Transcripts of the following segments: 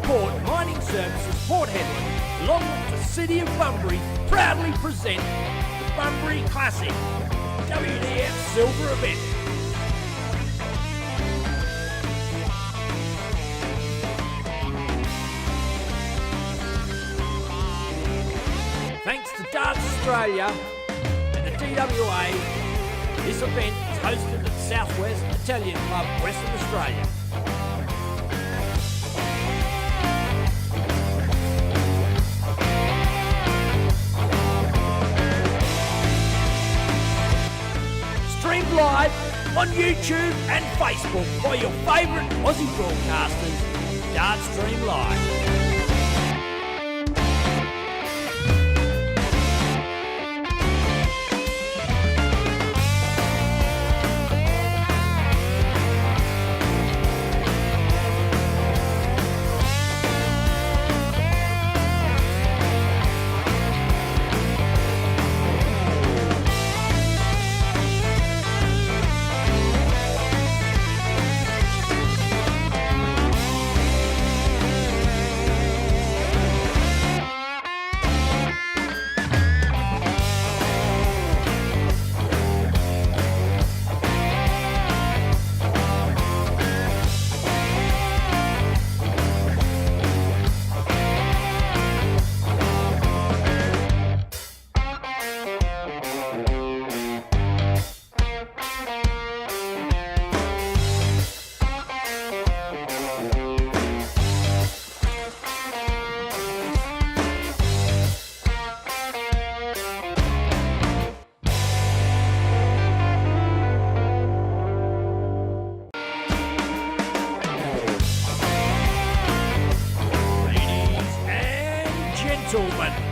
Port Mining Services Port Hedland, along with the City of Bunbury, proudly present the Bunbury Classic WDF Silver Event. Thanks to Darts Australia and the DWA, this event is hosted at Southwest Italian Club, Western Australia. Streamed live on YouTube and Facebook by your favourite Aussie broadcasters, Darts Stream Live.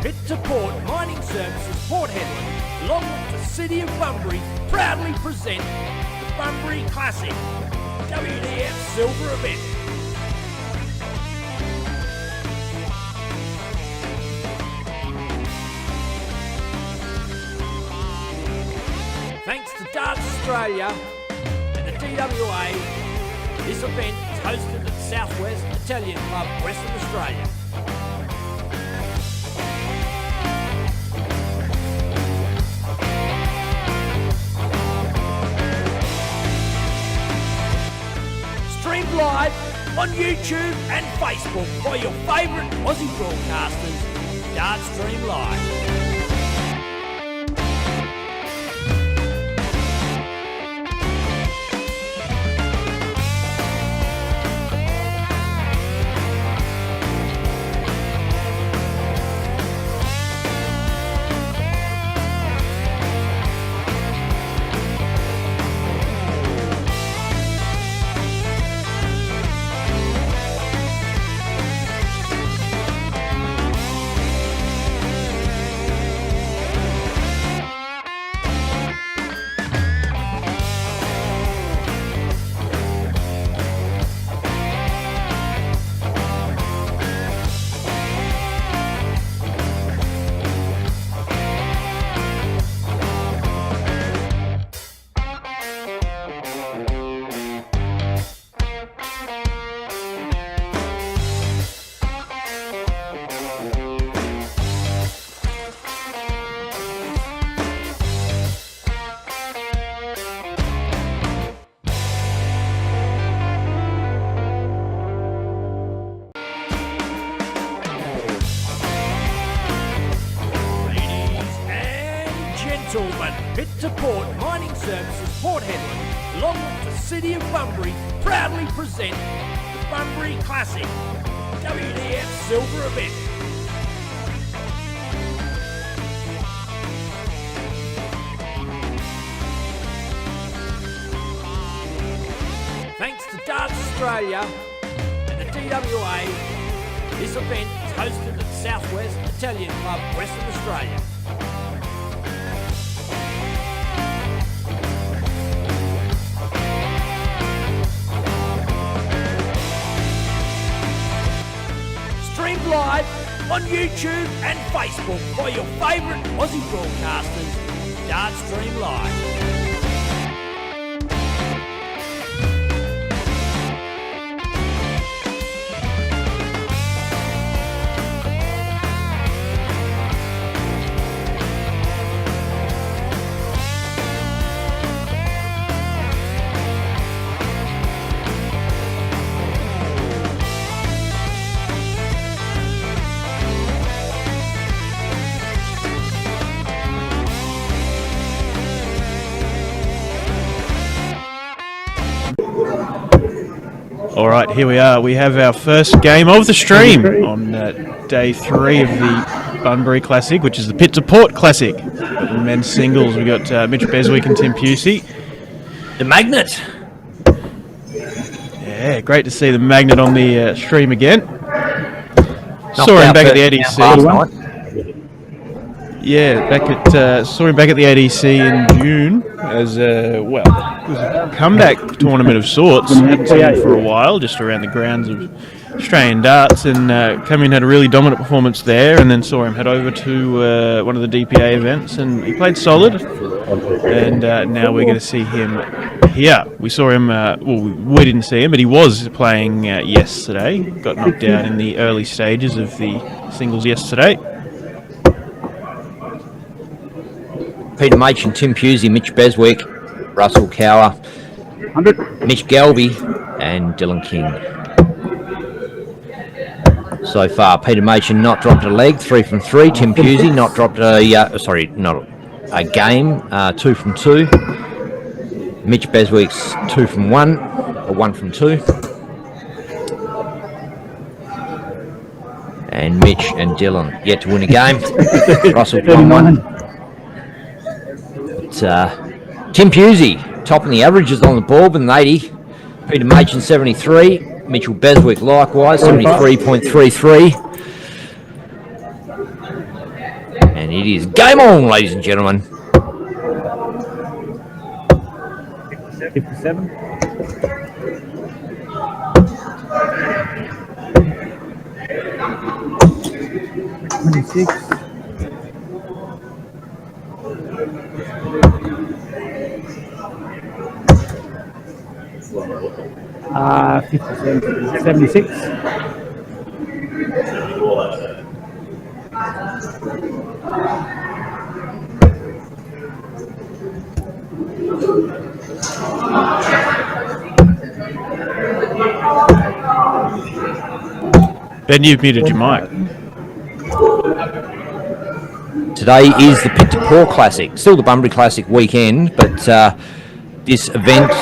Hit to Port Mining Services Port Hedland, along with the City of Bunbury, proudly present the Bunbury Classic WDF Silver Event. Thanks to Darts Australia and the DWA, this event is hosted at Southwest Italian Club, Western Australia. Streamed live on YouTube and Facebook by your favourite Aussie broadcasters, Darts Stream Live. Hit to Port Mining Services Port Hedland, along with the City of Bunbury, proudly present the Bunbury Classic WDF Silver Event. Thanks to Darts Australia and the DWA, this event is hosted at Southwest Italian Club, Western Australia. Streamed live on YouTube and Facebook by your favourite Aussie broadcasters, Darts Stream Live. All right, here we are. We have our first game of the stream on day 3 of the Bunbury Classic, which is the Pit to Port Classic. The men's singles, we've got Mitch Beswick and Tim Pusey. The Magnet. Yeah, great to see the Magnet on the stream again. Saw him back at the ADC. Yeah, saw him back at the ADC in June as it was a comeback tournament of sorts. Hadn't seen him for a while, just around the grounds of Australian darts, and came in, had a really dominant performance there, and then saw him head over to one of the DPA events, and he played solid. And now we're going to see him here. We saw him, we didn't see him, but he was playing yesterday. Got knocked out in the early stages of the singles yesterday. Peter Machin, Tim Pusey, Mitch Beswick, Russell Cower, Mitch Galby, and Dylan King. So far, Peter Machin not dropped a leg, 3 from 3. Tim Pusey not dropped not a game, 2 from 2. Mitch Beswick's 2 from 1, or 1 from 2. And Mitch and Dylan yet to win a game. Russell won 1. Tim Pusey topping the averages on the board with an 80. Peter Machin 73. Mitchell Beswick likewise 73.33. And it is game on, ladies and gentlemen. 57. Uh, 57, 76. Ben, you've muted your mic. Today is the Pit to Port Classic, still the Bunbury Classic weekend, but this event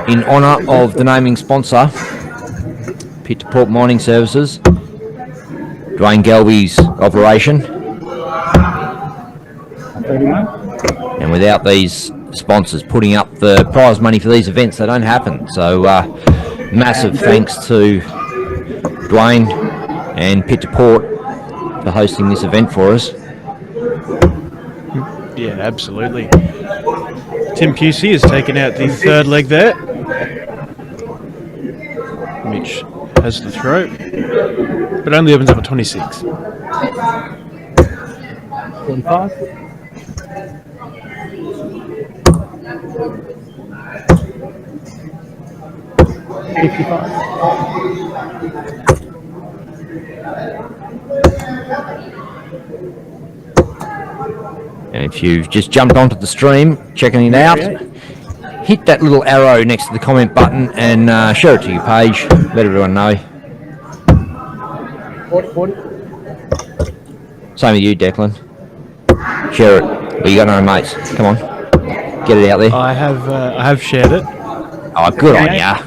in honour of the naming sponsor, Pit to Port Mining Services, Dwayne Galby's operation. And without these sponsors putting up the prize money for these events, they don't happen. So massive thanks to Dwayne and Pit to Port for hosting this event for us. Yeah, absolutely. Tim Pusey has taken out the third leg there. Mitch has the throw, but only opens up at 26. 45. 55. And if you've just jumped onto the stream, checking it out, hit that little arrow next to the comment button and share it to your page. Let everyone know. 40. Same with you, Declan. Share it. Well, you got no mates. Come on, get it out there. I have shared it. Oh, good on ya.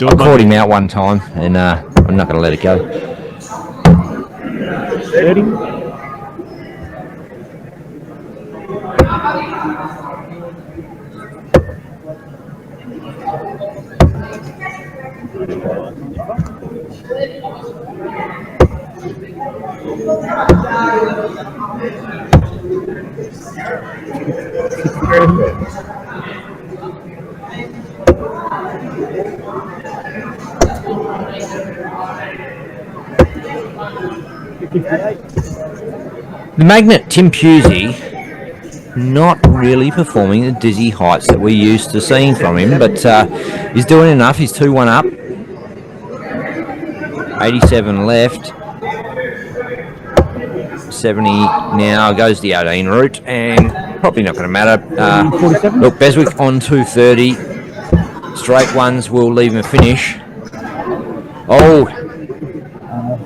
I caught him out one time, and I'm not going to let it go. 30. 58. The Magnet, Tim Pusey, not really performing the dizzy heights that we're used to seeing from him, but he's doing enough. He's 2-1 up. 87 left. 70 now, goes the 18 route, and probably not going to matter. Look, Beswick on 230. Straight ones will leave him a finish. Oh,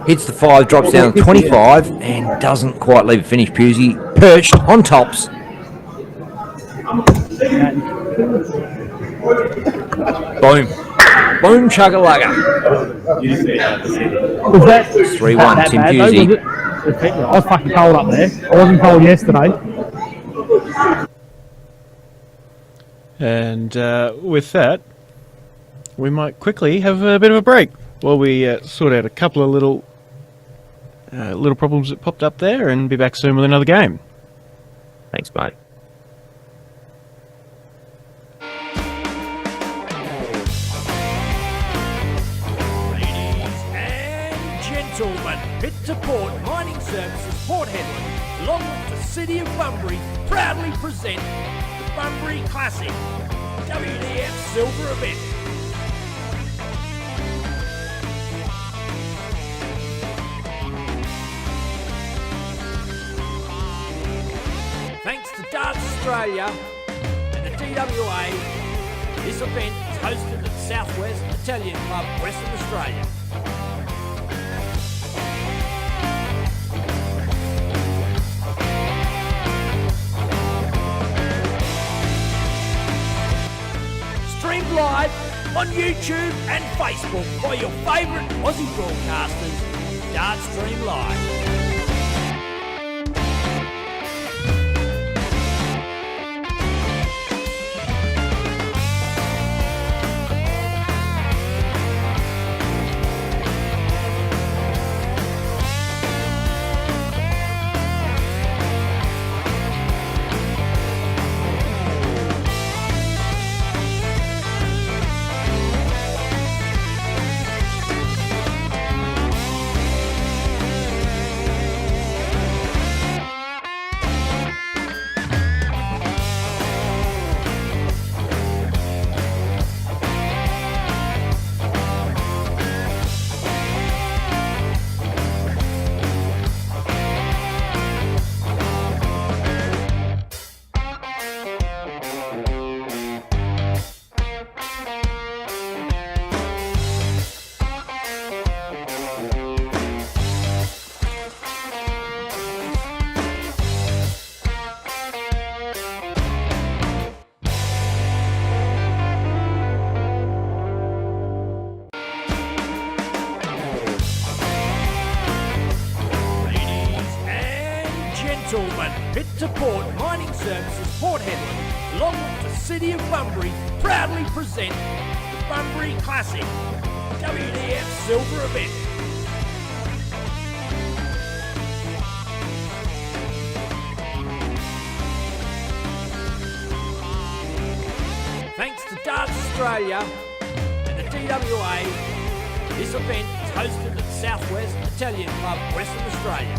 hits the 5, drops down to 25, and doesn't quite leave a finish. Pusey perched on tops. Boom. Boom chugga-lugga. Was that 3-1 that Tim bad, though, Pusey. was it? I was fucking cold up there. I wasn't cold yesterday. And with that, we might quickly have a bit of a break while we sort out a couple of little problems that popped up there, and be back soon with another game. Thanks, mate. Ladies and gentlemen, Pit to Port Mining Services Port Hedland, along with the City of Bunbury, proudly present the Bunbury Classic WDF Silver event. Thanks to Darts Australia and the DWA, this event is hosted at the Southwest Italian Club, Western Australia. Streamed live on YouTube and Facebook by your favourite Aussie broadcasters, Dart Stream Live. Pit to Port Mining Services Port Hedland, along with the City of Bunbury, proudly present the Bunbury Classic WDF Silver event. Thanks to Darts Australia and the DWA, this event is hosted at the Southwest Italian Club, Western Australia.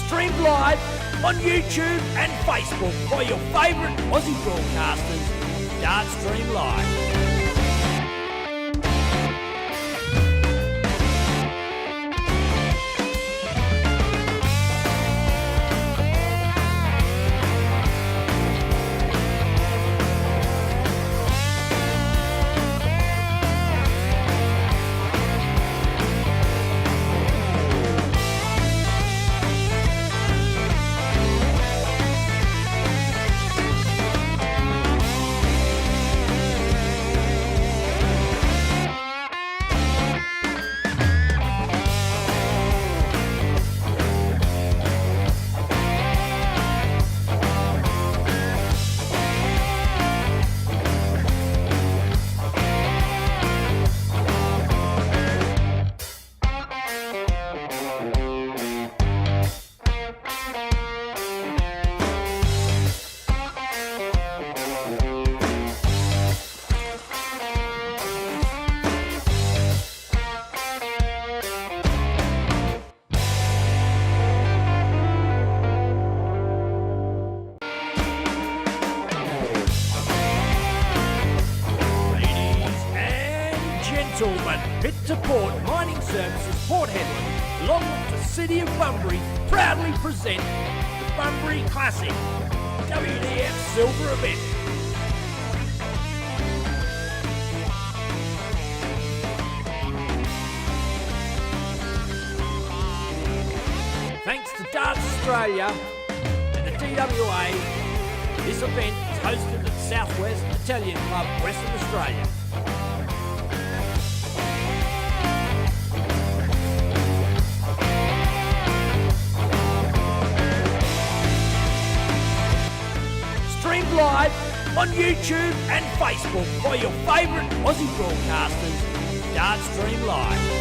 Streamed live on YouTube and Facebook by your favourite Aussie broadcasters, Dart Stream Live. Pit to Port Mining Services Port Hedland, along with the City of Bunbury, proudly present the Bunbury Classic WDF Silver event. Thanks to Darts Australia and the DWA, this event is hosted at the Southwest Italian Club, Western Australia. Streamed live on YouTube and Facebook by your favourite Aussie broadcasters, Dart Stream Live.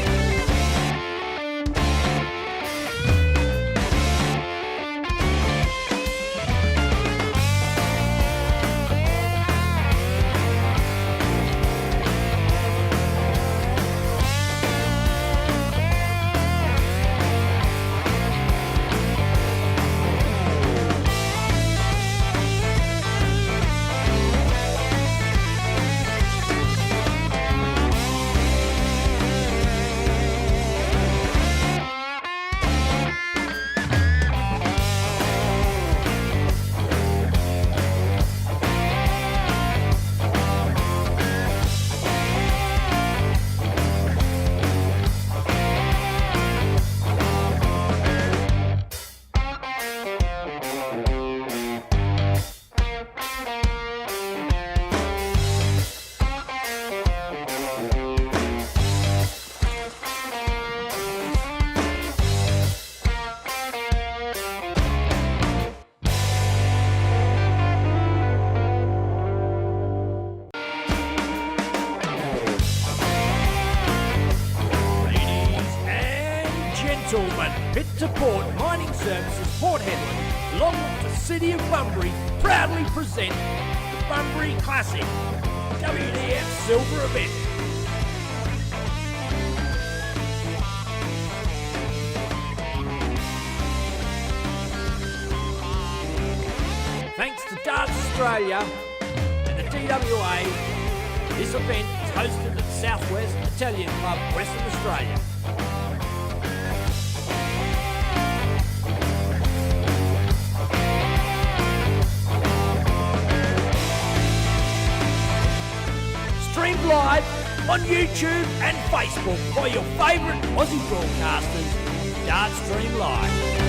Pit to Port Mining Services Port Hedland, along with the City of Bunbury, proudly present the Bunbury Classic WDF Silver event. Thanks to Darts Australia and the DWA, this event is hosted at the Southwest Italian Club, Western Australia. Streamed live on YouTube and Facebook by your favourite Aussie broadcasters, Dart Stream Live.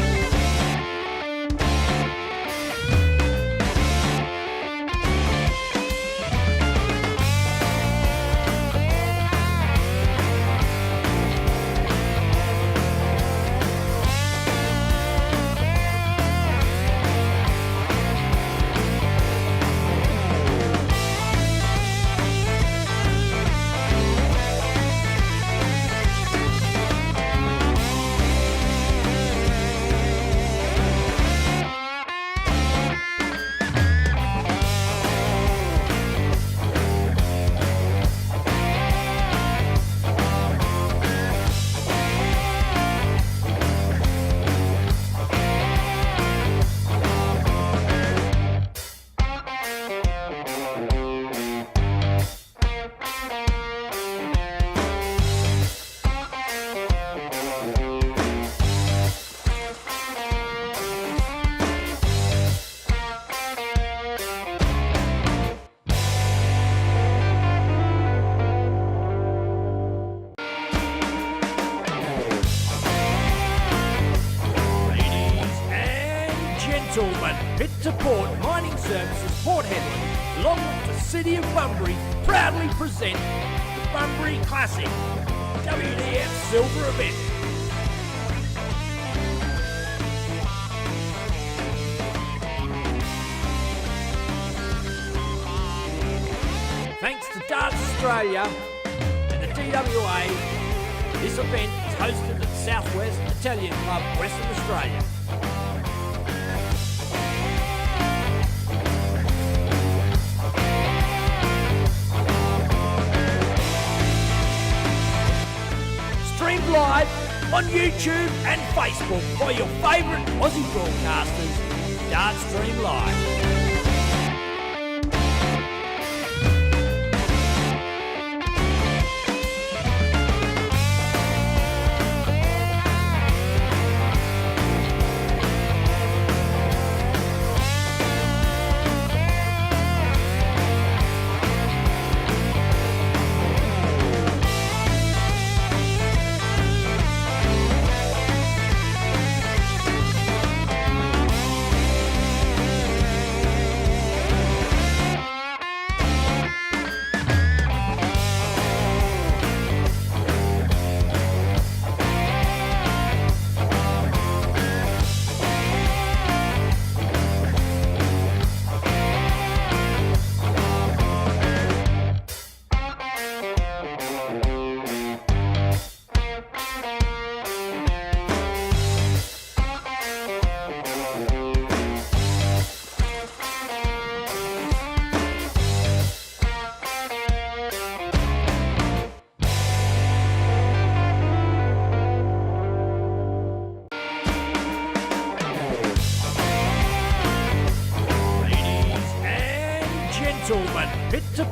Pit to Port Mining Services Port Hedland, along with the City of Bunbury, proudly present the Bunbury Classic WDF Silver event. Thanks to Darts Australia and the DWA, this event is hosted at the Southwest Italian Club, Western Australia. Streamed live on YouTube and Facebook by your favourite Aussie broadcasters, Dart Stream Live.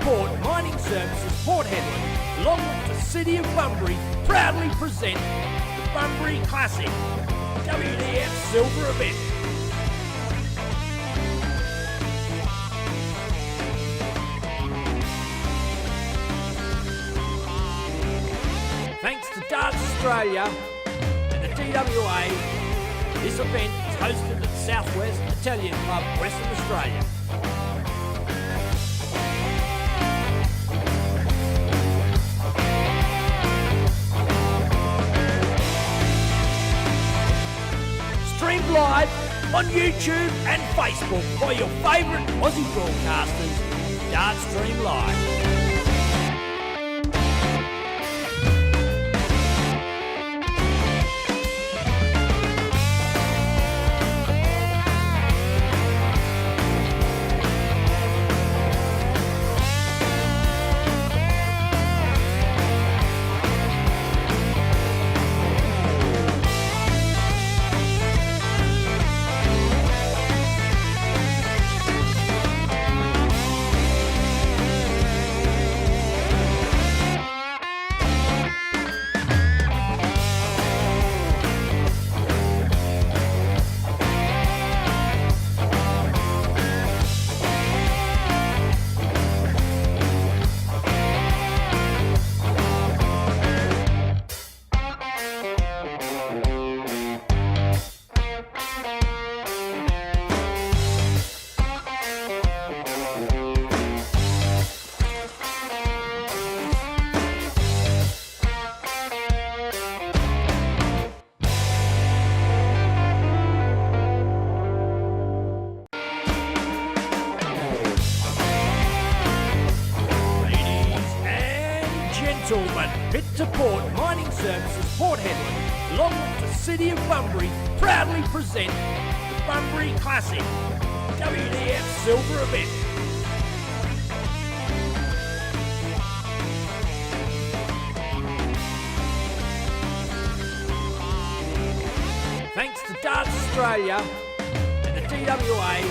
Support Mining Services Port Hedland, along with the City of Bunbury, proudly present the Bunbury Classic WDF Silver event. Thanks to Darts Australia and the DWA, this event is hosted at the Southwest Italian Club, Western Australia. Streamed live on YouTube and Facebook by your favourite Aussie broadcasters, Darts Stream Live. Pit to Port Mining Services Port Hedland, along with the City of Bunbury, proudly present the Bunbury Classic WDF Silver event. Thanks to Darts Australia and the DWA,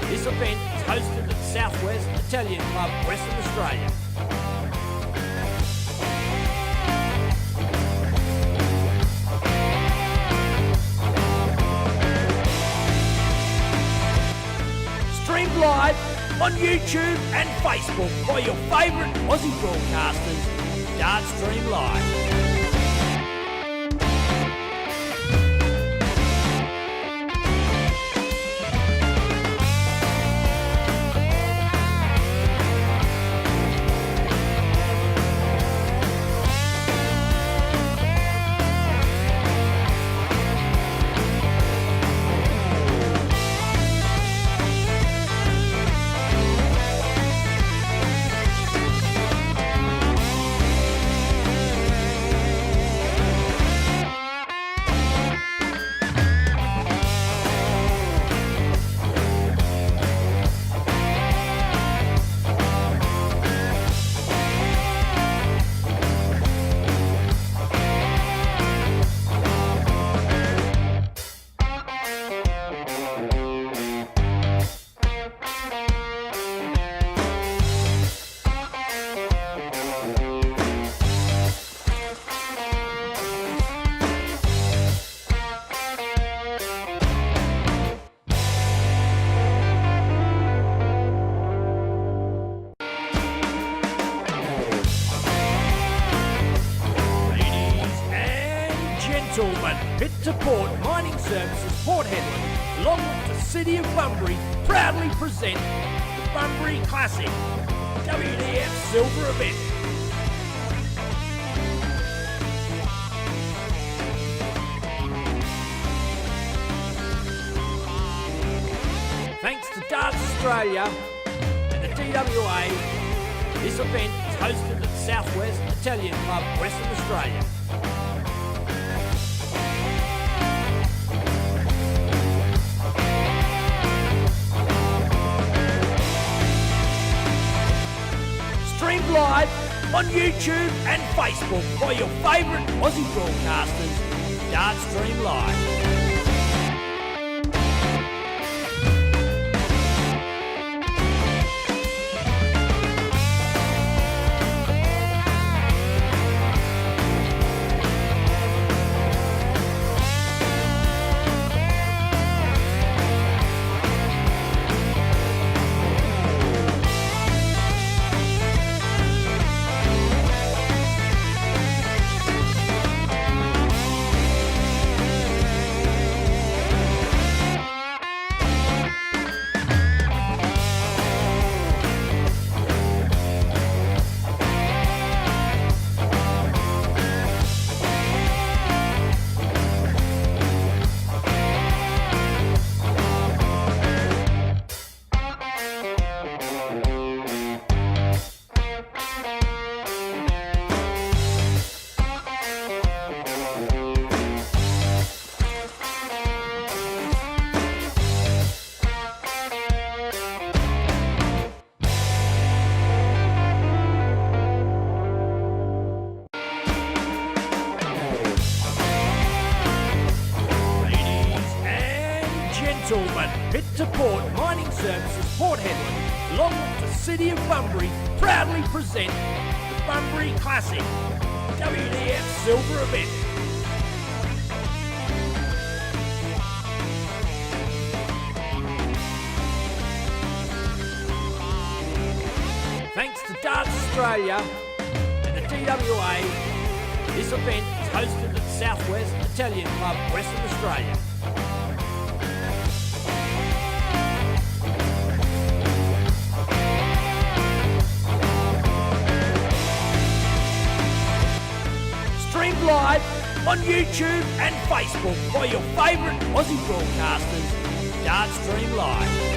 this event is hosted at the Southwest Italian Club, Western Australia. Streamed live on YouTube and Facebook by your favourite Aussie broadcasters, Darts Stream Live. Pit to Port Mining Services Port Hedland, along with the City of Bunbury, proudly present the Bunbury Classic WDF Silver event. Thanks to Darts Australia and the DWA, this event is hosted at the Southwest Italian Club, Western Australia. Streamed live on YouTube and Facebook by your favourite Aussie broadcasters, Darts Stream Live. Support Mining Services Port Hedland, along with the City of Bunbury, proudly present the Bunbury Classic WDF Silver event. Thanks to Darts Australia and the DWA, this event is hosted at the Southwest Italian Club, Western Australia. Streamed live on YouTube and Facebook by your favourite Aussie broadcasters, Darts Stream Live.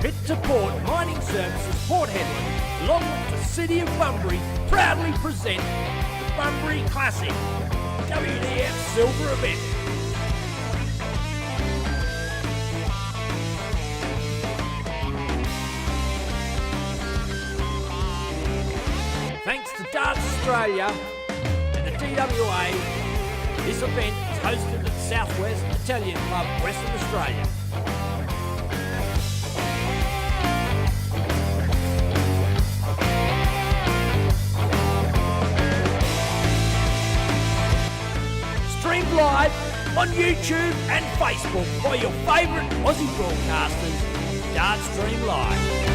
Pit to Port Mining Services Port Hedland, along with the City of Bunbury, proudly present the Bunbury Classic WDF Silver event. Thanks to Darts Australia and the DWA, this event is hosted at the Southwest Italian Club, Western Australia. Streamed live on YouTube and Facebook by your favourite Aussie broadcasters, Darts Stream Live.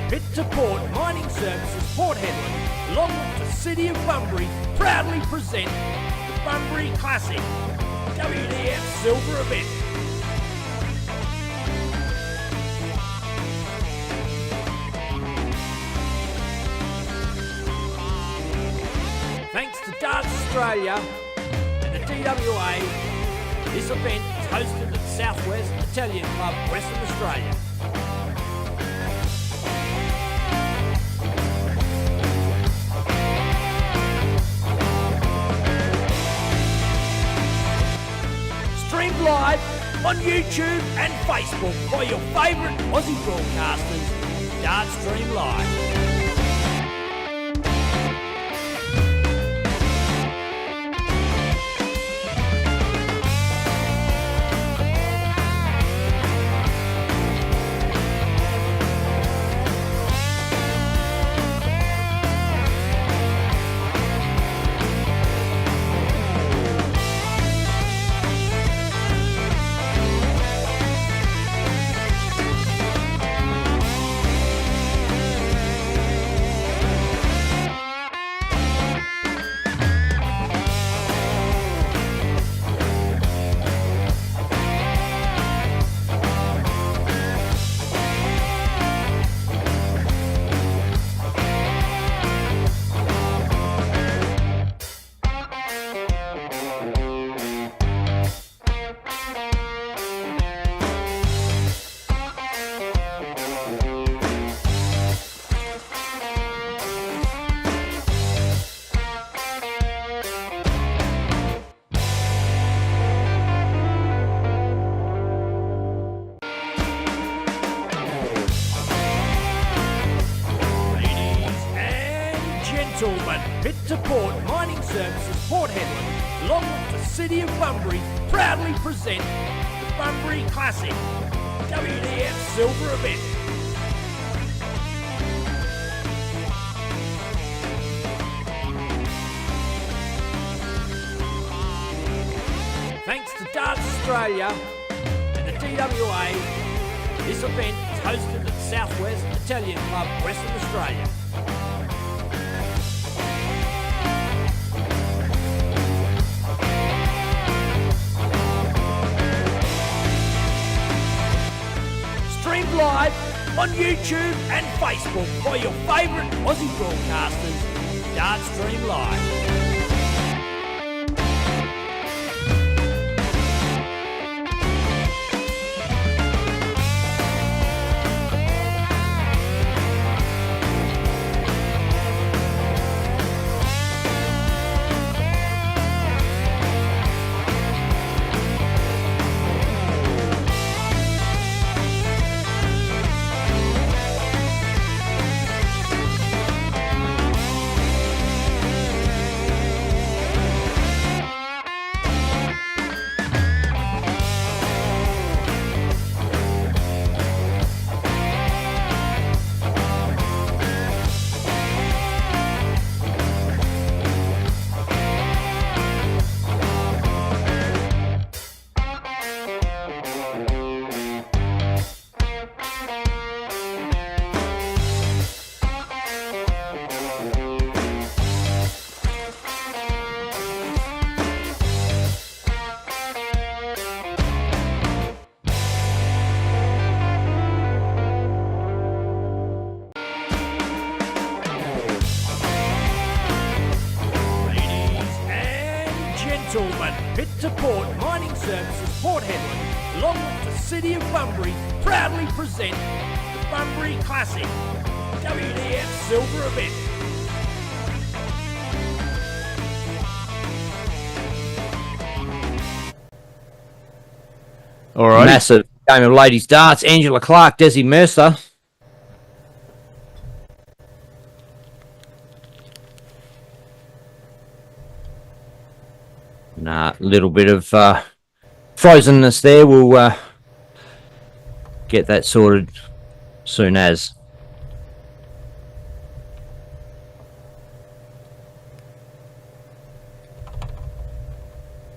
Pit to Port Mining Services Port Hedland, along with the City of Bunbury, proudly present the Bunbury Classic WDF Silver event. Thanks to Darts Australia and the DWA, this event is hosted at the Southwest Italian Club, Western Australia. Streamed live on YouTube and Facebook by your favourite Aussie broadcasters, Darts Stream Live. gentlemen, Pit to Port Mining Services Port Hedland, along with the City of Bunbury, proudly present the Bunbury Classic WDF Silver event. Thanks to Darts Australia and the DWA, this event is hosted at Southwest Italian Club, Western Australia. Streamed live on YouTube and Facebook by your favourite Aussie broadcasters, Darts Stream Live. Gentlemen, Pit to Port Mining Services Port Hedland, along with the City of Bunbury, proudly present the Bunbury Classic WDF Silver event. All right. Massive game of ladies darts. Angela Clark, Desi Mercer. A little bit of frozenness there. We'll get that sorted soon as.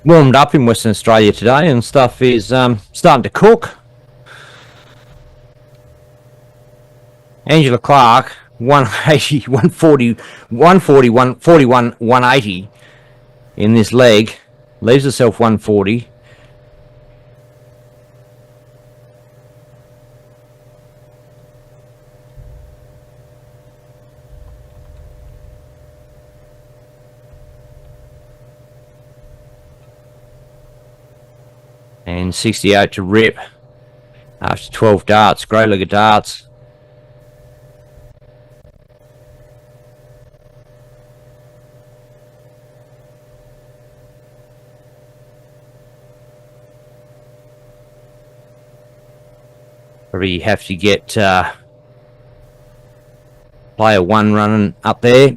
Warmed up in Western Australia today and stuff is starting to cook. Angela Clark, 180, 140, 140, 141, 180 in this leg. Leaves herself 140. And 68 to rip after 12 darts. Grey leg of darts. Probably have to get player one running up there.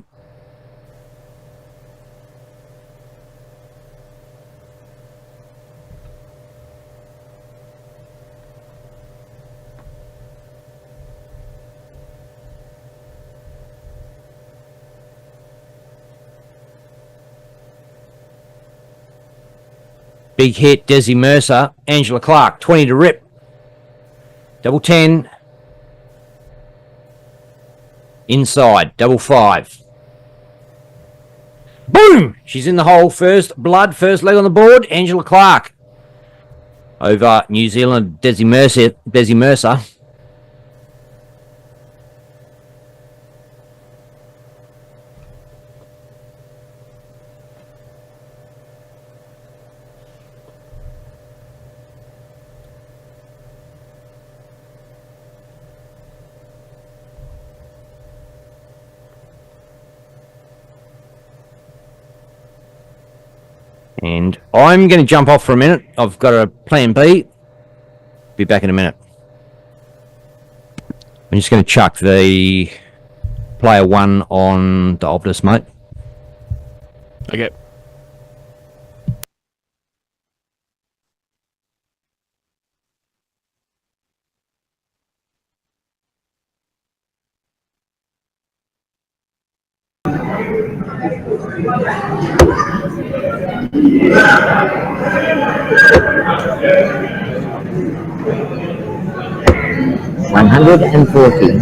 Big hit, Desi Mercer. Angela Clark, 20 to rip. Double 10. Inside, double 5. Boom! She's in the hole first. Blood, first leg on the board. Angela Clark. Over New Zealand, Desi Mercer. And I'm going to jump off for a minute. I've got a plan B. Be back in a minute. I'm just going to chuck the player 1 on the Optus, mate. Okay. $140.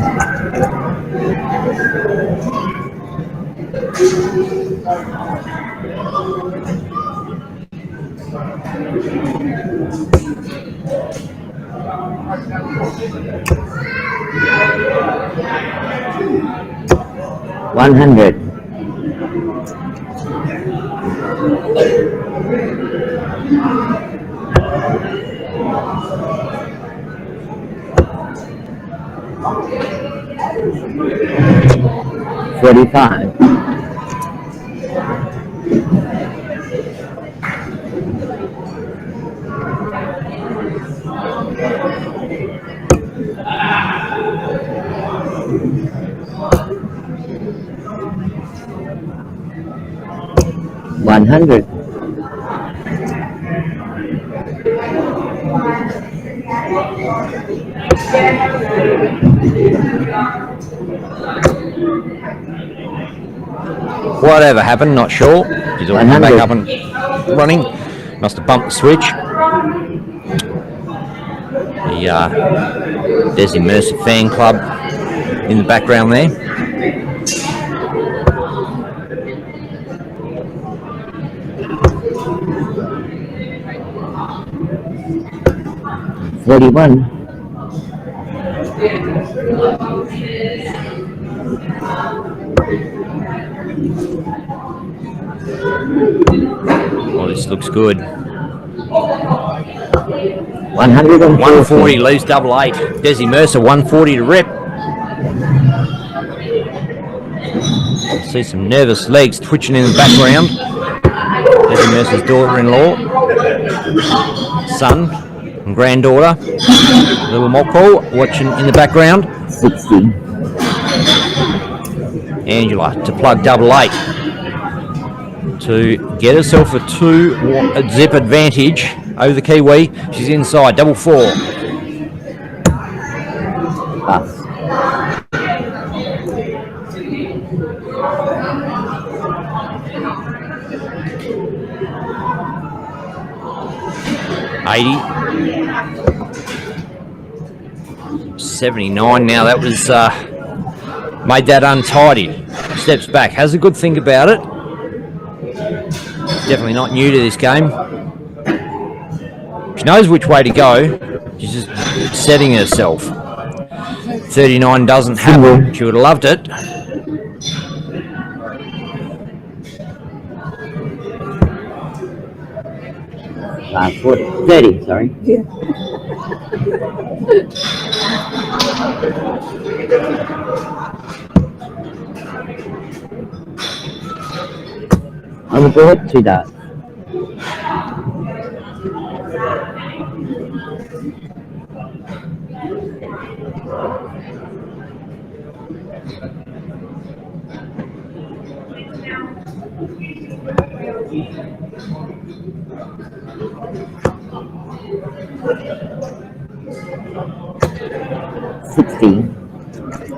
$100. $45. $100. Whatever happened, not sure. He's all come back up and running. Must have bumped the switch. The Desi Mercer fan club in the background there. $41. Oh, this looks good. 140 leaves double 8. Desi Mercer 140 to rip. See some nervous legs twitching in the background. Desi Mercer's daughter-in-law, son and granddaughter. Little Mokko watching in the background. 60. Angela to plug double 8 to get herself a 2-zip advantage over the Kiwi. She's inside, double 4. Pass. $79 now. That was made that untidy. Steps back, has a good think about it. Definitely not new to this game. She knows which way to go. She's just setting herself. 39 doesn't happen. She would have loved it. Last 30, sorry. Yeah. On the board, 2 darts.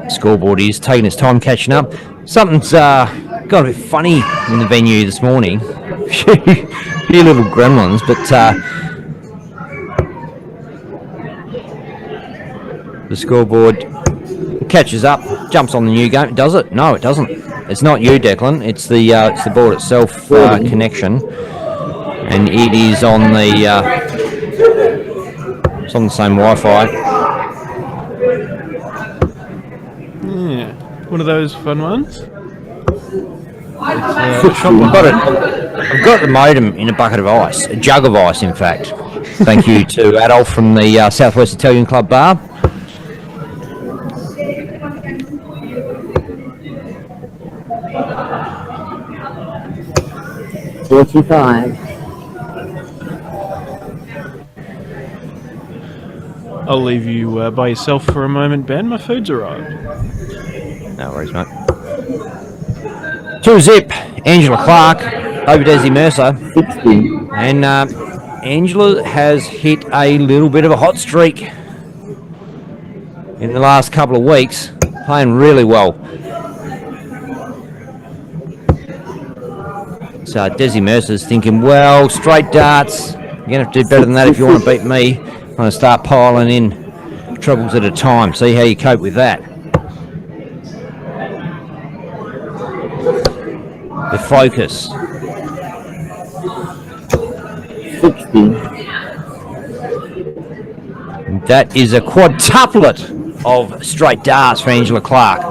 Scoreboard is taking its time catching up. Something's got a bit funny in the venue this morning. Few little gremlins, but the scoreboard catches up, jumps on the new game. Does it? No, it doesn't. It's not you, Declan. It's the board itself connection, and it is on the it's on the same Wi-Fi. Yeah, one of those fun ones. I've got the modem in a bucket of ice, a jug of ice, in fact. Thank you to Adolf from the Southwest Italian Club Bar. $45. I'll leave you by yourself for a moment, Ben. My food's arrived. No worries, mate. 2-zip, Angela Clark over Desi Mercer. 60. And Angela has hit a little bit of a hot streak in the last couple of weeks, playing really well. So Desi Mercer's thinking, well, straight darts, you're going to have to do better than that if you want to beat me. I'm going to start piling in troubles at a time. See how you cope with that. The focus. 60. That is a quadruplet of straight darts for Angela Clark.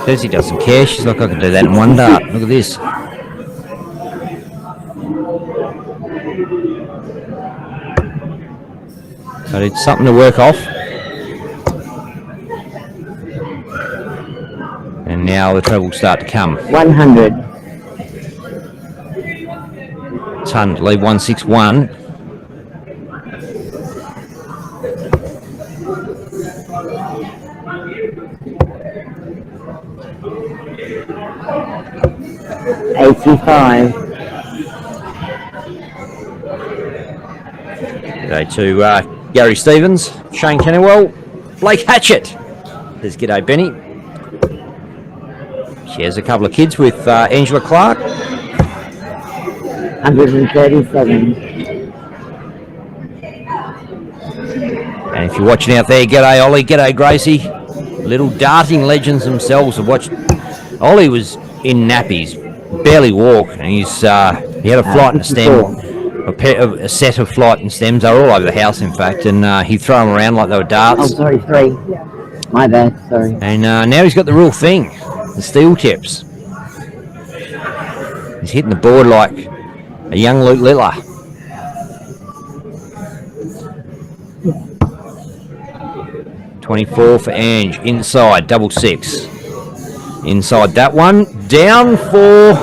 Desi doesn't care. She's like, I can do that in one dart. Look at this. So it's something to work off. And now the treble will start to come. 100. Ton to leave 161. G'day to Gary Stevens, Shane Kennewell, Blake Hatchett. Says g'day Benny. She has a couple of kids with Angela Clark. 137. And if you're watching out there, g'day Ollie, g'day Gracie. Little darting legends themselves have watched. Ollie was in nappies, barely walk, and he had a flight and a stem, a set of flight and stems. They were all over the house, in fact, and he'd throw them around like they were darts. Oh, sorry, 3. My bad, sorry. And now he's got the real thing, the steel tips. He's hitting the board like a young Luke Littler. $24 for Ange, inside, double 6. Inside that one, down for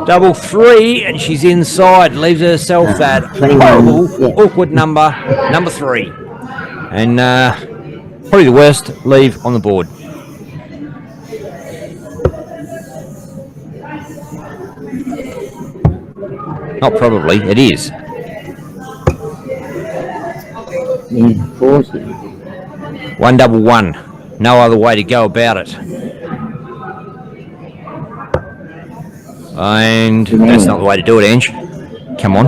double 3, and she's inside, leaves herself that horrible, awkward number 3. And probably the worst leave on the board. Not probably, it is. 40. 111. No other way to go about it. And that's not the way to do it, Ange. Come on.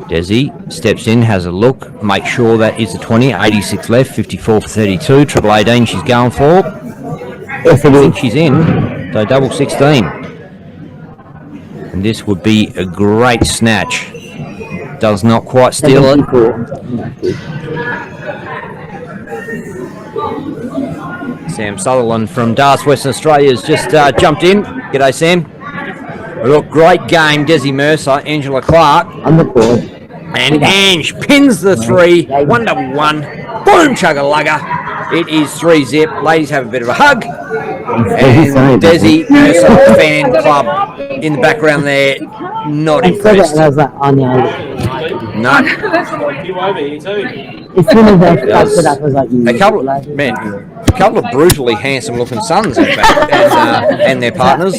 Desi steps in, has a look, make sure that is a 20, 86 left, 54 for 32, triple 18 she's going for. I think she's in, so double 16. And this would be a great snatch. Does not quite steal it. Sam Sutherland from Darts, Western Australia has just jumped in. G'day, Sam. Look, great game, Desi Mercer, Angela Clark. On the board. And Ange pins the 3, 111. Boom, chugga-lugga. It is 3-zip. Ladies, have a bit of a hug. And Desi Mercer fan club in the background there, not impressed. No. As soon as I fucked it up, I was like, a couple of brutally handsome looking sons, in fact, and their partners.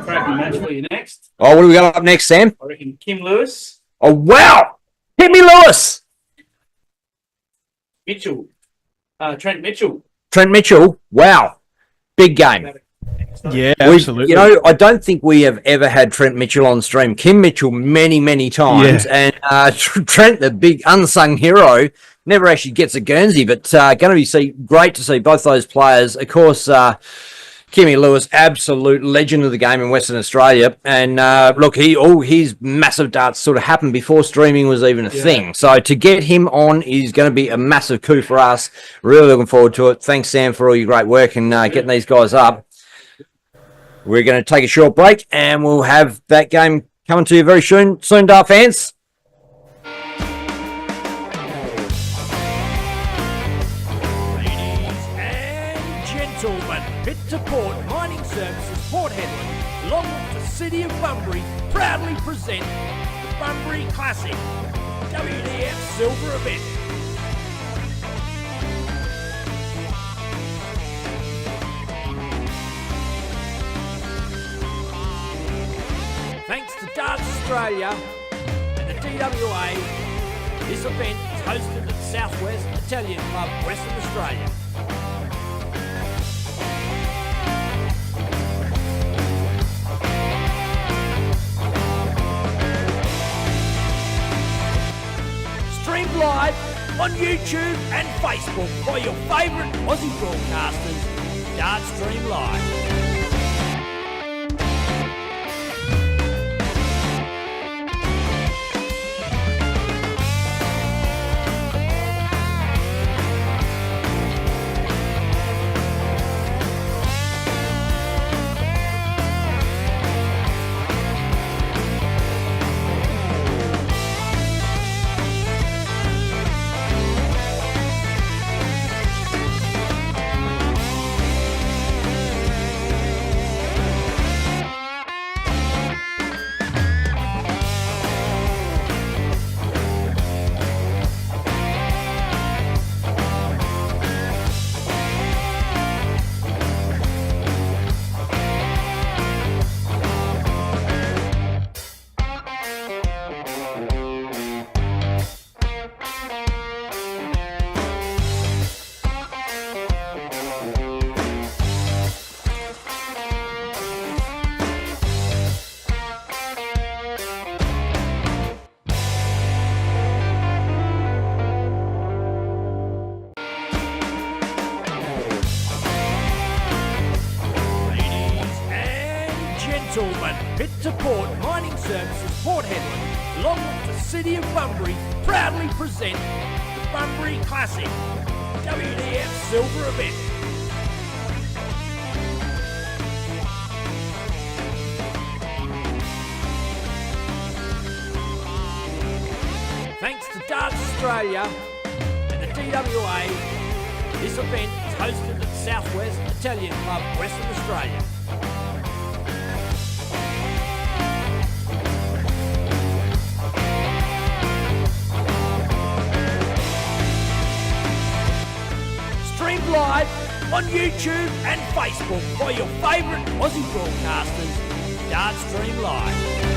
Cracking match for you next. Oh, what do we got up next, Sam? I reckon Kim Lewis. Oh, wow! Hit me, Lewis! Mitchell. Trent Mitchell. Trent Mitchell, wow. Big game. Yeah, absolutely. I don't think we have ever had Trent Mitchell on stream. Kim Mitchell many, many times. Yeah. And Trent, the big unsung hero, never actually gets a Guernsey, but going to be great to see both those players. Of course, Kimmy Lewis, absolute legend of the game in Western Australia. And look, his massive darts sort of happened before streaming was even a thing. So to get him on is going to be a massive coup for us. Really looking forward to it. Thanks, Sam, for all your great work and getting these guys up. We're going to take a short break and we'll have that game coming to you very soon, Dart fans. gentlemen, Pit to Port Mining Services Port Hedland, along with the City of Bunbury, proudly present the Bunbury Classic WDF Silver event. Thanks to Darts Australia and the DWA, this event is hosted at Southwest Italian Club, Western Australia. Streamed live on YouTube and Facebook by your favourite Aussie broadcasters, Darts Stream Live. Gentlemen, Pit to Port Mining Services Port Hedland, along with the City of Bunbury, proudly present the Bunbury Classic WDF Silver event. Thanks to Darts Australia and the DWA, this event is hosted at Southwest Italian Club, Western Australia. Streamed live on YouTube and Facebook by your favourite Aussie broadcasters, Darts Stream Live.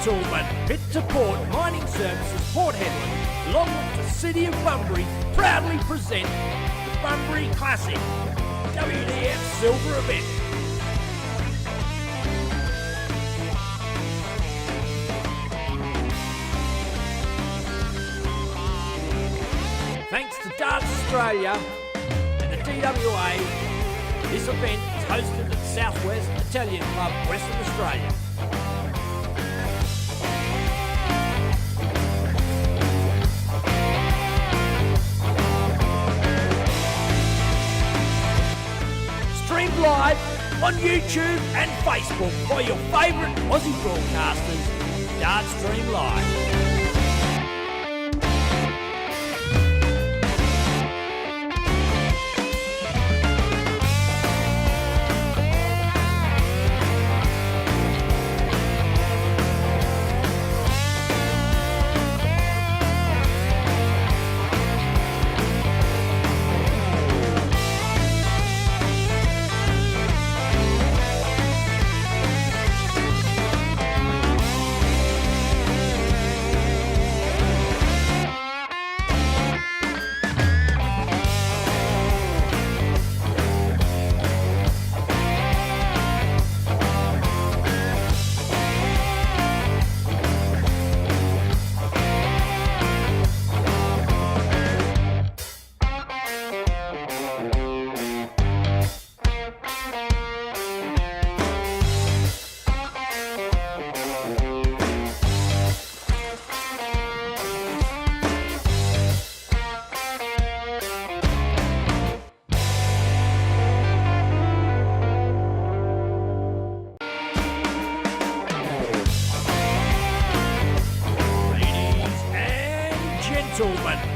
Gentlemen, Pit to Port Mining Services Port Hedland, along with the City of Bunbury, proudly present the Bunbury Classic WDF Silver event. Thanks to Darts Australia and the DWA, this event is hosted at Southwest Italian Club, Western Australia. Streamed live on YouTube and Facebook by your favourite Aussie broadcasters, Darts Stream Live.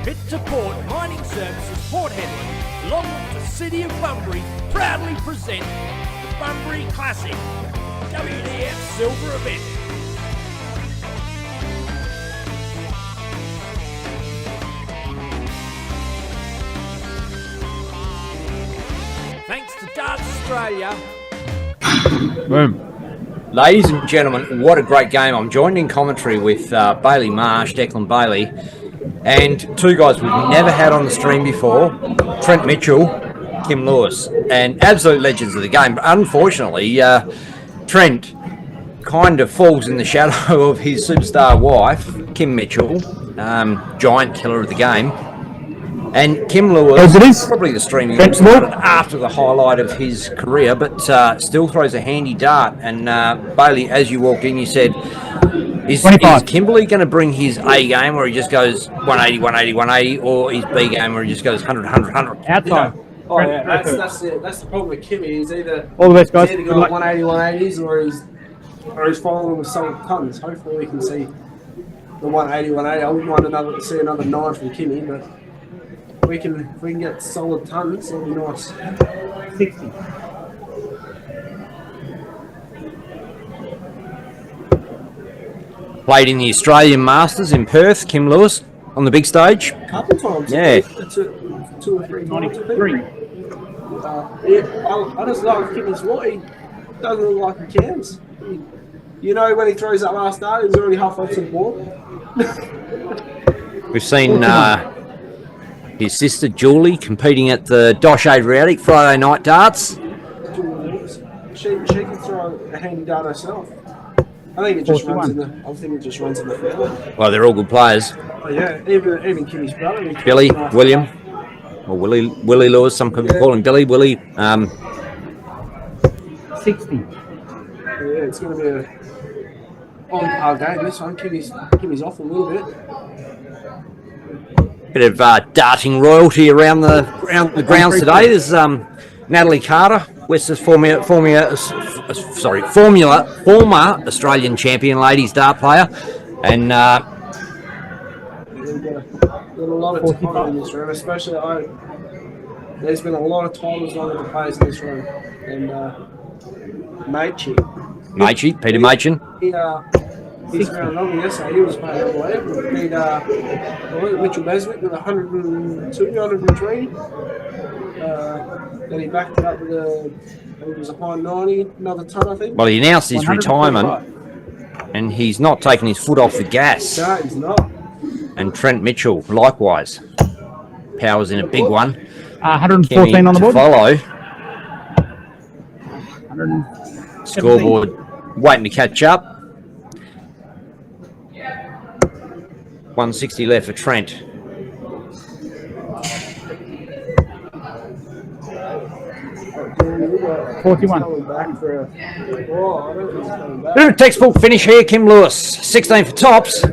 Pit to Port Mining Services Port Hedland, along with the City of Bunbury, proudly present the Bunbury Classic WDF Silver event. Thanks to Darts Australia. Boom. Ladies and gentlemen, what a great game. I'm joined in commentary with Bailey Marsh, Declan Bailey, and two guys we've never had on the stream before, Trent Mitchell, Kim Lewis, and absolute legends of the game. But unfortunately, Trent kind of falls in the shadow of his superstar wife, Kim Mitchell, giant killer of the game. And Kim Lewis, probably the streaming started after the highlight of his career, but still throws a handy dart. And Bailey, as you walked in, you said, is Kimberley going to bring his A game where he just goes 180, 180, 180, or his B game where he just goes 100, 100, 100? Outside. Oh yeah, that's the problem with Kimmy. He's either All the best, guys. He's either got 180, 180s, or he's following with solid tons. Hopefully we can see the 180, 180. I wouldn't want to see another 9 from Kimmy, but if we can get solid tons, it'll be nice. 60. Played in the Australian Masters in Perth, Kim Lewis, on the big stage. A couple times. Yeah. Two or three times. 93. I just love Kimmy's what he doesn't look like he cares. You know, when he throws that last dart, he's already halfway to the ball. We've seen his sister Julie competing at the Dosh Adriatic Friday night darts. She can throw a handy dart herself. I think it just runs in the family. Well, they're all good players. Oh yeah, even Kimmy's brother. Billy, William, or Willie Lewis, some people call him Billy, Willie. 60. Yeah, it's going to be a on-par game. This one, Kimmy's off a little bit. Bit of darting royalty around the grounds today. There's Natalie Carter, West's former Australian champion ladies dart player, and We've got a lot of time in this room, especially there's been a lot of time as long as the players in this room, and Peter Machin. He's around long yesterday. He was playing all the way. We beat Mitchell Beswick with 102, 103. Then he backed it up with it was a high 90, another ton, I think. Well, he announced his retirement, and he's not taking his foot off the gas. No, he's not. And Trent Mitchell, likewise, powers in a big one. 114 Kimmy on the to board. follow. 117. Scoreboard waiting to catch up. 160 left for Trent. Coming 41. back for I don't think he's coming back. Bit of a textbook finish here, Kim Lewis. 16 for tops.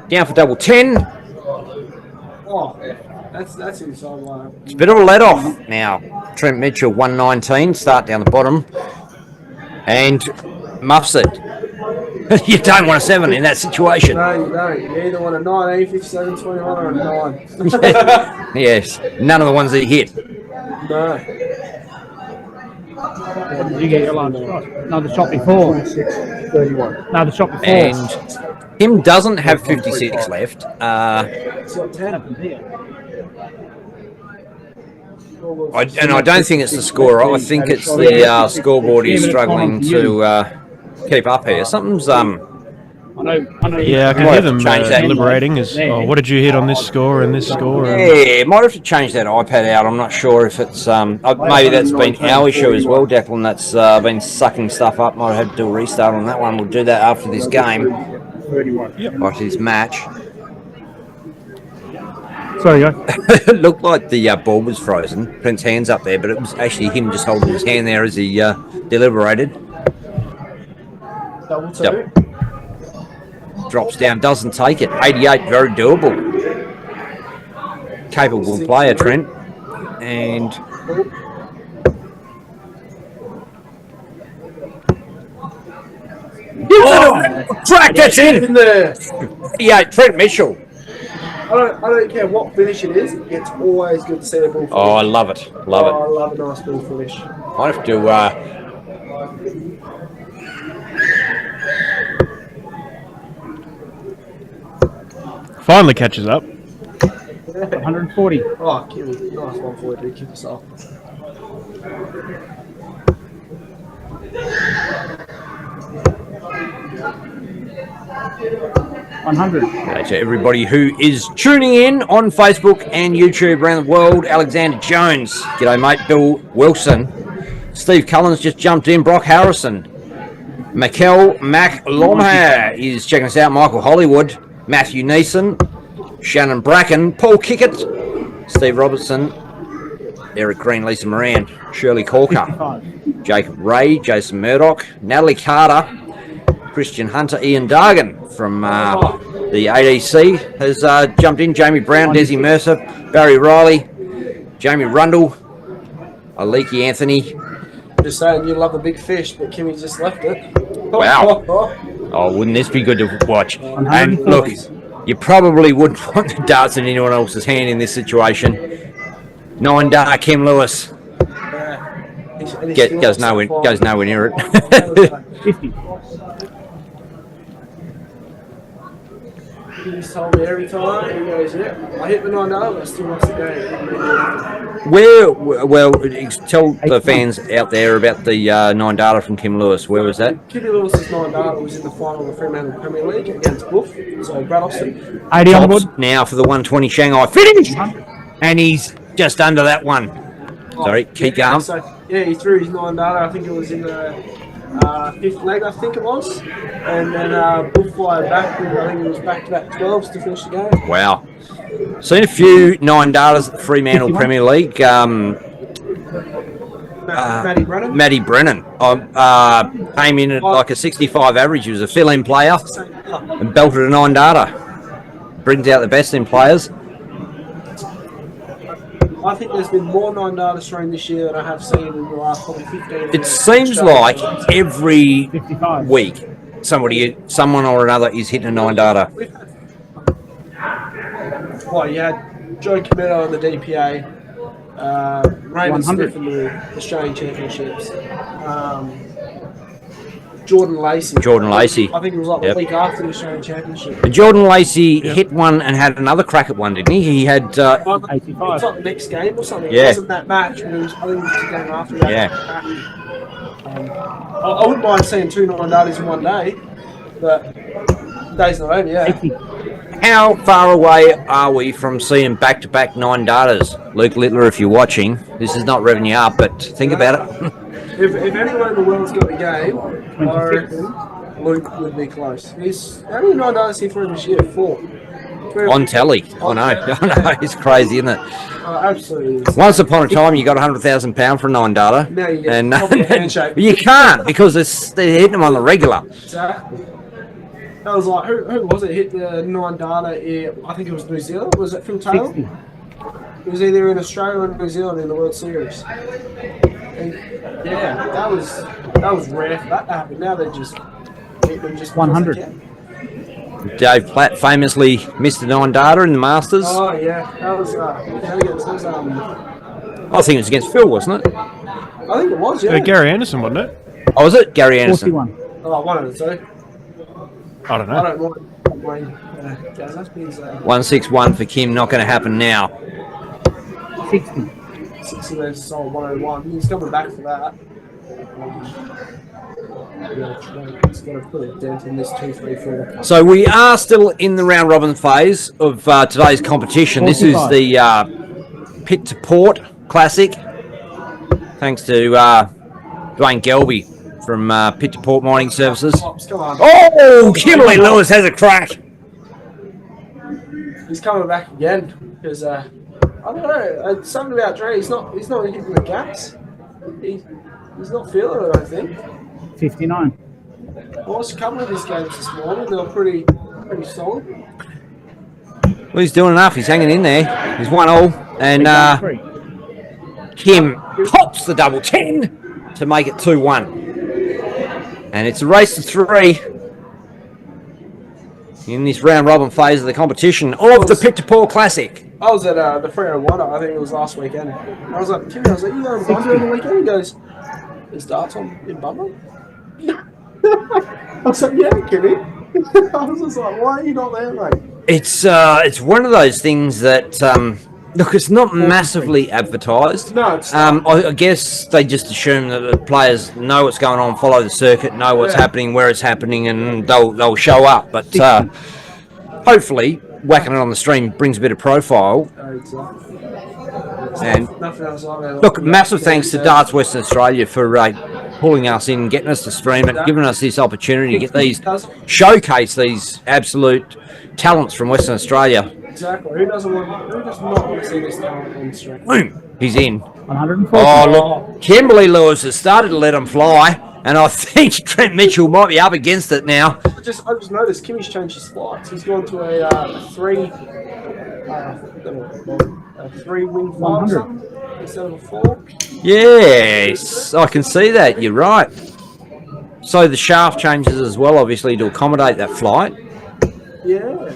Down for double 10. Oh, that's inside line. It's a bit of a let off now. Trent Mitchell 119, start down the bottom. And muffs it. You don't want a 7 in that situation. No, you don't. You either want a 19, 57, 21 or a 9. Yes, none of the ones that he hit. No. What did you get your last shot? No, the shot before. 31. No, the shot before. And Kim doesn't have 56 left. It's got 10. I don't think it's the scorer. I think it's the scoreboard is struggling to keep up here. Something's I know. Yeah, I can Might hear have them to change that. deliberating. What did you hit on this score and this score? yeah, might have to change that iPad out. I'm not sure if it's maybe that's been our issue as well, Declan. That's been sucking stuff up. Might have to do a restart on that one. We'll do that after this game. 31. After this match. Sorry, guys. It looked like the ball was frozen. Trent's hands up there, but it was actually him just holding his hand there as he deliberated. Double 2. Yep. Drops down, doesn't take it. 88, very doable. Capable player, Trent. And track, that's in. 88, Trent Mitchell. don't care what finish it is. It's always good to see a bull finish. Oh, I love it. Love I love a nice bull finish. it. I have to. Finally catches up. 140. Oh, Kimmy, nice one for you. Kick us off. 100. G'day to everybody who is tuning in on Facebook and YouTube around the world. Alexander Jones. G'day, mate. Bill Wilson. Steve Cullens just jumped in. Brock Harrison. Mikel McLomher is checking us out. Michael Hollywood. Matthew Neeson. Shannon Bracken. Paul Kickett. Steve Robertson. Eric Green. Lisa Moran. Shirley Corker. 55. Jacob Ray. Jason Murdoch. Natalie Carter. Christian Hunter. Ian Dargan from the ADC has jumped in. Jamie Brown, Desi Mercer, Barry Riley, Jamie Rundle, Aliki Anthony. Just saying, you love a big fish, but Kimmy just left it. Wow. Oh, wouldn't this be good to watch? And look, you probably wouldn't want the darts in anyone else's hand in this situation. 9-dar Kim Lewis. Goes nowhere near it. 50. He's told me every time, he goes, yeah, I hit the 9-dar, but I still lost the game. Well, tell the fans out there about the 9-dar from Kim Lewis. Where was that? Kimmy Lewis's 9-dar was in the final of the Fremantle Premier League against Buff, so Brad Austin. 80 on board. Now for the 120 Shanghai finish, and he's just under that one. Sorry, keep going. So, yeah, he threw his 9-dar, I think it was in the fifth leg, I think it was. And then Buff fired back, and I think it was back-to-back 12s to finish the game. Wow. Seen a few 9-dars at the Fremantle Premier League. Matty Brennan. Matty Brennan came in at like a 65 average. He was a fill-in player and belted a 9-dar. Brings out the best in players. I think there's been more 9-dars thrown this year than I have seen in the last probably 15 years. It seems like every 55. week someone or another is hitting a 9-dar. Well, you had Joe Camillo in the DPA, Raymond 100. Smith in the Australian Championships, Jordan Lacey. I think it was like the week after the Australian Championship. And Jordan Lacey hit one and had another crack at one, didn't he? He had... 85. It's like the next game or something. Yeah. It wasn't that match, but it was, I think it was the game after that. Yeah. I wouldn't mind seeing 2 9-dars in one day, but day's not over yet. 80. How far away are we from seeing back-to-back 9-dars? Luke Littler, if you're watching, this is not revving you up, but think about it. If anyone in the world's got the game, I reckon Luke would be close. How many 9-dars he threw this year? 4. On telly. I know. It's crazy, isn't it? Absolutely. Once upon a time, you got £100,000 for a 9-dar. Now you get And probably a handshake. you can't because they're hitting them on the regular. Exactly. That was like, who was it? Hit the 9-dar I think it was New Zealand. Was it Phil Taylor? 60. It was either in Australia or New Zealand in the World Series. And yeah, that was rare for that to happen. Now they're just hitting them just 100. because they can. Dave Platt famously missed a 9-dar in the Masters. Oh yeah, that was I think it was against Phil, wasn't it? I think it was, yeah. Gary Anderson, wasn't it? Oh, was it? Gary Anderson. 41. Oh, one of the two. I don't know. I don't mind. That's been 161 for Kim, not going to happen now. 60. 60 versus sold 101. He's coming back for that. He's got to put a dent in this 2-3-4. So we are still in the round robin phase of today's competition. This is the Pit to Port Classic. Thanks to Dwayne Gelby from Pit to Port Mining Services. Come on. Oh, Kimberly Lewis has a crack. He's coming back again because I don't know. Something about Dre. He's not hitting the gas. He's not feeling it, I think. 59. I watched a couple of his games this morning. They were pretty solid. Well, he's doing enough. He's hanging in there. He's 1-all. And Kim pops the double 10 to make it 2-1. And it's a race to 3. in this round robin phase of the competition of the Pit to Paul Classic. I was at the 301, I think it was last weekend. I was like, Timmy, you going to Bunbury on the weekend? He goes, there's darts on in Bunbury? I was like, yeah, Kimmy. I was just like, why are you not there, mate? It's one of those things that look, it's not massively advertised. No, it's not. I guess they just assume that the players know what's going on, follow the circuit, know what's happening, where it's happening, and they'll show up. But hopefully, whacking it on the stream brings a bit of profile. And Nothing else like that. look, massive thanks to Darts Western Australia for pulling us in, getting us to stream it, giving us this opportunity to get showcase these absolute talents from Western Australia. Exactly. Who does not want to see this talent on the stream? Boom, he's in. 140. Oh, look, Kimberly Lewis has started to let him fly, and I think Trent Mitchell might be up against it now. I just noticed Kimmy's changed his flights. He's gone to a three wing flight or something instead of a 4. Yes, I can see that. You're right. So the shaft changes as well, obviously, to accommodate that flight. Yeah,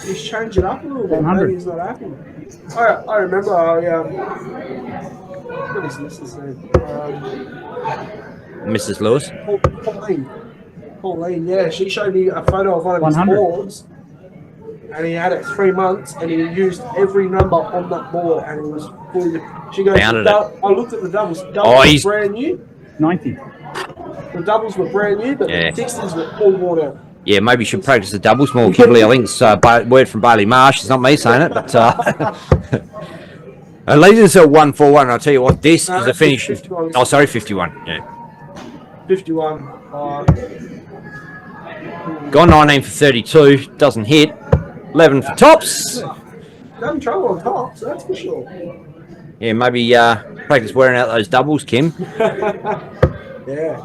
he's changed it up a little bit. 100. Maybe he's not happy. I remember. What is Mrs. name? Mrs. Lewis. Pauline. Yeah, she showed me a photo of one of his 100. boards, and he had it 3 months, and he used every number on that board, and it was fully. She goes. Bounded it. I looked at the doubles. Doubles he's- were brand new. 90. The doubles were brand new, but Yeah. the 60s were all worn out. Yeah, maybe you should practice the doubles more, Kimberly. I think it's a word from Bailey Marsh. It's not me saying it, but it leads us at 141. I'll tell you what, this No, is a finish. 51. Oh, sorry, 51. Yeah. 51. Gone 19 for 32. Doesn't hit. 11 for tops. Done trouble on top, so that's for sure. Yeah, maybe practice wearing out those doubles, Kim. Yeah,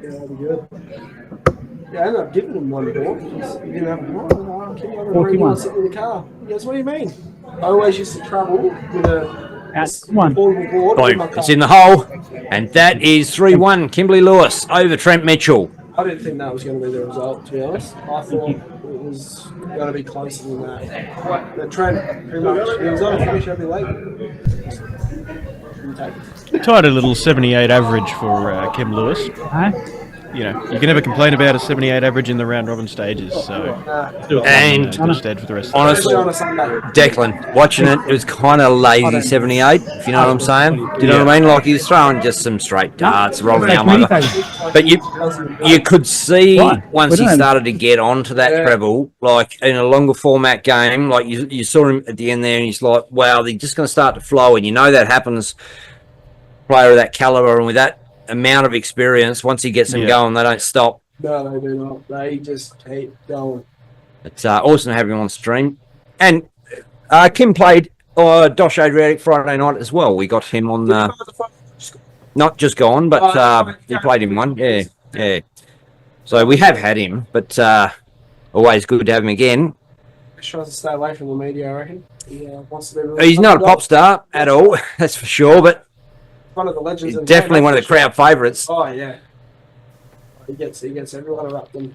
that'd be good. Yeah, I ended up giving him one board because he didn't have a car. Oh, can you have a 41. sitting in the car? He goes, what do you mean? I always used to travel with a One. portable board in my Boom. car. It's in the hole. And that is 3-1. Kimberly Lewis over Trent Mitchell. I didn't think that was going to be the result, to be honest. I thought it was going to be closer than that. But Trent, pretty much, he was on a finish every week. Didn't take it. Tied a little 78 average for Kim Lewis. Huh? You know, you can never complain about a 78 average in the round robin stages. So, And instead for the rest. honestly, Especially on a Sunday. Declan, watching it, it was kind of lazy 78, if you know what I'm saying. Do you know what I mean? Like he was throwing just some straight darts, rolling the arm over. But you could see once he started to get onto that treble, like in a longer format game, like you saw him at the end there, and he's like, wow, they're just going to start to flow, and you know that happens. Player of that caliber and with that amount of experience, once he gets them going, they don't stop. No, they do not. They just keep going. It's awesome to have him on stream. And Kim played Dosh Adriatic Friday night as well. We got him on, not just gone, but he played in one. Yeah. So we have had him, but always good to have him again. He tries to stay away from the media, I reckon. He wants to be really He's not a pop star at all, that's for sure, but one of the legends. he's definitely one of the crowd favourites. Oh yeah. He gets everyone up them.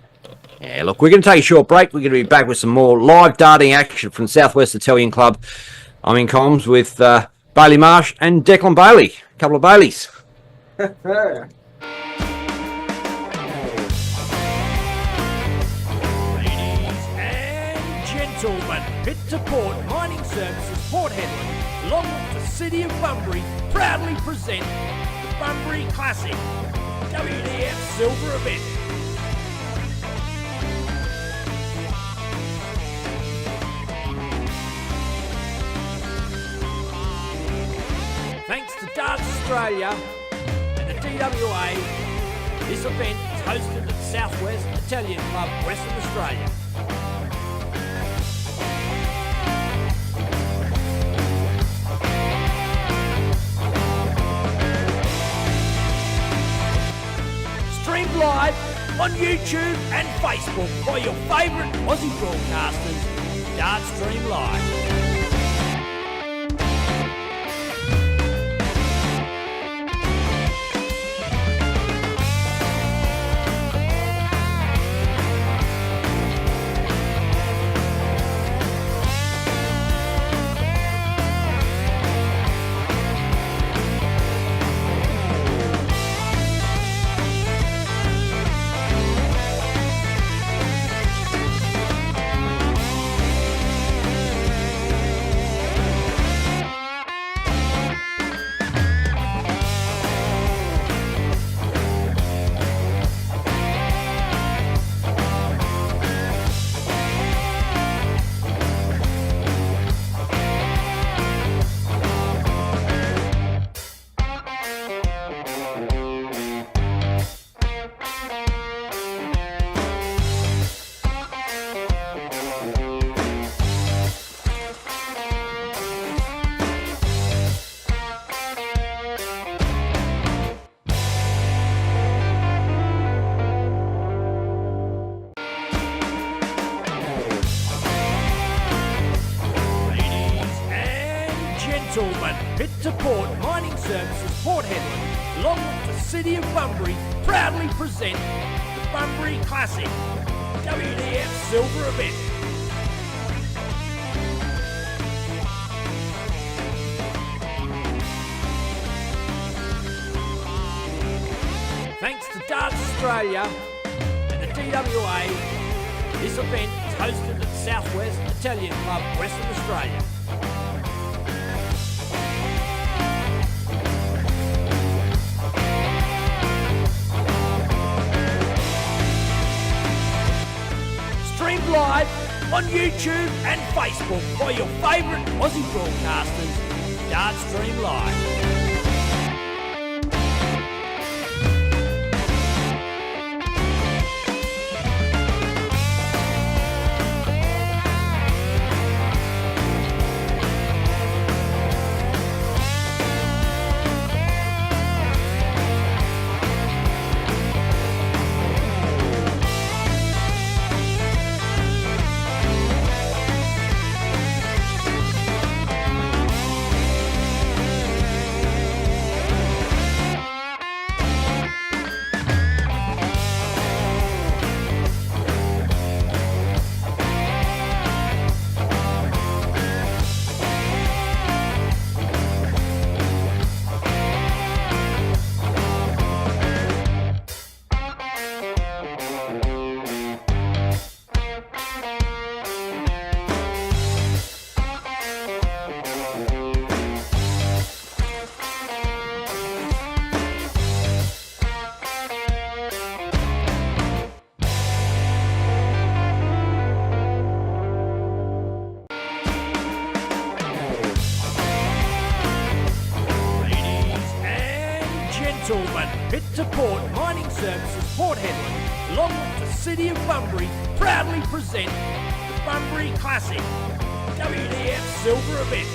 Yeah, look, we're going to take a short break. We're going to be back with some more live darting action from Southwest Italian Club. I'm in comms with Bailey Marsh and Declan Bailey. A couple of Baileys. Yeah. Ladies and gentlemen, Pit to Port Mining Services Port Hedland, along with the City of Bunbury, proudly present the Bunbury Classic WDF Silver event. Thanks to Darts Australia and the DWA, this event is hosted at Southwest Italian Club, Western Australia. Streamed live on YouTube and Facebook by your favourite Aussie broadcasters, Dart Stream Live. gentlemen, Pit to Port Mining Services Port Hedland, along with the City of Bunbury, proudly present the Bunbury Classic WDF Silver event. Thanks to Darts Australia and the DWA, this event is hosted at Southwest Italian Club, Western Australia. Streamed live on YouTube and Facebook by your favourite Aussie broadcasters, Dart Stream Live. Pit to Port Mining Services Port Hedland, along with the City of Bunbury, proudly present the Bunbury Classic WDF Silver event.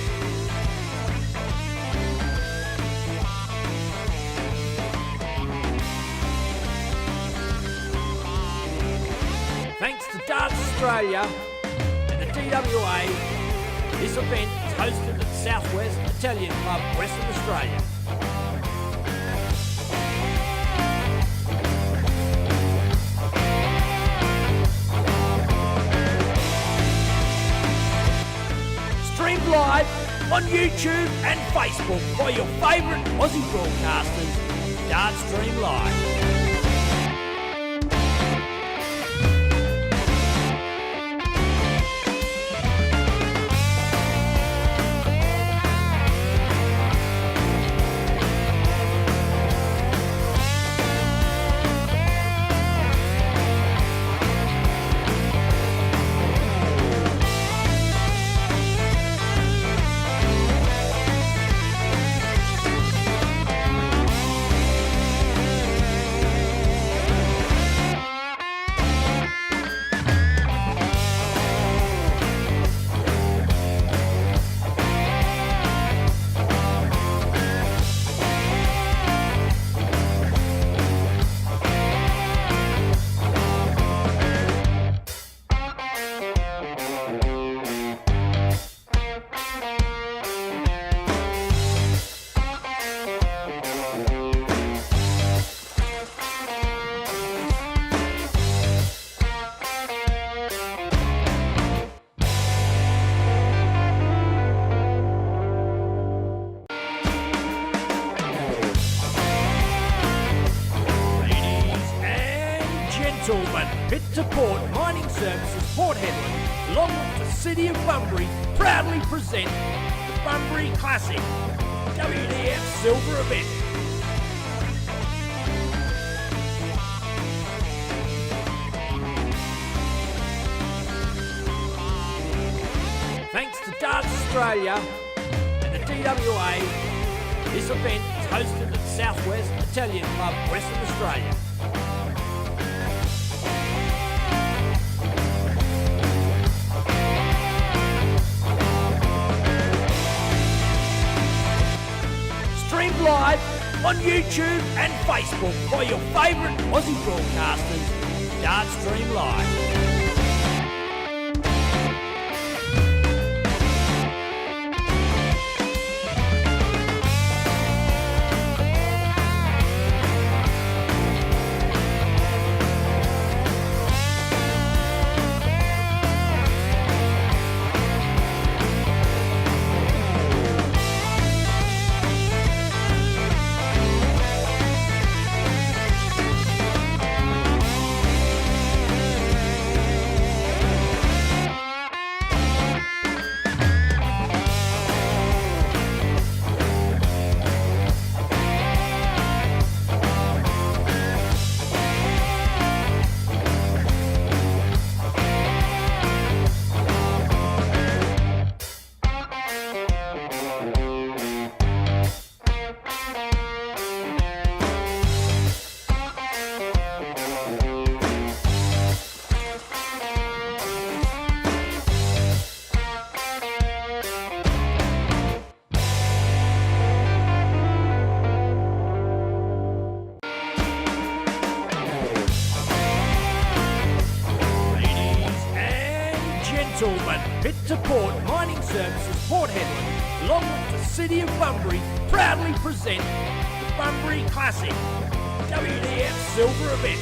Thanks to Darts Australia and the DWA, this event is hosted at Southwest Italian Club, Western Australia. Streamed live on YouTube and Facebook by your favourite Aussie broadcasters, Dart Stream Live. Pit to Port Mining Services Port Hedland, along with the City of Bunbury, proudly present the Bunbury Classic WDF Silver event. Thanks to Darts Australia and the DWA, this event is hosted at Southwest Italian Club, Western Australia. Streamed live on YouTube and Facebook by your favourite Aussie broadcasters, Dart Stream Live. Port Mining Services Port Hedland, along with the City of Bunbury, proudly present the Bunbury Classic WDF Silver event.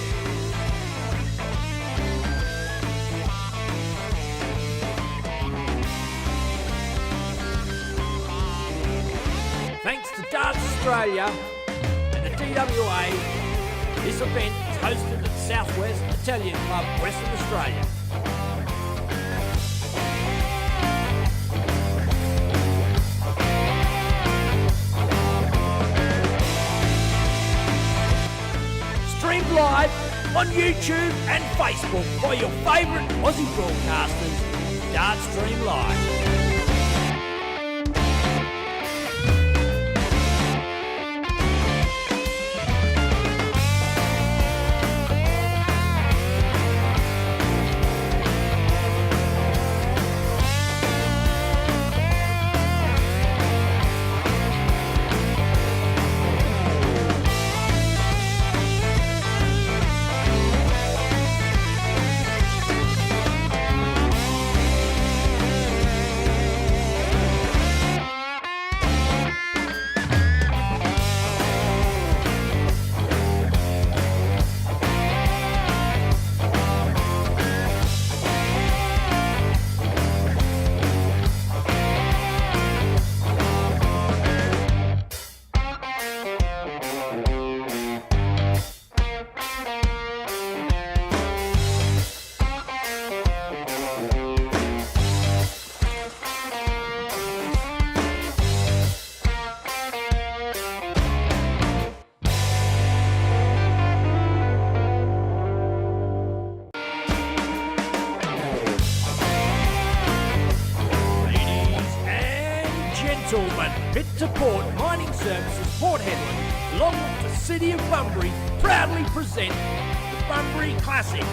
Thanks to Darts Australia and the DWA, this event is hosted at Southwest Italian Club, Western Australia. Streamed live on YouTube and Facebook by your favourite Aussie broadcasters, Dart Stream Live. Pit to Port Mining Services Port Hedland, along with the City of Bunbury, proudly present the Bunbury Classic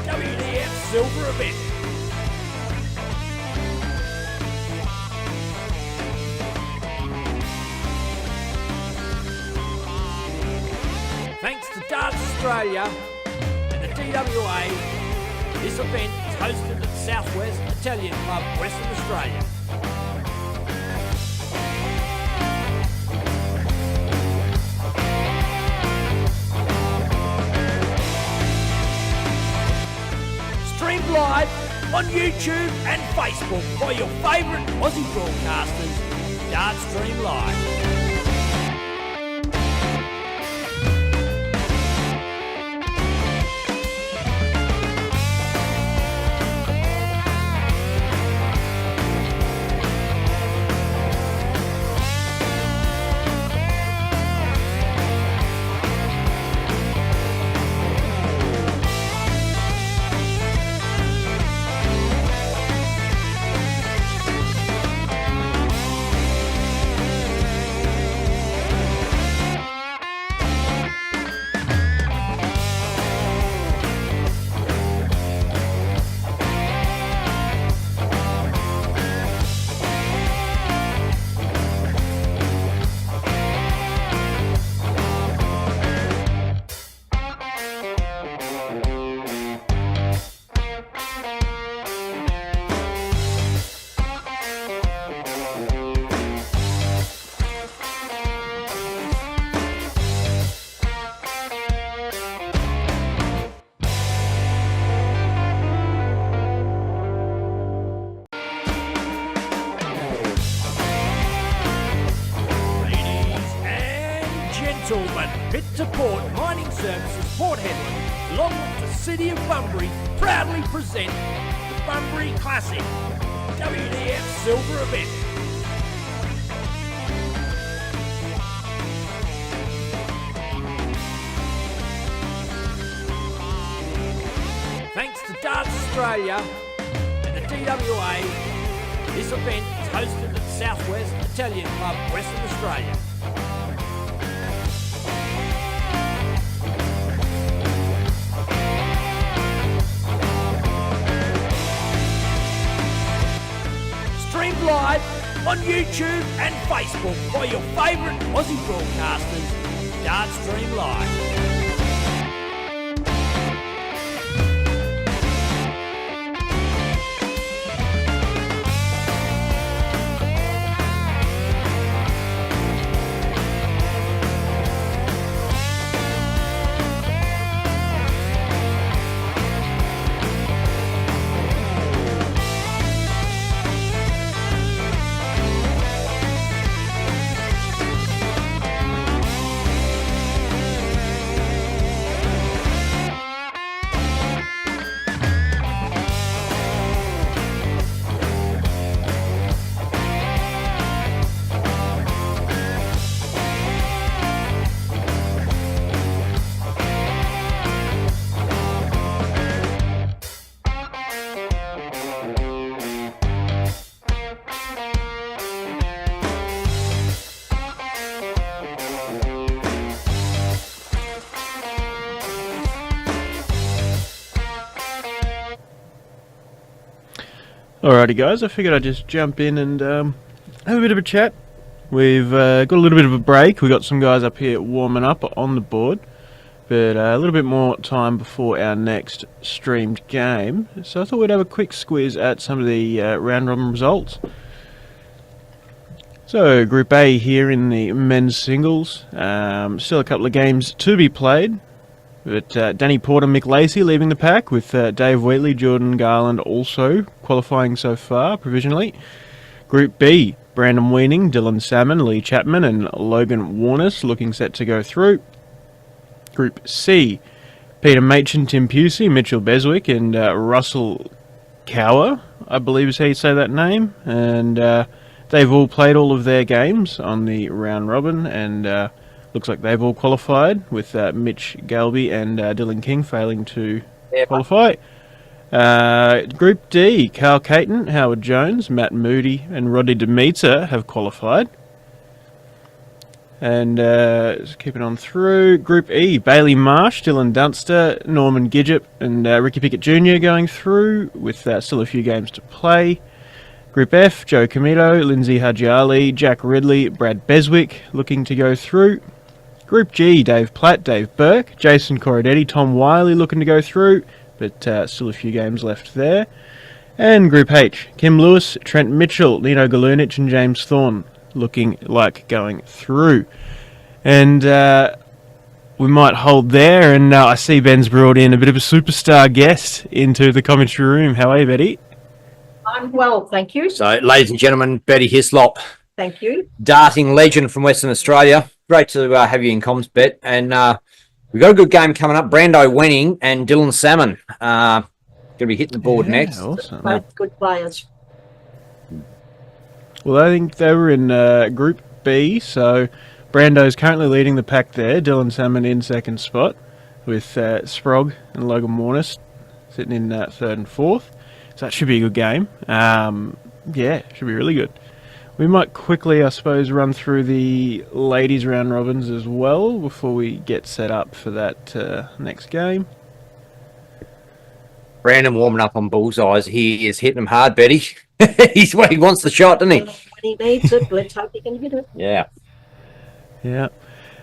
WDF Silver event. Thanks to Darts Australia and the DWA, this event is hosted at Southwest Italian Club, Western Australia. Streamed live on YouTube and Facebook by your favourite Aussie broadcasters, Dart Stream Live. Pit to Port Mining Services Port Hedland, along with the City of Bunbury, proudly present the Bunbury Classic WDF Silver event. Thanks to Darts Australia and the DWA, this event is hosted at Southwest Italian Club, Western Australia. Streamed live on YouTube and Facebook by your favourite Aussie broadcasters, Dart Stream Live. Alrighty, guys. I figured I'd just jump in and have a bit of a chat. We've got a little bit of a break. We got some guys up here warming up on the board, but a little bit more time before our next streamed game. So I thought we'd have a quick squiz at some of the round robin results. So Group A here in the men's singles. Still a couple of games to be played. But Danny Porter, Mick Lacey leaving the pack, with Dave Wheatley, Jordan Garland also qualifying so far, provisionally. Group B, Brandon Weaning, Dylan Salmon, Lee Chapman and Logan Warness looking set to go through. Group C, Peter Machin, Tim Pusey, Mitchell Beswick and Russell Cower, I believe is how you say that name. And they've all played all of their games on the round robin, and looks like they've all qualified, with Mitch Galby and Dylan King failing to qualify. Group D, Carl Caton, Howard Jones, Matt Moody and Rodney Demeter have qualified. And just keeping on through, Group E, Bailey Marsh, Dylan Dunster, Norman Gidgep and Ricky Pickett Jr. going through, with still a few games to play. Group F, Joe Comito, Lindsay Hadjiali, Jack Ridley, Brad Beswick looking to go through. Group G, Dave Platt, Dave Burke, Jason Corradetti, Tom Wiley looking to go through, but still a few games left there. And Group H, Kim Lewis, Trent Mitchell, Nino Galunich and James Thorne looking like going through. And we might hold there, and I see Ben's brought in a bit of a superstar guest into the commentary room. How are you, Betty? I'm well, thank you. So, ladies and gentlemen, Betty Hislop, Thank you. darting legend from Western Australia. Great to have you in comms, Bet. And we've got a good game coming up. Brando Wenning and Dylan Salmon going to be hitting the board next. Awesome. Both good players. Well, I think they were in Group B, so Brando's currently leading the pack there. Dylan Salmon in second spot, with Sprog and Logan Warness sitting in third and fourth. So that should be a good game. Yeah, should be really good. We might quickly, I suppose, run through the ladies' round robins as well before we get set up for that next game. Brandon warming up on bullseyes. He is hitting them hard, Betty. He wants the shot, doesn't he? When he needs it, let's hope he can hit it. Yeah. Yeah.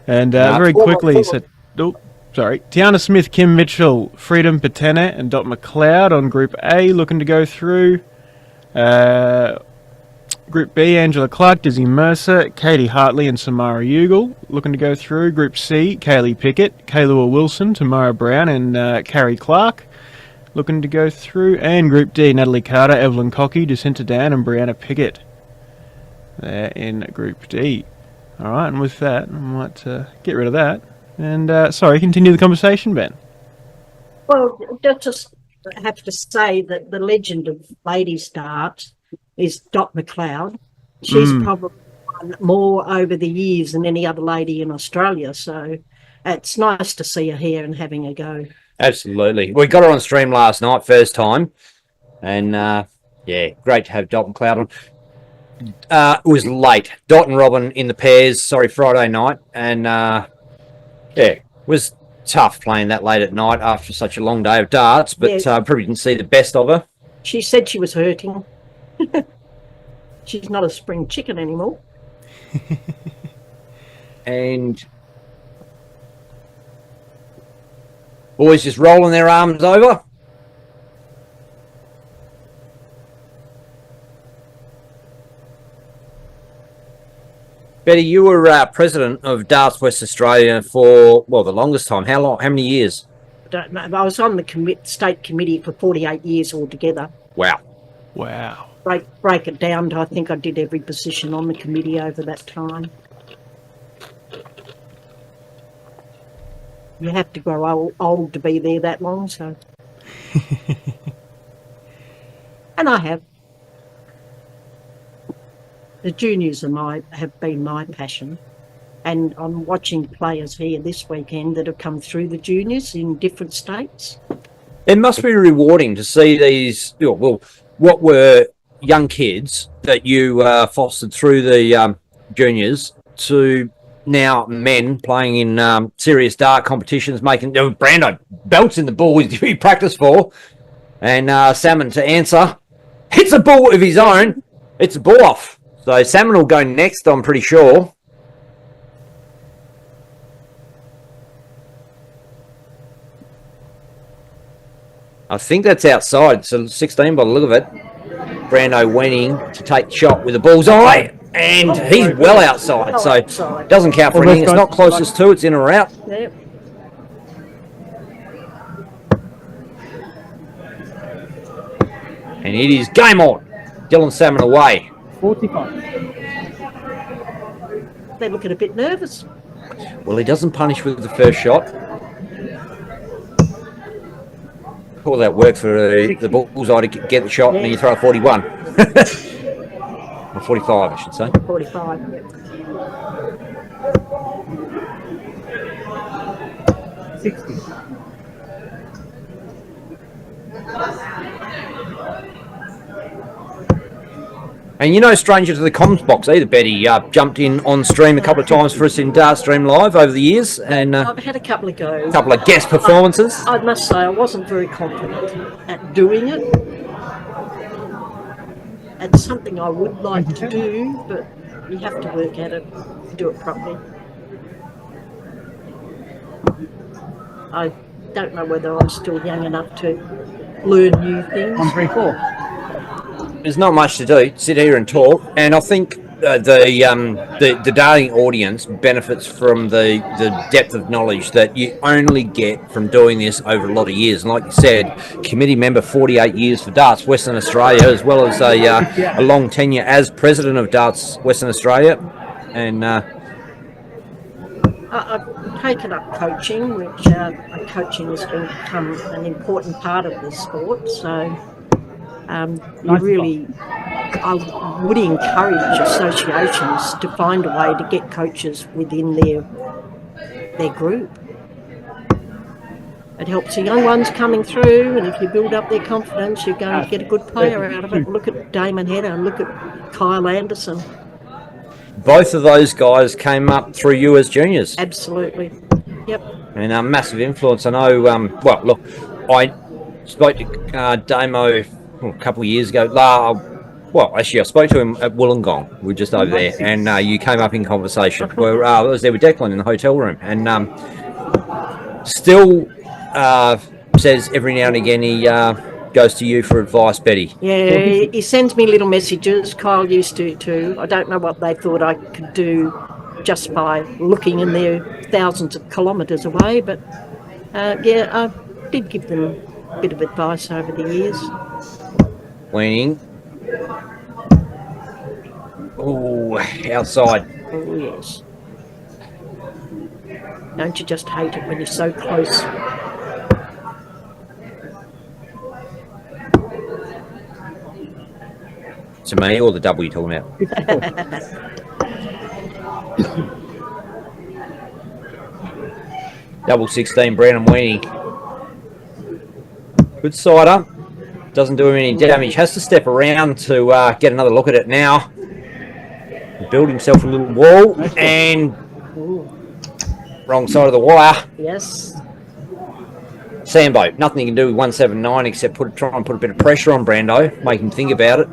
And very quickly, so, Tiana Smith, Kim Mitchell, Freedom Patena and Dot McLeod on Group A looking to go through. Group B, Angela Clark, Dizzy Mercer, Katie Hartley and Samara Ugle looking to go through. Group C, Kaylee Pickett, Kaylua Wilson, Tamara Brown and Carrie Clark looking to go through. And Group D, Natalie Carter, Evelyn Cocky, Jacinta Dan and Brianna Pickett. They're in Group D. Alright, and with that, I might get rid of that. And, sorry, continue the conversation, Ben. Well, just have to say that the legend of ladies dart is Dot McLeod. She's probably won more over the years than any other lady in Australia, so it's nice to see her here and having a go. Absolutely. We got her on stream last night, first time. And, yeah, great to have Dot McLeod on. It was late. Dot and Robin in the pairs, Friday night. And, yeah, it was tough playing that late at night after such a long day of darts, but probably didn't see the best of her. She said she was hurting. She's not a spring chicken anymore. And boys just rolling their arms over. Betty, you were president of Darts West Australia for, well, the longest time. How long? How many years? I don't know. I was on the state committee for 48 years altogether. Wow. Wow. Break it down to, I think I did every position on the committee over that time. You have to grow old to be there that long, so. And I have. The juniors have been my passion, and I'm watching players here this weekend that have come through the juniors in different states. It must be rewarding to see these, well, what were young kids that you fostered through the juniors to now men playing in serious dart competitions, making Brando belts in the ball he practiced for, and Salmon to answer. hits a ball of his own. It's a ball off. So Salmon will go next, I'm pretty sure. I think that's outside. So 16 by the look of it. Brando winning to take the shot with the bullseye. And he's well outside. So it doesn't count for anything. It's not closest to. It's in or out. Yep. And it is game on. Dylan Salmon away. 45. They're looking a bit nervous. Well, he doesn't punish with the first shot. All that work for the bullseye to get the shot, and then you throw a 41. Or 45, I should say. 45. Yep. 60. And you're no stranger to the comms box either, Betty. Jumped in on stream a couple of times for us in Dart Stream Live over the years, and I've had a couple of goes. a couple of guest performances. I must say, I wasn't very confident at doing it. It's something I would like to do, but you have to work at it to do it properly. I don't know whether I'm still young enough to learn new things. 134. There's not much to do. Sit here and talk, and I think the darting audience benefits from the depth of knowledge that you only get from doing this over a lot of years. And like you said, committee member 48 years for Darts Western Australia, as well as a long tenure as president of Darts Western Australia. And I've taken up coaching, which coaching has become an important part of the sport. So I would encourage associations to find a way to get coaches within their group. It helps the young ones coming through, and if you build up their confidence, you're going to get a good player out of it. Look at Damon Hedder and look at Kyle Anderson. both of those guys came up through you as juniors. Absolutely. Yep. And a massive influence. I know, well, look, I spoke to Damo a couple of years ago. Well, actually, I spoke to him at Wollongong. We were just over there, and you came up in conversation. Where I was there with Declan in the hotel room, and still says every now and again he goes to you for advice, Betty. Yeah, he sends me little messages. Kyle used to too. I don't know what they thought I could do just by looking, and they're thousands of kilometres away. But yeah, I did give them a bit of advice over the years. Leaning. Oh, outside. Oh, yes. Don't you just hate it when you're so close? To me, or the double you're talking about? Double 16, Brandon Weenie. Good sider. Doesn't do him any damage. Has to step around to get another look at it now. Build himself a little wall, and wrong side of the wire. Yes. Sambo, nothing you can do with 179 except try and put a bit of pressure on Brando, make him think about it.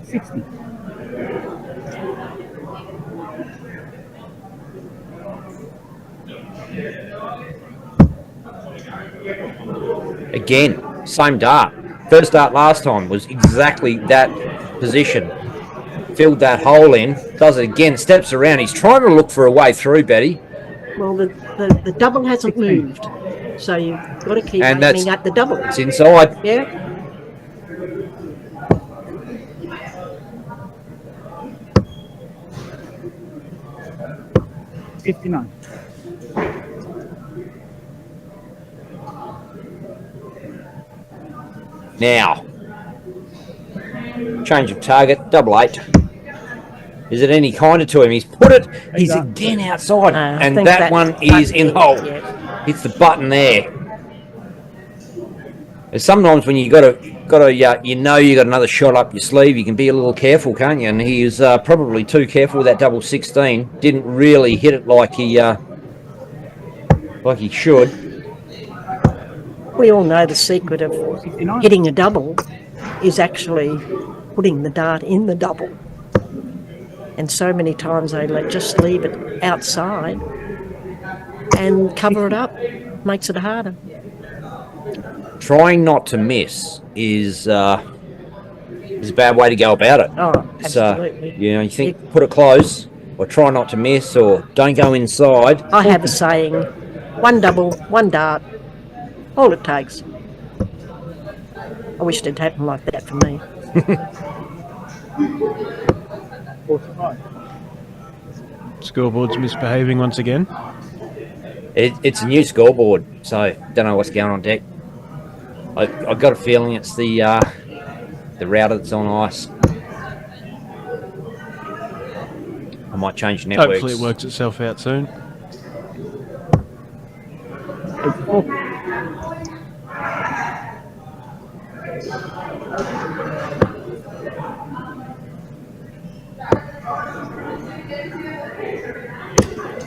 60. Again, same dart. First dart last time was exactly that position. Filled that hole in, does it again, steps around. He's trying to look for a way through, Betty. Well, the double hasn't moved, so you've got to keep aiming at the double. It's inside. Yeah. $59. Now, change of target, double 8. Is it any kinder to him? He's put it. He's again outside, and that one is in hole. Yeah. It's the button there. And sometimes when you you know you got another shot up your sleeve, you can be a little careful, can't you? And he is probably too careful with that double 16. Didn't really hit it like he should. We all know the secret of hitting a double is actually putting the dart in the double. And so many times they just leave it outside and cover it up, makes it harder. Trying not to miss is a bad way to go about it. Oh, So, absolutely. you think put it close, or try not to miss, or don't go inside. I have a saying, one double, one dart, all it takes. I wish it'd happen like that for me. 45. Scoreboard's misbehaving once again. It's a new scoreboard, so don't know what's going on deck. I've got a feeling it's the router that's on ice. I might change networks. Hopefully it works itself out soon.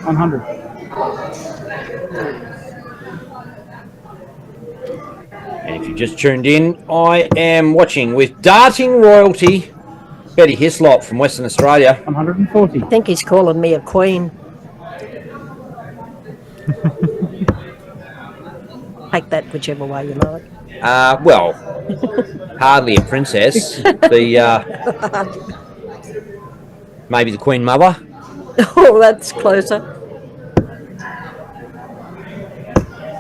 100. And if you just tuned in, I am watching with darting royalty, Betty Hislop from Western Australia. 140. I think he's calling me a queen. Take that whichever way you like. Well, hardly a princess. Maybe the Queen Mother. Oh, that's closer.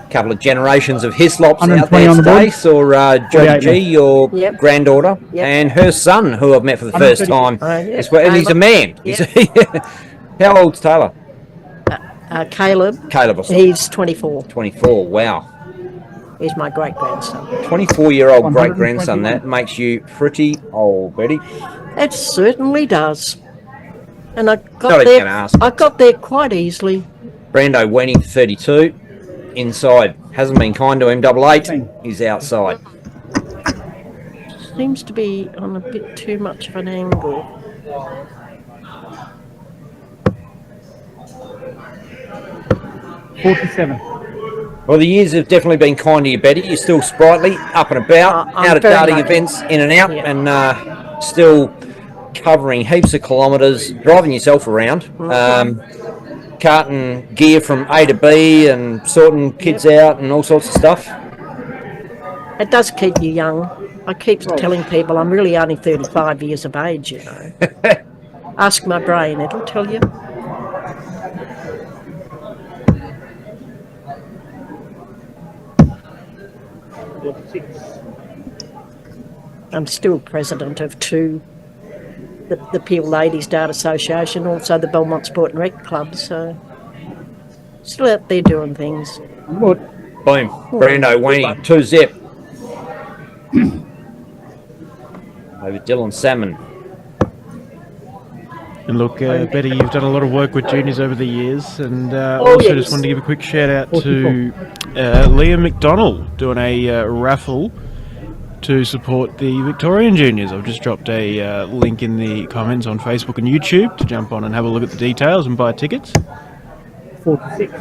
Couple of generations of Hislops out 120 there on the today. board. Saw Jodie G, your Yep. granddaughter, Yep. and her son, who I've met for the first 130. time. Yeah. As well, and he's a man. Yep. How old's Taylor? Caleb, Caleb, he's 24. 24. Wow. He's my great-grandson. 24-year-old great-grandson. That makes you pretty old, Betty. It certainly does. And I Not got even there. gonna ask. I got there quite easily. Brando Weenie, 32. Inside. Hasn't been kind to him. 88. He's outside. Seems to be on a bit too much of an angle. $47. Well, the years have definitely been kind to you, Betty. You're still sprightly, up and about, I'm out at very darting lucky. events, in and out, Yeah. and still covering heaps of kilometres, driving yourself around, carting gear from A to B and sorting kids out and all sorts of stuff. It does keep you young. I keep telling people I'm really only 35 years of age, you know. Ask my brain, it'll tell you. I'm still president of two, the Peel Ladies Dart Association, also the Belmont Sport and Rec Club, so still out there doing things. What? Boom. Brando Weenie, 2-zip. Over Dylan Salmon. And look, Betty, you've done a lot of work with juniors over the years, and also yes. just wanted to give a quick shout out to Liam McDonald doing a raffle to support the Victorian juniors. I've just dropped a link in the comments on Facebook and YouTube to jump on and have a look at the details and buy tickets. 46.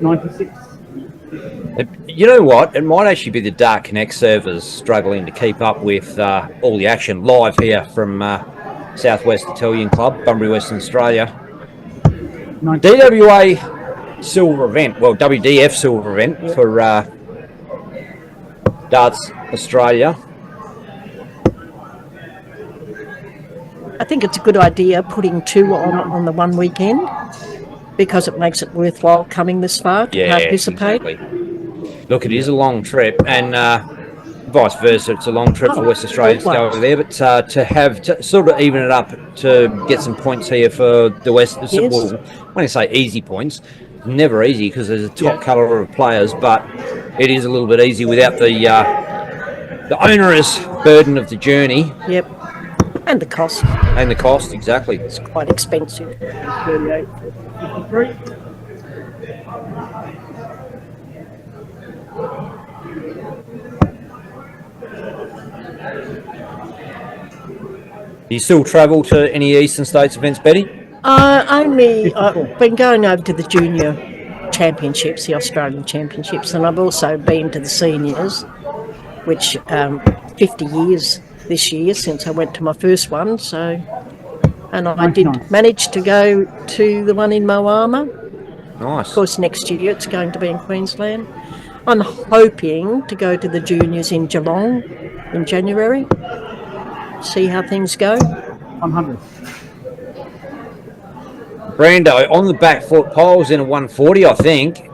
$96. You know what? It might actually be the Dart Connect servers struggling to keep up with all the action live here from Southwest Italian Club, Bunbury, Western Australia. DWA silver event, well, WDF silver event for Darts Australia. I think it's a good idea putting two on the one weekend because it makes it worthwhile coming this far to participate. Exactly. Look, it is a long trip, and vice versa. It's a long trip for West Australians to go over there, but to sort of even it up to get some points here for the West. Yes. Well, when I say easy points, never easy because there's a top caliber of players, but it is a little bit easy without the onerous burden of the journey. Yep. And the cost. And the cost, exactly. It's quite expensive. 38. 53. Do you still travel to any Eastern States events, Betty? I've been going over to the junior championships, the Australian championships, and I've also been to the seniors, which 50 years this year since I went to my first one. So, and I did manage to go to the one in Moama. Nice. Of course, next year it's going to be in Queensland. I'm hoping to go to the juniors in Geelong in January. See how things go. 100. Brando on the back foot, poles in a 140, I think.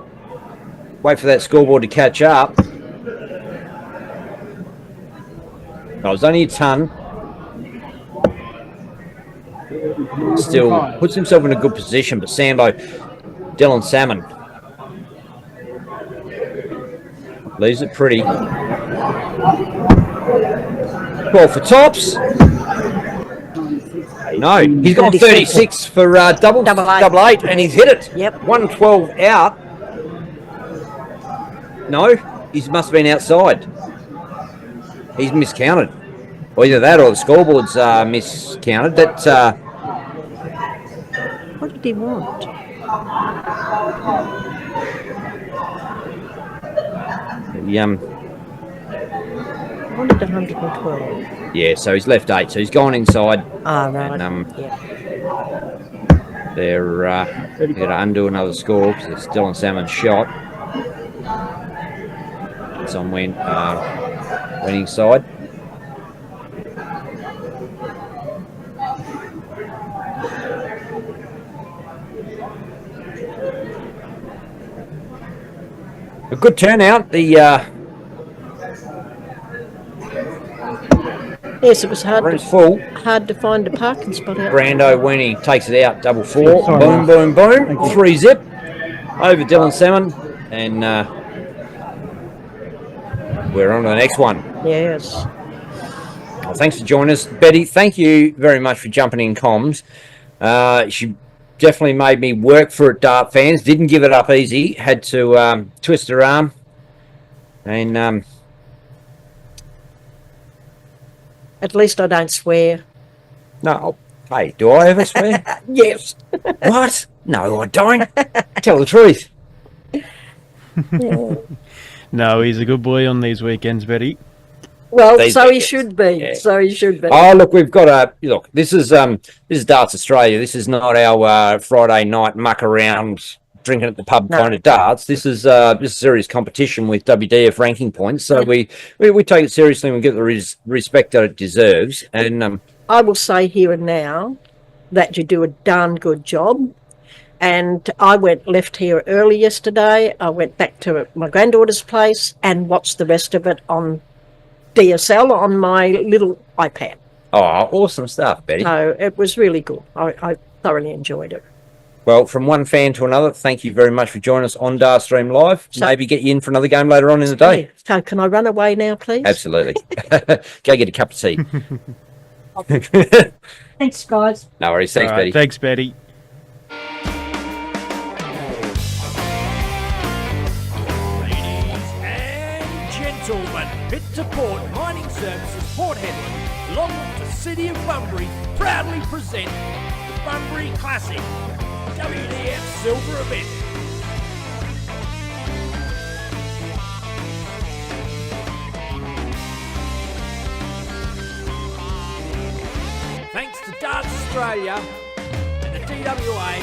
Wait for that scoreboard to catch up. No, it was only a ton. Still puts himself in a good position, but Sambo, Dylan Salmon leaves it pretty. 12 for tops. No, he's got 36 for double eight, and he's hit it. Yep. 112 out. No, he must have been outside. He's miscounted. Or either that or the scoreboard's miscounted. That. What did he want? He, I wanted 112. yeah, so he's left 8, so he's gone inside. Ah, right. And, yeah. They're going to undo another score because it's Dylan Salmon's shot. It's on winning side. A good turnout. The Yes, it was room's full. hard to find a parking spot out. Brando when he takes it out, double 4. Sorry, Boom, boom, boom. Thank you. 3 zip over Dylan Salmon, and we're on to the next one. Yes. Well, thanks for joining us, Betty. Thank you very much for jumping in comms. She definitely made me work for it, dart fans. Didn't give it up easy. Had to twist her arm. And At least I don't swear. no, hey, do I ever swear? Yes. What? No, I don't. Tell the truth. No, he's a good boy on these weekends, Betty. Well, These so he weekends. should be. Yeah. So he should be. Oh, look, we've got a look. This is Darts Australia. This is not our Friday night muck around drinking at the pub No. kind of darts. This is serious competition with WDF ranking points. So we take it seriously and we get the respect that it deserves. And I will say here and now that you do a darn good job. And I left here early yesterday. I went back to my granddaughter's place and watched the rest of it on DSL on my little iPad. oh, awesome stuff, Betty. So it was really good. I thoroughly enjoyed it. Well, from one fan to another, thank you very much for joining us on Darstream Live. So- Maybe get you in for another game later on in the day. So can I run away now, please? Absolutely. Go get a cup of tea. Thanks, guys. No worries. Thanks, All right, Betty. Thanks, Betty. Ladies and gentlemen, Pit to Port Mining Services Port Hedland, along with the City of Bunbury, proudly present the Bunbury Classic WDF Silver event. Thanks to Darts Australia and the DWA,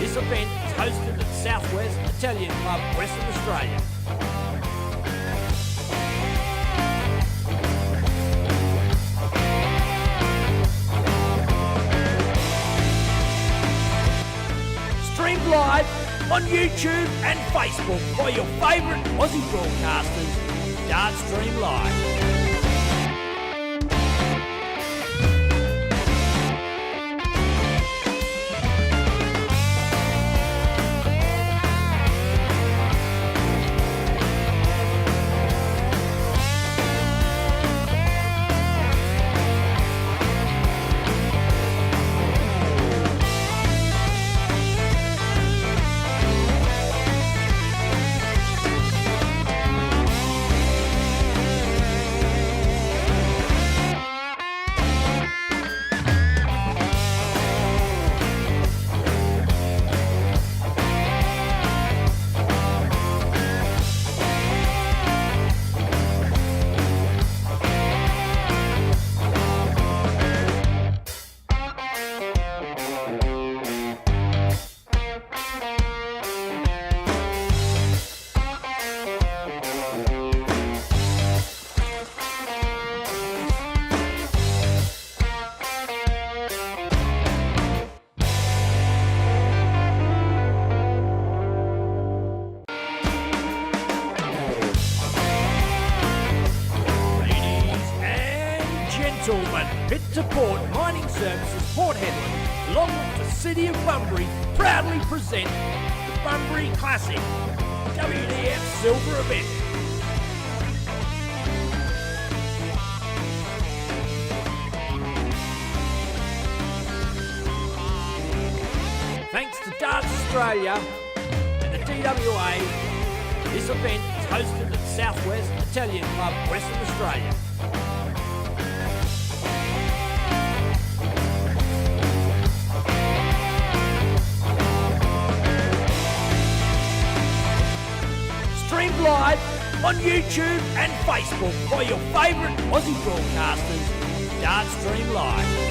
this event is hosted at Southwest Italian Club, Western Australia. Streamed live on YouTube and Facebook by your favourite Aussie broadcasters, Dartstream Live. to Port Mining Services Port Hedland, along with the City of Bunbury, proudly present the Bunbury Classic WDF Silver event. Thanks to Darts Australia and the DWA, this event is hosted at the Southwest Italian Club, Western Australia. Streamed live on YouTube and Facebook by your favourite Aussie broadcasters, Darts Stream Live.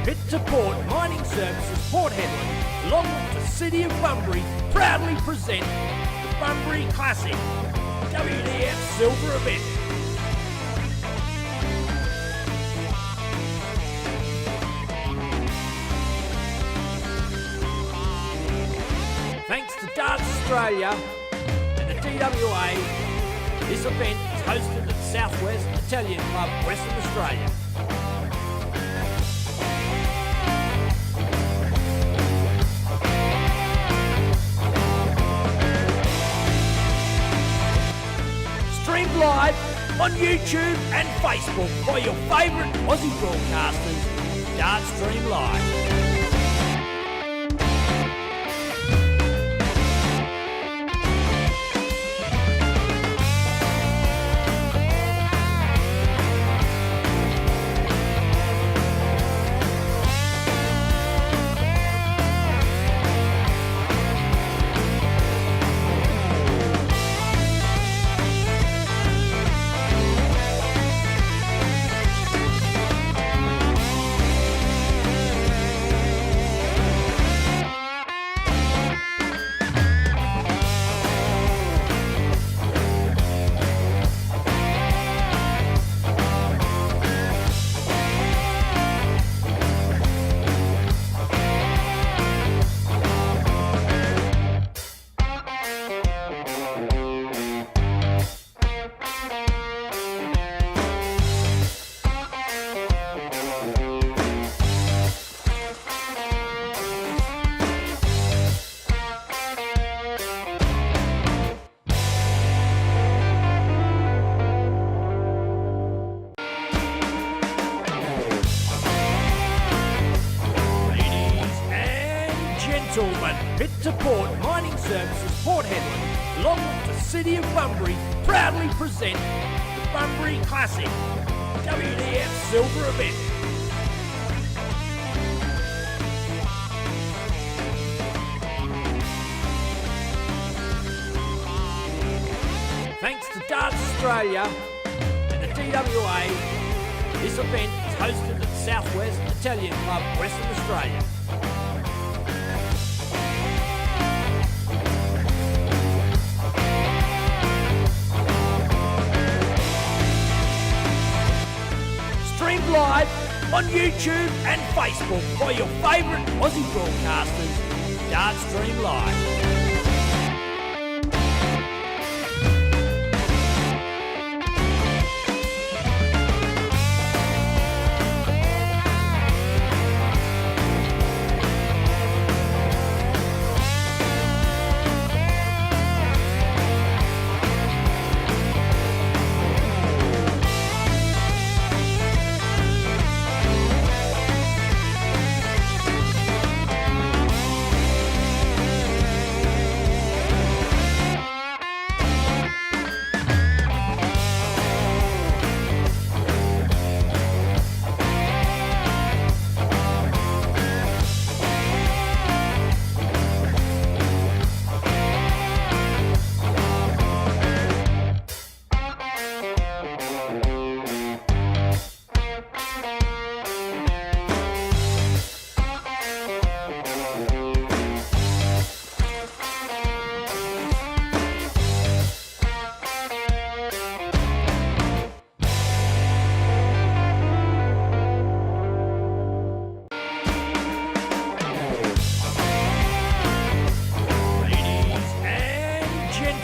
Pit to Port Mining Services Port Hedland, along with the City of Bunbury, proudly present the Bunbury Classic WDF Silver event. Thanks to Darts Australia and the DWA, this event is hosted at the Southwest Italian Club, Western Australia. Streamed live on YouTube and Facebook by your favourite Aussie broadcasters, Darts Stream Live. Pit to Port Mining Services Port Hedland, along with the City of Bunbury, proudly present the Bunbury Classic WDF Silver event. Thanks to Darts Australia and the DWA, this event is hosted at the Southwest Italian Club, Western Australia. Streamed live on YouTube and Facebook by your favourite Aussie broadcasters, Darts Stream Live.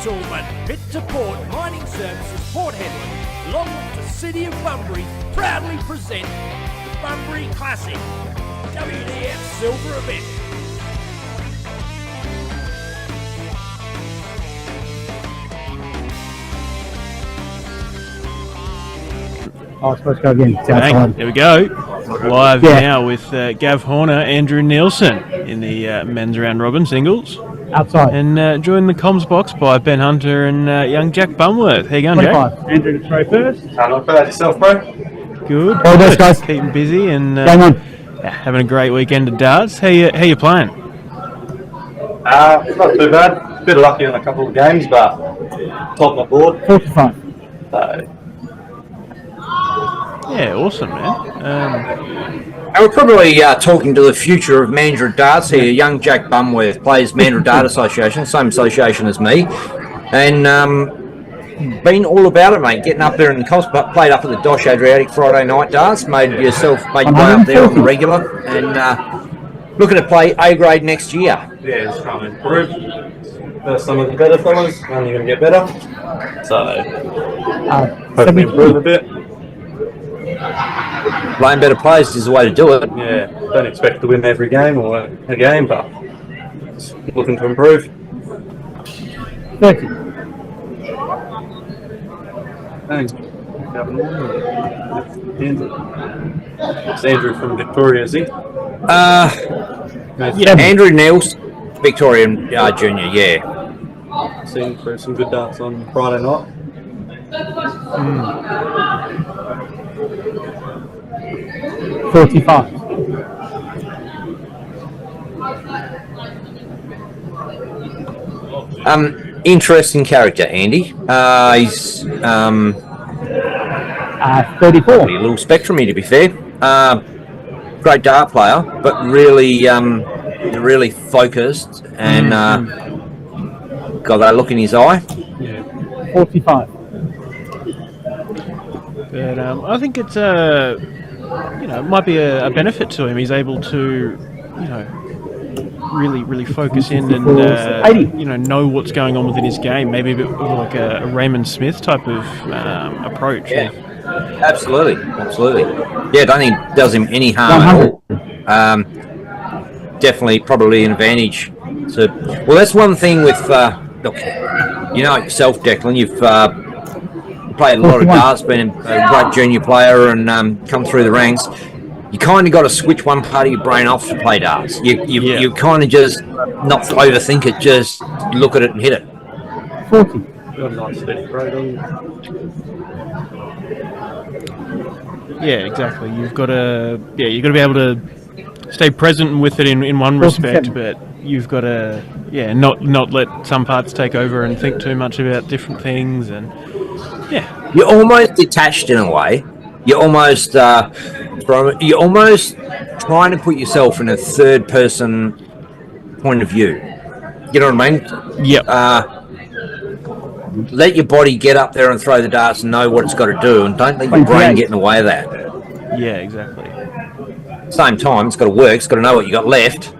gentlemen, Pit to Port Mining Services Port Hedland, along with the City of Bunbury, proudly present the Bunbury Classic WDF Silver event. Oh, it's supposed to go again. It's Bang. outside. There we go. Live Yeah. now with Gav Horner, Andrew Nielsen in the men's round robin singles. Outside. And joined the comms box by Ben Hunter and young Jack Bumworth. How you going, Jack? 25. Andrew to throw first. Not bad yourself, bro. Good. All best, guys. Keeping busy and Game on. having a great weekend of darts. How you playing? Not too bad. Bit lucky in a couple of games, but top my board. 45. So, Yeah, awesome, man. And we're probably talking to the future of Mandurah Darts here. Young Jack Bumworth plays Mandurah Dart Association, same association as me. And been all about it, mate. Getting up there in the coast, but played up at the Dosh Adriatic Friday night darts. Made your way up there on the regular. And looking to play A grade next year. yeah, it's trying to improve. There's some of the better fellas, only going to get better. So, hopefully improve a bit. Playing better players is the way to do it. Yeah, don't expect to win every game or a game, but just looking to improve. 30. Thanks. It's Andrew from Victoria, is he? Andrew Nielsen, Victorian Junior, yeah. Seen for some good darts on Friday night. 45. Interesting character, Andy. He's 34. a little spectrumy, to be fair. Great dart player, but really focused and got that look in his eye. 45. But I think it's it might be a benefit to him. He's able to, really focus in and know what's going on within his game. Maybe a bit like a Raymond Smith type of approach. Yeah, absolutely. Yeah, I don't think it does him any harm at all. Definitely, probably an advantage. Well, that's one thing with look, you know yourself, Declan. You've played a lot of darts, been a great junior player, and come through the ranks. You kind of got to switch one part of your brain off to play darts. You kind of just not overthink it, just look at it and hit it. 40. Got a nice steady grade on you. Yeah, exactly. You've got to be able to stay present with it in one respect, but you've got to not let some parts take over and think too much about different things. And You're almost detached in a way. You're almost trying to put yourself in a third person point of view. You know what I mean? Yep. Let your body get up there and throw the darts and know what it's got to do, and don't let your brain get in the way of that. Yeah, exactly. Same time, it's got to work. It's got to know what you got left.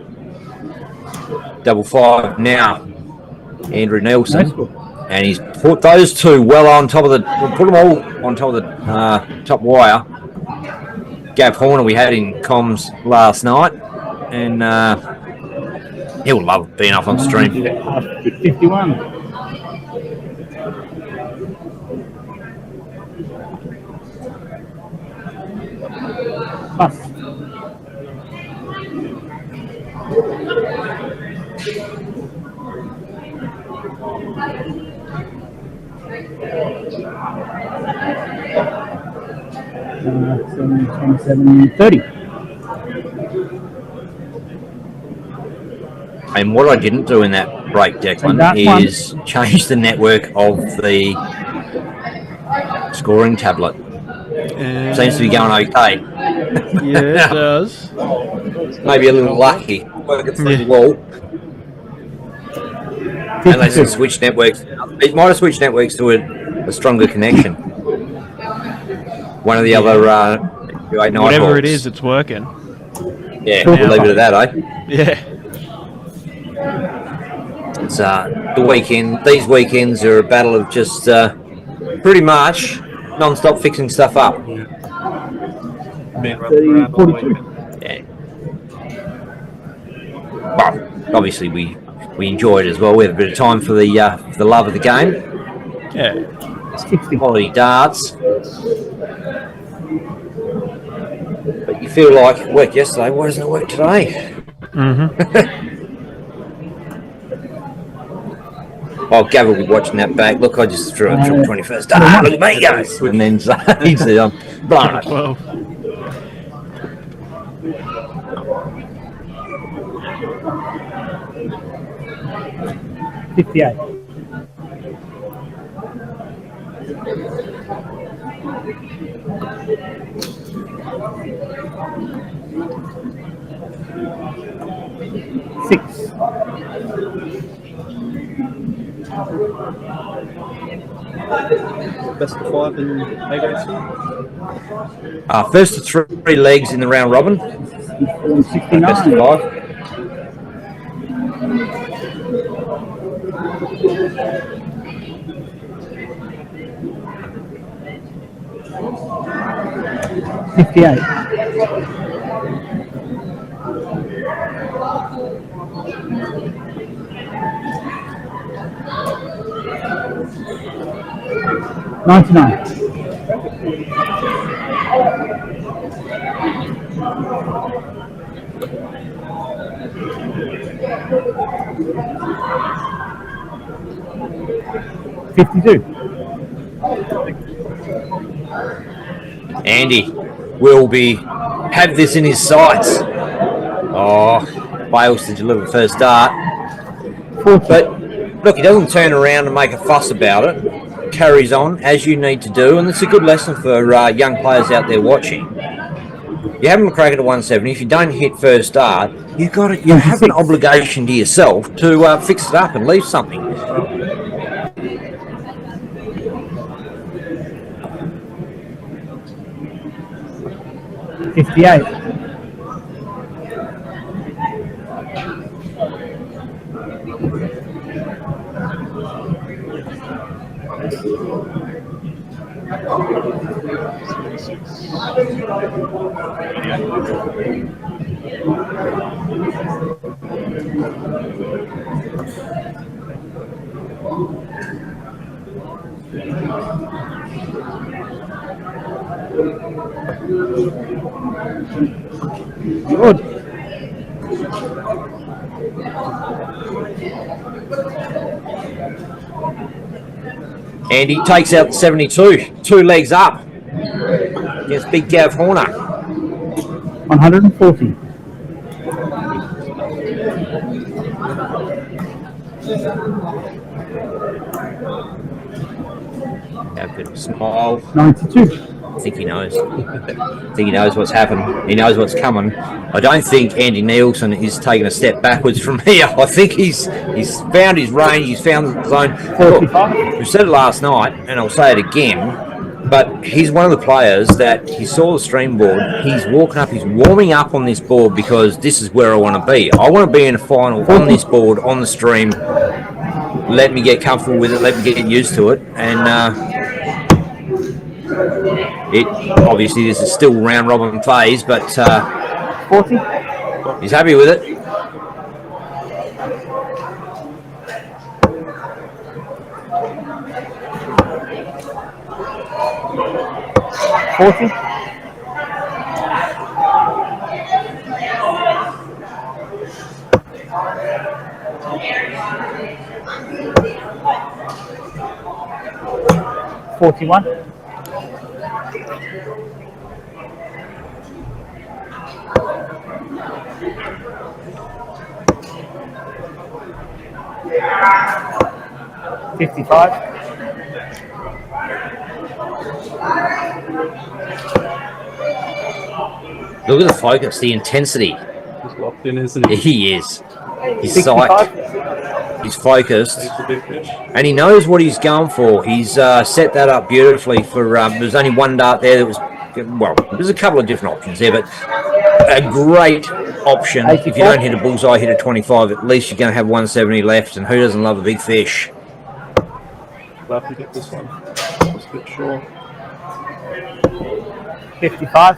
5 now, Andrew Nielsen. And he's put those two well on top of put them all on top of the top wire. Gav Horner we had in comms last night, and he'll love being up on stream. 51. Pass. So 27, 30. And what I didn't do in that break, Declan, is change the network of the scoring tablet. Seems to be going okay. Yeah, it does. Maybe a little lucky. Working through the wall. Unless it switched networks. It might have switched networks to a stronger connection. One of the other whatever it is, it's working. Yeah, we'll leave it at that, eh? Yeah. It's the weekend. These weekends are a battle of just pretty much non-stop fixing stuff up. Been running around all weekend. Yeah. Well, obviously we enjoy it as well. We have a bit of time for the love of the game. Yeah. Quality darts. But you feel like it worked yesterday. Why doesn't it work today? Oh, Gav will be watching that back. Look, I just threw it from 21st dart. Look at me go. And then he said, I'm blown. 12. $58. $6. Best of 5 in ADC. First to three legs in the round robin. Best of 5. $58. $99. $52. Andy will have this in his sights. Oh, fails to deliver first dart. But look, he doesn't turn around and make a fuss about it. Carries on as you need to do, and it's a good lesson for young players out there watching. You have them crack at a 170. If you don't hit first dart, you have an obligation to yourself to fix it up and leave something. $58. Good. Andy takes out the 72, 2 legs up against Big Gav Horner. 140. Have a bit of a smile. 92. I think he knows. I think he knows what's happened. He knows what's coming. I don't think Andy Nielsen is taking a step backwards from here. I think he's found his range. He's found the zone. Look, we said it last night, and I'll say it again. But he's one of the players that he saw the stream board. He's walking up. He's warming up on this board because this is where I want to be. I want to be in a final on this board on the stream. Let me get comfortable with it. Let me get used to it. And obviously this is still round robin phase, but 40. he's happy with it. $41. $55. Look at the focus, the intensity. He's locked in, isn't he? He is. He's 65. psyched. He's focused. He's a big fish. And he knows what he's going for. He's set that up beautifully for... there's only one dart there that was... Well, there's a couple of different options there, but a great option. If you don't hit a bullseye, hit a 25. At least you're going to have 170 left. And who doesn't love a big fish? Love to get this one. I was a bit short. 55.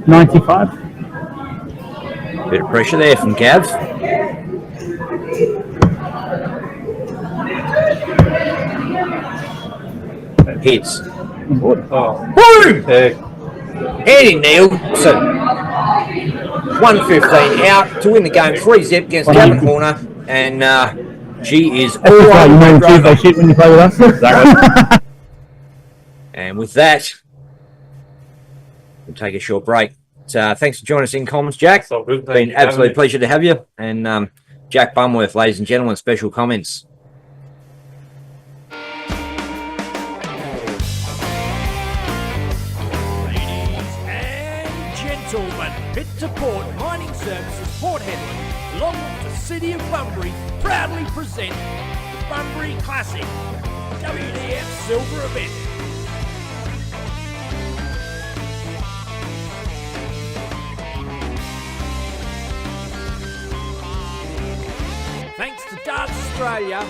$95. Bit of pressure there from Gav. Hits. Oh, Boom! heck. Heading Neil. So 115 out to win the game. 3-zip against Gavin Horner. And she is all Right, you know Tuesday shit when you play with us. Exactly. And with that, we'll take a short break. Thanks for joining us in comms, Jack. So good. Been an absolute pleasure to have you. And Jack Bunworth, ladies and gentlemen, special comments. Ladies and gentlemen, Pit to Port Mining Services Port Hedland, along with the City of Bunbury, proudly present the Bunbury Classic WDF Silver event. Thanks to Darts Australia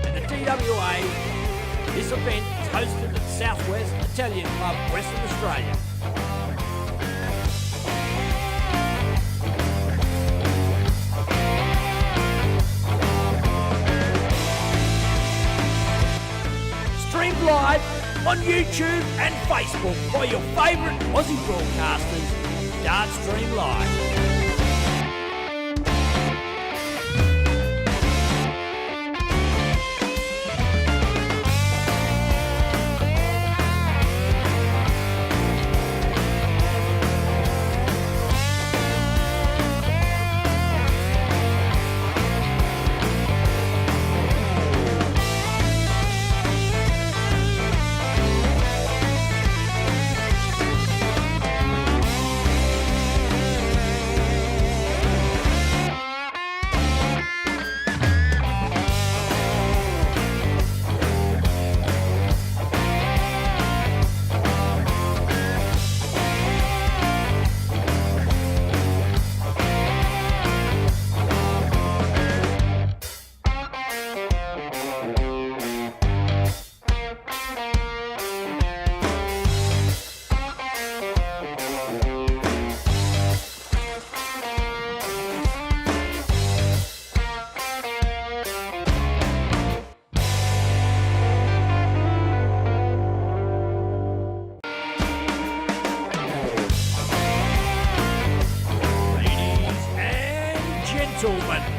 and the DWA, this event is hosted at Southwest Italian Club, Western Australia. Streamed live on YouTube and Facebook by your favourite Aussie broadcasters, Darts Stream Live.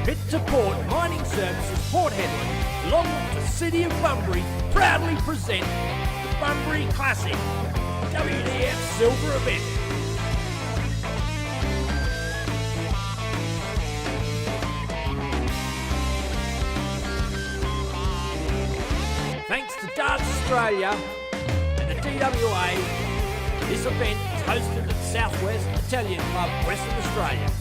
Pit to Port Mining Services Port Hedland, along with the City of Bunbury, proudly present the Bunbury Classic WDF Silver event. Thanks to Darts Australia and the DWA, this event is hosted at Southwest Italian Club, Western Australia.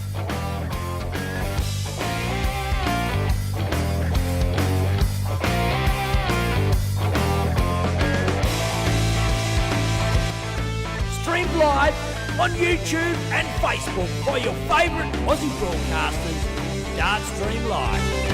Streamed live on YouTube and Facebook by your favourite Aussie broadcasters, Darts Stream Live.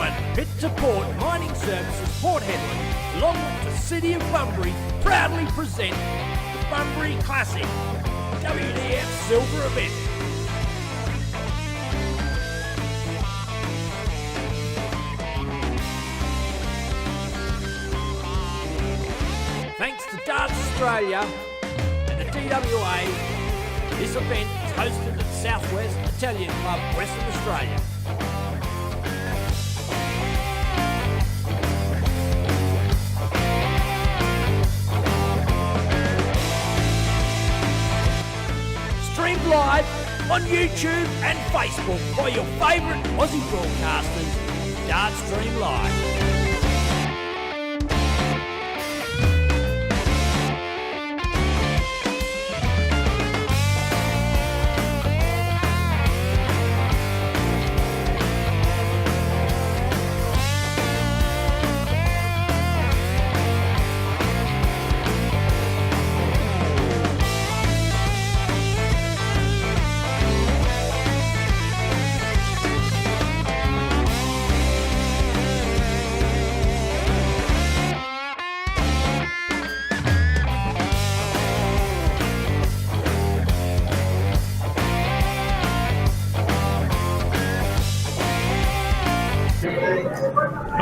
gentlemen, Pit to Port Mining Services Port Hedland, along with the City of Bunbury, proudly present the Bunbury Classic WDF Silver event. Thanks to Darts Australia and the DWA, this event is hosted at Southwest Italian Club, Western Australia. Streamed live on YouTube and Facebook by your favourite Aussie broadcasters, Dart Stream Live.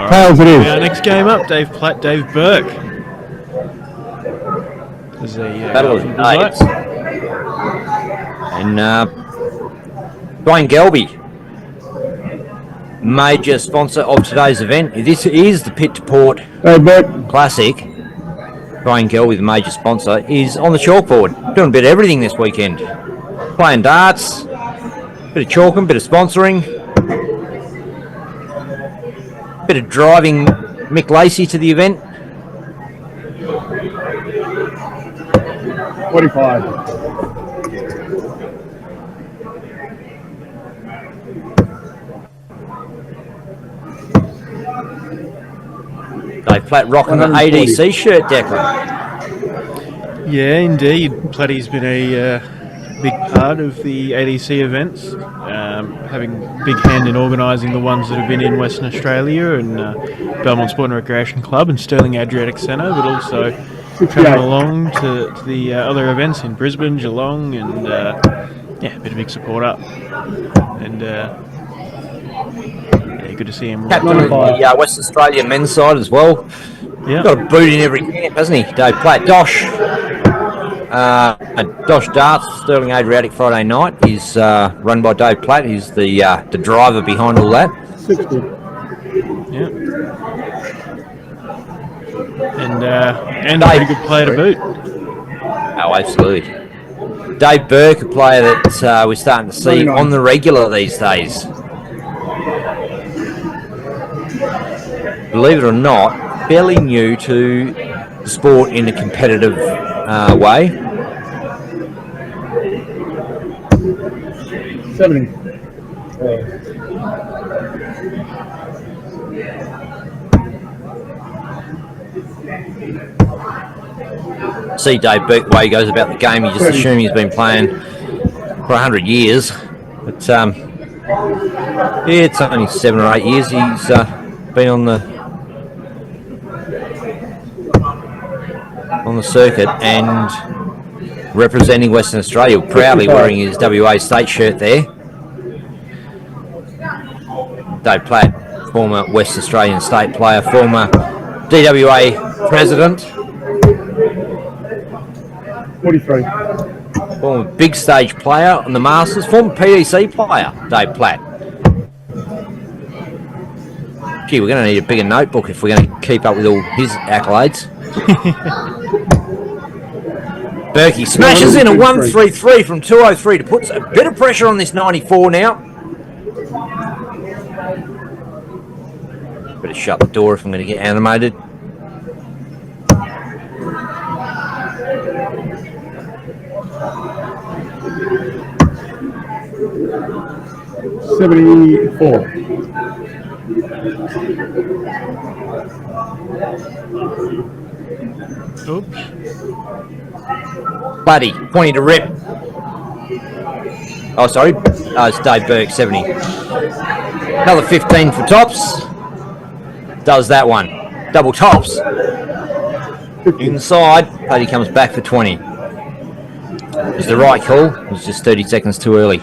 Tails it is. Our next game up, Dave Platt, Dave Burke. There's a Battle of Knights. And Dwayne Gelby, major sponsor of today's event. This is the Pit to Port Classic. Dwayne Gelby, the major sponsor, is on the chalkboard, doing a bit of everything this weekend. Playing darts, bit of chalking, bit of sponsoring, bit of driving Mick Lacey to the event. 45. Dave Platt rocking the ADC shirt, Declan. Yeah, indeed. Platty's been a big part of the ADC events, having a big hand in organising the ones that have been in Western Australia and Belmont Sport and Recreation Club and Stirling Adriatic Centre, but also travelling along to the other events in Brisbane, Geelong, and yeah, been a big supporter. And yeah, good to see him. Captain of the Western Australia men's side as well. Yeah, got a boot in every camp, hasn't he, Dave Platt? Dosh Darts, Stirling Adriatic Friday night is run by Dave Platt. He's the driver behind all that. 60. Yeah. And a pretty good player to boot. Oh, absolutely. Dave Burke, a player that we're starting to see on the regular these days. Believe it or not, fairly new to the sport in a competitive way. 70. See Dave Burke, the way he goes about the game, you just assume he's been playing for 100 years. But yeah, it's only 7 or 8 years he's been on the circuit and representing Western Australia, proudly wearing his WA state shirt there. Dave Platt, former West Australian state player, former DWA president, 43. former big stage player on the Masters, former PDC player, Dave Platt. Gee, we're going to need a bigger notebook if we're going to keep up with all his accolades. Berkey smashes in a 1-3-3 from 203 to put a bit of pressure on this 94 now. Better shut the door if I'm going to get animated. $74. Oops. Buddy, pointing to rip. Oh, sorry. It's Dave Burke, 70. Another 15 for tops. does that one. Double tops. Inside, Paddy comes back for 20. It was the right call. It was just 30 seconds too early.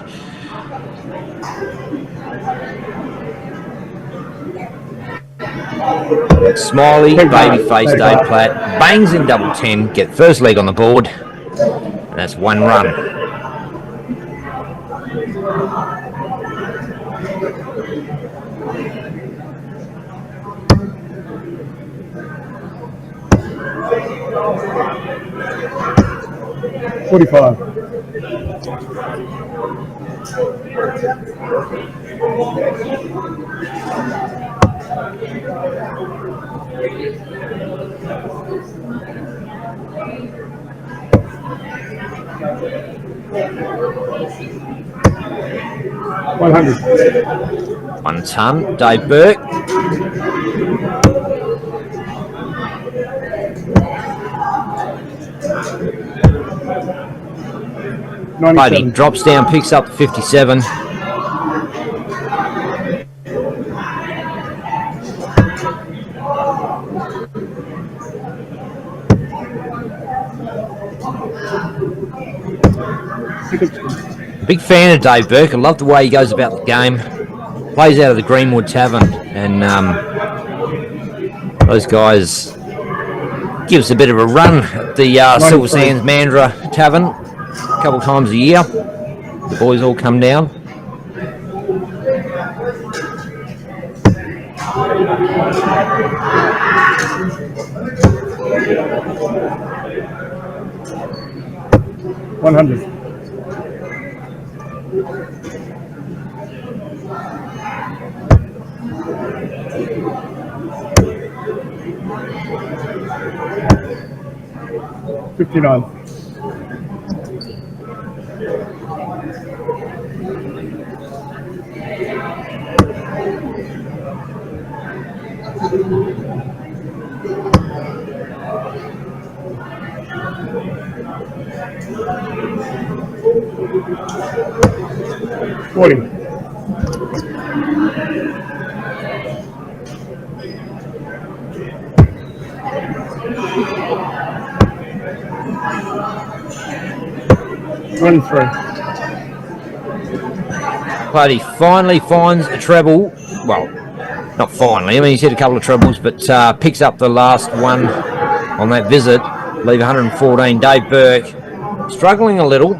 Smiley, baby face, Dave Platt, bangs in double 10, get first leg on the board, and that's one run. One ton, Dave Burke. Buddy drops down, picks up 57. Big fan of Dave Burke. I love the way he goes about the game. Plays out of the Greenwood Tavern, and those guys give us a bit of a run at the Silver Sands Mandurah Tavern a couple times a year. The boys all come down. $100. $59. $40. Buddy finally finds a treble. Well, not finally. I mean, he's hit a couple of trebles, but picks up the last one on that visit. Leave 114. Dave Burke struggling a little.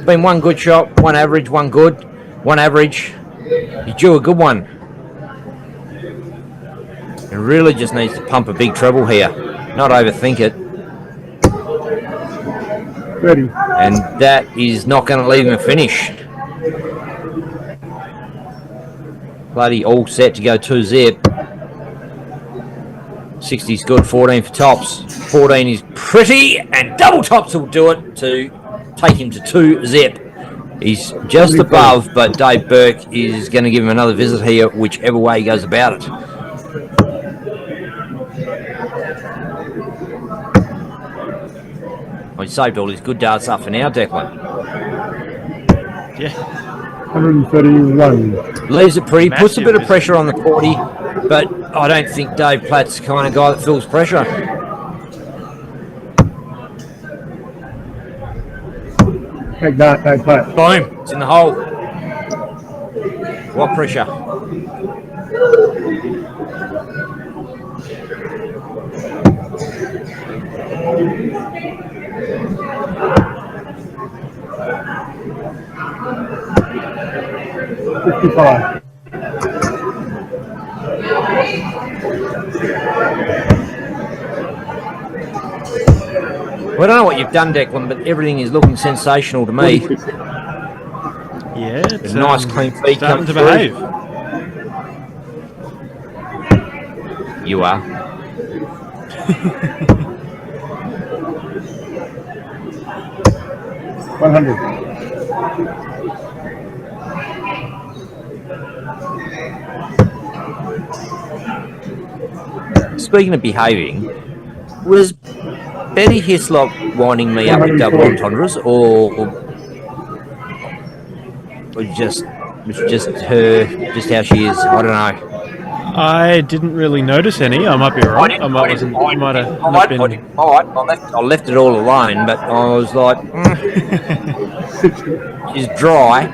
Been one good shot, one average, one good, one average. He's due a good one. He really just needs to pump a big treble here, not overthink it. 30. And that is not going to leave him a finish. Bloody all set to go 2 zip. 60's good, 14 for tops. 14 is pretty, and double tops will do it to take him to 2 zip. He's just above, but Dave Burke is going to give him another visit here, whichever way he goes about it. Well, he saved all his good darts up for now, Declan. Yeah. 131. Leaves it pretty, puts a bit of pressure on the 40, but I don't think Dave Platt's the kind of guy that feels pressure. Take that, Dave Platt. Boom, it's in the hole. What pressure? $55. Well, I don't know what you've done, Declan, but everything is looking sensational to me. Yeah, it's a nice clean feed starting coming to through. behave. You are. $100. Speaking of behaving, was Betty Hislop winding me up with double entendres, or was just her, just how she is? I don't know. I didn't really notice any. I might be wrong. I might have not been. I left it all alone, but I was like, she's dry.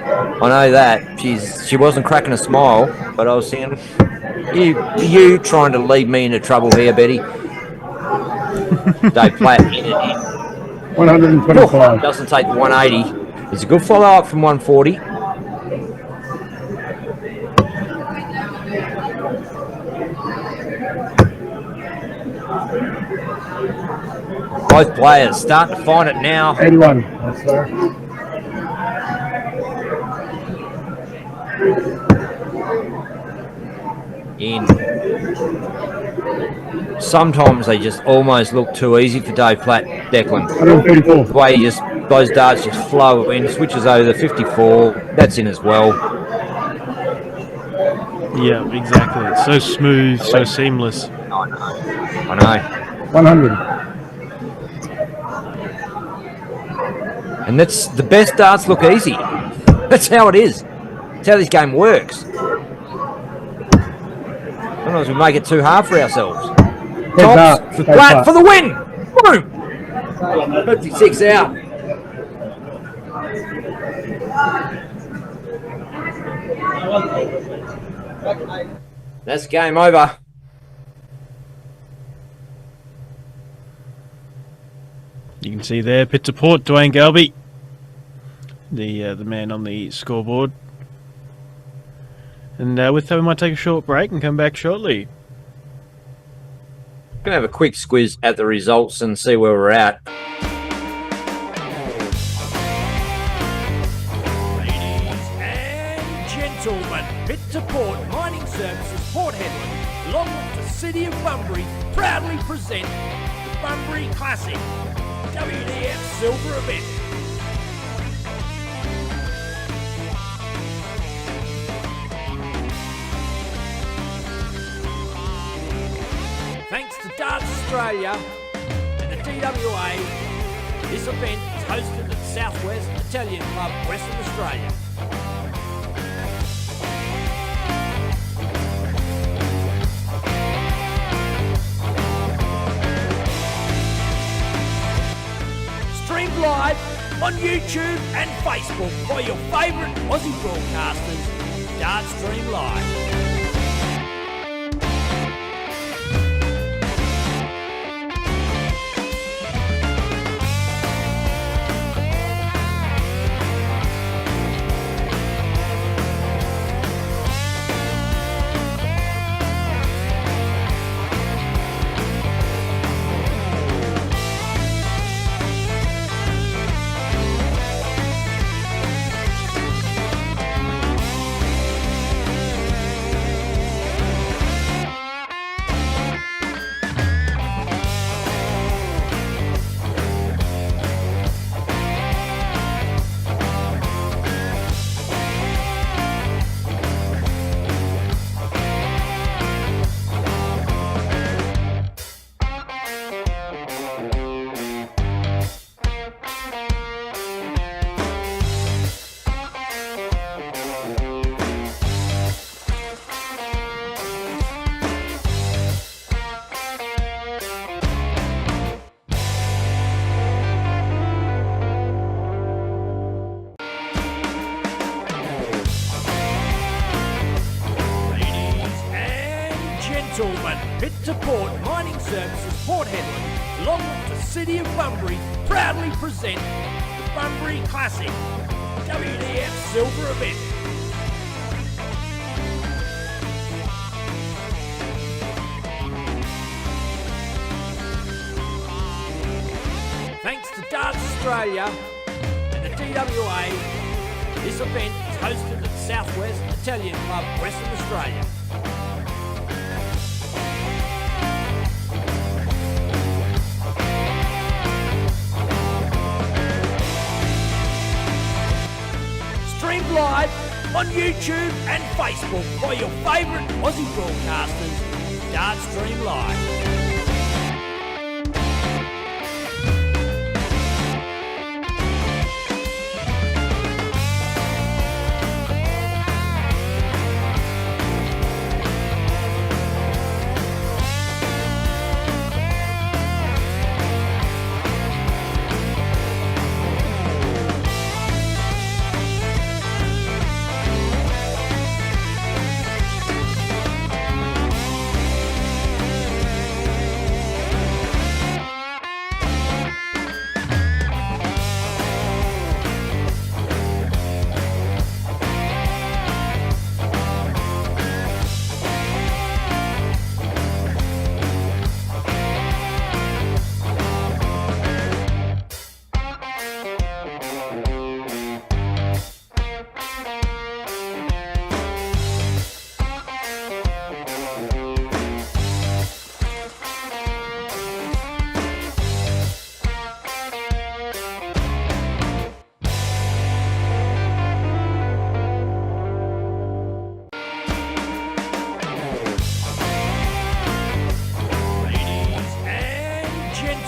I know that. She wasn't cracking a smile, but I was saying, you trying to lead me into trouble here, Betty. Dave Platt in it. 125. Doesn't take the 180. It's a good follow up from 140. Both players starting to find it now. 81. That's fair. In. Sometimes they just almost look too easy for Dave Platt, Declan. 134. The way those darts just flow in, switches over the 54. That's in as well. Yeah, exactly. It's so smooth, so seamless. I know. 100. And that's the best darts look easy. That's how it is. That's how this game works. Sometimes we make it too hard for ourselves. Tops for Platt for the win. Boom. 56 out. That's game over. You can see there, Pit to Port, Dwayne Galby, the man on the scoreboard. And with that, we might take a short break and come back shortly. Gonna have a quick squiz at the results and see where we're at. Ladies and gentlemen, Pit to Port Mining Services Port Hedland, along with the City of Bunbury, proudly present the Bunbury Classic WDF Silver event. Thanks to Darts Australia and the DWA, this event is hosted at Southwest Italian Club, Western Australia. Streamed live on YouTube and Facebook by your favourite Aussie broadcasters, Darts Stream Live. Pit to Port Mining Services Port Hedland, along with the City of Bunbury, proudly present the Bunbury Classic WDF Silver event. Thanks to Darts Australia and the DWA, this event is hosted at Southwest Italian Club, Western Australia. Streamed live on YouTube and Facebook by your favourite Aussie broadcasters, Darts Stream Live.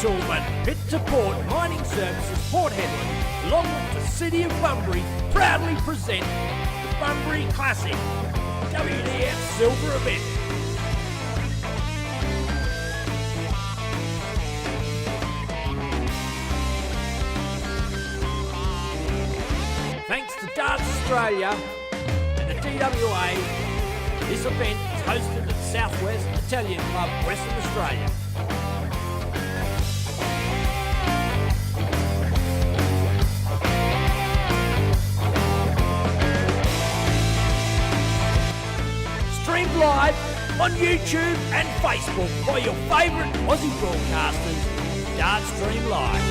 gentlemen, Pit to Port Mining Services Port Hedland, along with the City of Bunbury, proudly present the Bunbury Classic WDF Silver event. Thanks to Darts Australia and the DWA, this event is hosted at Southwest Italian Club, Western Australia. Streamed live on YouTube and Facebook by your favourite Aussie broadcasters, Darts Stream Live.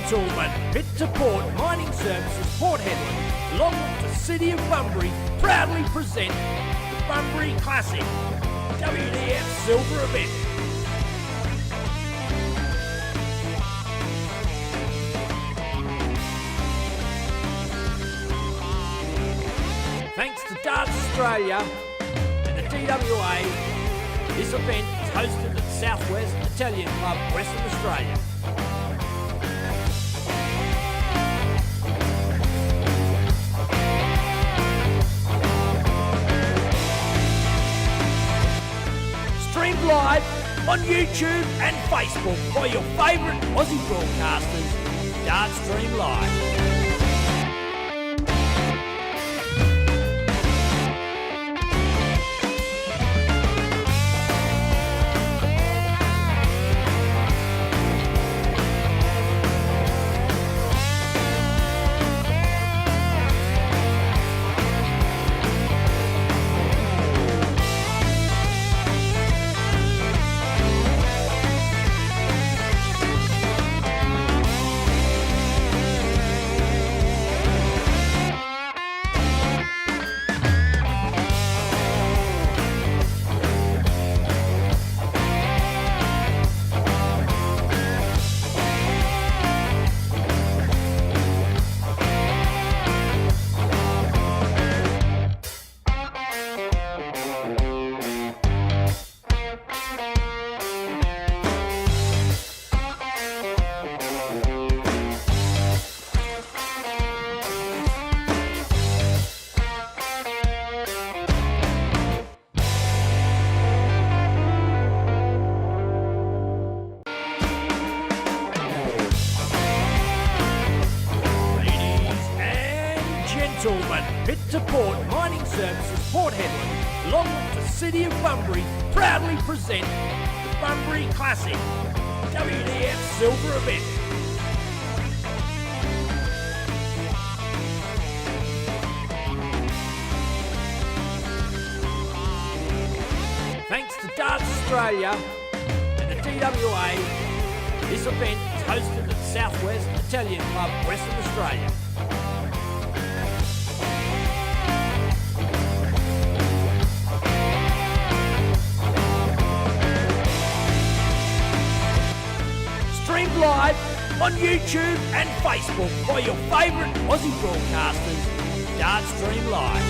Gentlemen, Pit to Port Mining Services Port Hedland, along with the City of Bunbury, proudly present the Bunbury Classic WDF Silver event. Thanks to Darts Australia and the DWA, this event is hosted at Southwest Italian Club, Western Australia. Streamed live on YouTube and Facebook by your favourite Aussie broadcasters, Darts Stream Live. Gentlemen, Pit to Port Mining Services Port Hedland, along with the City of Bunbury, proudly present the Bunbury Classic WDF Silver event. Thanks to Darts Australia and the DWA, this event is hosted at Southwest Italian Club, Western Australia. Streamed live on YouTube and Facebook by your favourite Aussie broadcasters, Darts Stream Live.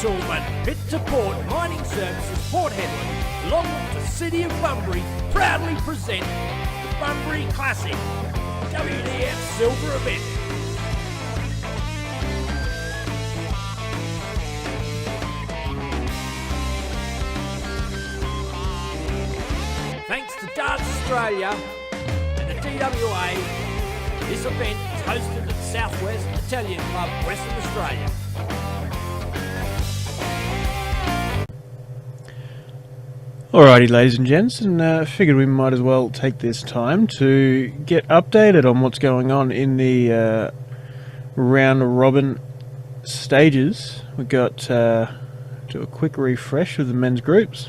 gentlemen, Pit to Port Mining Services Port Hedland, along with the City of Bunbury, proudly present the Bunbury Classic WDF Silver event. Thanks to Darts Australia and the DWA, this event is hosted at Southwest Italian Club, Western Australia. Alrighty, ladies and gents, and figured we might as well take this time to get updated on what's going on in the round robin stages. We got do a quick refresh of the men's groups.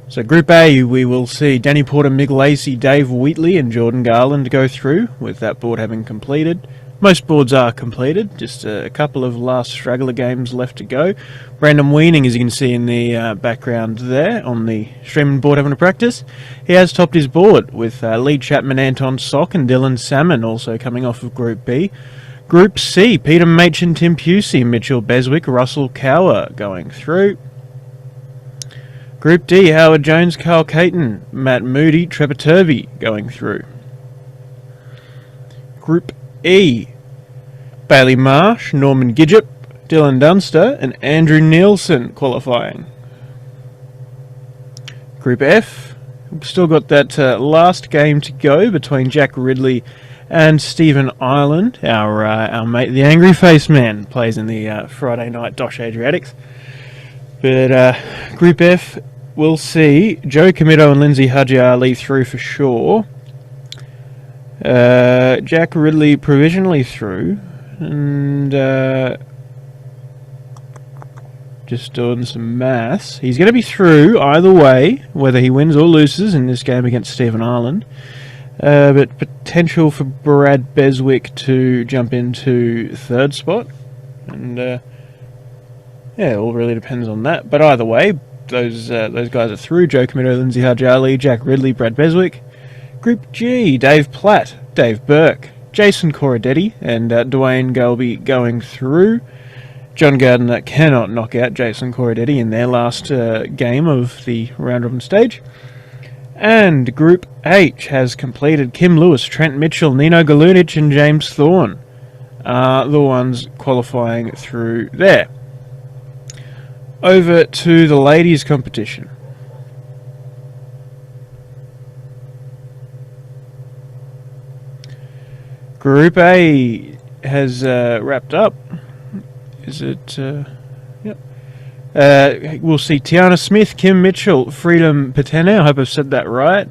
So Group A, we will see Danny Porter, Mick Lacey, Dave Wheatley and Jordan Garland go through, with that board having completed. Most boards are completed, just a couple of last straggler games left to go. Brandon Weaning, as you can see in the background there, on the streaming board having a practice. He has topped his board, with Lee Chapman, Anton Sock and Dylan Salmon also coming off of Group B. Group C, Peter Machin, Tim Pusey, Mitchell Beswick, Russell Cower going through. Group D, Howard Jones, Carl Caton, Matt Moody, Trevor Turvey going through. Group E, Bailey Marsh, Norman Gidgep, Dylan Dunster and Andrew Nielsen qualifying. Group F, we've still got that last game to go between Jack Ridley and Stephen Ireland. Our mate, the Angry Face Man, plays in the Friday night Dosh Adriatics. But Group F, we'll see Joe Comito and Lindsay Haji Ali through for sure. Jack Ridley provisionally through, and just doing some maths. He's going to be through either way, whether he wins or loses in this game against Stephen Ireland. But potential for Brad Beswick to jump into third spot, and yeah, it all really depends on that. But either way, those guys are through. Joe Comito, Lindsay Hajali, Jack Ridley, Brad Beswick. Group G, Dave Platt, Dave Burke, Jason Corradetti and Dwayne Galby going through. John Gardner cannot knock out Jason Corradetti in their last game of the round robin stage. And Group H has completed. Kim Lewis, Trent Mitchell, Nino Galunich and James Thorne are the ones qualifying through there. Over to the ladies' competition. Group A has wrapped up. Is it? Yep. We'll see Tiana Smith, Kim Mitchell, Freedom Patene. I hope I've said that right.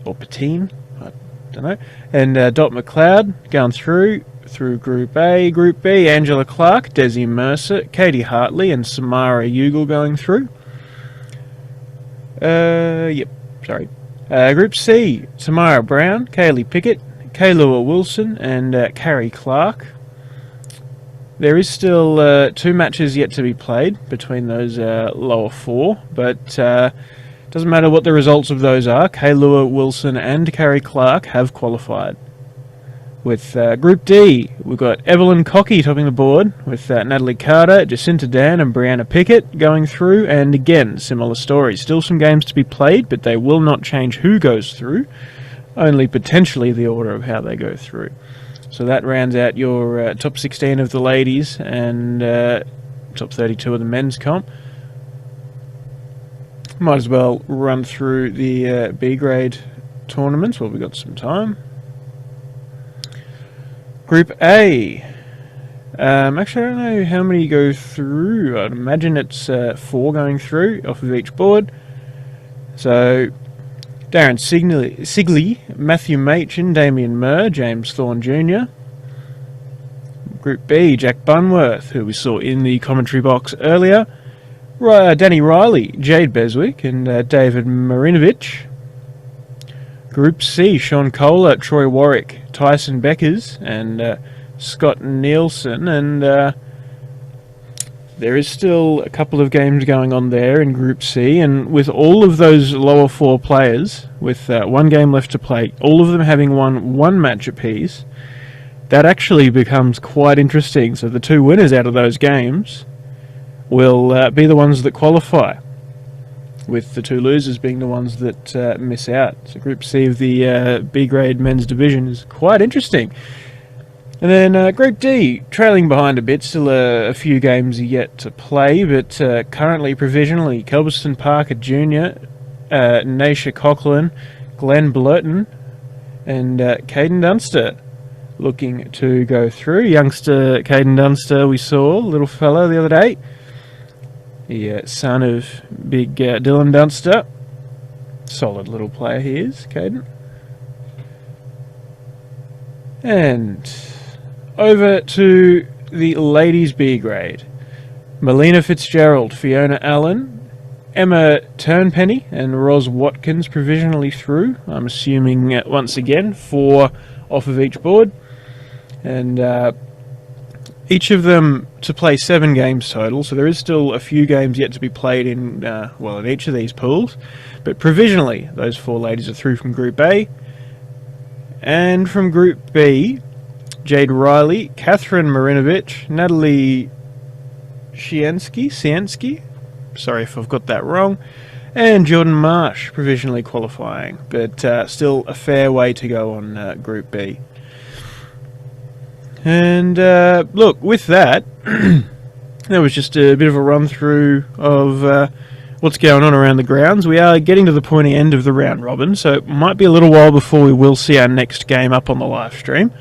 Or Patine. I don't know. And Dot McLeod going through Group A. Group B, Angela Clark, Desi Mercer, Katie Hartley and Samara Ugal going through. Yep, sorry. Group C, Tamara Brown, Kaylee Pickett, Kaylua Wilson and Carrie Clark. There is still 2 matches yet to be played between those lower 4, but doesn't matter what the results of those are. Kaylua Wilson and Carrie Clark have qualified. With Group D, we've got Evelyn Cocky topping the board, with Natalie Carter, Jacinta Dan and Brianna Pickett going through, and again, similar story. Still some games to be played, but they will not change who goes through, only potentially the order of how they go through. So that rounds out your top 16 of the ladies and top 32 of the men's comp. Might as well run through the B grade tournaments while we've got some time. Group A. Actually, I don't know how many go through. I'd imagine it's 4 going through off of each board. So, Darren Sigley, Matthew Machin, Damien Murr, James Thorne Jr. Group B, Jack Bunworth, who we saw in the commentary box earlier. Danny Riley, Jade Beswick, and David Marinovich. Group C, Sean Kohler, Troy Warwick, Tyson Beckers, and Scott Nielsen. And there is still a couple of games going on there in Group C, and with all of those lower 4 players, with 1 game left to play, all of them having won 1 match apiece, that actually becomes quite interesting. So the 2 winners out of those games will be the ones that qualify, with the 2 losers being the ones that miss out. So Group C of the B grade men's division is quite interesting. And then Group D, trailing behind a bit, still a few games yet to play, but currently provisionally Kelveston Parker Jr., Naisha Coughlin, Glenn Blurton and Caden Dunster looking to go through. Youngster Caden Dunster we saw, little fella the other day. The son of big Dylan Dunster. Solid little player he is, Caden. And over to the ladies B grade. Melina Fitzgerald, Fiona Allen, Emma Turnpenny and Ros Watkins provisionally through. I'm assuming once again 4 off of each board. And each of them to play 7 games total, so there is still a few games yet to be played in in each of these pools. But provisionally, those 4 ladies are through from Group A. And from Group B, Jade Riley, Catherine Marinovich, Natalie Sienski, sorry if I've got that wrong, and Jordan Marsh provisionally qualifying, but still a fair way to go on Group B. And look, with that, that was just a bit of a run through of what's going on around the grounds. We are getting to the pointy end of the round robin, so it might be a little while before we will see our next game up on the live stream.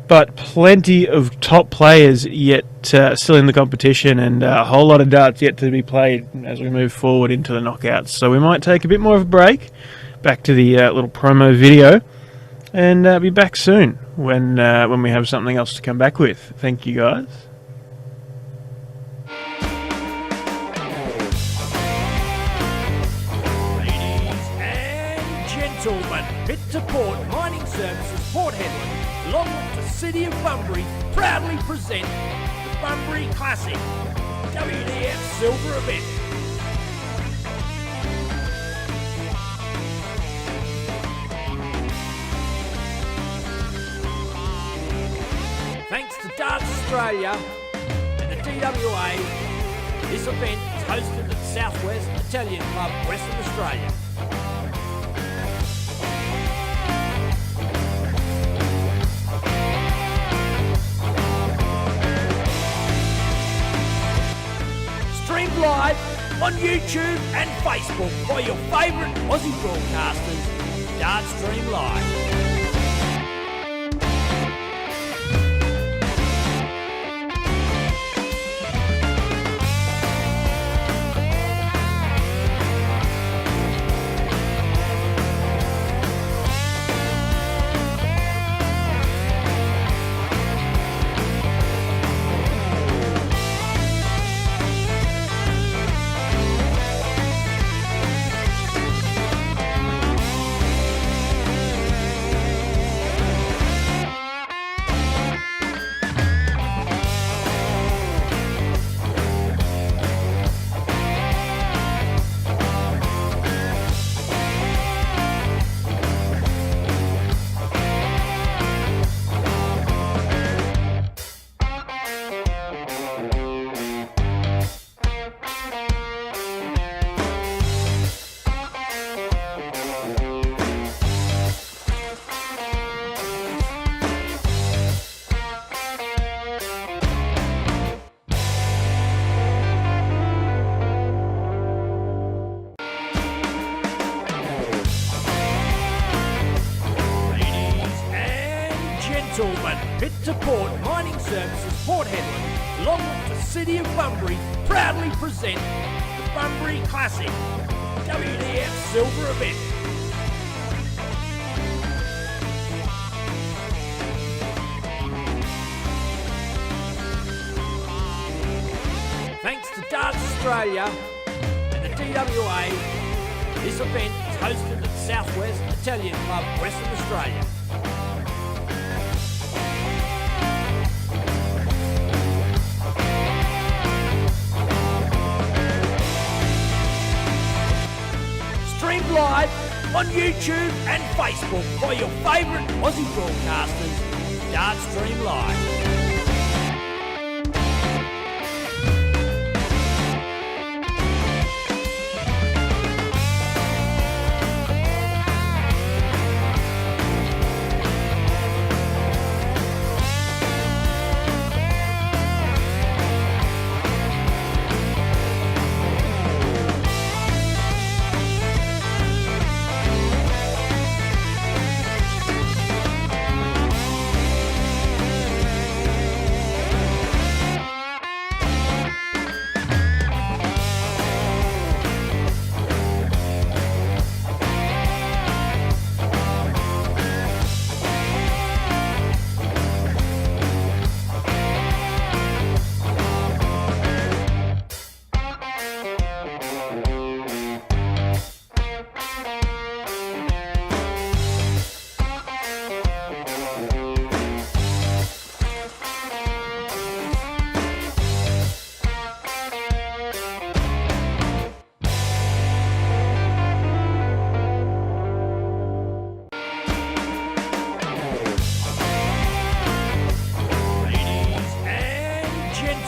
But plenty of top players yet still in the competition, and a whole lot of darts yet to be played as we move forward into the knockouts. So we might take a bit more of a break, back to the little promo video, and be back soon when we have something else to come back with. Thank you, guys. Ladies and gentlemen, Pit to Port Mining Services Port Hedland, along with the City of Bunbury, proudly present the Bunbury Classic WDF Silver event. Thanks to Darts Australia and the DWA, this event is hosted at Southwest Italian Club, Western Australia. Streamed live on YouTube and Facebook by your favourite Aussie broadcasters, Dart Stream Live. Pit to Port Mining Services Port Hedland, along with the City of Bunbury, proudly present the Bunbury Classic WDF Silver event. Thanks to Darts Australia and the DWA, this event is hosted at Southwest Italian Club, Western Australia. Streamed live on YouTube and Facebook by your favourite Aussie broadcasters, Dart Stream Live.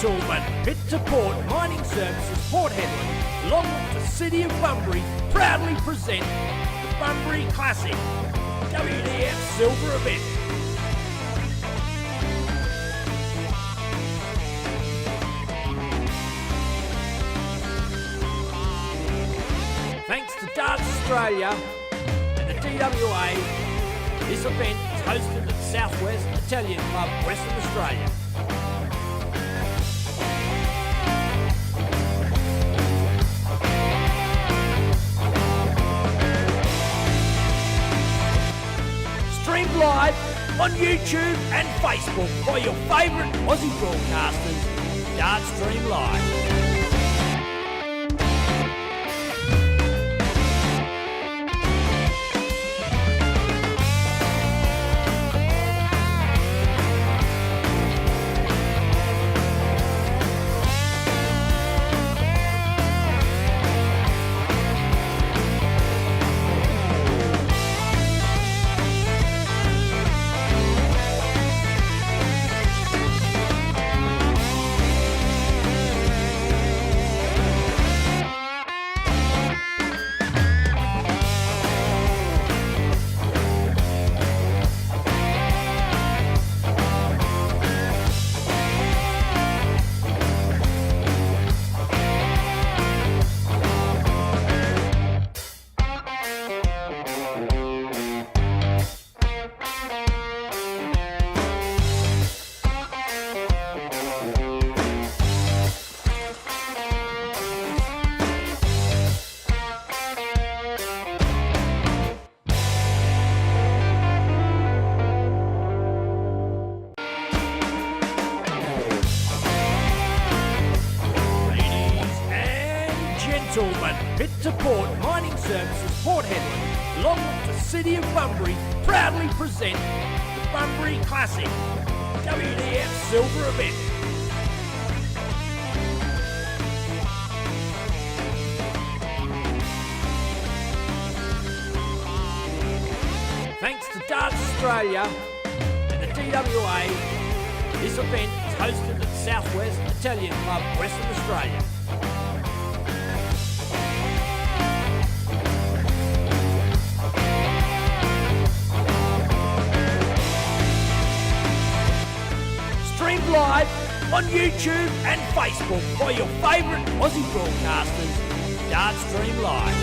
gentlemen, Pit to Port Mining Services Port Hedland, along with the City of Bunbury, proudly present the Bunbury Classic WDF Silver event. Thanks to Darts Australia and the DWA, this event is hosted at the Southwest Italian Club, Western Australia. Streamed live on YouTube and Facebook by your favourite Aussie broadcasters, Darts Stream Live. Pit to Port Mining Services Port Hedland, along with the City of Bunbury, proudly present the Bunbury Classic WDF Silver event. Thanks to Darts Australia and the DWA, this event is hosted at the Southwest Italian Club, Western Australia. Streamed live on YouTube and Facebook by your favourite Aussie broadcasters, Darts Stream Live.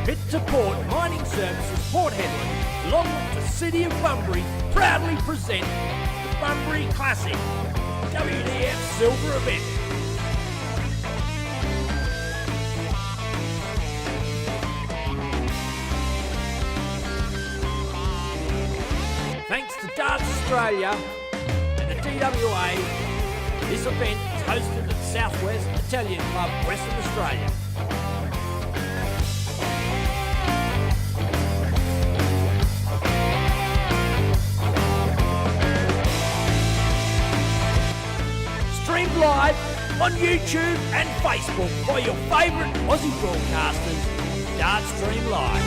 Pit to Port Mining Services Port Hedland, along with the City of Bunbury, proudly present the Bunbury Classic WDF Silver event. Thanks to Darts Australia and the DWA, this event is hosted at the Southwest Italian Club, Western Australia. Streamed live on YouTube and Facebook by your favourite Aussie broadcasters, Darts Stream Live.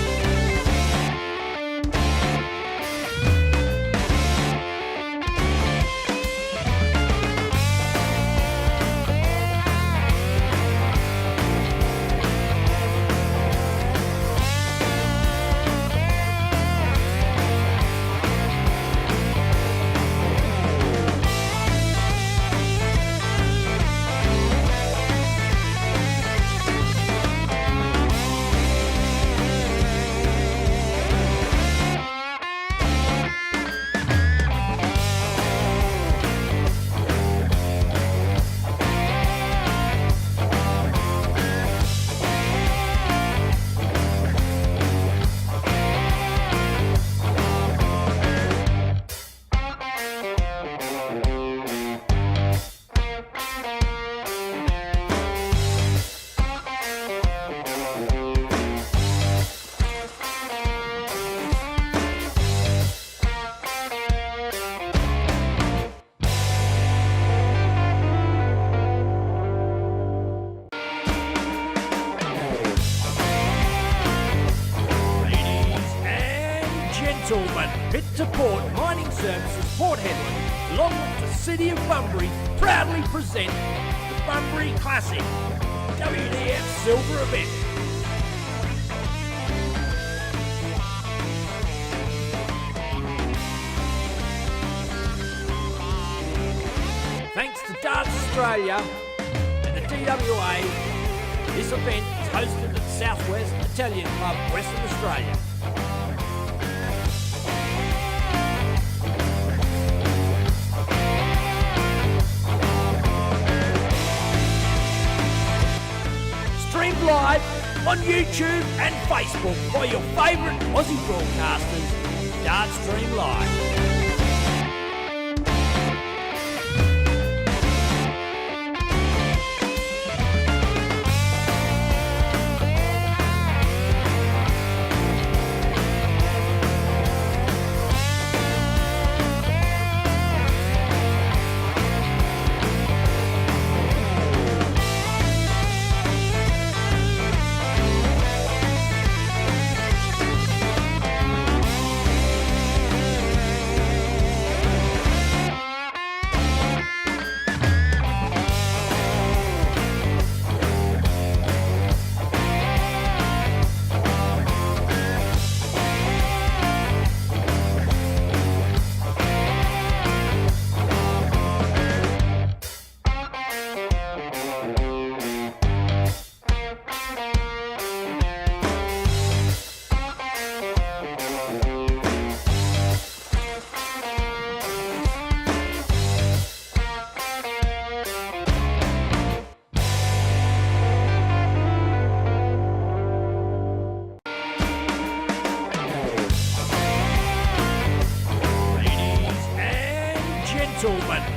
Pit to Port Mining Services Port Hedland, along with the City of Bunbury, proudly present the Bunbury Classic WDF Silver event. Thanks to Darts Australia and the DWA, this event is hosted at the Southwest Italian Club, Western Australia. Streamed live on YouTube and Facebook by your favourite Aussie broadcasters, Darts Stream Live.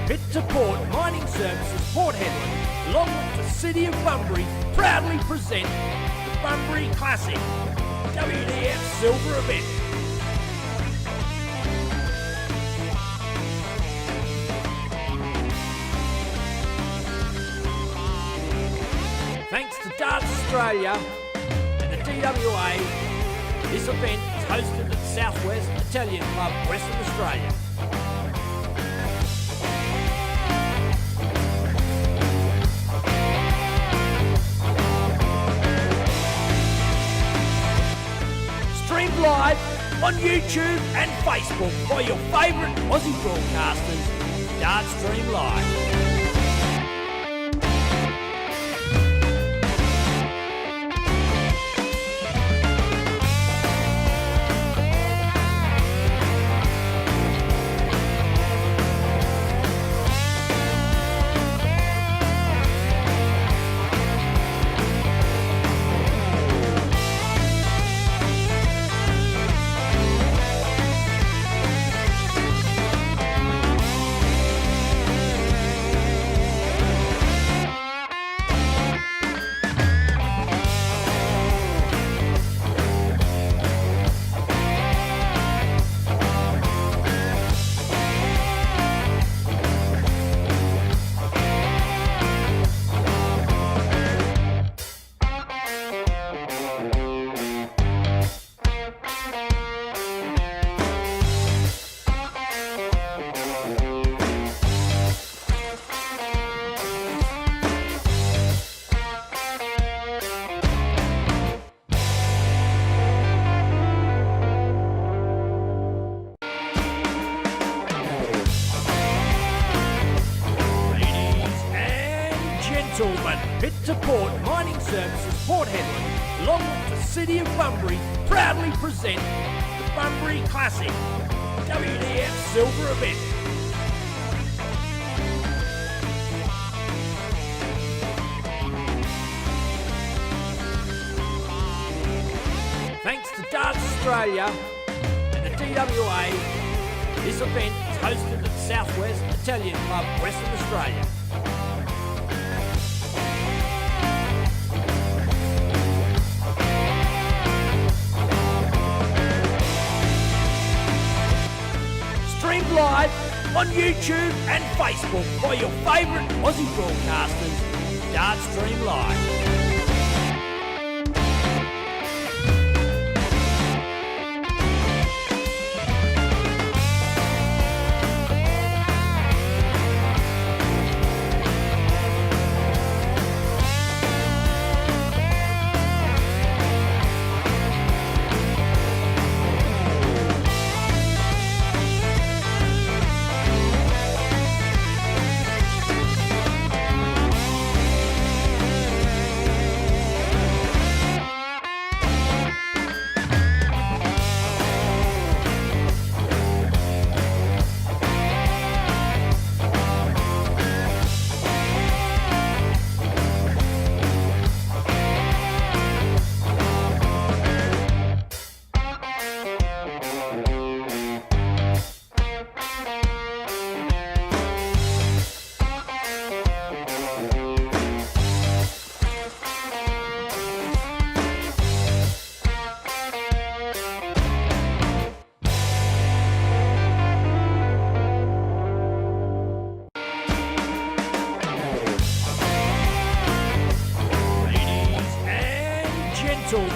Pit to Port Mining Services Port Hedland, along with the City of Bunbury, proudly present the Bunbury Classic WDF Silver event. Thanks to Darts Australia and the DWA, this event is hosted at the Southwest Italian Club, Western Australia. Streamed live on YouTube and Facebook by your favourite Aussie broadcasters, Darts Stream Live. Pit to Port Mining Services Port Hedland, along with the City of Bunbury, proudly present the Bunbury Classic WDF Silver event. Thanks to Darts Australia and the DWA, this event is hosted at the Southwest Italian Club, Western Australia. Streamed live on YouTube and Facebook by your favourite Aussie broadcasters, Darts Stream Live.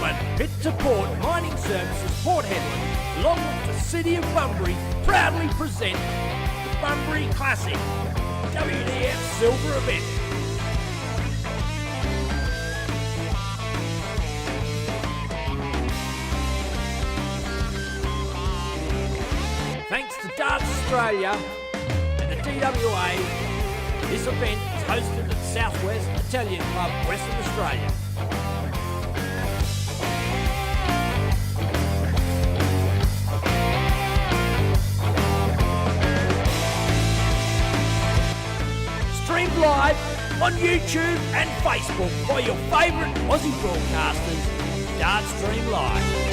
gentlemen, Pit to Port Mining Services Port Hedland, along with the City of Bunbury, proudly present the Bunbury Classic WDF Silver event. Thanks to Darts Australia and the DWA, this event is hosted at Southwest Italian Club, Western Australia. Streamed live on YouTube and Facebook by your favourite Aussie broadcasters, Darts Stream Live.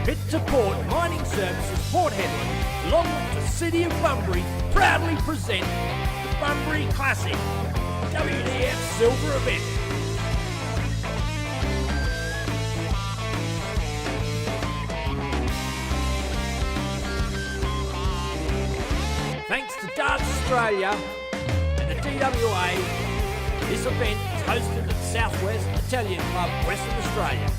Pit to Port Mining Services Port Hedland, along with the City of Bunbury, proudly present the Bunbury Classic WDF Silver event. Thanks to Darts Australia and the DWA, this event is hosted at Southwest Italian Club, Western Australia.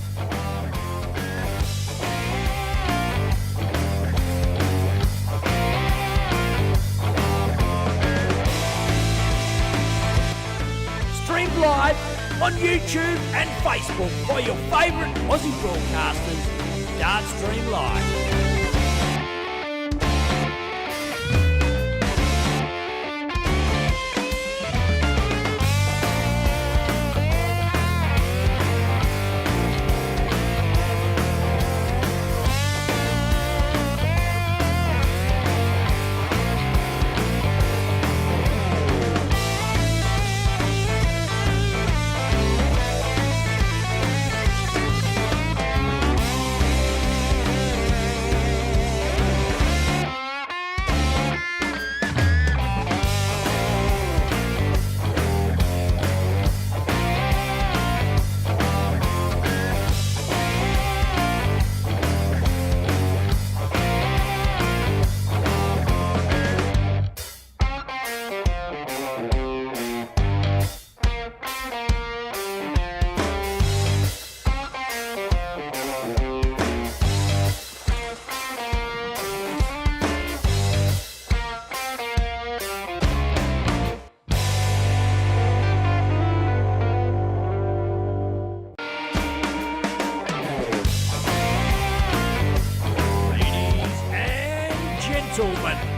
Streamed live on YouTube and Facebook by your favourite Aussie broadcasters, Darts Stream Live.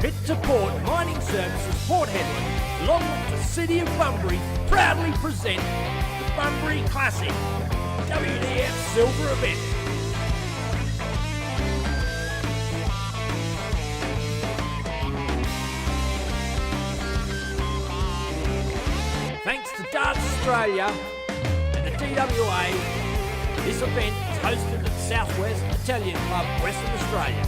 Pit to Port Mining Services Port Hedland, along with the City of Bunbury, proudly present the Bunbury Classic WDF Silver event. Thanks to Darts Australia and the DWA, this event is hosted at Southwest Italian Club, Western Australia.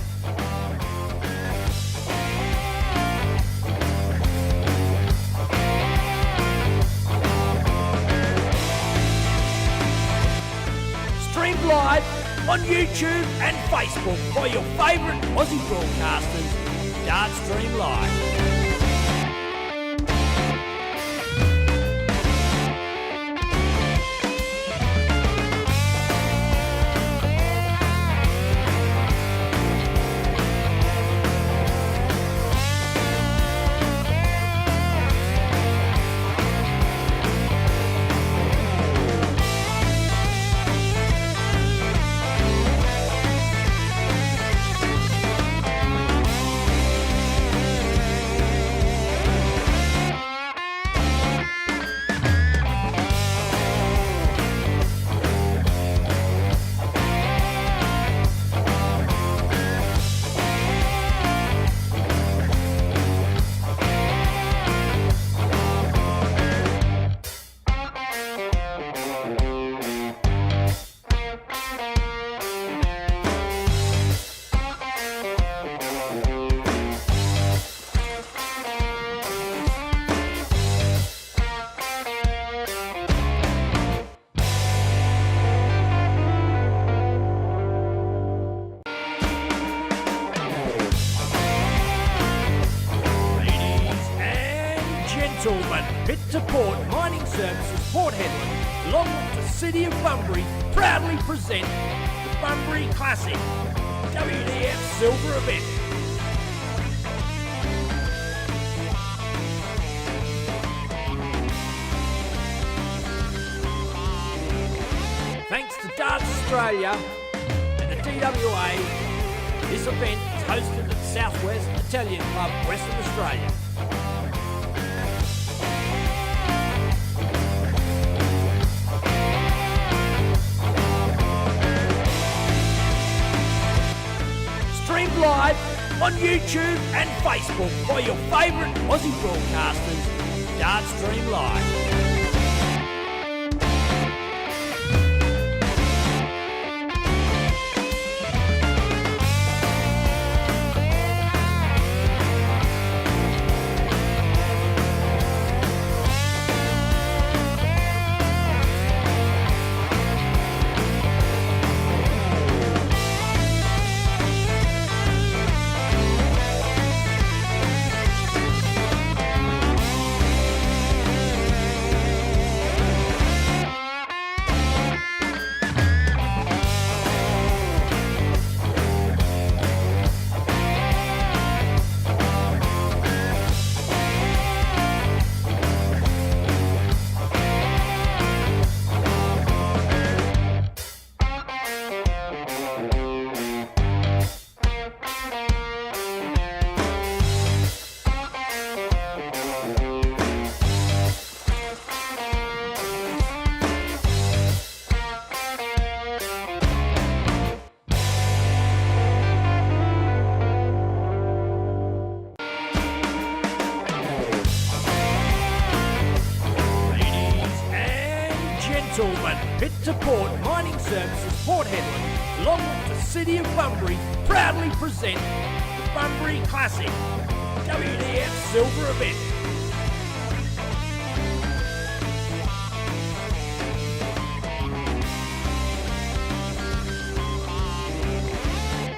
Streamed live on YouTube and Facebook by your favourite Aussie broadcasters, Darts Stream Live. gentlemen, Pit to Port Mining Services Port Hedland, along with the City of Bunbury, proudly present the Bunbury Classic WDF Silver event. Thanks to Darts Australia and the DWA, this event is hosted at Southwest Italian Club, Western Australia. Streamed live on YouTube and Facebook by your favourite Aussie broadcasters, Dart Stream Live. Pit to Port Mining Services Port Hedland, along with the City of Bunbury, proudly present the Bunbury Classic WDF Silver event.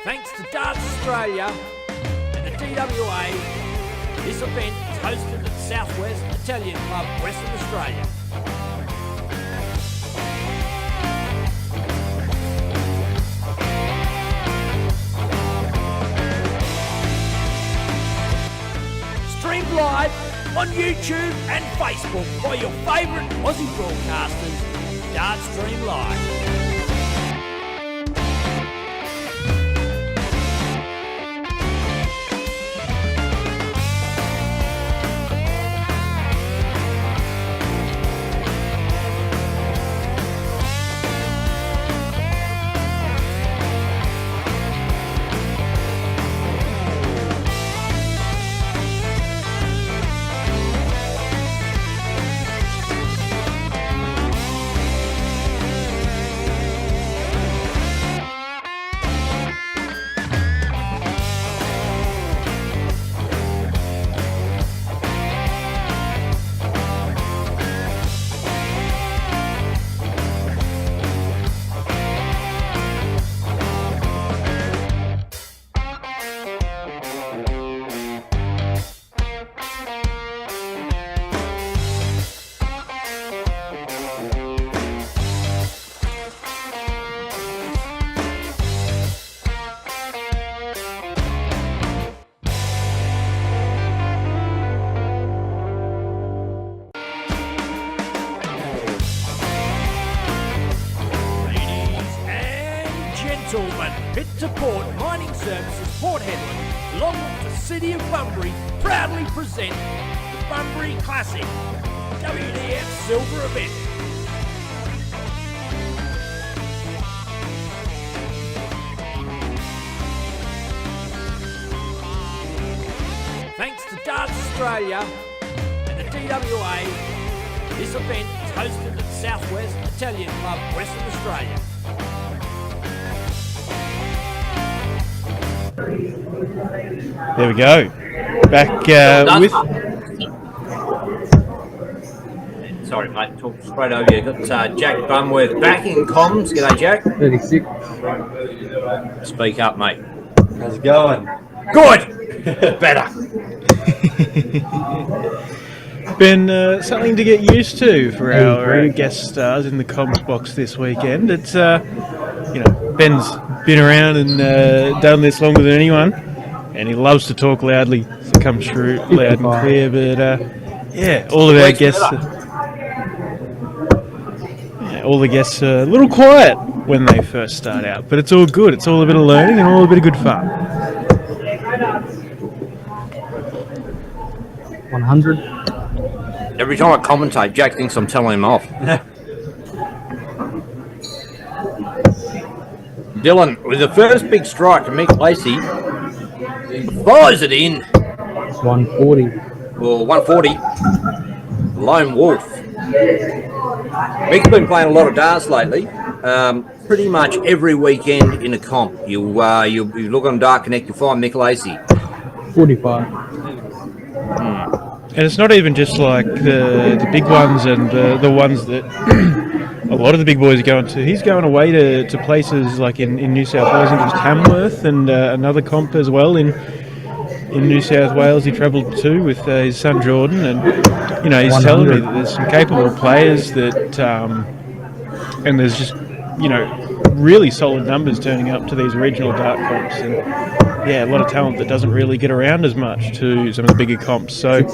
Thanks to Darts Australia and the DWA, this event is hosted at Southwest Italian Club, Western Australia. Streamed live on YouTube and Facebook by your favourite Aussie broadcasters, Dart Stream Live. Pit to Port Mining Services Port Hedland, along with the City of Bunbury, proudly present the Bunbury Classic WDF Silver event. Thanks to Darts Australia and the DWA, this event is hosted at Southwest Italian Club, Western Australia. There we go. Back with... Sorry, mate. Talk straight over you. Got Jack Bumworth back in comms. G'day, Jack. 36. Speak up, mate. How's it going? Good. Better. been something to get used to for our guest stars in the comms box this weekend. It's Ben's been around and done this longer than anyone, and he loves to talk loudly, so it comes through loud and clear. But all of our guests, all the guests are a little quiet when they first start out, but it's all good. It's all a bit of learning and all a bit of good fun. 100. Every time I commentate, Jack thinks I'm telling him off. Dylan, with the first big strike to Mick Lacey, fires it in. 140. Well, 140. Lone Wolf. Mick's been playing a lot of darts lately. Pretty much every weekend in a comp. You look on Dart Connect, you find Mick Lacey. 45. And it's not even just like the big ones and the ones that a lot of the big boys are going to. He's going away to places like in New South Wales. I think it was Tamworth and another comp as well in New South Wales. He travelled to with his son Jordan, and he's 100. Telling me that there's some capable players that, and there's just really solid numbers turning up to these regional dart comps, and a lot of talent that doesn't really get around as much to some of the bigger comps. So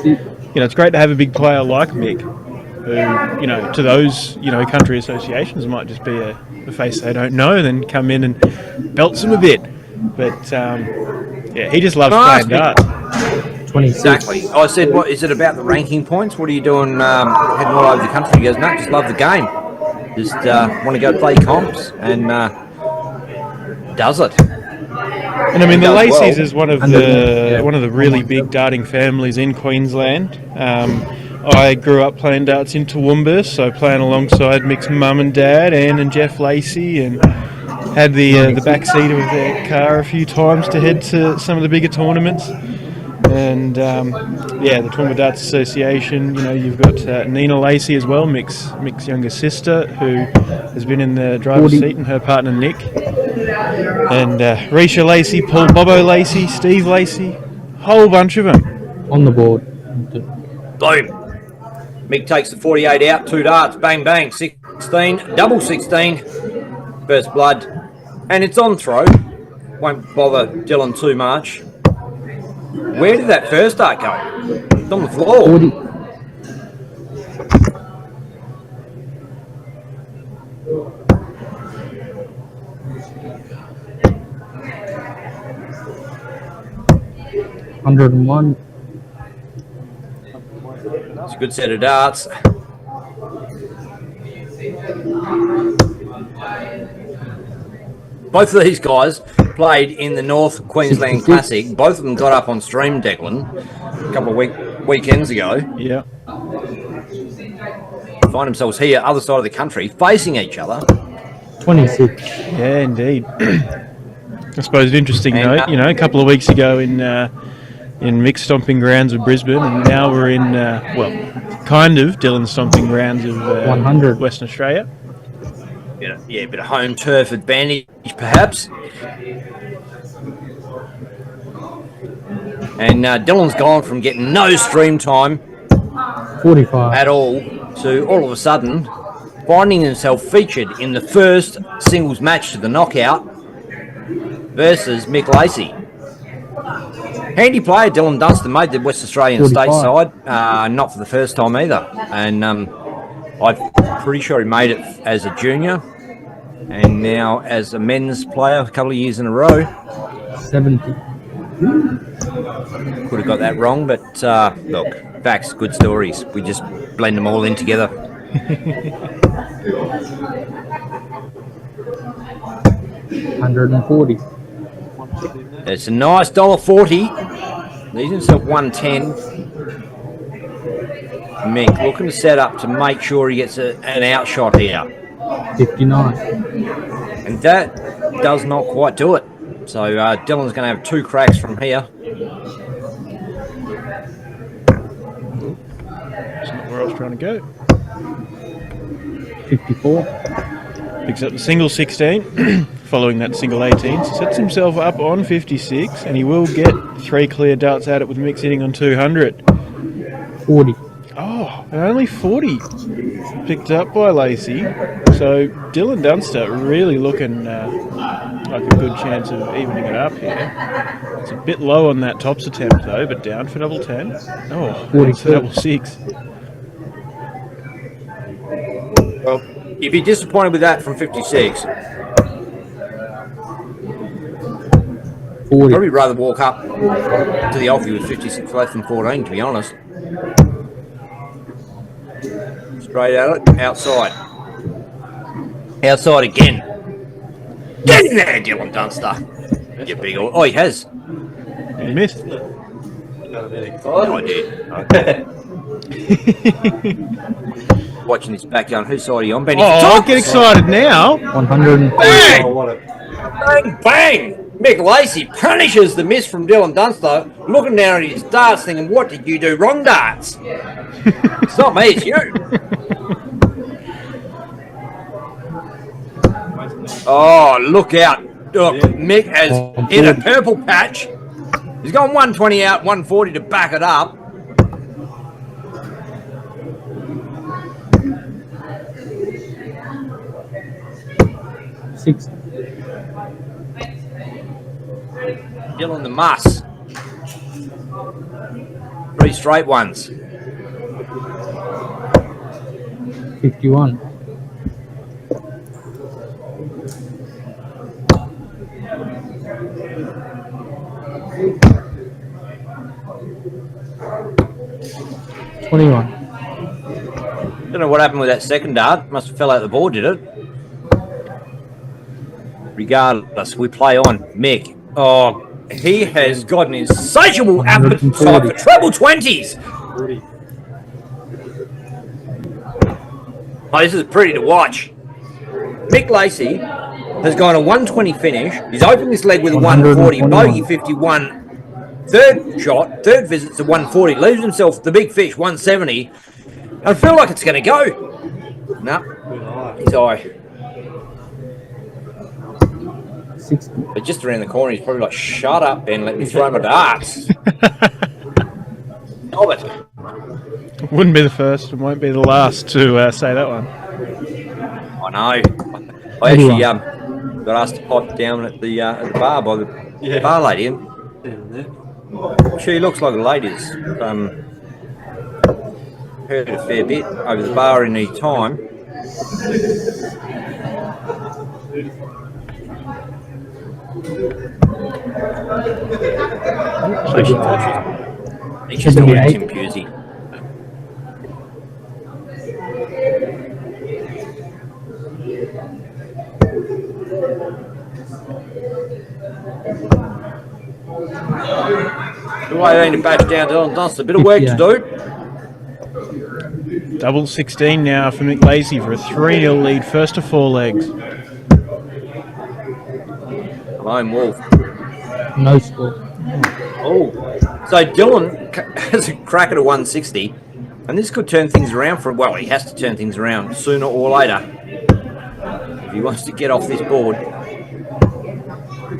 it's great to have a big player like Mick, who to those country associations might just be a face they don't know, then come in and belts them a bit. But he just loves playing darts. 26. Exactly. I said, what is it about the ranking points? What are you doing heading all over the country? He goes, no, just love the game. Just want to go play comps, and does it. And I mean, the Lacey's is one of the really big darting families in Queensland. I grew up playing darts in Toowoomba, so playing alongside Mick's mum and dad, Anne and Jeff Lacey, and had the back seat of their car a few times to head to some of the bigger tournaments. And the Toowoomba Darts Association, you've got Nina Lacey as well, Mick's younger sister, who has been in the driver's seat, and her partner Nick. And Risha Lacey, Paul Bobo Lacey, Steve Lacey, whole bunch of them. On the board. Boom. Mick takes the 48 out, 2 darts, bang, bang, 16, double 16, first blood, and it's on throw. Won't bother Dylan too much. Where did that first dart go? It's on the floor. 40. $101. It's a good set of darts. Both of these guys played in the North Queensland Classic. Both of them got up on stream, Declan, a couple of weekends ago. Yeah. Find themselves here, other side of the country, facing each other. 26. Yeah, indeed. I suppose an interesting note, a couple of weeks ago in Mick's stomping grounds of Brisbane, and now we're in, kind of Dylan's stomping grounds of 100. Western Australia. Yeah, a bit of home turf advantage, perhaps. And Dylan's gone from getting no stream time 45 at all to all of a sudden finding himself featured in the first singles match to the knockout versus Mick Lacey. Handy player, Dylan Dunstan, made the West Australian 45. state side, not for the first time either. And I'm pretty sure he made it as a junior and now as a men's player a couple of years in a row. 70. Could have got that wrong, but look, facts, good stories. We just blend them all in together. 140. It's a nice $1.40. Leaves himself 110. Mick looking to set up to make sure he gets an outshot here. 59. And that does not quite do it. So Dylan's going to have 2 cracks from here. That's not where I was trying to go. 54. Picks up the single 16, following that single 18. So sets himself up on 56, and he will get 3 clear darts at it with Mick sitting on 200. 40. Oh, and only 40 picked up by Lacey. So Dylan Dunster really looking like a good chance of evening it up here. It's a bit low on that tops attempt though, but down for double 10. Oh, it's a double 6. Well, if you're disappointed with that from 56, I'd probably rather walk up to the Aussie with 56 less than 14, to be honest. Straight at it, outside. Outside again. Get in there, Dylan Dunster. You big old... Oh, he has. He missed. Oh, I did. Watching this back going, whose side are you on, Benny? Oh, get excited now. 100. Bang! Bang, bang! Mick Lacey punishes the miss from Dylan Dunster, looking down at his darts thinking, what did you do wrong, darts? It's not me, it's you. Oh, look out. Look, Mick has hit a purple patch. He's gone 120 out, 140 to back it up. Dylan the Muss. 3 straight ones. 51. Don't know what happened with that second dart. Must have fell out the board, did it? Regardless, we play on. Mick. Oh, he has got an insatiable appetite for treble 20s. Oh, this is pretty to watch. Mick Lacey has gone a 120 finish. He's opened this leg with a 140, bogey 51. Third shot, third visit to 140. Leaves himself the big fish, 170. I feel like it's going to go. No, his eye. 60. But just around the corner, he's probably like, shut up, Ben, let me throw my darts. Oh, but Wouldn't be the first, it won't be the last to say that one. I know. I actually got asked to pop down at the bar by the bar lady. And she looks like a lady that's heard a fair bit over the bar in the time. So she thought she's just going to Tim Pusey. The way they need to bash down Dylan Dunster. A bit of work to do. Double 16 now for Mick Lacey for a 3-0 lead, first to 4 legs. Lone Wolf. No score. Oh, so Dylan has a crack at a 160, and this could turn things around for him. Well, he has to turn things around sooner or later if he wants to get off this board.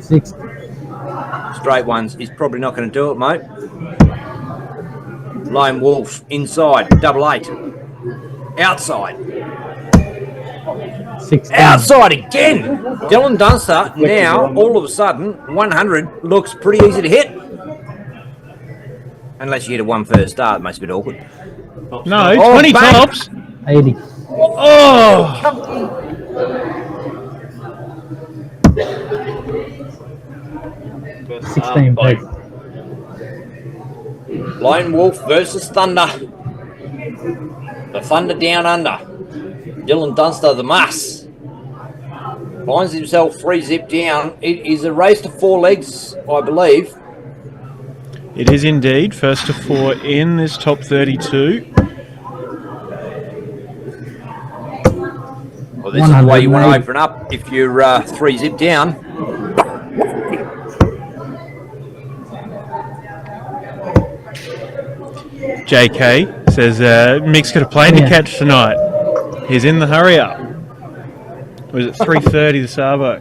60. Straight ones is probably not going to do it, mate. Lone Wolf inside, double 8. Outside. 16. Outside again. Dylan Dunster now, all of a sudden, 100 looks pretty easy to hit. Unless you hit a 1 first start, it makes it a bit awkward. No, 20 bang. tops. 80. Oh! 16 peg. Lone Wolf versus Thunder. The Thunder down under. Dylan Dunster, the Muss. Finds himself 3 zip down. It is a race to 4 legs, I believe. It is indeed, first to 4 in this top 32. Well, this is the way you want to open up if you're 3 zip down. JK says Mick's got a plane to catch tonight. He's in the hurry up. Was it 3:30 the Sabo?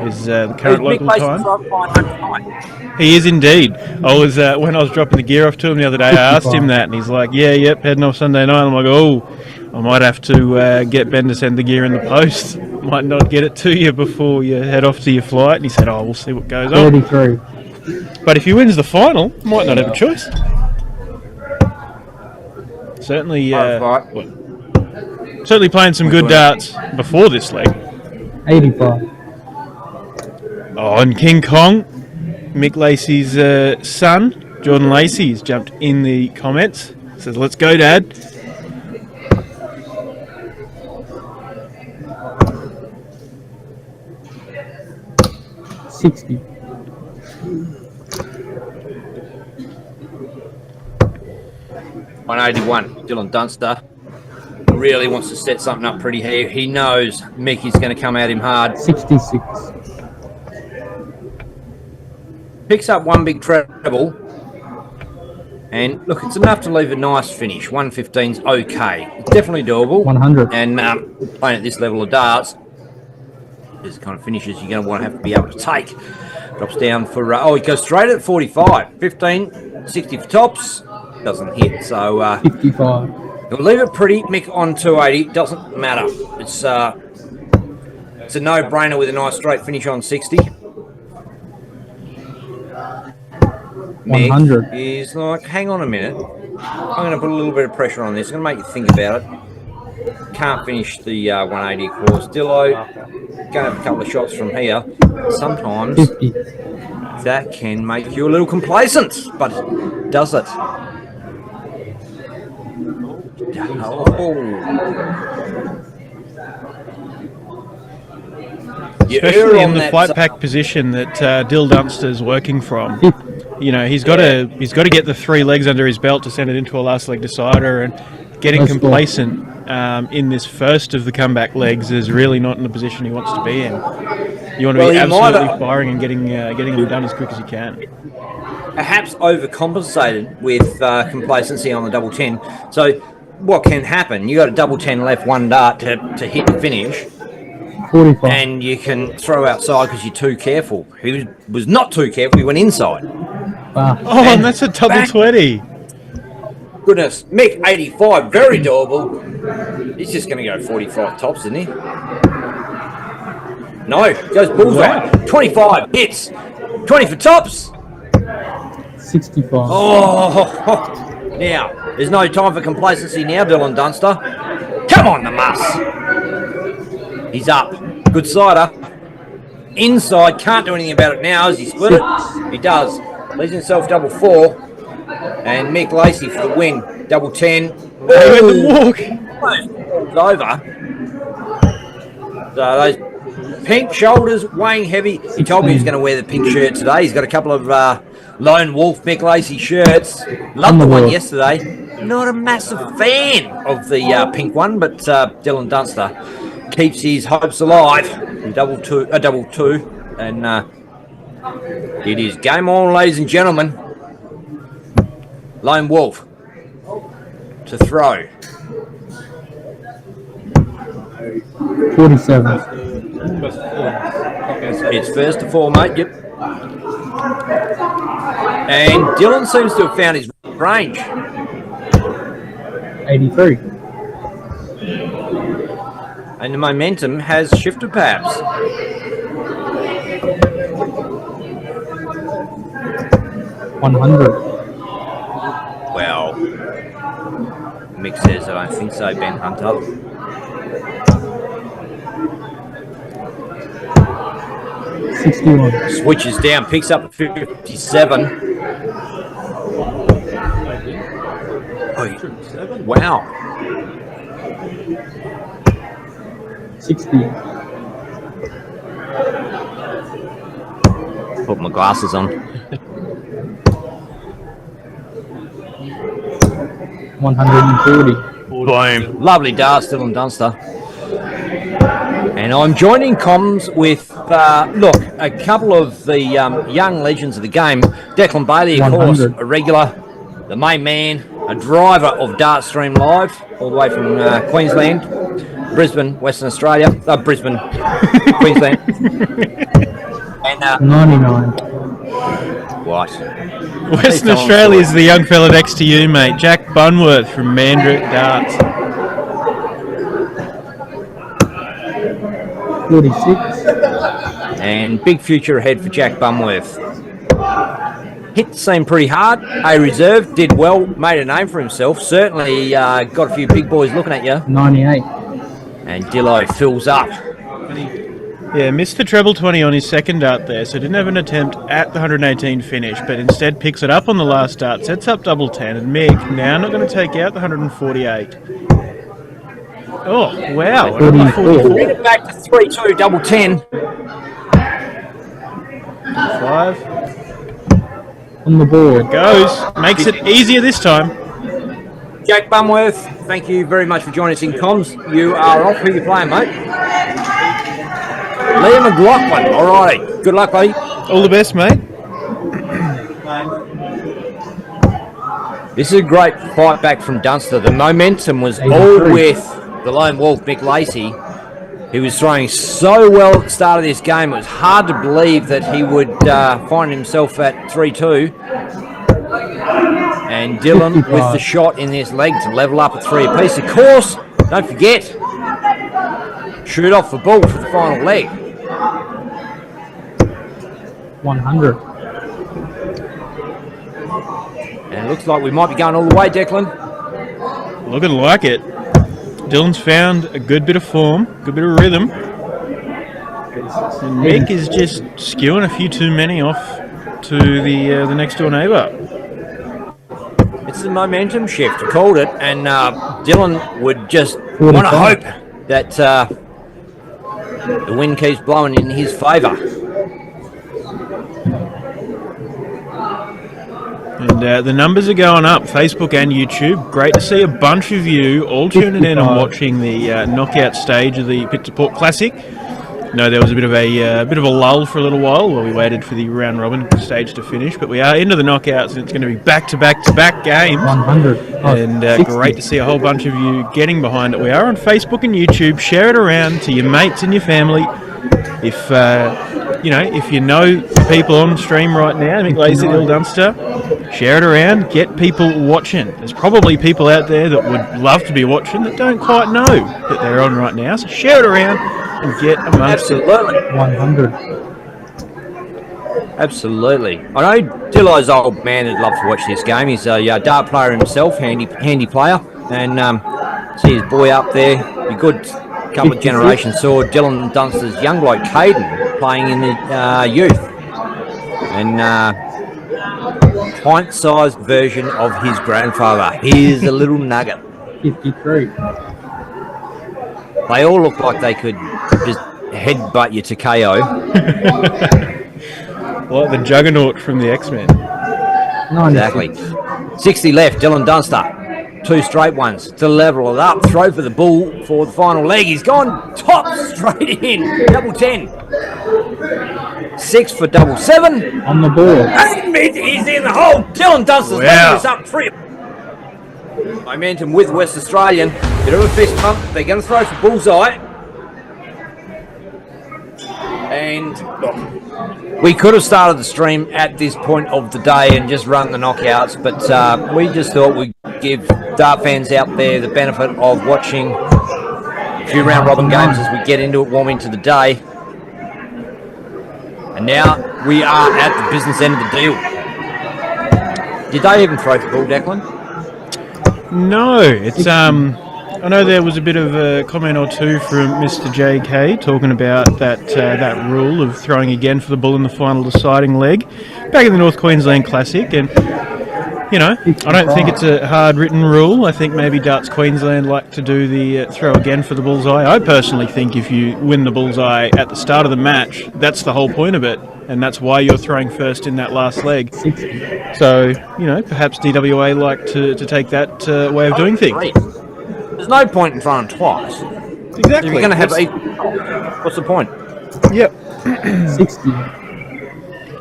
is the current Mick local Lacey time. front line tonight. He is indeed. I was when I was dropping the gear off to him the other day, I asked him that, and he's like, "Yep, heading off Sunday night." I'm like, "Oh, I might have to get Ben to send the gear in the post. Might not get it to you before you head off to your flight." And he said, "Oh, we'll see what goes on." 33. But if he wins the final, might not have a choice. Certainly, certainly playing some good darts before this leg. 85. Oh, and King Kong, Mick Lacey's son, Jordan Lacey, has jumped in the comments. Says, "Let's go, Dad." $60. $181. Dylan Dunster really wants to set something up pretty here. He knows Mickey's going to come at him hard. 66. Picks up one big treble. And look, it's enough to leave a nice finish. 115's okay. It's definitely doable. 100. And playing at this level of darts, these are the kind of finishes you're going to want to have to be able to take. Drops down for, he goes straight at 45. 15, 60 for tops. Doesn't hit, so 55. He'll leave it pretty. Mick on 280. Doesn't matter. It's a no-brainer with a nice straight finish on 60. 100. Mick is like, hang on a minute. I'm going to put a little bit of pressure on this. I'm going to make you think about it. Can't finish the 180, of course. Dillo, going to have a couple of shots from here. Sometimes 50. that can make you a little complacent, but does it? Especially in the flight pack position that Dill Dunster's working from. You know, he's got to get the 3 legs under his belt to send it into a last leg decider, and getting complacent in this first of the comeback legs is really not in the position he wants to be in. You want to be absolutely firing and getting them done as quick as you can. Perhaps overcompensated with complacency on the double 10. So what can happen? You got a double 10 left, one dart to hit and finish. 45. And you can throw outside because you're too careful. He was not too careful. He went inside. Wow. Oh, and that's a double 20. Goodness. Mick, 85. Very doable. He's just going to go 45 tops, isn't he? No. Goes bullseye. 25. Hits. 20 for tops. 65. Oh. Now, there's no time for complacency now, Dylan Dunster. Come on, the muss. He's up. Good sider. Inside. Can't do anything about it now as he split it. He does. Leaves himself double 4. And Mick Lacey for the win. Double 10. Walk. It's over. So those pink shoulders weighing heavy. He told me he was going to wear the pink shirt today. He's got a couple of Lone Wolf Mick Lacey shirts. Loved the one yesterday. Not a massive fan of the pink one, but Dylan Dunster keeps his hopes alive. Double two, and it is game on, ladies and gentlemen. Lone Wolf to throw. 47. It's first to 4, mate. Yep. And Dylan seems to have found his range. 83. And the momentum has shifted perhaps. 100. Well, Mick says I don't think so, Ben Hunter. $61. Switches down, picks up 57. Oh, wow. 60. Put my glasses on. 140. Boom. Lovely dart, Dylan Dunster. And I'm joining comms with, look, a couple of the young legends of the game. Declan Bailey, of course, a regular, the main man, a driver of Dartstream Live, all the way from Queensland, Brisbane, Western Australia, Brisbane, Queensland. 99. What? Western Australia is the young fella next to you, mate. Jack Bunworth from Mandurah Darts. 46. And big future ahead for Jack Bunworth. Hit the scene pretty hard. A reserve, did well, made a name for himself. Certainly got a few big boys looking at you. 98. And Dillo fills up. Yeah, missed the treble 20 on his second dart there, so didn't have an attempt at the 118 finish, but instead picks it up on the last dart, sets up double 10, and Mick now not going to take out the 148. Oh, wow. 44. Bring it back to 3-2, double 10. 5. On the board. Goes. Makes it easier this time. Jack Bunworth, thank you very much for joining us in comms. You are off. Who you playing, mate? Liam McLaughlin. All righty. Good luck, buddy. All the best, mate. This is a great fight back from Dunster. The momentum was all with the lone wolf, Mick Lacey. He was throwing so well at the start of this game, it was hard to believe that he would find himself at 3-2. And Dylan with the shot in his leg to level up at 3 apiece. Of course, don't forget, shoot off the ball for the final leg. 100. And it looks like we might be going all the way, Declan. Looking like it. Dylan's found a good bit of form, good bit of rhythm. And Mick is just skewing a few too many off to the next door neighbour. It's the momentum shift, I called it, and Dylan would just want to hope that the wind keeps blowing in his favour. And the numbers are going up, Facebook and YouTube. Great to see a bunch of you all tuning in and watching the knockout stage of the Pit to Port Classic. No, there was a bit of a lull for a little while we waited for the round robin stage to finish, but we are into the knockouts and it's going to be back to back games. 100. And great to see a whole bunch of you getting behind it. We are on Facebook and YouTube. Share it around to your mates and your family. If you know people on stream right now, Mick Lacey, Little Dunster, share it around, get people watching. There's probably people out there that would love to be watching that don't quite know that they're on right now. So share it around and get amongst it. 100. Absolutely. I know Dillo's old man would love to watch this game. He's a dart player himself, handy player, and see his boy up there. A good couple of generations saw Dylan Dunster's young bloke Caden playing in the youth, and pint-sized version of his grandfather. Here's a little nugget. 53. They all look like they could just headbutt you to KO. Like the juggernaut from the X-Men. Exactly. 60 left, Dylan Dunster. 2 straight ones to level it up. Throw for the bull for the final leg. He's gone top straight in. Double 10. 6 for double 7. On the board. And he's in the hole. Dylan Dunster's leveling this up 3. Momentum with West Australian. Bit of a fist pump. They're going to throw for bullseye. And look, we could have started the stream at this point of the day and just run the knockouts, but we just thought we'd give dart fans out there the benefit of watching a few round robin games as we get into it, warm into the day. And now we are at the business end of the deal. Did they even throw for ball, Declan? No, it's I know there was a bit of a comment or two from Mr. JK talking about that rule of throwing again for the bull in the final deciding leg back in the North Queensland Classic, and I don't think it's a hard written rule. I think maybe Darts Queensland like to do the throw again for the bullseye. I personally think if you win the bullseye at the start of the match, that's the whole point of it, and that's why you're throwing first in that last leg. So perhaps DWA like to take that way of doing things. There's no point in throwing twice. Exactly. If you're going to have what's the point? Yep. 60.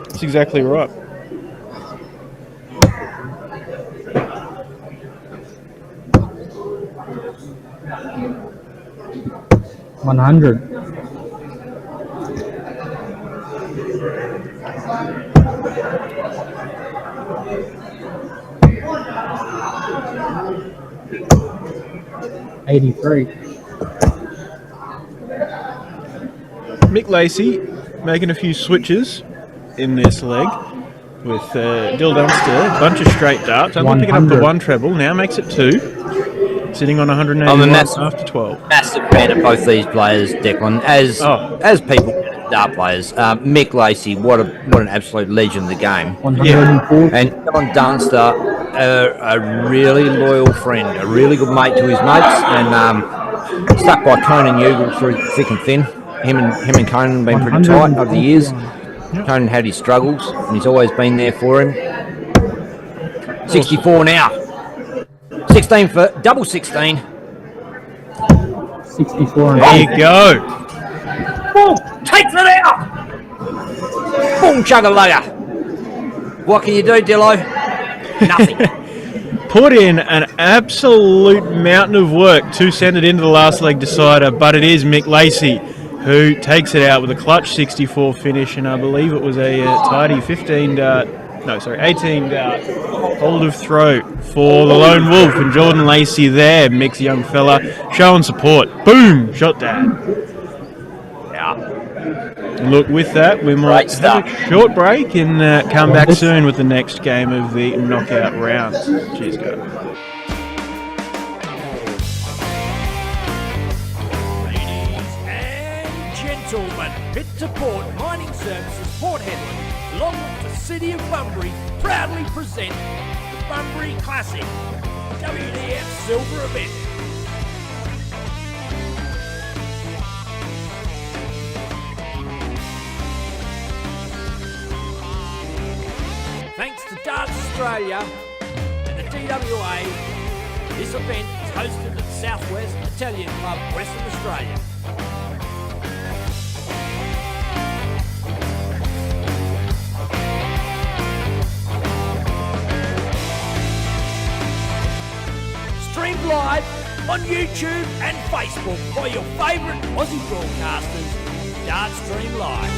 That's exactly right. 83. Mick Lacey making a few switches in this leg with Dill Dunster, a bunch of straight darts, only picking up the 1 treble, now makes it 2, sitting on 181 after 12. Massive fan of both these players, Declan. As people, dart players, Mick Lacey, what an absolute legend of the game. And Dill Dunster, a really loyal friend, a really good mate to his mates, and stuck by Conan Ugle through thick and thin. Him and Conan have been pretty tight over the years. Conan had his struggles, and he's always been there for him. 64 now. 16 for double 16. 64. There you go. Boom! Takes it out! Boom, chugga-lugga. What can you do, Dillo? Nothing. Put in an absolute mountain of work to send it into the last leg decider, but it is Mick Lacey who takes it out with a clutch 64 finish, and I believe it was a tidy 18 dart hold of throat for the Lone Wolf, and Jordan Lacey there, Mick's young fella, showing support. Boom! Shot that. Yeah. Look, with that, we might have a short break and come back soon with the next game of the knockout rounds. Cheers, guys. Gentlemen, Pit to Port Mining Services Port Hedland, along with the City of Bunbury, proudly present the Bunbury Classic WDF Silver event. Thanks to Darts Australia and the TWA, this event is hosted at the Southwest Italian Club, Western Australia. Streamed live on YouTube and Facebook by your favourite Aussie broadcasters, Dart Stream Live.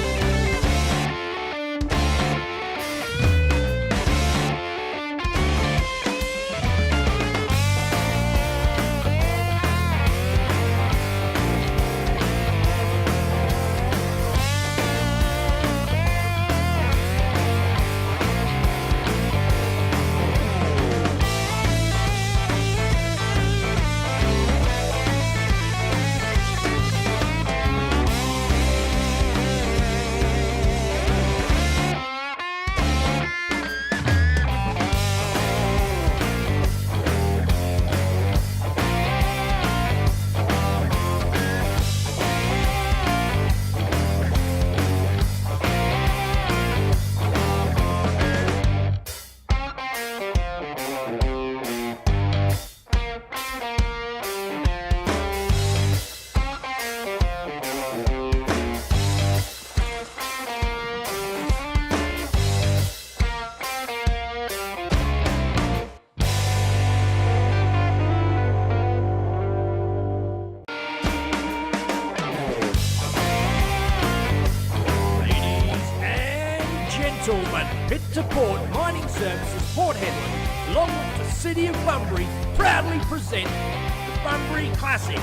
Pit to Port Mining Services Port Hedland, along with the City of Bunbury, proudly present the Bunbury Classic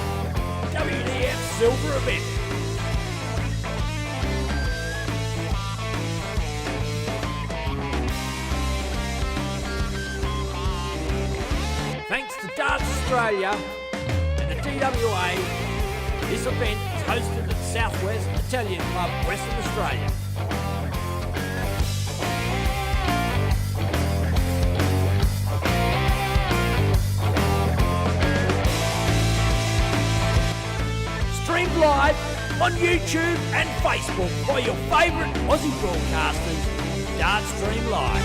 WDF Silver event. Thanks to Darts Australia and the TWA, this event is hosted at the Southwest Italian Club, Western Australia. Streamed live on YouTube and Facebook by your favourite Aussie broadcasters, Dart Stream Live.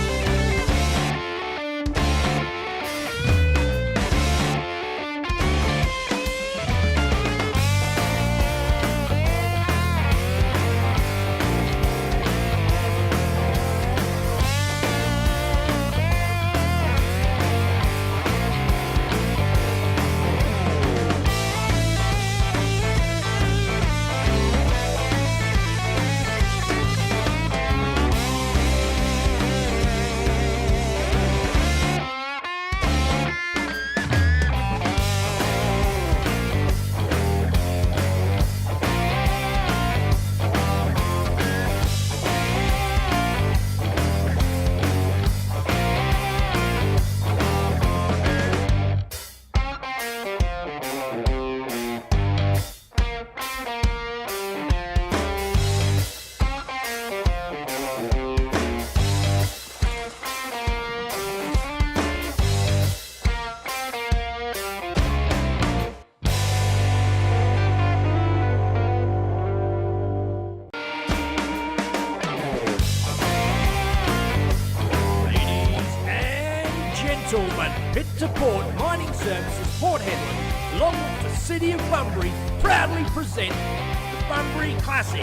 Port Mining Services Port Hedland, along with the City of Bunbury, proudly present the Bunbury Classic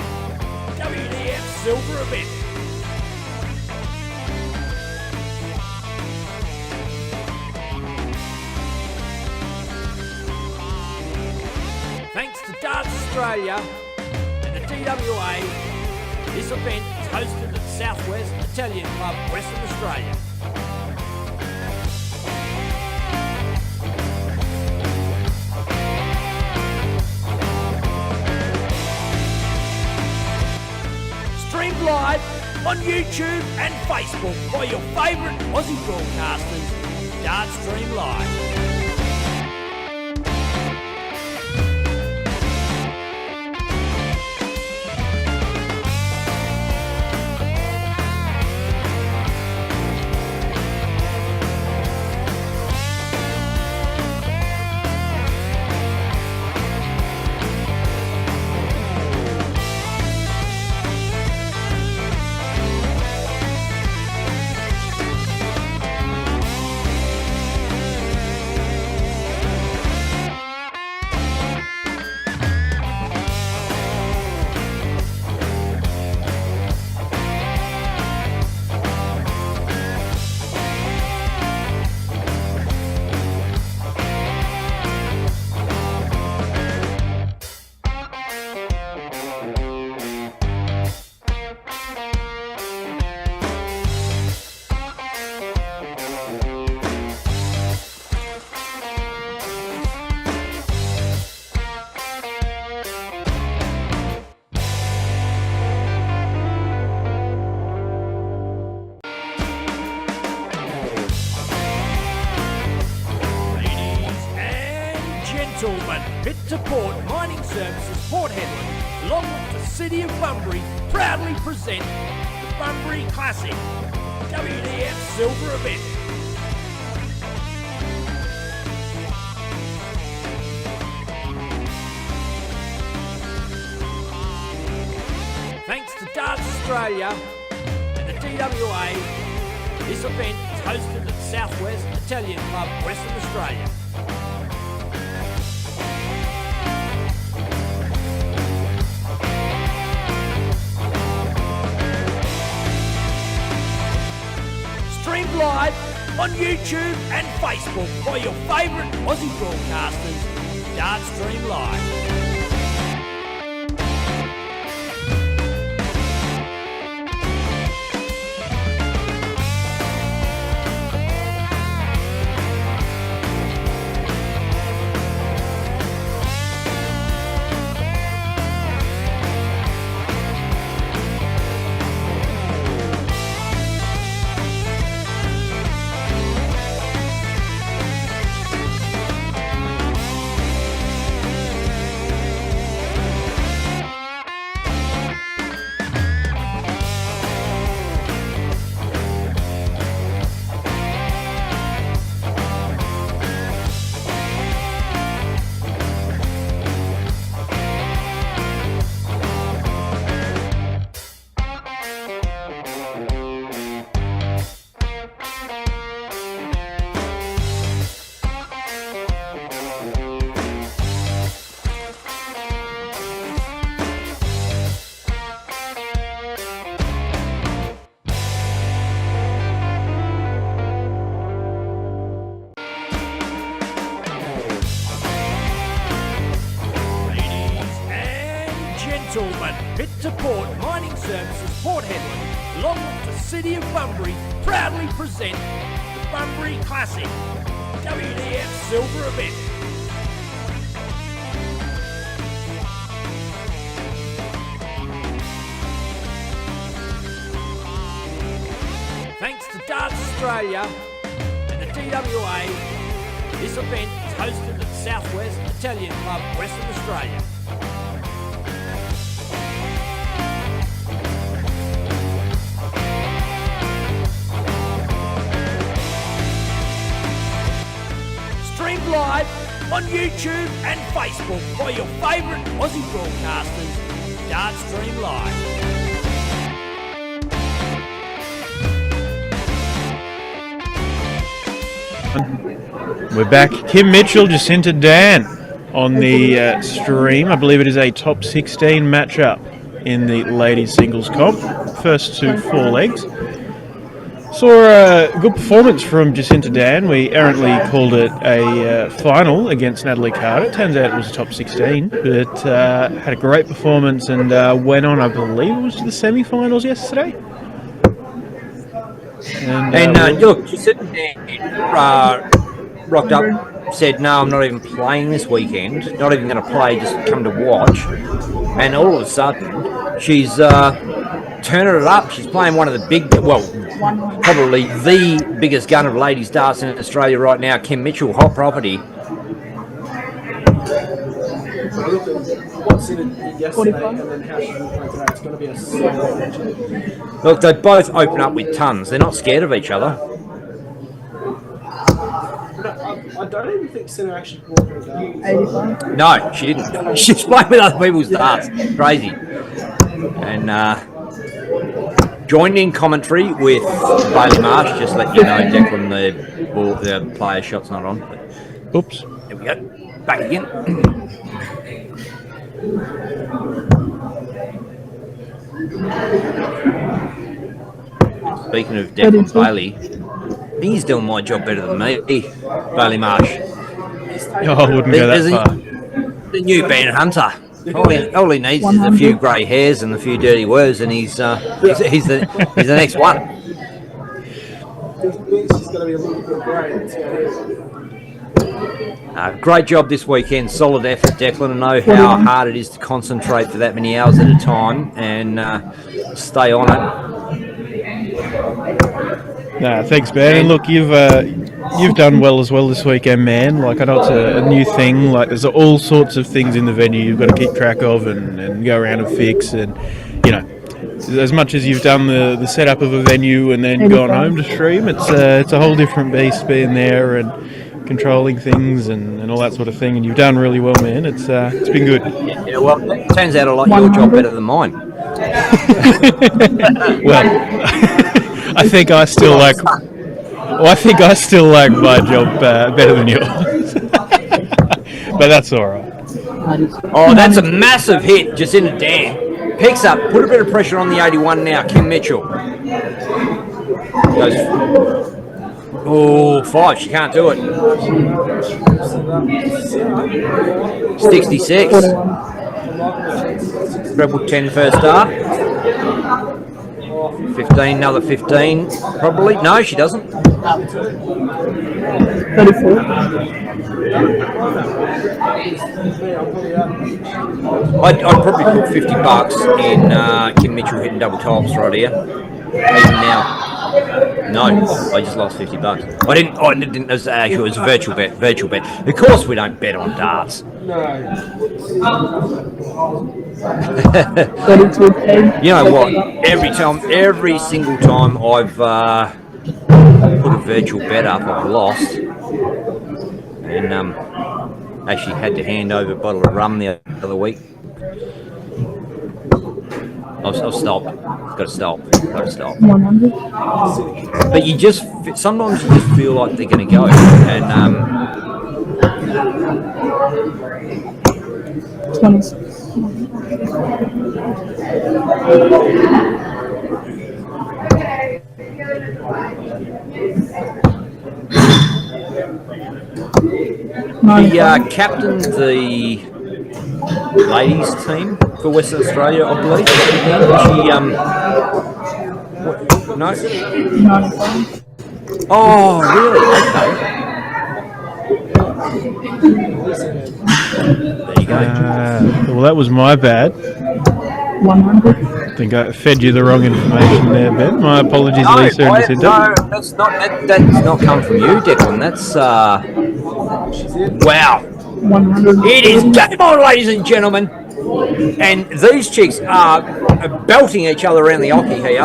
WDF Silver event. Thanks to Darts Australia and the DWA, this event is hosted at Southwest Italian Club, Western Australia. Streamed live on YouTube and Facebook by your favourite Aussie broadcasters, Darts Stream Live. Pit to Port Mining Services Port Hedland, along with the City of Bunbury, proudly present the Bunbury Classic WDF Silver event. Thanks to Darts Australia and the DWA, this event is hosted at Southwest Italian Club, Western Australia. Streamed live on YouTube and Facebook by your favourite Aussie broadcasters, Darts Stream Live. Pit to Port Mining Services Port Hedland, along with the City of Bunbury, proudly present the Bunbury Classic WDF Silver event. Thanks to Darts Australia and the DWA, this event is hosted at Southwest Italian Club, Western Australia. Streamed live on YouTube and Facebook by your favourite Aussie broadcasters, Darts Stream Live. We're back. Kim Mitchell, Jacinta Dan on the stream. I believe it is a top 16 matchup in the ladies singles comp. First to 4 legs. Saw a good performance from Jacinta Dan. We errantly called it a final against Natalie Carter. Turns out it was a top 16, but had a great performance and went on, I believe it was to the semi-finals yesterday. And look, Jacinta Dan rocked up, said, no, I'm not even playing this weekend. Not even going to play, just come to watch. And all of a sudden, she's turning it up. She's playing one of the big, well, probably the biggest gun of ladies darts in Australia right now, Kim Mitchell, hot property. What's in it yesterday and then how she's going to play today? It's going to be a solid match. Look, they both open up with tons. They're not scared of each other. I don't even think Sinner actually brought her down. No, she didn't. She's playing with other people's darts. Crazy. And joined in commentary with Bailey Marsh. Just let you know, Declan, the player shot's not on. Oops. There we go. Back again. Speaking of Declan Bailey, he's doing my job better than me. Bailey Marsh. Oh, I wouldn't go that far. The new Ben Hunter. All he needs is a few grey hairs and a few dirty words, and he's the next one. She's going to be a little bit grey. Great job this weekend. Solid effort, Declan. I know how hard it is to concentrate for that many hours at a time and stay on it. Nah, thanks, Ben. And look, you've done well as well this weekend, man. Like, I know it's a new thing. Like, there's all sorts of things in the venue you've got to keep track of and go around and fix. And, you know, as much as you've done the setup of a venue and then gone home to stream, it's a whole different beast being there and controlling things and all that sort of thing. And you've done really well, man. It's been good. Yeah, well, it turns out I like your job better than mine. Well, I think I still like my job better than yours. But that's all right. Oh, that's a massive hit, Jacinta Dan. Picks up, put a bit of pressure on the 81 now, Kim Mitchell. Goes, 5, she can't do it. 66. Treble 10 first start. 15, another 15, probably. No, she doesn't. 34. I'd probably put $50 in Kim Mitchell hitting double tops right here. Even now. No, I just lost $50. I didn't. It was a virtual bet. Of course, we don't bet on darts. You know what? Every single time I've put a virtual bet up, I've lost, and actually had to hand over a bottle of rum the other week. I've stopped. Got to stop. 100. But sometimes you just feel like they're going to go, and 26. He captained the ladies team for Western Australia, I believe. No? 95. Oh, really? Okay. There you go. Well, that was my bad. 100. I think I fed you the wrong information there, Ben. My apologies, Lisa and Jacinta. No, that's not come from you, Declan. That's wow. 100. It is game on, ladies and gentlemen. And these chicks are belting each other around the hockey here.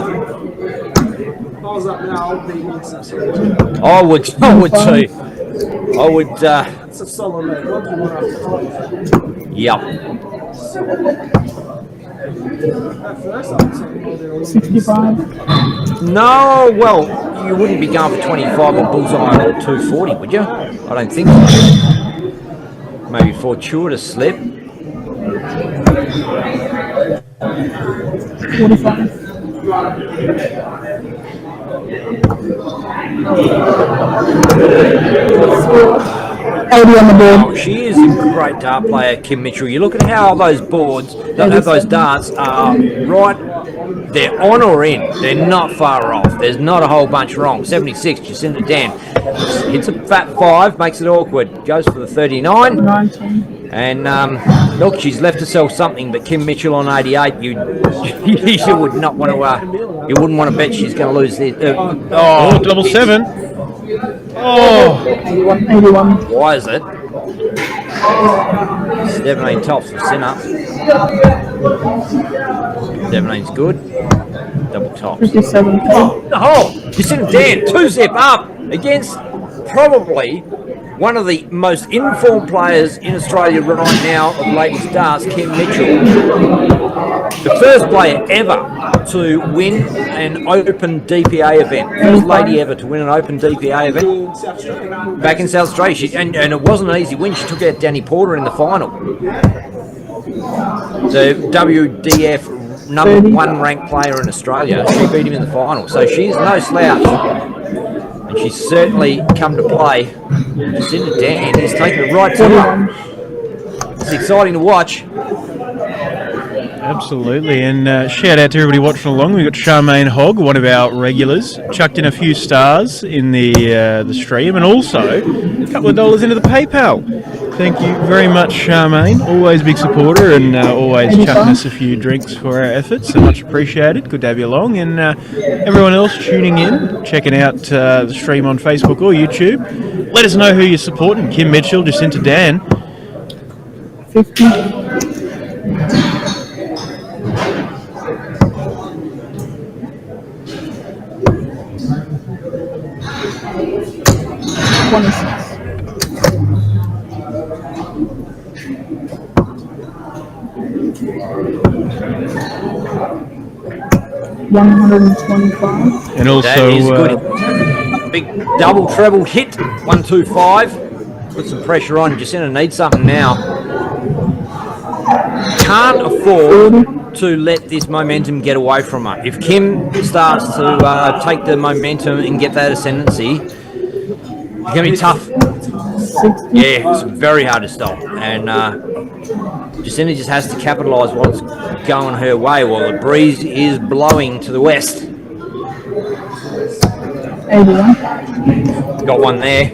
I would too. I would. It's a solid move. Yep. At first, I was saying, oh, they're all 65. No, well, you wouldn't be going for 25 or bullseye or 240, would you? I don't think so. Maybe fortuitous slip. 45. On the board. Oh, she is a great dart player, Kim Mitchell. You look at how those boards, those darts are right, they're on or in. They're not far off. There's not a whole bunch wrong. 76, Jacinta Dan. Hits a fat 5, makes it awkward. Goes for the 39. 19. And look, she's left herself something, but Kim Mitchell on 88, you would not want to, you wouldn't want to bet she's going to lose this. Oh, double 7. Oh, 81. Why is it? 17 tops for center. 17's good. Double tops. 57. Oh, Jacinta Dan, 2-zip up against probably one of the most informed players in Australia right now of ladies darts, Kim Mitchell. The first player ever to win an open DPA event. First lady ever to win an open DPA event. Back in South Australia. And it wasn't an easy win. She took out Danny Porter in the final. The WDF number 1 ranked player in Australia. She beat him in the final. So she's no slouch. And she's certainly come to play. Jacinta Dan is taking it right to her. It's exciting to watch. absolutely. And shout out to everybody watching along. We've got Charmaine Hogg, one of our regulars, chucked in a few stars in the stream, and also a couple of dollars into the PayPal. Thank you very much, Charmaine. Always a big supporter and always chucking us a few drinks for our efforts. So much appreciated. Good to have you along. And everyone else tuning in, checking out the stream on Facebook or YouTube. Let us know who you're supporting. Kim Mitchell, Jacinta Dan. 50. $125. And also, that is good. Big double treble hit. 125. Put some pressure on. Jacinta needs something now. Can't afford to let this momentum get away from her. If Kim starts to take the momentum and get that ascendancy, it's going to be tough. Yeah, it's very hard to stop. And Jacinta just has to capitalise what's going her way while the breeze is blowing to the west. 81. Got one there.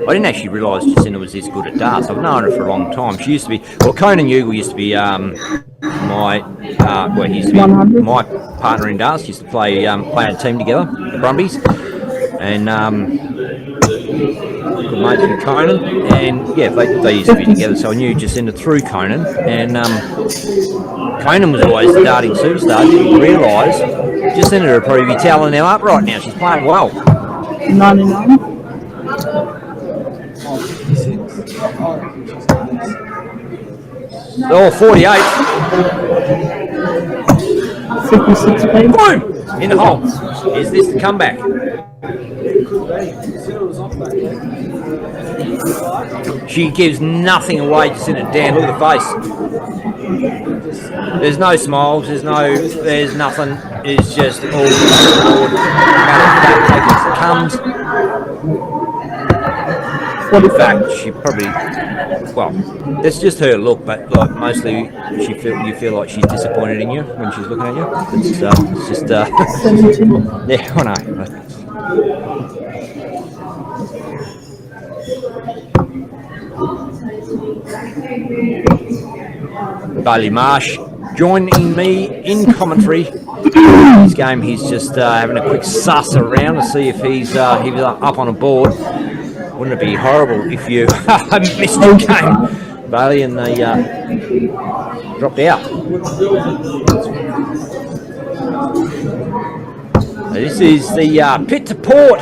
I didn't actually realise Jacinta was this good at darts. I've known her for a long time. She used to be, well, Conan Ugle used to be my partner in darts. Used to play a team together, the Brumbies, and good mates with Conan, and yeah, they used to be together. So I knew Jacinta through Conan, and Conan was always the darting superstar. Didn't realise Jacinta would probably be toweling them up right now. She's playing well. 99. Oh, 48. 56. Boom! In the hole. Is this the comeback? She gives nothing away, Jacinta Dan. Look at the face. There's no smiles. There's nothing. It's just all forward. Take it as it comes. In fact, she probably, well, that's just her look, but like mostly you feel like she's disappointed in you when she's looking at you. It's just yeah, I know. Bailey Marsh joining me in commentary. His game, he's just having a quick suss around to see if he's up on a board. Wouldn't it be horrible if you missed your game, Bailey, and they dropped out? This is the Pit to Port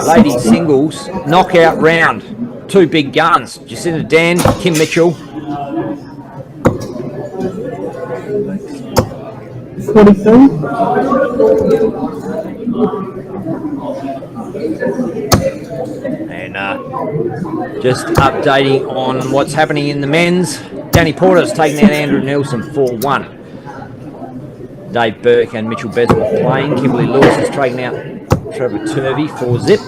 ladies singles knockout round. Two big guns, Jacinta Dan, Kim Mitchell. 43. And just updating on what's happening in the men's. Danny Porter's taking out Andrew Nelson 4-1. Dave Burke and Mitchell Besworth playing. Kimberly Lewis is taking out Trevor Turvey 4-zip.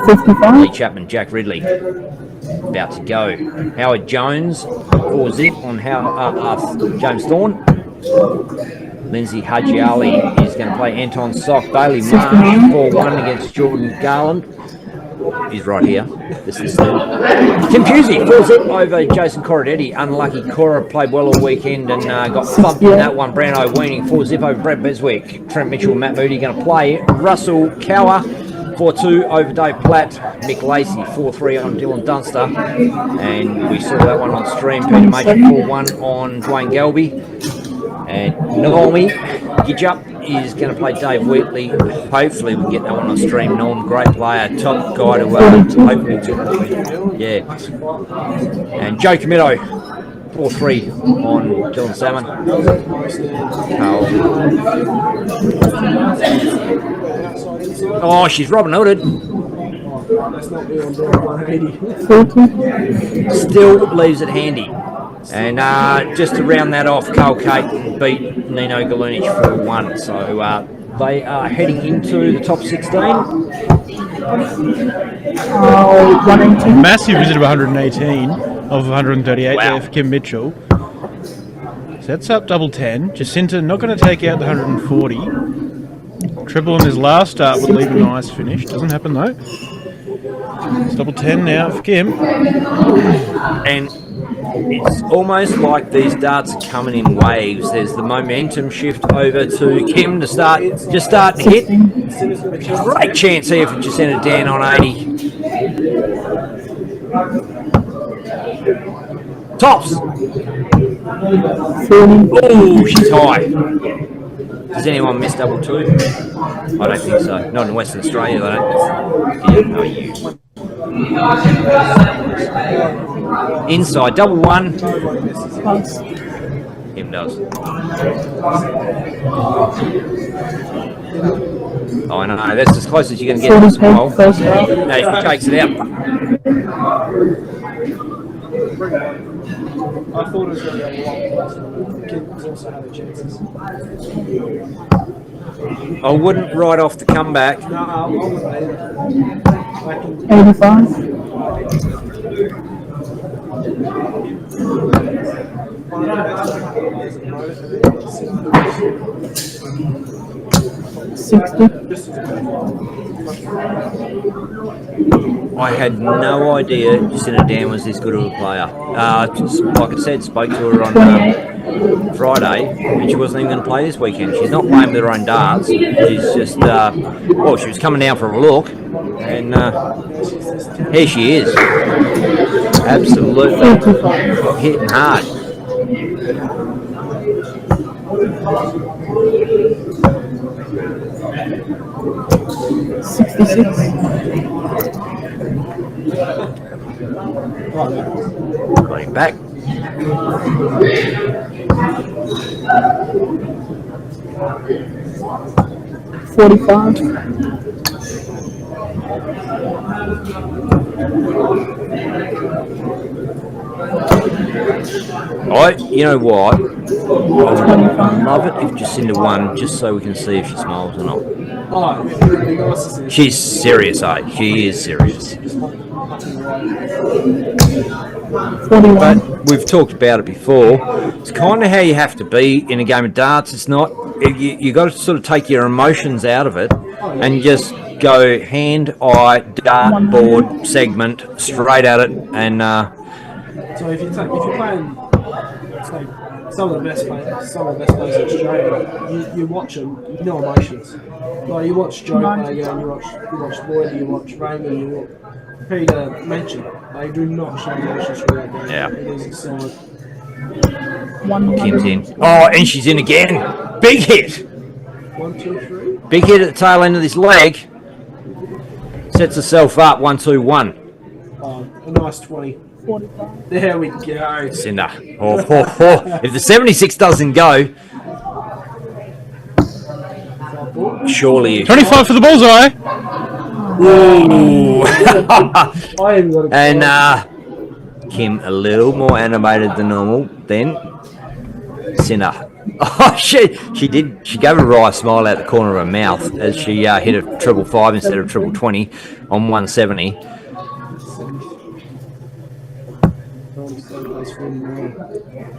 55. Lee Chapman, Jack Ridley about to go. Howard Jones 4-zip on James Thorne. Lindsay Haji Ali is going to play Anton Sock. Bailey Marsh 4-1 against Jordan Garland. He's right here. This is Tim Pusey 4-zip over Jason Corradetti. Unlucky Cora played well all weekend and got thumped in that one. Brando Weaning 4-zip over Brett Beswick. Trent Mitchell, Matt Moody going to play. Russell Cower 4-2 over Dave Platt. Mick Lacey 4-3 on Dylan Dunster. And we saw that one on stream. Peter Major 4-1 on Dwayne Galby. And Naomi Gidjup is going to play Dave Wheatley. Hopefully we can get that one on stream. Norm, great player, top guy to hopefully yeah. And Joe Comito 4-3 on Dylan Salmon. Oh, she's Robin Hooded. Still leaves it handy. And just to round that off, Carl Caton beat Nino Galunich 4-1. So they are heading into the top 16. Massive visit of 118 of 138 there for Kim Mitchell. Sets up double 10. Jacinta not going to take out the 140. Triple on his last start would leave a nice finish. Doesn't happen though. It's double 10 now for Kim. And it's almost like these darts are coming in waves. There's the momentum shift over to Kim to start to hit. Great chance here for Jacinta Dan on 80. Tops. Oh, she's high. Does anyone miss double two? I don't think so. Not in Western Australia, they don't. Yeah, no, you. Inside, double one. Him does. Oh, I know. That's as close as you're going to get to a smile. No, he takes it out. I thought it was going to go a lot closer. The kid was also having chances. I wouldn't write off the comeback. No, I wouldn't either. 85. I had no idea Jacinta Dan was this good of a player. Like I said, spoke to her on Friday, and she wasn't even going to play this weekend. She's not playing with her own darts. She's just, she was coming down for a look, and here she is. Absolutely hitting hard. Got him back. You know what? I would love it if Jacinta won, just so we can see if she smiles or not. She's serious, eh? She is serious. But we've talked about it before. It's kind of how you have to be in a game of darts. It's not, you got to sort of take your emotions out of it and just go hand, eye, dart, board, segment, straight at it. And so if you're playing, say, some of the best players in Australia, you watch them, no emotions. Like you watch Joe play again, you watch Lloyd, you watch Raymond, you watch Peter mentioned. They do not show emotions for that game. Yeah. It is solid. Kim's in. Oh, and she's in again. Big hit. 1, 2, 3. Big hit at the tail end of this leg. Sets herself up 1, 2, 1. Oh, a nice 20. 45. There we go. Cinder. If the 76 doesn't go, surely. 25 for the bullseye. Ooh. I haven't got a And Kim a little more animated than normal. Then Cinder. Oh, she did. She gave a wry smile out the corner of her mouth as she hit a 555 instead of 20 on 170.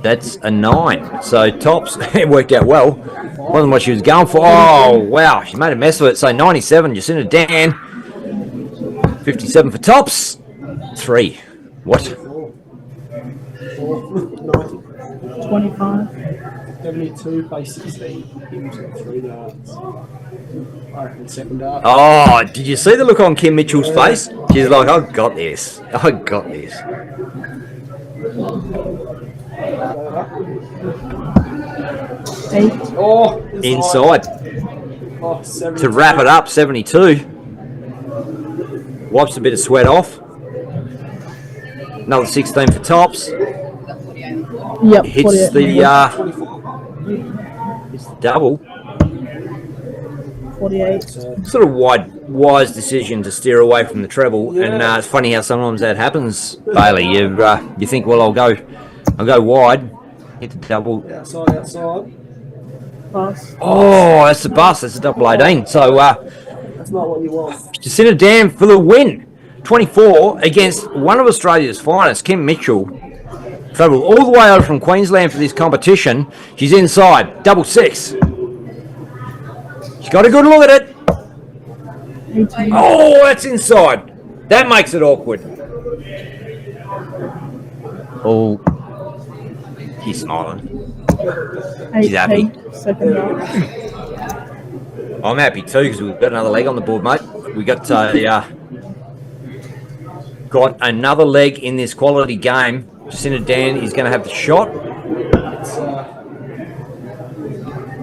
That's a 9. So tops, it worked out well. Wasn't what she was going for. Oh wow, she made a mess of it. So 97, Jacinta Dan. 57 for tops. 3. What? 25. 72 by 16. Kim's got 3 darts. I reckon 7 darts. Oh, did you see the look on Kim Mitchell's face? She's like, I got this. I got this. 8. Oh, it's Inside. Oh, 72. To wrap it up, 72. Wipes a bit of sweat off. Another 16 for tops. Yep. Hits 48. it's the double. 48. Sort of wise decision to steer away from the treble. Yeah. And it's funny how sometimes that happens, Bailey. You think, well, I'll go wide, hit the double. Outside. Pass. Oh, that's the bust. That's a double 18. So That's not what you want. Jacinta Dam for the win. 24 against one of Australia's finest, Kim Mitchell. Travelled all the way over from Queensland for this competition. She's inside, double 6. She's got a good look at it. 18. Oh, that's inside. That makes it awkward. Oh, she's smiling. 8. She's happy. Second round. I'm happy too because we've got another leg on the board, mate. We got another leg in this quality game. Jacinta Dan is going to have the shot. It's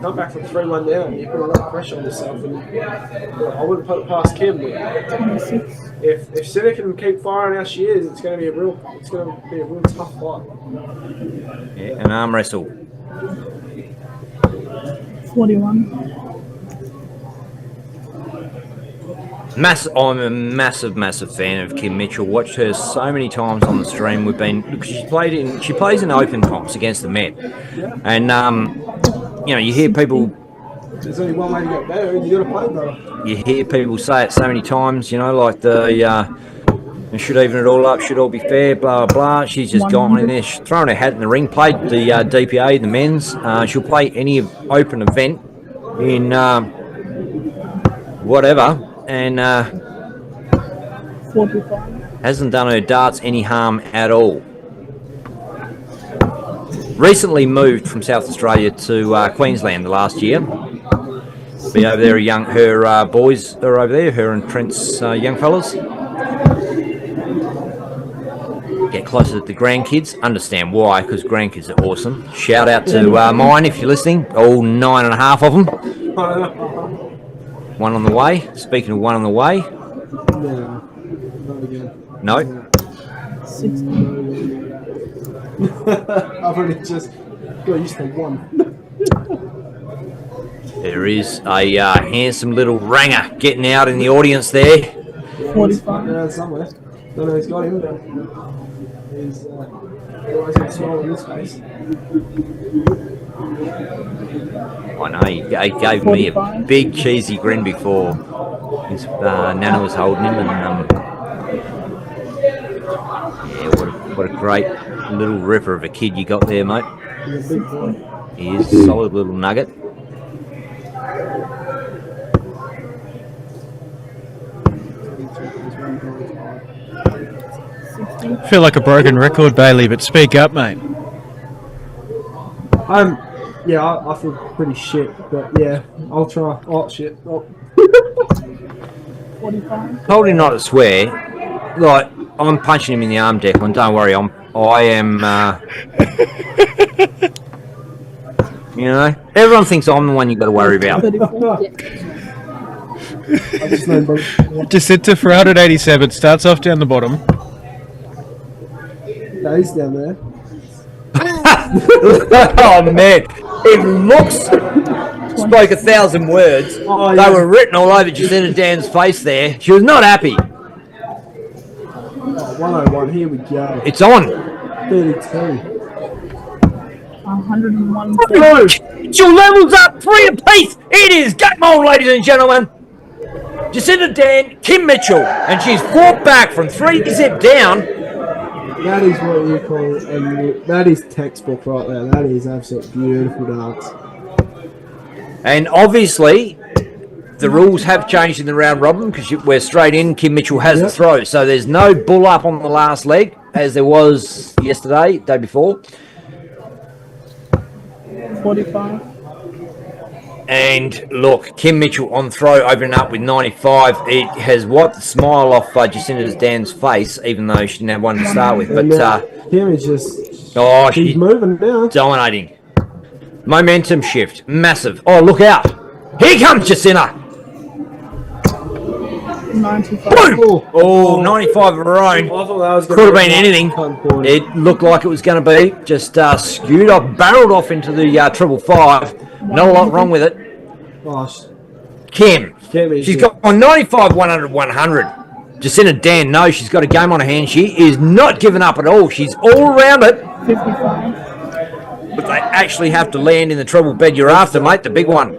come back from 3-1 down. You put a lot of pressure on yourself, and I wouldn't put it past Kim. But 26. if Senna can keep firing how she is, it's going to be a real tough fight. Yeah, an arm wrestle. 41. I'm a massive fan of Kim Mitchell. Watched her so many times on the stream. She plays in open comps against the Met, and you hear people. There's only one way to get better, and you got to play better. You hear people say it so many times. Like they should even it all up, should all be fair, blah blah. She's just gone in there, she's thrown her hat in the ring. Played the DPA, the men's. She'll play any open event in whatever. And 45. hasn't done her darts any harm at all. Recently moved from South Australia to Queensland the last year. Be over there, her boys are over there, her and Trent's young fellas. Get closer to the grandkids. Understand why, because grandkids are awesome. Shout out to mine if you're listening. All 9.5 of them. One on the way. Speaking of one on the way. No, not again. No. 60. I've already just got used to one. There is a handsome little ranger getting out in the audience there. 45. Yeah, somewhere. Don't know who's got him, but he's always got a smile on his face. I know, he gave me a big cheesy grin before. His Nana was holding him, and yeah, what a great little ripper of a kid you got there, mate. He's a big boy. He is a solid little nugget. I feel like a broken record, Bailey, but speak up, mate. Yeah, I feel pretty shit, but yeah, I'll try. Oh shit! Oh. 45. Told him not to swear. Like, I'm punching him in the arm, Declan. Don't worry, I am. You know, everyone thinks I'm the one you got to worry about. 34. I just know that Jacinta for 187 starts off down the bottom. he's down there. Oh man, it looks spoke 1,000 words. Oh, They yeah. were written all over Jacinta Dan's face there. She was not happy. Oh, 101, here we go. It's on. 32. 101. Your levels up 3 apiece. It is game on, ladies and gentlemen. Jacinta Dan, Kim Mitchell, and she's fought back from 3-zip down. That is what you call, and that is textbook right there. That is absolutely beautiful dance. And obviously, the rules have changed in the round robin because we're straight in. Kim Mitchell has the throw, so there's no bull up on the last leg as there was yesterday, day before. 45. And look, Kim Mitchell on throw, opening up with 95. It has wiped the smile off Jacinta Dan's face, even though she didn't have one to start with. And But Kim is just, oh, she's she's moving now. dominating. Momentum shift, massive. Oh, look out! Here comes Jacinta. 95. Boom! Oh, 95 of her own. I thought that was Could have been anything. It looked like it was going to be. Just skewed off, barreled off into the 555. Not a lot wrong with it. Gosh. Kim, Kim is she's just- got on 95, 100, 100. Jacinta Dan knows she's got a game on her hand. She is not giving up at all. She's all around it. 55. But they actually have to land in the treble bed you're after, mate. The big one.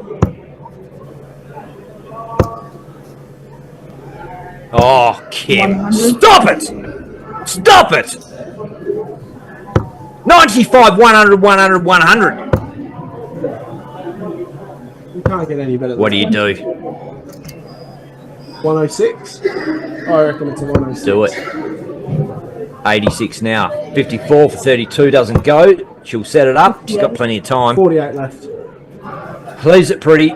Oh, Kim. 100. Stop it! Stop it! 95, 100, 100, 100. You can't get any better than What do you do? 106? I reckon it's a 106. Do it. 86 now. 54 for 32 doesn't go. She'll set it up. She's got plenty of time. 48 left. Leaves it pretty.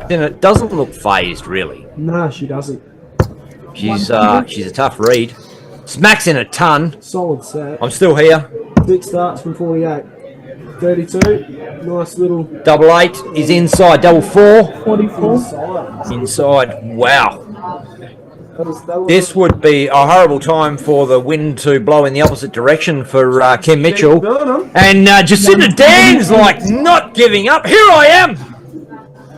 Then it doesn't look phased, really. No, she doesn't. She's a tough read. Smacks in a ton. Solid set. I'm still here. 6 starts from 48. 32. Nice little Double 8 is inside. Double 4 44. side. inside. Wow. That was This would be a horrible time for the wind to blow in the opposite direction for Kim Mitchell. Burnham. And Jacinta Dan's like not giving up. Here I am,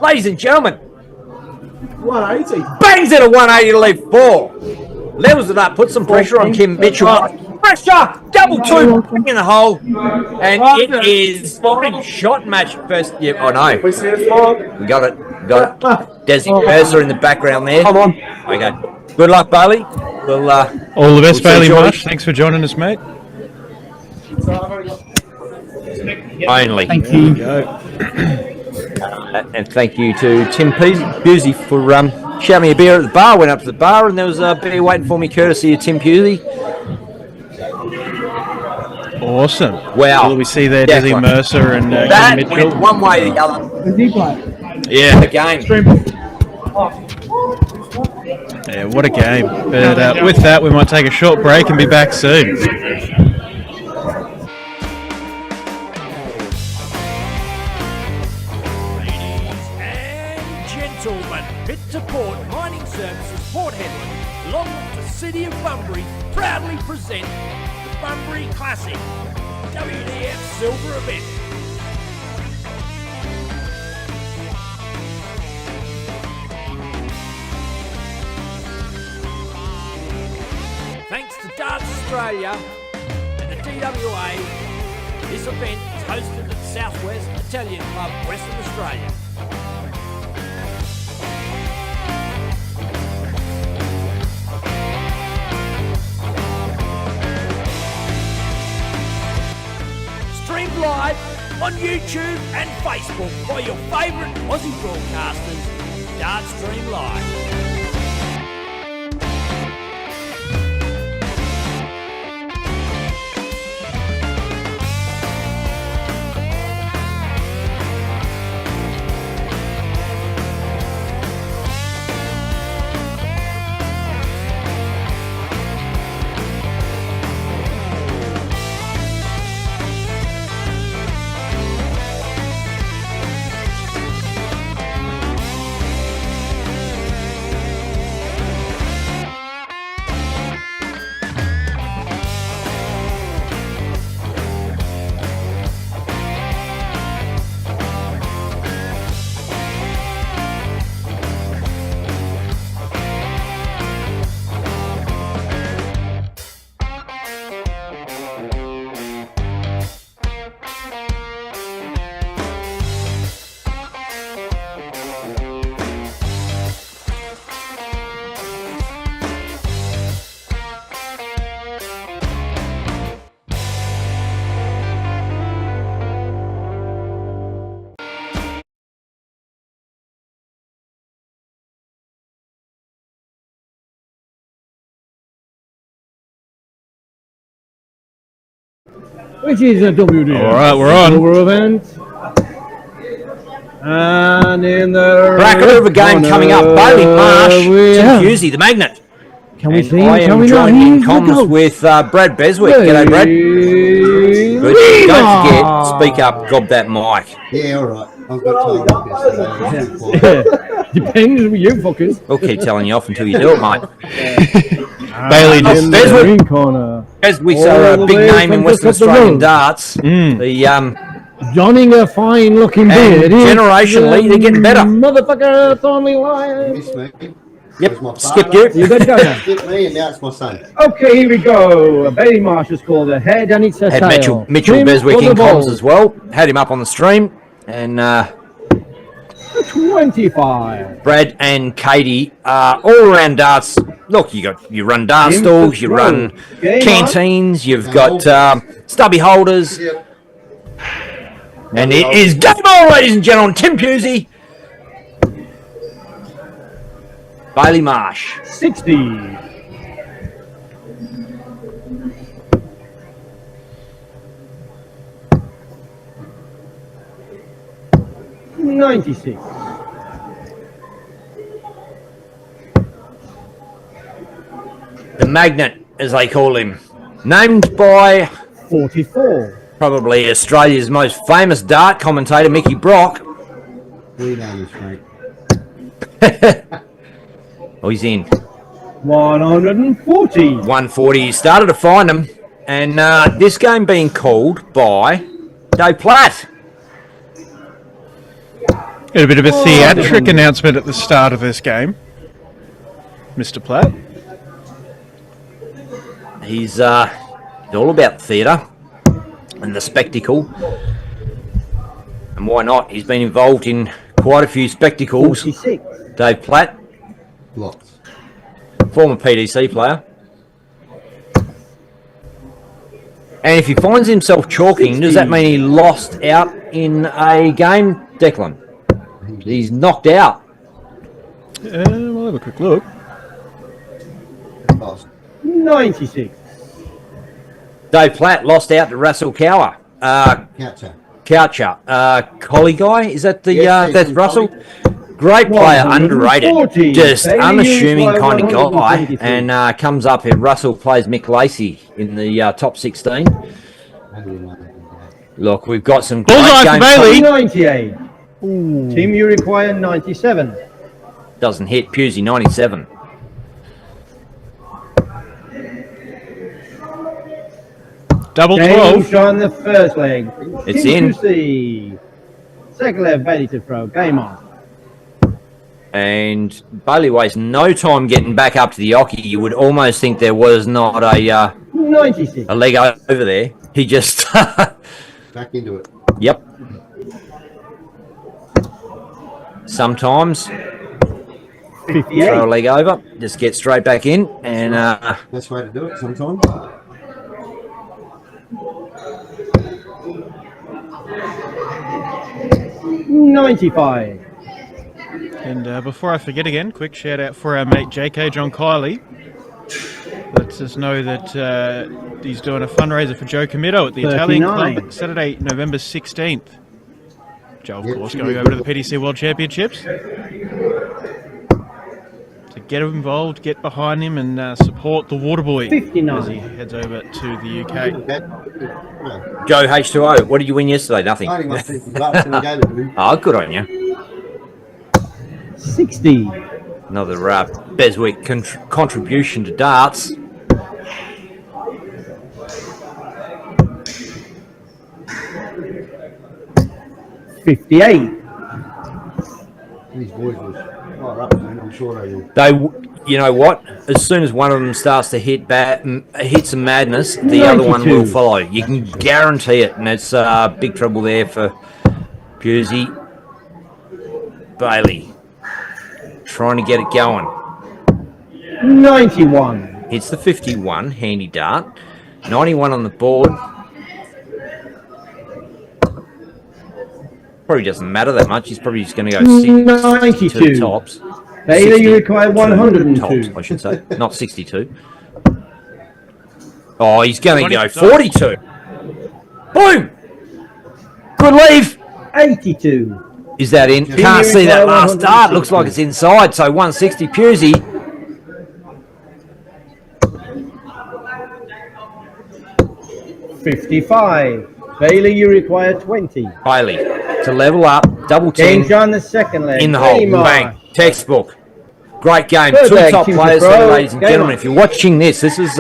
ladies and gentlemen. 180. Bangs it a 180 to leave 4. Levels it up, puts some pressure on Kim Mitchell. Pressure! Double 2 back in the hole. And it is shot match first. Yep, I know. We see it, Bob. We got it. Got it. Desi Cursor in the background there. Come on. Okay. Good luck, Bailey. We'll, All the best, We'll see Bailey George. Marsh. Thanks for joining us, mate. only. Thank you. And thank you to Tim Pusey for shouting me a beer at the bar. Went up to the bar and there was a beer waiting for me, courtesy of Tim Pusey. Awesome. Wow. Will we see there Yeah, Desi fine. Mercer and That Kim went Mitchell? one way or the other. Who's he play? Yeah. The game. Yeah, what a game. But with that, we might take a short break and be back soon. Ladies and gentlemen, Pit to Port Mining Services Port Hedland, along with the City of Bunbury, proudly present the Bunbury Classic WDF Silver event. Thanks to Darts Australia and the DWA, this event is hosted at Southwest Italian Club, Western Australia. Streamed live on YouTube and Facebook by your favourite Aussie broadcasters, Dart Stream Live. which is a WD. All right, we're on. Silver event. And in the Cracker of a game corner, coming up. Bailey Marsh, we Tim have- Pusey, the magnet. Can we And see? I Can am we not? joined in He's the comms goat. with Brad Beswick. G'day, Brad. Good. Don't forget, speak up, gob that mic. Yeah, all right. I've got time yesterday. Depends with you fuckers. We'll keep telling you off until you do it, mate. Bailey In just the Beswick. green corner. Beswick's All are a the big way name in from Western just up the Australian road. darts. The Donning a fine looking And beard. It's generationally, they're getting better. Motherfucker, Thornley Lion. Miss me. Yep, It was my skip father. you. You good, Jonah? Skip me, and now it's my son. Okay, here we go. Bailey Marsh has called a head and it's a Had tail. Mitchell Tim Beswick for the in comms ball. as well. Had him up on the stream. And 25. Brad and Katie are all around darts. Look, you run dart Tim stalls, you for run throw. Game canteens, you've got stubby holders. Yep. And it is game on, ladies and gentlemen. Tim Pusey. Bailey Marsh. 60. $96. The magnet, as they call him. Named by $44. probably Australia's most famous dart commentator, Mickey Brock. We know this, Frank. Oh, he's in. 140. 140. He started to find him. And this game being called by Dave Platt. a bit of a theatric announcement at the start of this game, Mr. Platt. He's all about theatre and the spectacle. And why not? He's been involved in quite a few spectacles. 46. Dave Platt, Lots. former PDC player. And if he finds himself chalking, does that mean he lost out in a game, Declan? He's knocked out. We'll have a quick look. Lost. 96. Dave Platt lost out to Russell Cower. Coucher. Collie guy, is that the Yes, that's yes, Russell? Collie. Great player, 140. underrated, just Bailey unassuming Hughes by kind of guy, 123. and comes up here. Russell plays Mick Lacey in the top 16. Look, we've got some great Bullseye for games Bailey. coming. 98. Team you require 97. Doesn't hit. Pusey 97. Double Game 12. shot in the first leg. It's Team in. 2C. Second leg, Bailey to throw. Game on. And Bailey wastes no time getting back up to the oche. You would almost think there was not a 96. leg over there. He just Back into it. Yep. Sometimes 58. throw a leg over, just get straight back in, and Best way to do it sometimes. $95. And before I forget again, quick shout out for our mate JK John Kiley. Lets us know that he's doing a fundraiser for Joe Comito at the Italian 39. Club Saturday, November 16th. Joe, of Yep, course, should going be over to good. the PDC World Championships. So get involved, get behind him, and support the Waterboy 59. as he heads over to the UK. Joe H2O. What did you win yesterday? Nothing. I only won 50 bucks and I gave it to him. Oh, good on you. 60. Another Beswick contribution to darts. $58. These boys was fire up, man. I'm sure they will. You know what? As soon as one of them starts to hit some madness, the other one will 92. follow. You can guarantee it, and it's big trouble there for Pusey. Bailey trying to get it going. 91. Hits the 51, handy dart. 91 on the board. Probably doesn't matter that much. He's probably just going to go 62 92. tops. Bailey, you require 62 102. tops, I should say, not 62. Oh, he's going to go 20 42. Boom! Good leave. 82. Is that in? Can't see that last dart. Looks like it's inside. So 160 Pusey. 55. Bailey, you require 20. Bailey to level up. Double 10. James on the second leg. In the hole. Bang. Textbook. Great game. Third Two leg, top Tim players Pro. here, ladies and Game gentlemen. on. If you're watching this, this is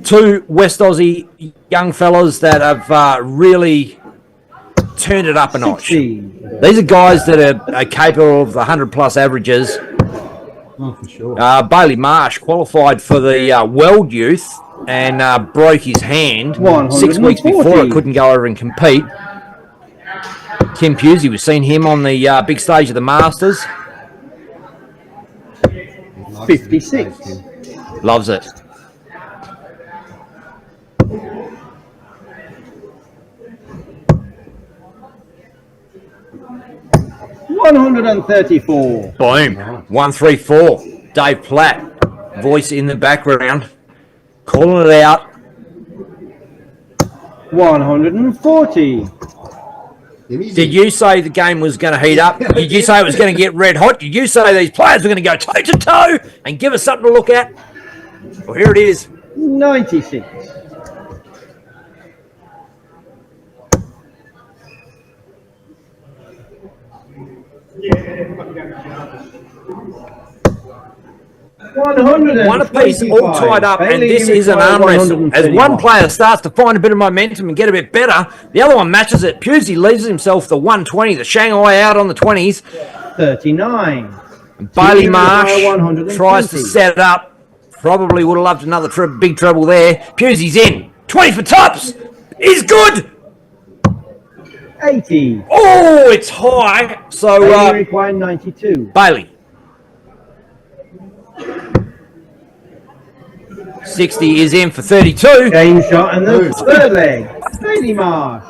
two West Aussie young fellas that have really turned it up a notch. 60. These are guys that are capable of the 100-plus averages. Oh, for sure. Bailey Marsh qualified for the World Youth and broke his hand 6 weeks before. 140. It couldn't go over and compete. Tim Pusey, we've seen him on the big stage of the Masters. 56. Loves it. $134. Boom. 134. Dave Platt, voice in the background, calling it out. 140. Did you say the game was going to heat up? Did you say it was going to get red hot? Did you say these players were going to go toe to toe and give us something to look at? Well, here it is. 96. One apiece, all tied up, and this is an arm wrestle. As one player starts to find a bit of momentum and get a bit better, the other one matches it. Pusey leaves himself the 120, the Shanghai out on the 20s. 39. Bailey Marsh tries to set it up. Probably would have loved another big treble there. Pusey's in. 20 for tops. He's good. 80. Oh, it's high. So, Bailey required 92. Bailey. 60 is in for 32. Game shot and the third leg. Bailey Marsh.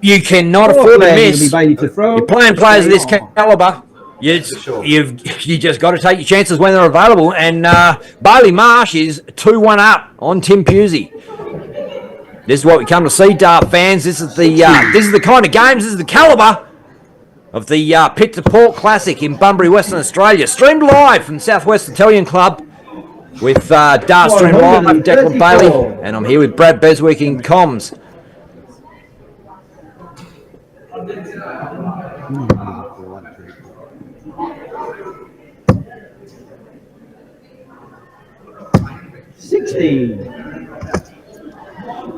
You cannot Fourth afford to leg will miss. be Bailey to throw. You're playing players of this Game on. caliber. You just got to take your chances when they're available. And Bailey Marsh is 2-1 up on Tim Pusey. This is what we come to see, Dart fans. This is the kind of games. This is the caliber of the Pit to Port Classic in Bunbury, Western Australia. Streamed live from Southwest Italian Club with Dart Stream Live, Declan Bailey, and I'm here with Brad Beswick in comms.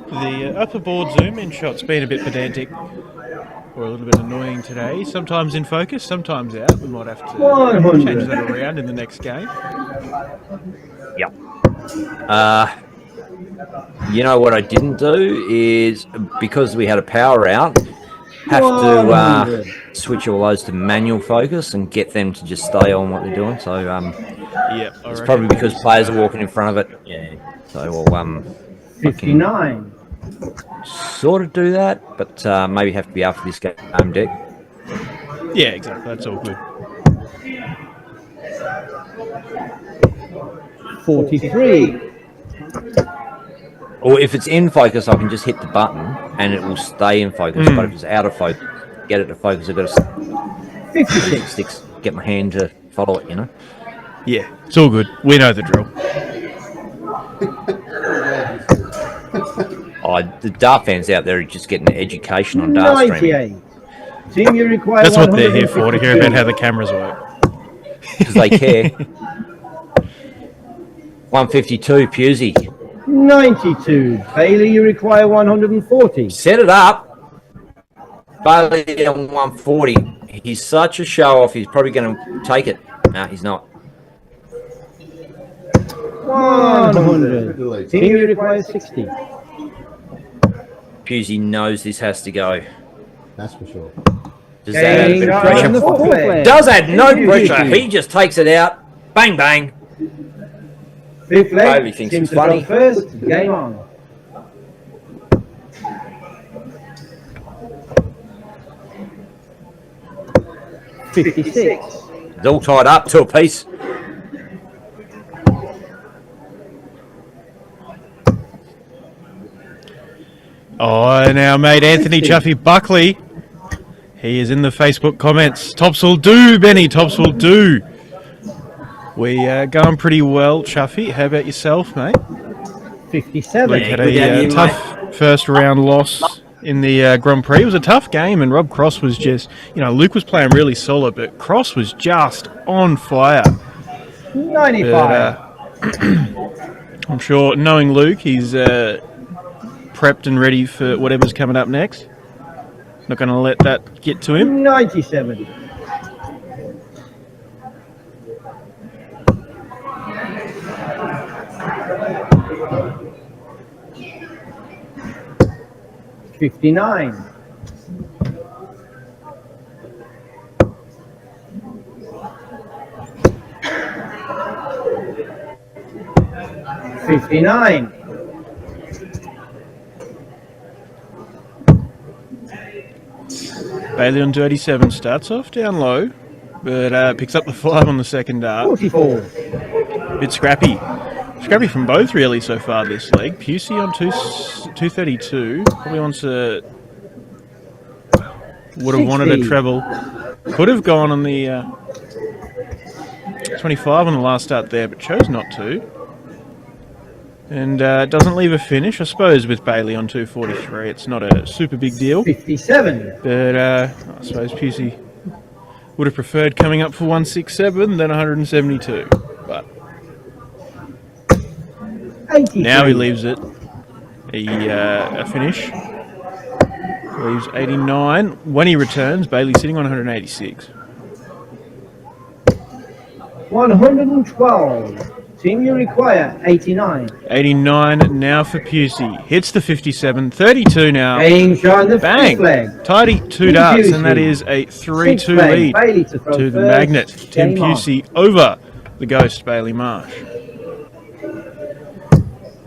The upper board zoom in shot's been a bit pedantic or a little bit annoying today. Sometimes in focus, sometimes out. We might have to 100. change that around in the next game. Yep. You know what I didn't do is, because we had a power out, have to switch all those to manual focus and get them to just stay on what they're doing. So it's probably because players are walking in front of it. Yeah. So we'll 59. sort of do that, but maybe have to be after this game deck. Yeah, exactly. That's all good. 43. Or if it's in focus, I can just hit the button and it will stay in focus. But if it's out of focus, get it to focus, I've got to 56. get my hand to follow it, you know? Yeah, it's all good. We know the drill. The Dart fans out there are just getting an education on Dart streaming. 98. Team, you require That's what they're here for, to hear about how the cameras work. Because they care. 152, Pusey. 92. Bailey, you require 140. Set it up. Bailey on 140. He's such a show-off, he's probably going to take it. No, he's not. 100. Team, you require 60. Pusey knows this has to go. That's for sure. Does that add a bit of pressure? Does add no pressure. He just takes it out. Bang, bang. Fifth leg. Bailey thinks Team it's to throw funny. First. Game on. $56. It's all tied up to a piece. Oh, now, mate, Anthony Chuffy Buckley. He is in the Facebook comments. Tops will do, Benny. Tops will do. We going pretty well, Chuffy. How about yourself, mate? 57. Luke had a tough first round loss in the Grand Prix. It was a tough game, and Rob Cross was just, Luke was playing really solid, but Cross was just on fire. 95. But, I'm sure, knowing Luke, he's prepped and ready for whatever's coming up next. Not going to let that get to him. 97. $59. 59. Bailey on 37 starts off down low, but picks up the 5 on the second dart. 44. Bit scrappy. Scrappy from both, really, so far this leg. Pusey on 232. Probably wants a... Would have wanted a treble. Could have gone on the 25 on the last start there, but chose not to. And doesn't leave a finish. I suppose with Bailey on 243, it's not a super big deal. 57. But I suppose Pusey would have preferred coming up for 167 than 172. But 83. now he leaves it a finish. Leaves 89. When he returns, Bailey's sitting on 186. 112. Team you require 89. 89 now for Pusey. Hits the 57. 32 now. Bang shot the Bang! fifth leg. Tidy 2 darts, and that is a 3-2 lead Bailey to throw to the first. Magnet. Tim Game on. Pusey over the Ghost Bailey Marsh.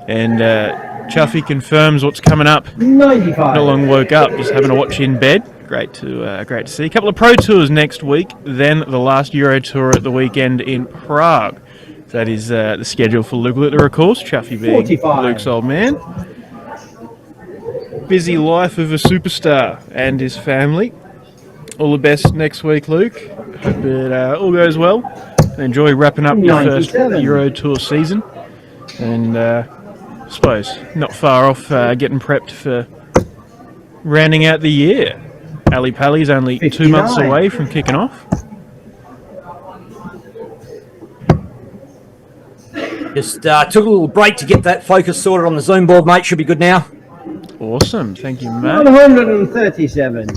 And Chuffy confirms what's coming up. 95. Not long woke up, just having a watch in bed. Great to see. A couple of Pro Tours next week, then the last Euro Tour at the weekend in Prague. That is the schedule for Luke Littler, of course. Chuffy being 45. Luke's old man. Busy life of a superstar and his family. All the best next week, Luke. Hope it all goes well. Enjoy wrapping up your first 97. Euro Tour season. And I suppose not far off getting prepped for rounding out the year. Ali Pali's only 2 months 59. away from kicking off. Just took a little break to get that focus sorted on the Zoom board, mate. Should be good now. Awesome, thank you, mate. 137.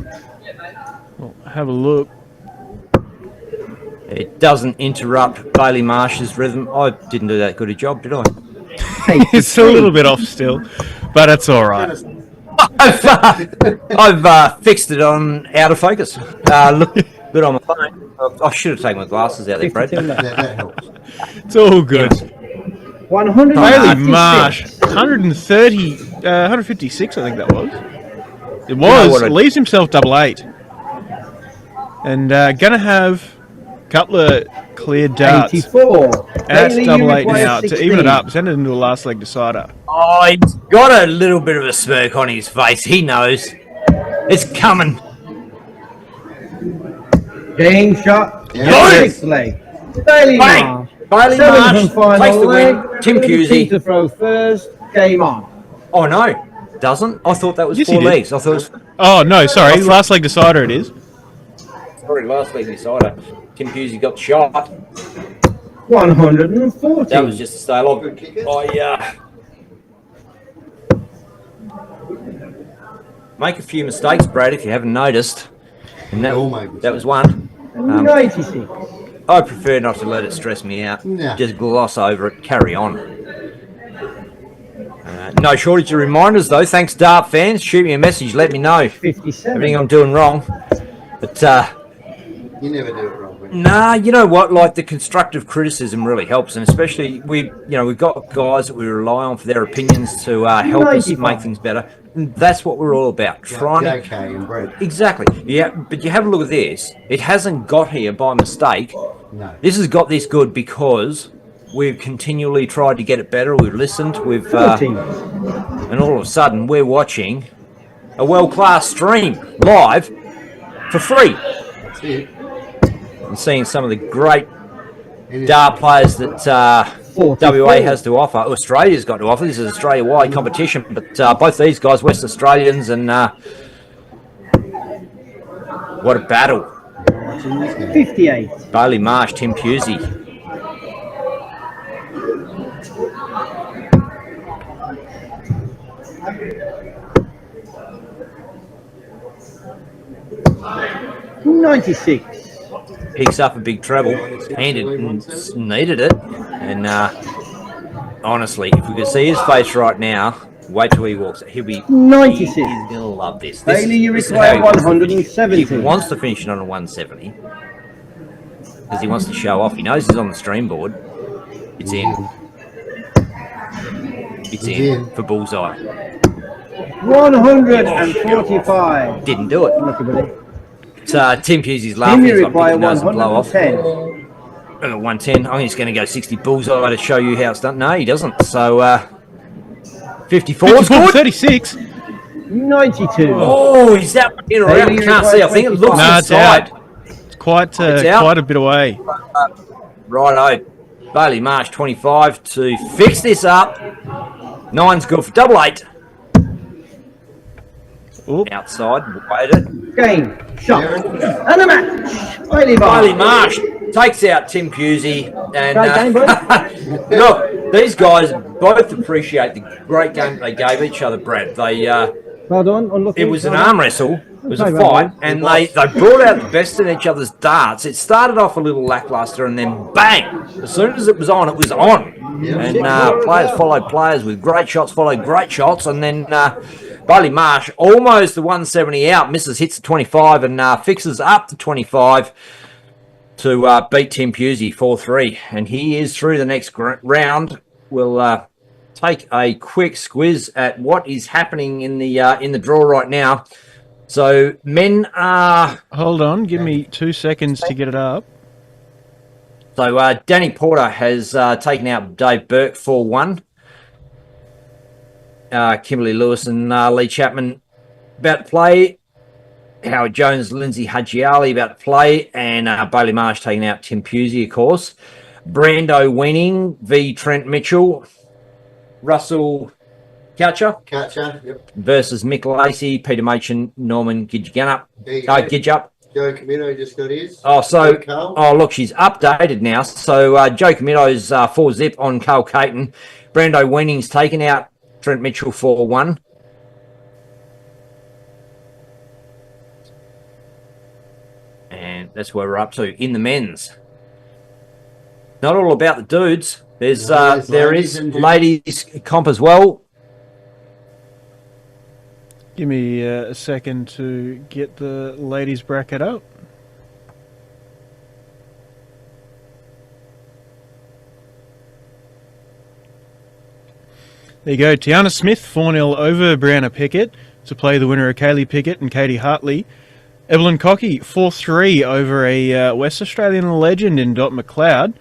Well, have a look. It doesn't interrupt Bailey Marsh's rhythm. I didn't do that good a job, did I? It's a little bit off still, but it's all right. I've fixed it on out of focus. Look good on my phone. I should have taken my glasses out there, Brad. 52 left. That helps. It's all good. 156. Bailey Marsh, 130, 156, I think that was. It was. Leaves himself 88. And gonna have a couple of clear darts. 84. That's Bailey, you 88 require now to 16. even it up. Send it into a last leg decider. Oh, he's got a little bit of a smirk on his face. He knows. It's coming. Game shot. Yeah. Sixth leg. Bailey Bang! Marsh. Bailey Seventh Marsh and final takes the leg. win. Tim Team Pusey. to throw first. Game on. Oh, no. Doesn't? I thought that was Yes, he 4 did. legs. I thought it was... Oh, no, sorry. Last leg decider it is. Sorry, last leg decider. Tim Pusey got shot. 140. That was just a stay log. Make a few mistakes, Brad, if you haven't noticed. And All make that was one. 96. I prefer not to let it stress me out. Yeah. Just gloss over it, carry on. No shortage of reminders, though. Thanks, Dart fans. Shoot me a message. Let me know 57. everything I'm doing wrong. But, You never do it wrong. Will you? nah, you know what? Like, the constructive criticism really helps. And especially, we've got guys that we rely on for their opinions to help us 95. make things better. And that's what we're all about. Trying to... JK and Brett. Exactly. Yeah, but you have a look at this. It hasn't got here by mistake. No. This has got this good because we've continually tried to get it better. We've listened. We've 14. and all of a sudden we're watching a world-class stream live for free. That's it. And seeing some of the great dart players that 44. WA has to offer, Australia's got to offer. This is Australia-wide competition, but both these guys, West Australians, and what a battle. 58. Bailey Marsh, Tim Pusey. $96. Picks up a big treble, needed it, and honestly, if we could see his face right now, wait till he walks. He'll be 96. He's gonna love this. Bailey, you this is require how he wants to finish. 170. He wants to finish it on a 170 because he wants to show off. He knows he's on the stream board. It's in. It's in for bullseye. 145. Didn't do it. Lucky buddy. Tim Pusey's laughing. Tim, He's you like require picking nose and blow off. 110. 110. I'm just going to go 60 bullseye to show you how it's done. No, he doesn't. So 54. 36. 92. Oh, is that in or out? I can't see. I think it looks It's inside. out. It's quite It's out. quite a bit away. Righto. Bailey Marsh 25 to fix this up. 9's good for double 8. Oop. Outside, waited. Game. Shot. And a match. Bailey Bailey Marsh takes out Tim Pusey. And look, these guys both appreciate the great game they gave each other, Brad. They Well done. Unlucky. it was an arm wrestle. It was a Okay, fight, well and they brought out the best in each other's darts. It started off a little lackluster, and then bang! As soon as it was on, it was on. And players followed players with great shots, followed great shots, and then Bailey Marsh almost the 170 out, misses, hits the 25, and fixes up to 25 to beat Tim Pusey 4-3, and he is through the next round. We'll take a quick squiz at what is happening in the draw right now. So men are. Hold on, give me 2 seconds to get it up. So Danny Porter has taken out Dave Burke 4-1. Kimberly Lewis and Lee Chapman about to play. Howard Jones, Lindsay Hadjiali about to play, and Bailey Marsh taking out Tim Pusey, of course. Brando Weaning v Trent Mitchell. Russell Coucher Yep. versus Mick Lacey, Peter Machin, Norman Gidjup. There you go. Gidjup. Joe Camino just got his. Oh, look, she's updated now. So Joe Camino's 4-zip on Carl Caton. Brando Weaning's taken out Trent Mitchell 4-1. And that's where we're up to in the men's. Not all about the dudes. There's there is ladies comp as well. Give me a second to get the ladies bracket up. There you go. Tiana Smith 4-0 over Brianna Pickett to play the winner of Kaylee Pickett and Katie Hartley. Evelyn Cocky 4-3 over a West Australian legend in Dot McLeod.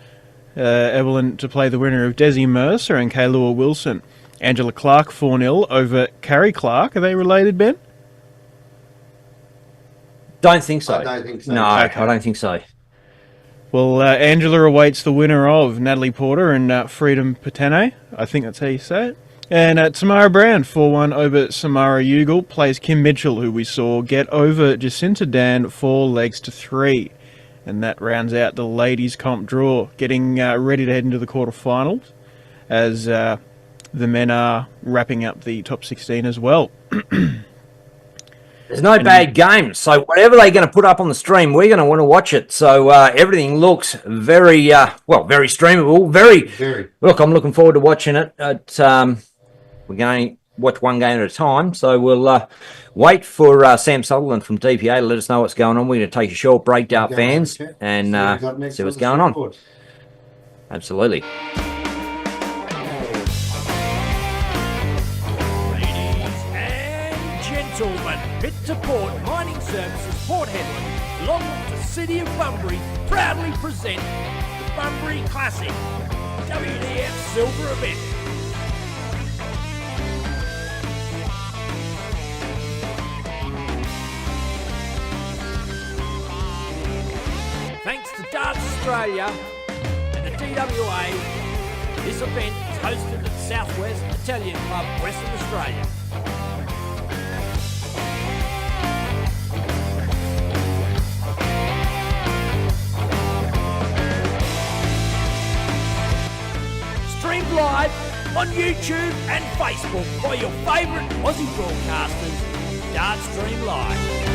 Evelyn to play the winner of Desi Mercer and Kaylua Wilson. Angela Clark 4-0 over Carrie Clark. Are they related, Ben? Don't think so. I don't think so. No, Okay. I don't think so. Well, Angela awaits the winner of Natalie Porter and Freedom Patene. I think that's how you say it. And Tamara Brown 4-1 over Samara Ugal plays Kim Mitchell, who we saw get over Jacinta Dan 4-3. And that rounds out the ladies' comp draw, getting ready to head into the quarterfinals as the men are wrapping up the top 16 as well. There's no bad games, so whatever they're going to put up on the stream, we're going to want to watch it. So everything looks very, very streamable. Very. Look, I'm looking forward to watching it. We're going to watch one game at a time, so we'll wait for Sam Sutherland from DPA to let us know what's going on. We're going to take a short break, Dart fans, and see what's going on. Absolutely. Gentlemen, Pit to Port Mining Services Port Hedland, along with the City of Bunbury, proudly present the Bunbury Classic WDF Silver event. Australia and the DWA. This event is hosted at Southwest Italian Club, Western Australia. Streamed live on YouTube and Facebook by your favourite Aussie broadcasters, Dart Stream Live.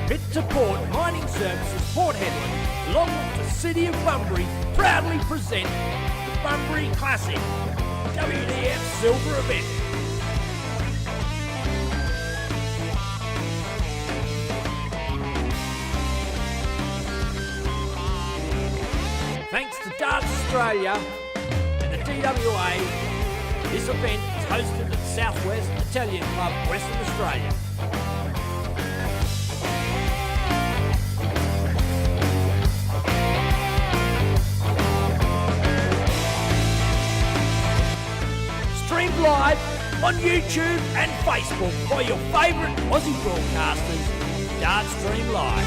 Pit to Port Mining Services Port Hedland, along with the City of Bunbury, proudly present the Bunbury Classic WDF Silver event. Thanks to Darts Australia and the DWA, this event is hosted at Southwest Italian Club, Western Australia. Streamed live on YouTube and Facebook by your favourite Aussie broadcasters, Dart Stream Live.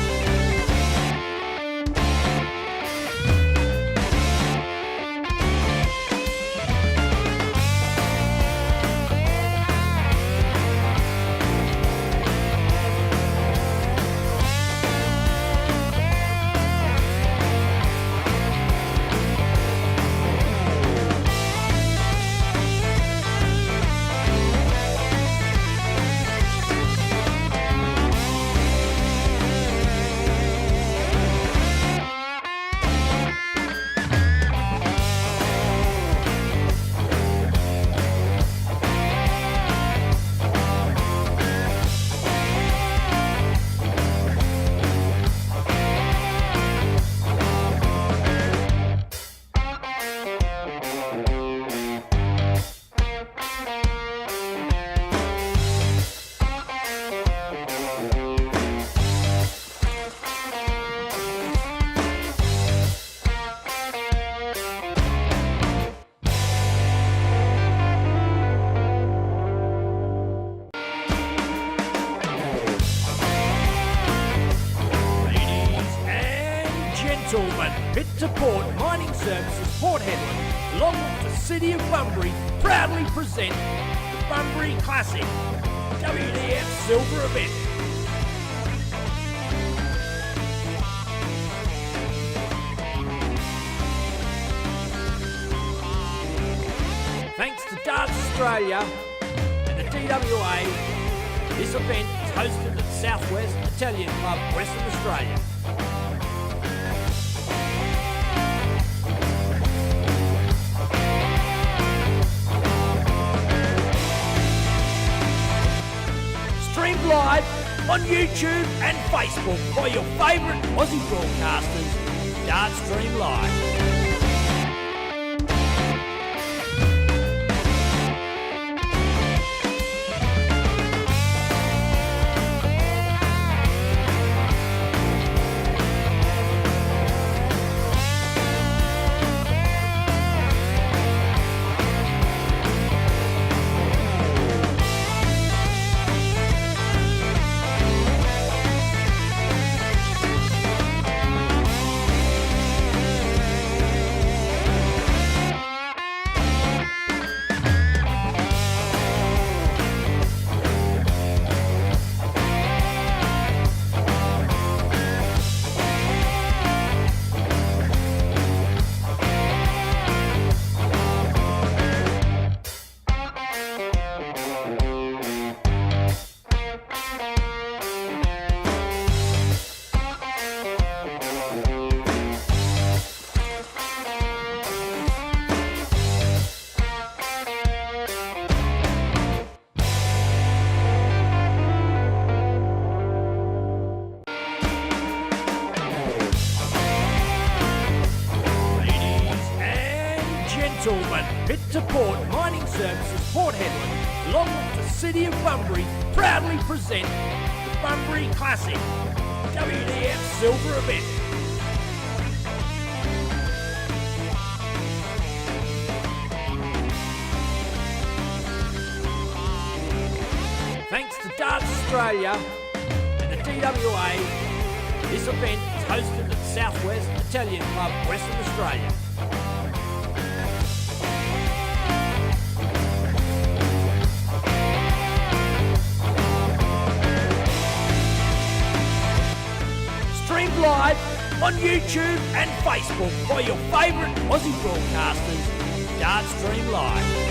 Pit to Port Mining Services Port Hedland, along with the City of Bunbury, proudly present the Bunbury Classic WDF Silver event. Thanks to Darts Australia and the DWA, this event is hosted at Southwest Italian Club, Western Australia. Streamed live on YouTube and Facebook by your favourite Aussie broadcasters, Dart Stream Live. Support Mining Services Port Hedland, along with the City of Bunbury, proudly present the Bunbury Classic WDF Silver event. Thanks to Darts Australia and the DWA, this event is hosted at Southwest Italian Club, Western Australia. Streamed live on YouTube and Facebook by your favourite Aussie broadcasters, Darts Stream Live.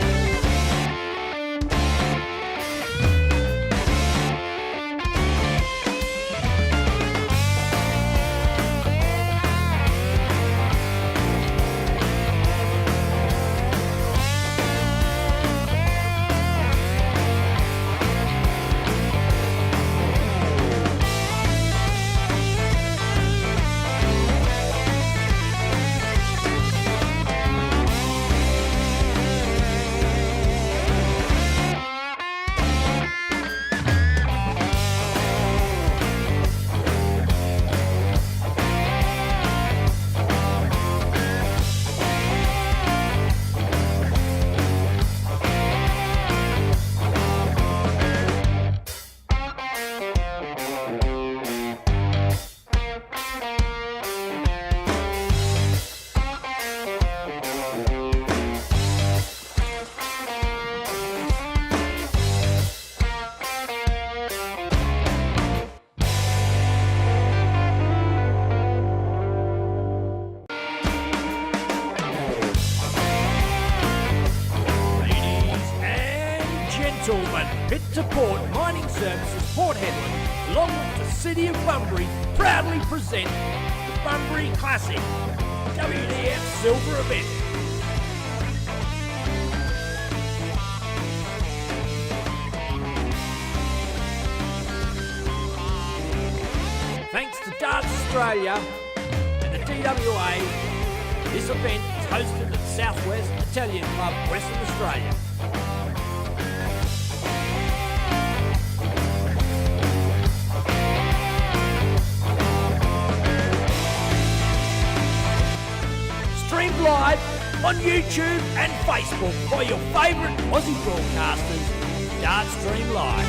Pit to Port Mining Services Port Hedland, along with the City of Bunbury, proudly present the Bunbury Classic WDF Silver event. Thanks to Darts Australia and the DWA, this event is hosted at Southwest Italian Club, Western Australia. Streamed live on YouTube and Facebook by your favourite Aussie broadcasters, Darts Stream Live.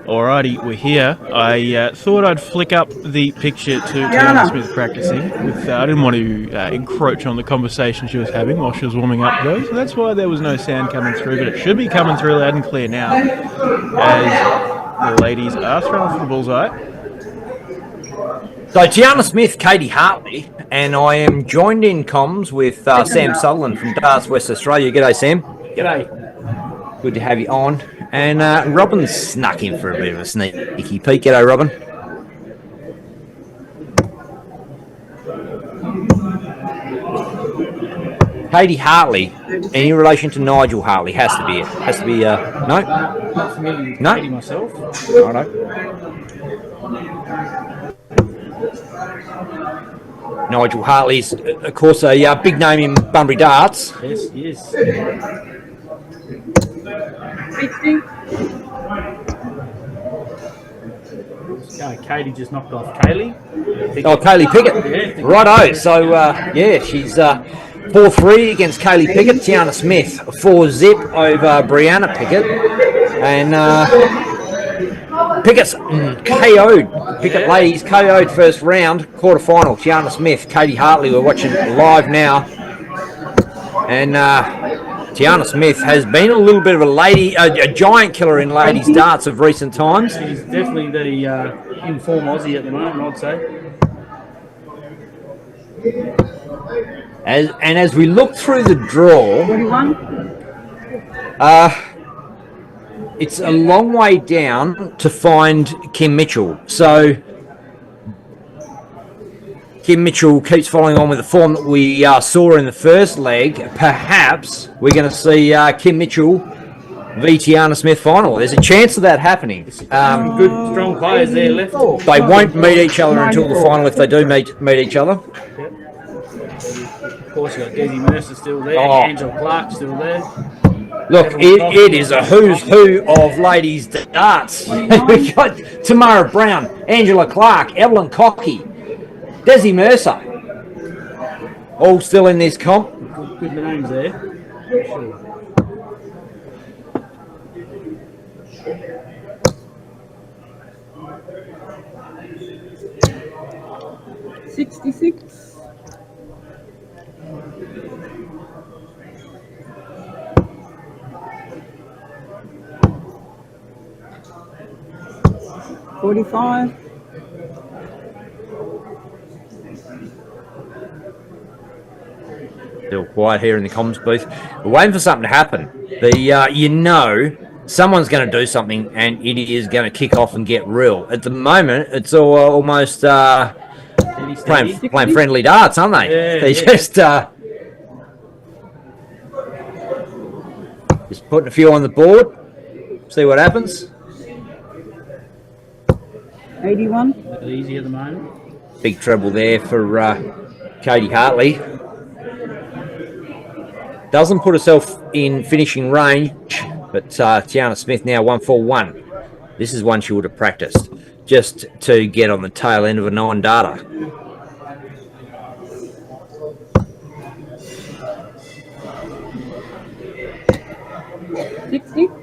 Alrighty, we're here. I thought I'd flick up the picture to Taylor Smith practicing. I didn't want to encroach on the conversation she was having while she was warming up though, so that's why there was no sound coming through, but it should be coming through loud and clear now. As the ladies are throwing for the bullseye. So Tiana Smith, Katie Hartley, and I am joined in comms with Sam Sutherland from Darts, West Australia. G'day, Sam. G'day. Good to have you on. And Robin snuck in for a bit of a sneaky peek. G'day, Robin. Katie Hartley, any relation to Nigel Hartley? Has to be it. Has to be, no? Not familiar with No? Katie myself. Righto. Nigel Hartley's, of course, a big name in Bunbury darts. Yes, yes. 60. Katie just knocked off Kaylee. Oh, Kaylee Pickett. Yeah. Righto. So, yeah, she's 4-3 against Kaylee Pickett. Tiana Smith 4-zip over Brianna Pickett. And Pickett's KO'd. Pickett ladies KO'd first round, quarterfinal. Tiana Smith, Katie Hartley. We're watching live now. And Tiana Smith has been a little bit of a giant killer in ladies darts of recent times. She's definitely the in-form Aussie at the moment, I'd say. As we look through the draw, 41. it's a long way down to find Kim Mitchell. So Kim Mitchell keeps following on with the form that we saw in the first leg. Perhaps we're going to see Kim Mitchell v Tiana Smith final. There's a chance of that happening. Good, strong players there left. They won't meet each other until the final if they do meet each other. Of course, you've got Desi Mercer still there, Oh. Angela Clark still there. Look, it is a who's who of ladies darts. We've got Tamara Brown, Angela Clark, Evelyn Cockey, Desi Mercer. All still in this comp. Good names there. Sure. $66. 45. Still quiet here in the comms booth. We're waiting for something to happen. Someone's going to do something, and it is going to kick off and get real. At the moment, it's almost playing friendly darts, aren't they? Yeah, They just putting a few on the board. See what happens. 81. Easy at the moment. Big treble there for Katie Hartley. Doesn't put herself in finishing range, but Tiana Smith now 1-4-1. This is one she would have practiced just to get on the tail end of a 9-darter. $60.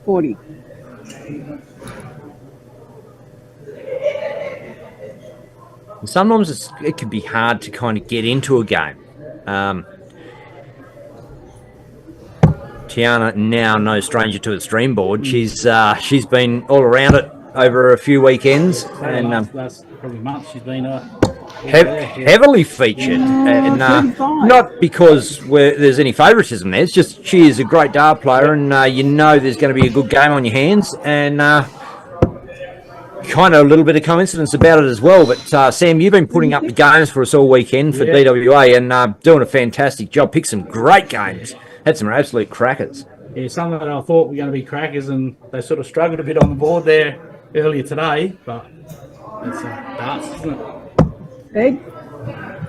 40. Sometimes it can be hard to kind of get into a game. Tiana, now no stranger to a stream board. She's been all around it over a few weekends, and last probably month she's been heavily featured. And not because there's any favouritism there. It's just she is a great dart player, and there's going to be a good game on your hands, and kind of a little bit of coincidence about it as well. But Sam, you've been putting up the games for us all weekend for DWA, and doing a fantastic job. Picked some great games. Had some absolute crackers. Yeah, some that I thought were going to be crackers, and they sort of struggled a bit on the board there earlier today. But it's darts, isn't it? Egg.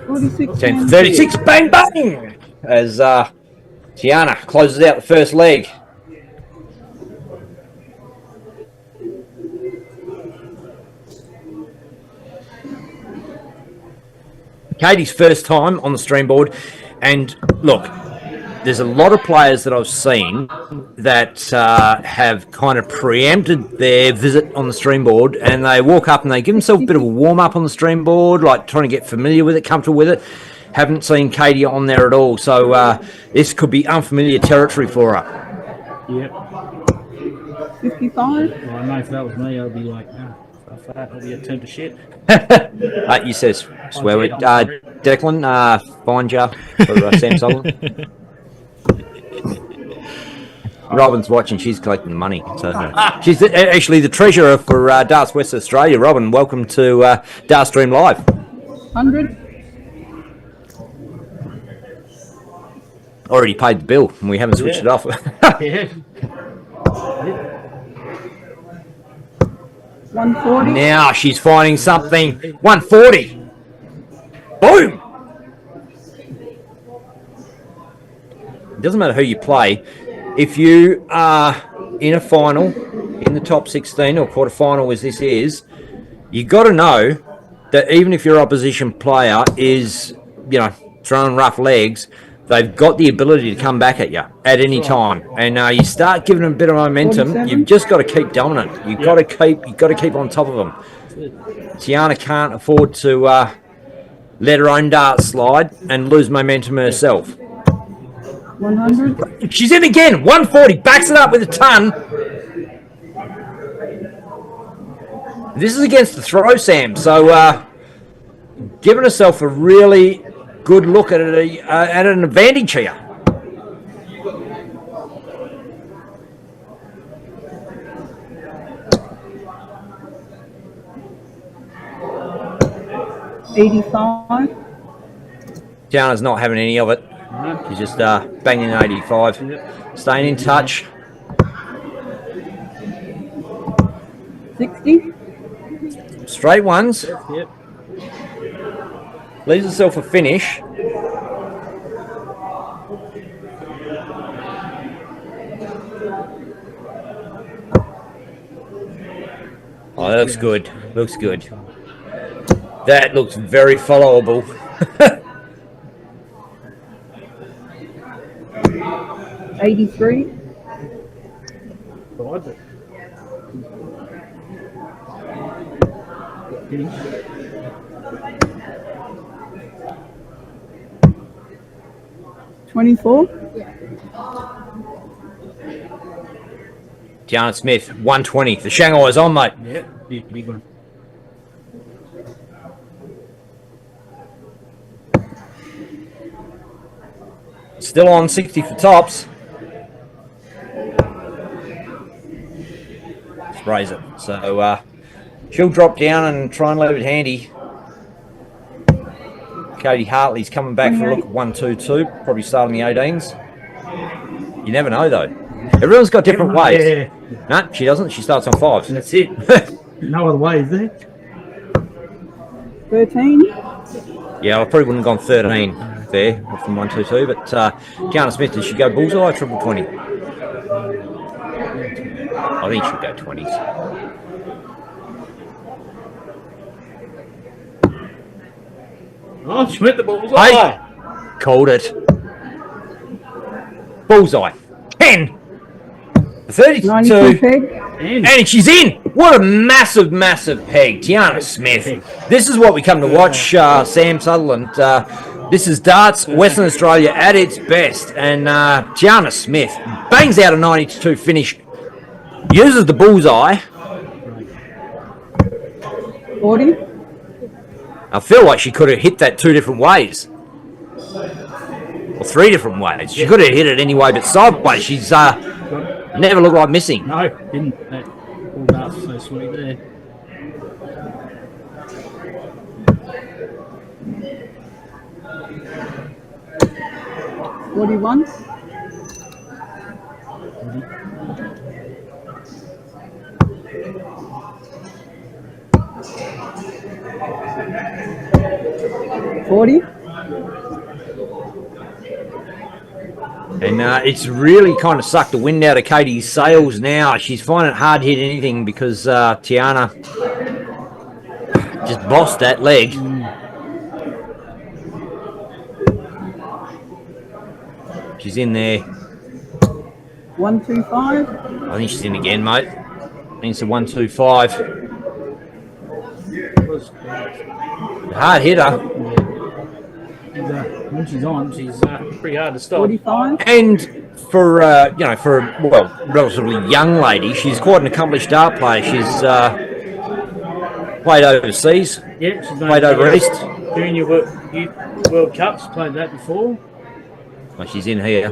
46. 10-36, bang bang! As Tiana closes out the first leg. Katie's first time on the stream board, and look, there's a lot of players that I've seen that have kind of preempted their visit on the stream board, and they walk up and they give themselves a bit of a warm up on the stream board, like trying to get familiar with it, comfortable with it. Haven't seen Katie on there at all, so this could be unfamiliar territory for her. Yep. 55. Well, I know if that was me, I'd be like, stuff that. I'll be a turn to shit. You said swear word. Declan, find you for Sam Sullivan. Robin's watching. She's collecting the money. So she's actually the treasurer for Darts West Australia. Robin, welcome to Darts Stream Live. 100. Already paid the bill, and we haven't switched it off. Yeah. 140. Now she's finding something. 140. Boom. It doesn't matter who you play. If you are in a final, in the top 16 or quarterfinal as this is, you got to know that even if your opposition player is, throwing rough legs, they've got the ability to come back at you at any time, and you start giving them a bit of momentum. 47. You've just got to keep dominant. You've got to keep on top of them. Tiana can't afford to let her own dart slide and lose momentum herself. 100. She's in again. 140 backs it up with a ton. This is against the throw, Sam. So giving herself a really good look at an advantage here. $85. Tiana's not having any of it. She's just banging 85. Staying in touch. 60. Straight ones. Yep. Leaves herself a finish. Oh, that looks good. Looks good. That looks very followable. 83. 24. Tiana Smith, 120. The Shanghai's on, mate. Yeah, big one. Still on 60 for tops. Sprays it. So she'll drop down and try and leave it handy. Katie Hartley's coming back for a look at 122. Probably starting the 18s. You never know, though. Everyone's got different ways. Yeah. No, she doesn't. She starts on 5s. That's it. No other way, is there? 13. Yeah, I probably wouldn't have gone 13 there from 122, but Tiana Smith, did she go bullseye or triple 20? I think she'll go 20s. Oh, she went the bullseye. Hey, called it. Bullseye. 10. 32. 92 peg. And she's in. What a massive, massive peg. Tiana Smith. This is what we come to watch, Sam Sutherland. This is Darts Western Australia at its best. And Tiana Smith bangs out a 92 finish. Uses the bullseye. 40. I feel like she could have hit that 2 different ways. Or 3 different ways. She could have hit it anyway, but sideways. She's never looked like missing. No, didn't. That all darts so sweet there. $41. 40. And it's really kind of sucked the wind out of Katie's sails now. She's finding it hard to hit anything because Tiana just bossed that leg. She's in there. 125. I think she's in again, mate. I think it's a 125. Hard hitter. When she's on, she's pretty hard to stop. 45. And for for a relatively young lady, she's quite an accomplished dart player. She's played overseas, Yep, she's played over east. Junior World Cups, played that before. Well, she's in here.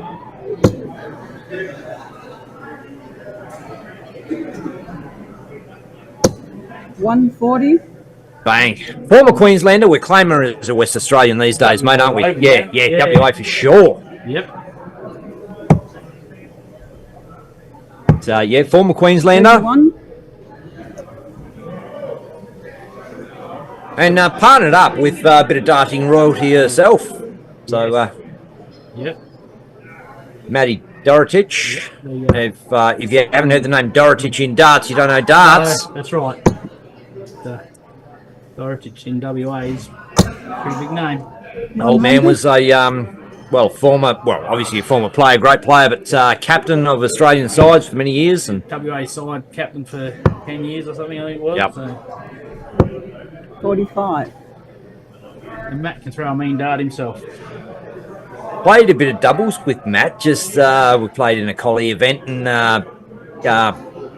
$140. Bang. Former Queenslander, we claim her as a West Australian these days, mate, aren't we? Yeah, WA for sure. Yep. So, yeah, former Queenslander. 31. And partnered up with a bit of darting royalty herself. So, Yep. Maddie Dorotich. If you haven't heard the name Dorotich in darts, you don't know darts. That's right. Dorotich in WA is a pretty big name. Old man was a obviously a former player, great player, but captain of Australian sides for many years, and WA side captain for 10 years or something, I think it was. Yep. So, 45. and Matt can throw a mean dart himself. played a bit of doubles with Matt. Just we played in a collie event and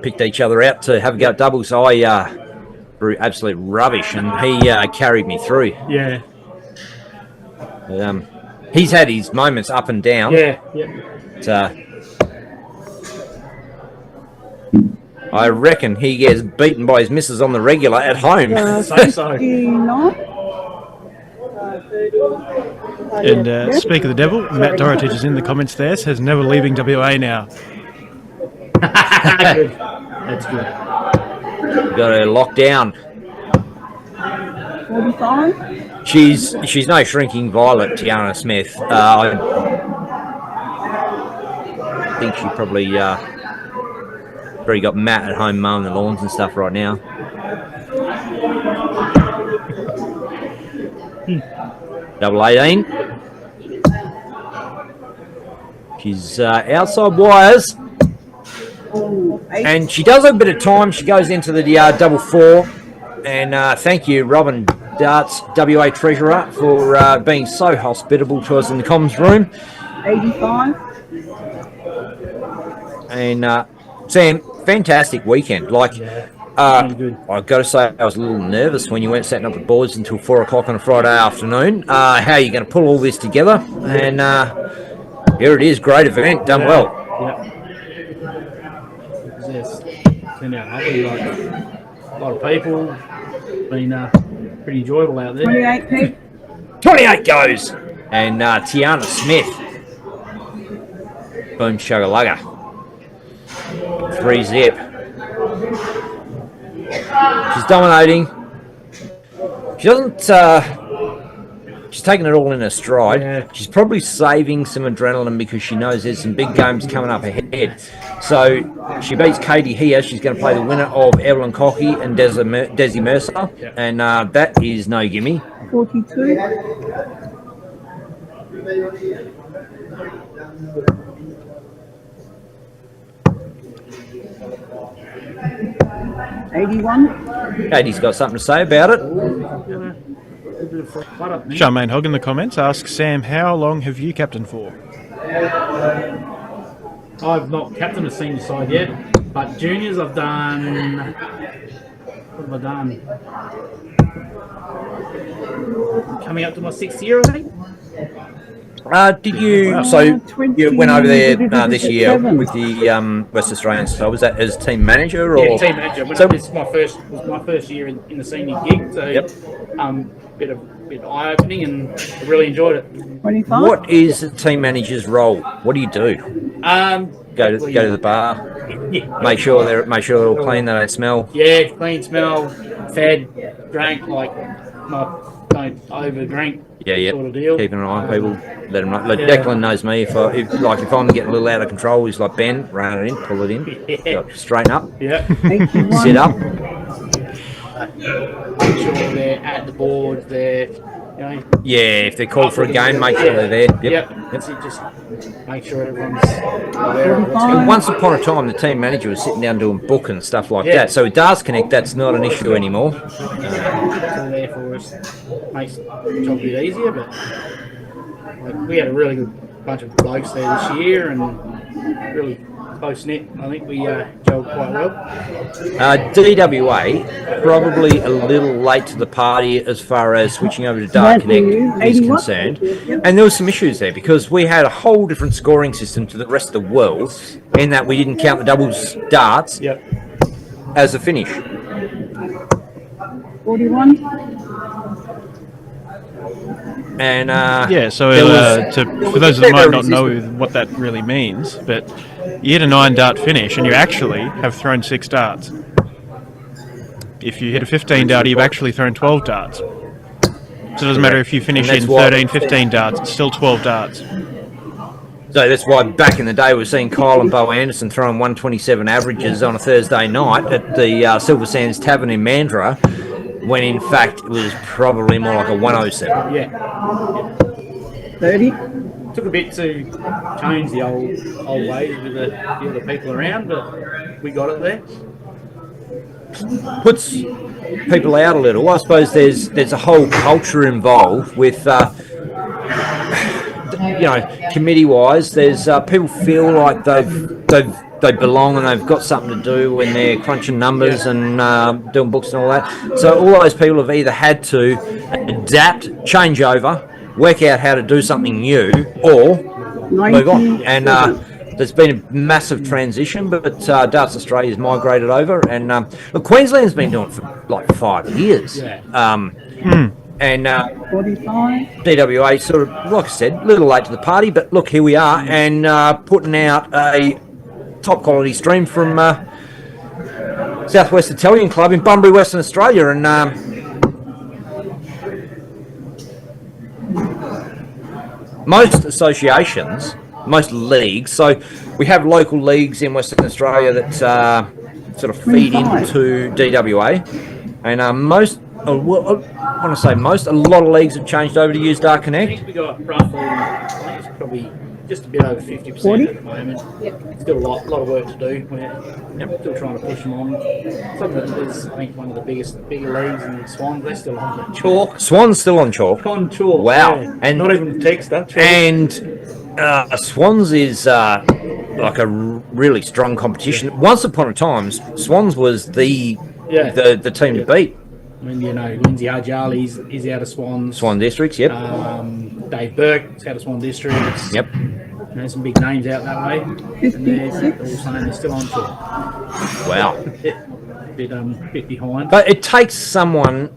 picked each other out to have a go at doubles. So I threw absolute rubbish, and he carried me through. Yeah. He's had his moments up and down. Yeah. But, I reckon he gets beaten by his missus on the regular at home. So. And speak of the devil, Matt Dorotich is in the comments there, says never leaving WA now. Good. That's good. Got her locked down. 45. She's no shrinking violet, Tiana Smith. I think she probably got Matt at home mowing the lawns and stuff right now. Double 18. She's outside wires. And she does have a bit of time. She goes into the double 4. And thank you, Robin Darts, WA Treasurer, for being so hospitable to us in the comms room. 85. And Sam, fantastic weekend. Like, I've got to say, I was a little nervous when you weren't setting up the boards until 4 o'clock on a Friday afternoon. How are you going to pull all this together? And here it is, great event, done well. Yes. Turned out lovely, like, a lot of people. Been pretty enjoyable out there. 28 peg. 28 goes. And Tiana Smith. Boom, shugga-lugga. 3 zip. She's dominating. She doesn't. She's taking it all in her stride. Yeah. She's probably saving some adrenaline because she knows there's some big games coming up ahead. So she beats Katie here. She's going to play the winner of Evelyn Cocky and Desi Mercer, and that is no gimme. 42. $81. Katie's got something to say about it. Charmaine Hogg in the comments asks, Sam, how long have you captained for? I've not captained a senior side yet, but juniors I've done. What have I done? Coming up to my 6th year, I think. Did you? So you went over there this year with the West Australian. So was that as team manager or? Yeah, team manager. This is my first year in the senior gig. So bit eye opening, and I really enjoyed it. 25. What is a team manager's role? What do you do? Go to the bar. Make sure they're all clean. They don't smell. Yeah, clean, smell, fed, drank, like don't over drink. Yeah. Sort of deal. Keeping an eye on people. Let them know. Like Declan knows me. If I'm getting a little out of control, he's like, Ben, run it in, pull it in, straighten up, Make sit up. sure they're at the board. They're You know, Yeah, if they're called for a game, make sure they're there. Yep. That's it. Just make sure everyone's aware of what's going on. Once upon a time, the team manager was sitting down doing book and stuff like Yeah. that. So with Darts Connect, that's not an issue anymore. It's all there for us. Makes the job a bit easier, but like, we had a really good bunch of blokes there this year and really close knit. I think we gelled quite well. DWA, probably a little late to the party as far as switching over to Dart Connect is concerned. And there were some issues there because we had a whole different scoring system to the rest of the world in that we didn't count the doubles darts as a finish. 41. And so for those that might not know what that really means, but you hit a 9-dart finish and you actually have thrown 6 darts. If you hit a 15 dart, you've actually thrown 12 darts. So it doesn't matter if you finish in 13, 15 darts, it's still 12 darts. So that's why back in the day we were seeing Kyle and Bo Anderson throwing 127 averages on a Thursday night at the Silver Sands Tavern in Mandurah, when in fact it was probably more like a 107. Yeah. 30. Took a bit to change the old ways with the other people around, but we got it there. Puts people out a little. I suppose there's a whole culture involved with committee wise. There's people feel like they belong and they've got something to do when they're crunching numbers and doing books and all that. So all those people have either had to adapt, change over, work out how to do something new, or move on. And there's been a massive transition, but Darts Australia's migrated over, and look, Queensland's been doing it for like 5 years. And 45. DWA sort of, like I said, a little late to the party, but look, here we are, and putting out a top quality stream from Southwest Italian Club in Bunbury, Western Australia, and most associations, most leagues, so we have local leagues in Western Australia that sort of feed into DWA, and most, I want to say most, a lot of leagues have changed over to use Dart I Connect. think we got roughly, it's probably just a bit over 50% at the moment. Still a lot of work to do. We're still trying to push them on. Some of it is, I think, one of the bigger leagues in the Swans. They're still on the chalk. Swan's still on chalk. On chalk. Wow. Yeah. And not even Texter. Chalk. And Swans is like a really strong competition. Once upon a time, Swans was the team to beat. I mean, Lindsay Arjali is out of Swans. Swan Districts, yep. Dave Burke's out of Swan Districts. Yep. There's some big names out that way. And they're all saying they're still on tour. Wow. Bit behind. But it takes someone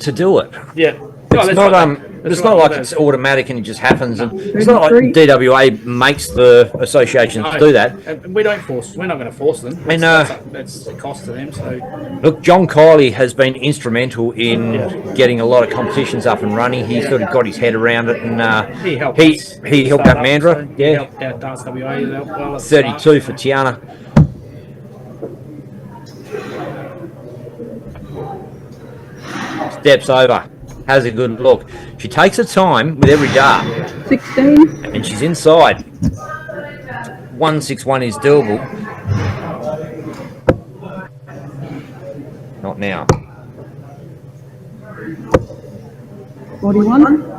to do it. Yeah. It's not like it's automatic and it just happens. And it's not like DWA makes the associations do that. And we don't force. We're not going to force them. That's the cost to them. So look, John Kiley has been instrumental in getting a lot of competitions up and running. He sort of got his head around it, and he helped out Mandurah. He helped out Darts WA as well. 32 for Tiana. Steps over. Has a good look. She takes her time with every dart. 16. And she's inside. 161 is doable. Not now. 41.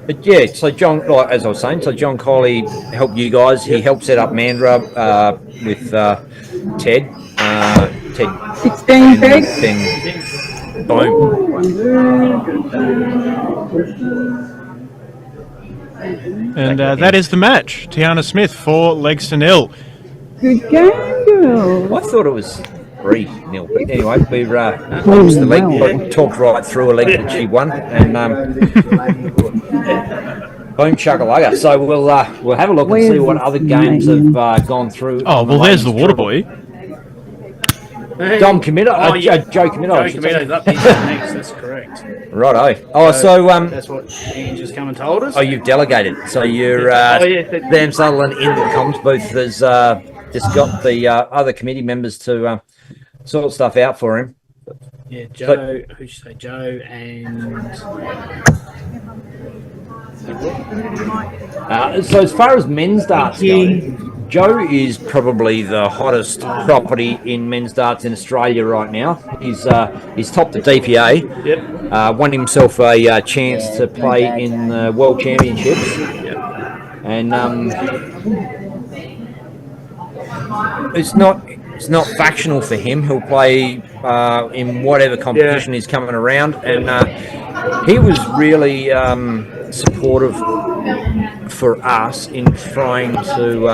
But yeah, so John, like as I was saying, so John Kiley helped you guys. He helped set up Mandurah with Ted. Ted. 16. Then boom. And that is the match. Tiana Smith 4 legs to nil. Good game, girl. I thought it was 3-0, but anyway, we've the leg talked right through a leg that she won, and boom shakalaka. So we'll have a look and see what other games have gone through. Oh well, there's the water boy. Dom Committo, Joe Committo. Joe Committo's up here next, that's correct. Righto. Oh, so that's what Ian just come and told us. Oh, you've delegated. So you're Sam Sutherland in the comms booth has just got the other committee members to sort stuff out for him. Yeah, Joe. Who should say Joe and So as far as men's darts go, Joe is probably the hottest property in men's darts in Australia right now. He's topped the DPA. Yep. Won himself a chance to play in the World Championships. Yep. And it's not factional for him. He'll play in whatever competition is coming around, and he was really supportive for us in trying to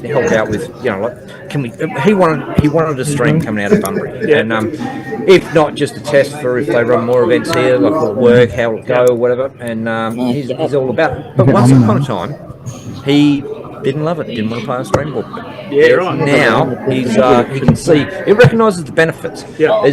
help out with, he wanted a stream coming out of Bunbury, and if not just a test for if they run more events here, like will it work, how it'll go, or whatever, and he's all about it. But once upon a time, he didn't love it, didn't want to play on stream board. Yeah, right. Now he can see, he recognises the benefits. Yeah.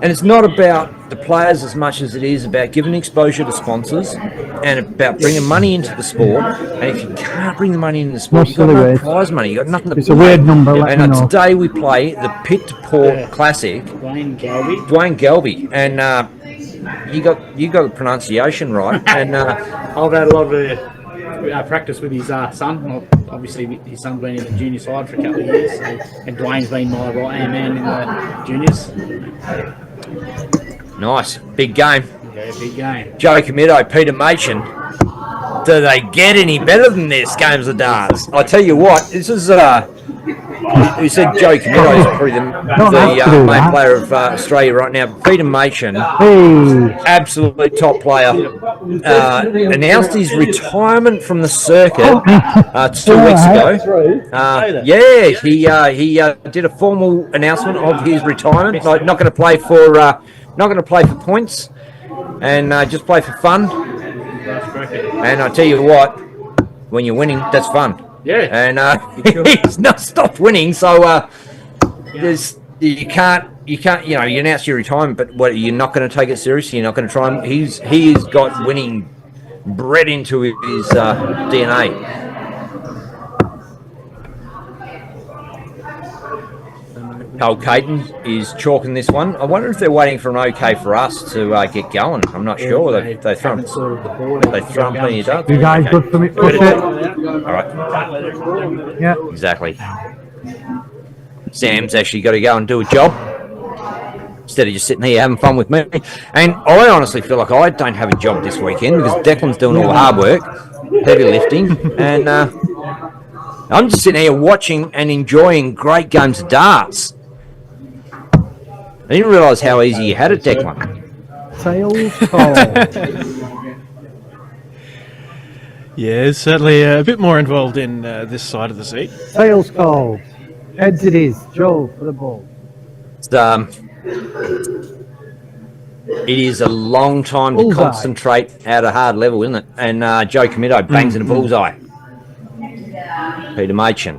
And it's not about the players as much as it is about giving exposure to sponsors and about bringing money into the sport. And if you can't bring the money into the sport, you've got no prize money. You've got nothing to It's a weird number. And today we play the Pit to Port Classic. Dwayne Galby. Dwayne Galby, and you got the pronunciation right. And I've had a lot of practice with his son. Well, obviously, his son's been in the junior side for a couple of years, and Dwayne's been my right-hand man in the juniors. nice, big game. Yeah, big game. Joe Comito, Peter Machin. Do they get any better than this, games of darts? I tell you what, this is who said Joe Comito is probably the main player of Australia right now. Peter Machin, absolutely top player, announced his retirement from the circuit 2 weeks ago. He did a formal announcement of his retirement. Like, not going to play for points, and just play for fun. And I tell you what, when you're winning, that's fun. Yeah. And he's not stopped winning, so you can't you announce your retirement, but what, you're not going to take it seriously. You're not going to try. He's got winning bred into his DNA. Old Caton is chalking this one. I wonder if they're waiting for an okay for us to get going. I'm not sure. They throw them plenty of darts. You guys good for me? Push it. All right. Yeah. Exactly. Sam's actually got to go and do a job instead of just sitting here having fun with me. And I honestly feel like I don't have a job this weekend because Declan's doing all the hard work, heavy lifting, and I'm just sitting here watching and enjoying great games of darts. I didn't realise how easy you had it, Declan. Sales call. Yeah, certainly a bit more involved in this side of the seat. Sales call. Heads it is. Joe for the ball. It is a long time to concentrate at a hard level, isn't it? And Joe Comito bangs in a bullseye. Peter Machin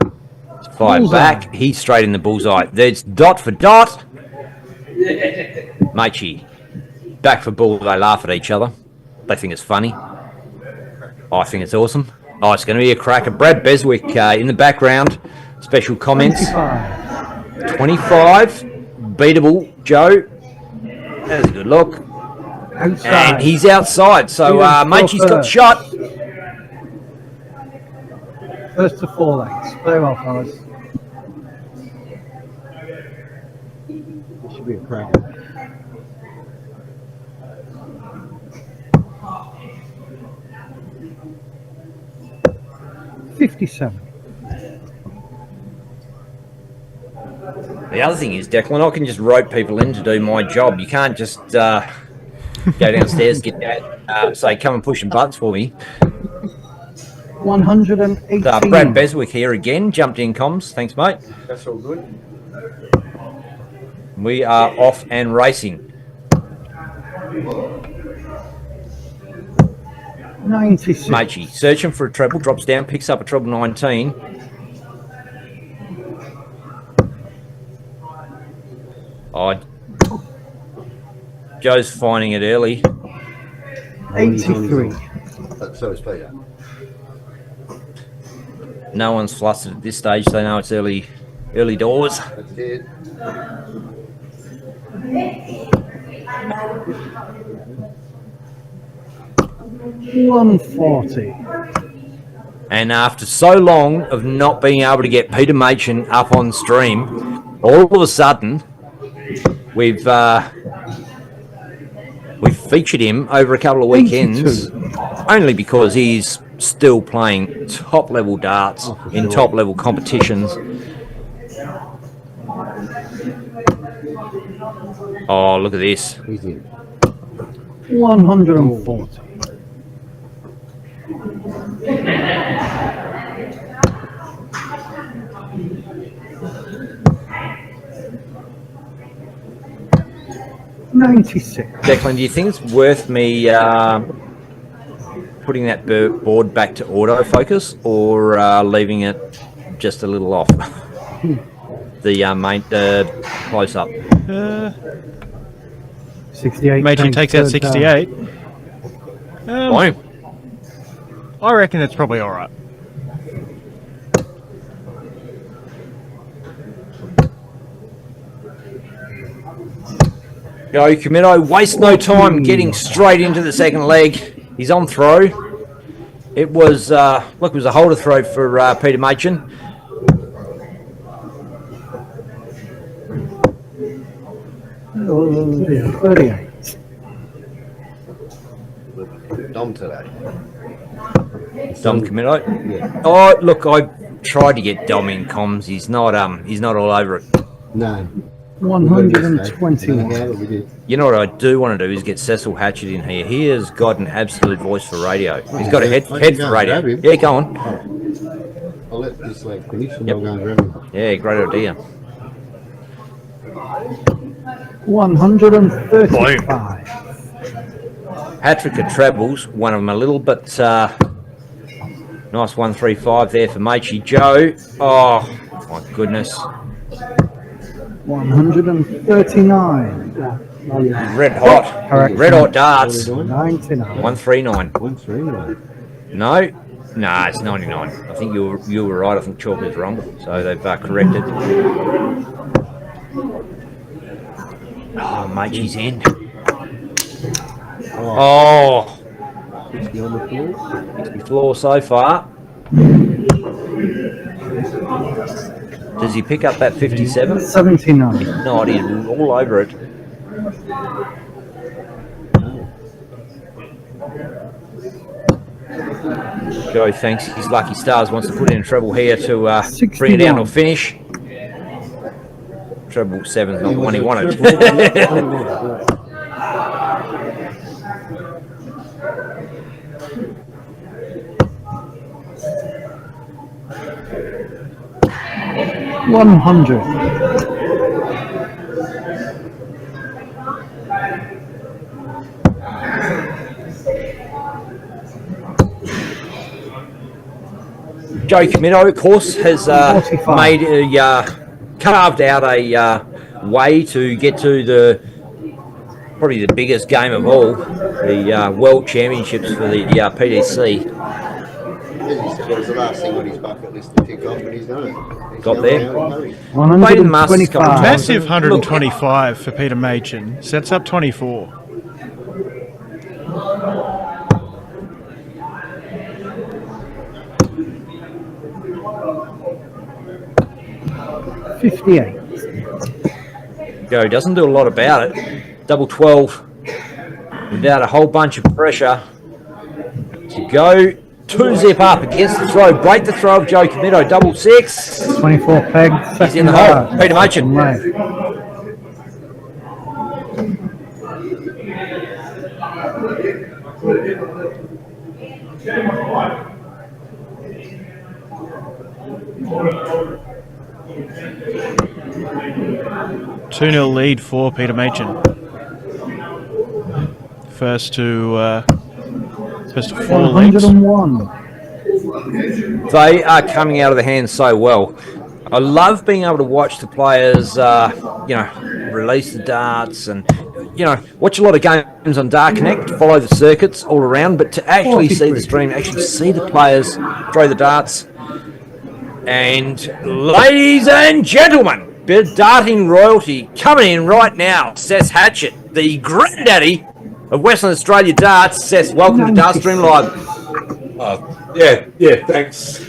fired back. He's straight in the bullseye. There's dot for dot. Machy back for ball. They laugh at each other. They think it's funny. I think it's awesome. Oh, it's going to be a cracker. Brad Beswick in the background. Special comments. 25. Beatable. Joe. That's a good look. Outside. And he's outside. So Machy's got shot. First to 4 legs. Very well, fellas. This should be a cracker. $57. The other thing is, Declan, I can just rope people in to do my job. You can't just go downstairs, get that, say, come and push some buttons for me. 118. Brad Beswick here again, jumped in comms. Thanks, mate. That's all good. We are off and racing. 96. Machy searching for a treble, drops down, picks up a treble 19. Oh, Joe's finding it early. 83. So it's Peter. No one's flustered at this stage. They know it's early doors. That's it. $140. And after so long of not being able to get Peter Machin up on stream, all of a sudden we've featured him over a couple of weekends, 82. only because he's still playing top level darts in top level competitions. Oh, look at this. He's in. 140. $96. Declan, do you think it's worth me putting that board back to autofocus or leaving it just a little off? The main close up. 68. Machin takes out 68. Fine. I reckon it's probably all right. Go, Committo, waste no time getting straight into the second leg. He's on throw. It was, look, it was a holder throw for Peter Machin. $38. Dom today. Dom Committo. Yeah. Oh, look, I tried to get Dom in comms. He's not all over it. No. 121. You know what I do want to do is get Cecil Hatchett in here. He has got an absolute voice for radio. He's got a head for radio. Yeah, go on. I'll let this leg finish and Yep. I'll go and grab him. Yeah, great idea. 135. Hat-trick of trebles, one of them a little, but nice 135 there for Machy Joe. Oh, my goodness. 139. Red hot. Correct. Red hot darts. 99. 139. 139. No? Nah, it's 99. I think you were right. I think Chalk is wrong. So they've corrected. Oh, Machy's in. Oh. 60 on the floor. 60 floor so far. Does he pick up that 57? 79. No, he's all over it. Joe thanks his lucky stars wants to put in a treble here to bring it down to a finish. Treble 7's not the one he wanted. $100. Joe Committo, of course, has 45. made carved out a way to get to probably the biggest game of all, the World Championships for the PDC. What was the last thing on his bucket list to tick off, but he's done it. He's Got now there. down in Murray. 125. Massive 125 for Peter Machin. Sets up 24. $58. Joe doesn't do a lot about it. Double 12 without a whole bunch of pressure to go. 2-zip up against the throw. Break the throw of Joe Committo. Double 6. 24 pegs. He's in the hole. Peter Machin. Right. Two 0 lead for Peter Machin. First to 4 legs. 101. They are coming out of the hand so well. I love being able to watch the players, release the darts and, watch a lot of games on Dart Connect, follow the circuits all around, but to actually see the stream, actually see the players throw the darts. And ladies and gentlemen, bit of darting royalty coming in right now. Seth Hatchett, the granddaddy of Western Australia darts. Seth, welcome to Dartstream Live. Yeah, thanks.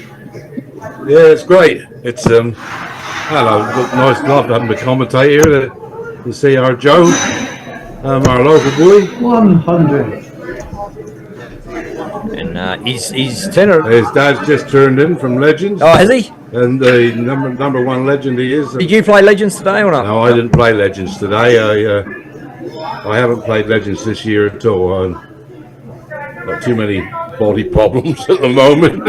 Yeah, it's great. It's hello, nice love to have the commentator to see our Joe, our local bully. 100. And he's tenor. His dad's just turned in from Legends. Oh, has he? And the number one legend he is. Did you play Legends today or not? No, I didn't play Legends today. I haven't played Legends this year at all. I've got too many body problems at the moment.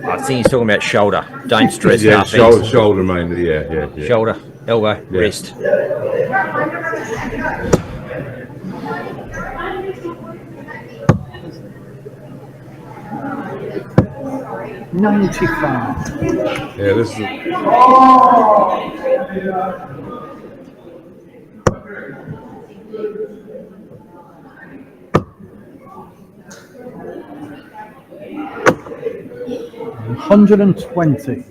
I think he's talking about shoulder. Don't stress out. Shoulder mainly, yeah. Shoulder, elbow, wrist. 95. Yeah, this is. $120.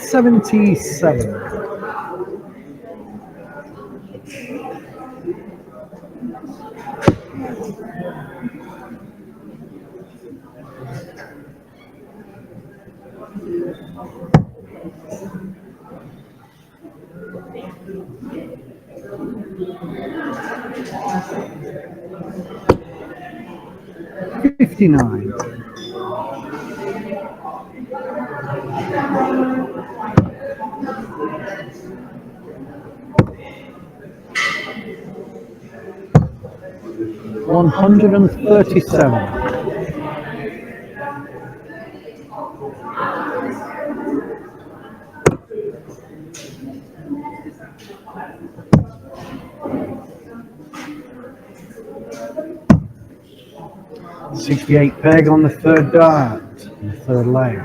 77. $59. 137. 68 peg on the third dart, the third leg.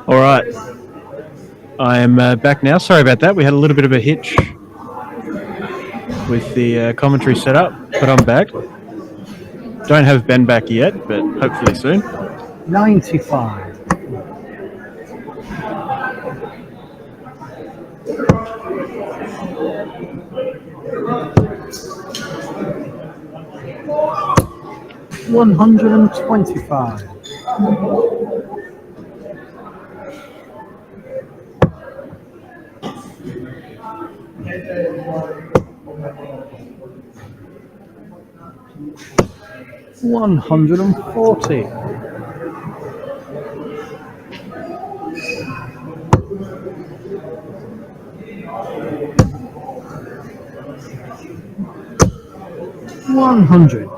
All right, I am back now. Sorry about that. We had a little bit of a hitch with the commentary setup, but I'm back. Don't have Ben back yet, but hopefully soon. 95. $125. 140. 100.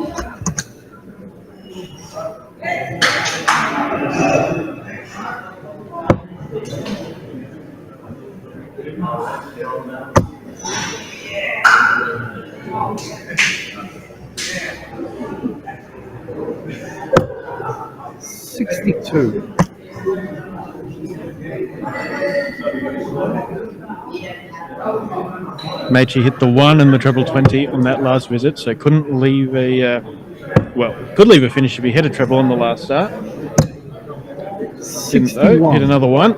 62. 'Maichi hit the 1 and the treble 20 on that last visit, so couldn't leave a could leave a finish if he hit a treble on the last start. Didn't though. Hit another 1.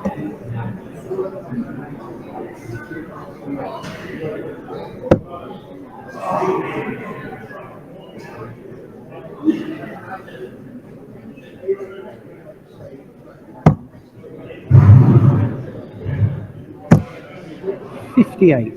$58.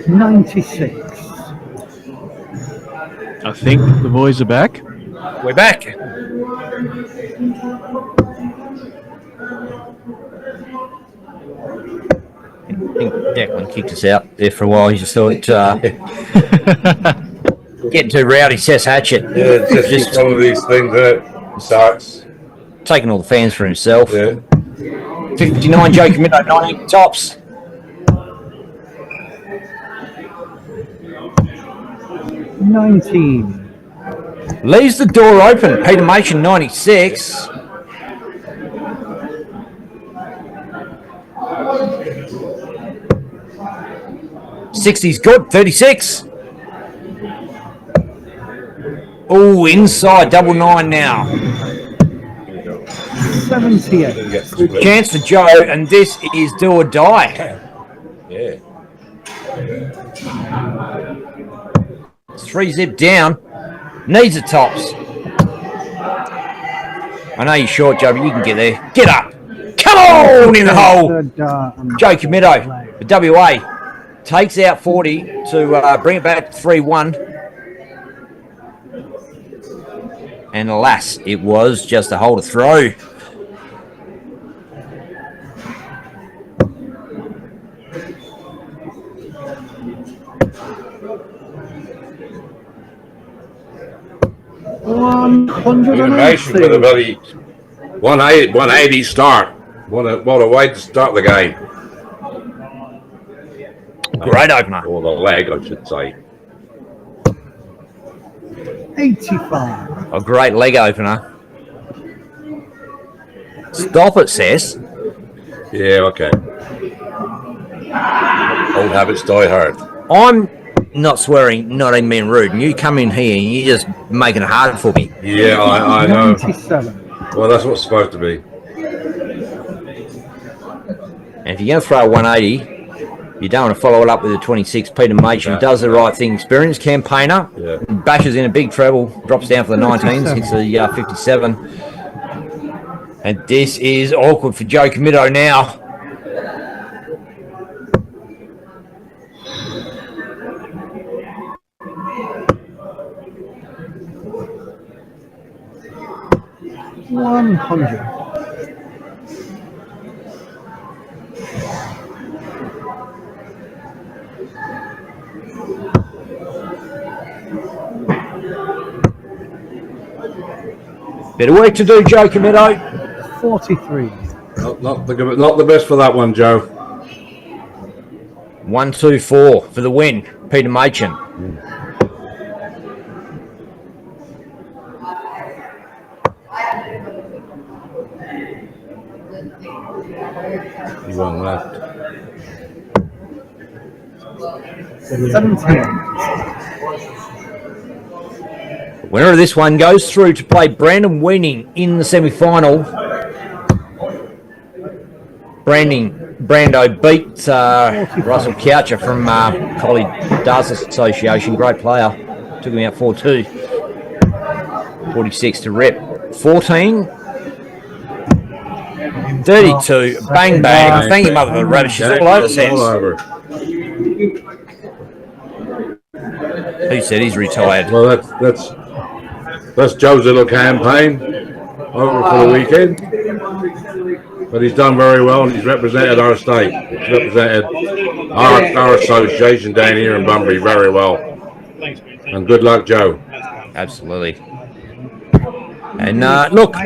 96. I think the boys are back. We're back. I think Declan kicked us out there for a while. He just thought Getting too rowdy, says Hatchet. Yeah, it's just one of these things that sucks. Taking all the fans for himself. Yeah. 59 Joe Camillo, 19 tops. Leaves the door open. Peter Machin, 96. '60's good, 36. Oh, inside, double 9 now. 78. Chance for Joe, and this is do or die. Yeah. 3 zip down. Needs the tops. I know you're short, Joe, but you can get there. Get up. Come on in the hole. Joe Camillo, the WA. Takes out 40 to bring it back to 3-1. And alas, it was just a hole to throw. Intermission with a very 180 start. What a way to start the game. Great opener. Or the leg, I should say. 85. A great leg opener. Stop it, Sess. Yeah, okay. Old habits die hard. I'm not swearing, not even being rude. And you come in here and you're just making it hard for me. Yeah, I know. 97. Well, that's what's supposed to be. And if you're going to throw a 180, you don't want to follow it up with a 26. Peter Machin does the right thing. Experienced campaigner. Yeah. Bashes in a big treble. Drops down for the 19s. Hits the 57. And this is awkward for Joe Camillo now. $100. Bit of work to do, Joe Camillo. 43. Not the best for that one, Joe. 1-2-4 for the win. Peter Machin. One left. 17. Winner of this one goes through to play Brandon Weaning in the semi-final. Brando beat Russell Coucher from College Darts Association. Great player. Took him out 4-2. 46 to rep. 14. 32. Bang, bang. Thank you, mother of the rabbit. She's all over the All over. Who said he's retired? Well, that's Joe's little campaign over for the weekend. But he's done very well, and he's represented our state. He's represented our association down here in Bunbury very well. And good luck, Joe. Absolutely. And look,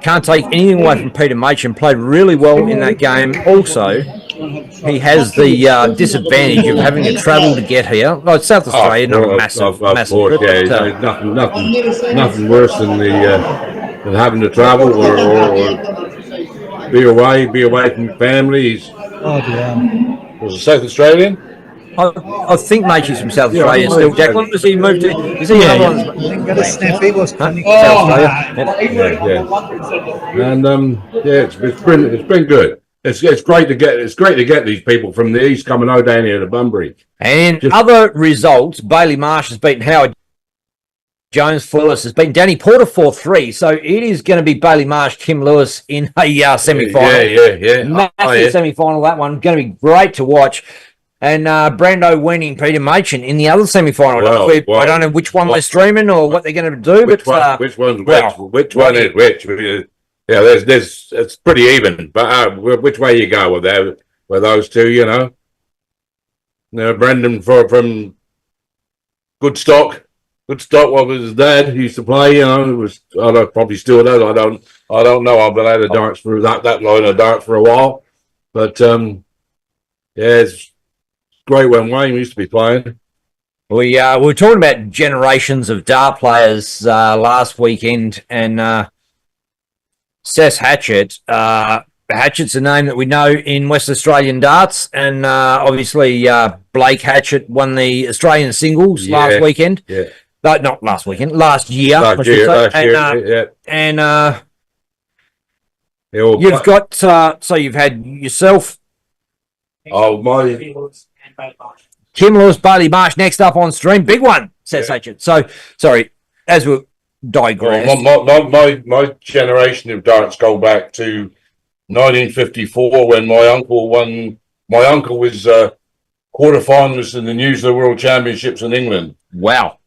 can't take anything away from Peter Machin. Played really well in that game. Also, he has the disadvantage of having to travel to get here. Well, it's South Australia, not a massive course, trip. Yeah, nothing worse than than having to travel or be away from families. Was it South Australian? I think Machin's from South Australia still. Declan, has he moved to? Is he Got a snap. He was South Australia? Yeah. And it's been good. It's great to get these people from the east coming out down here to Bunbury. And other results: Bailey Marsh has beaten Howard Jones. Fullis has beaten Danny Porter 4-3. So it is going to be Bailey Marsh, Kim Lewis in a semi-final. Yeah. Massive semi-final. That one going to be great to watch. And Brando winning Peter Machin in the other semi-final. I don't know which one we're streaming or what they're going to do. Which one is which? Yeah, it's pretty even. But which way you go with those two, you know? Brendan from good stock. Good stock. Well, with his dad, he used to play. You know, it was. I don't probably still does. I don't know. I've been out of darts for that line of darts for a while, but yeah, it's great when Wayne used to be playing. We were talking about generations of dart players last weekend, and Seth Hatchett. Hatchett's a name that we know in West Australian darts, and obviously Blake Hatchett won the Australian singles last weekend. Yeah. No, not last weekend, last year. Last year, and you've got so you've had yourself. Oh my! Kim Lewis, Bailey Marsh next up on stream. Big one, says Hatchett. So sorry, as we digress. Well, my generation of darts go back to 1954 when my uncle won. My uncle was quarterfinalist in the New Zealand World Championships in England. Wow.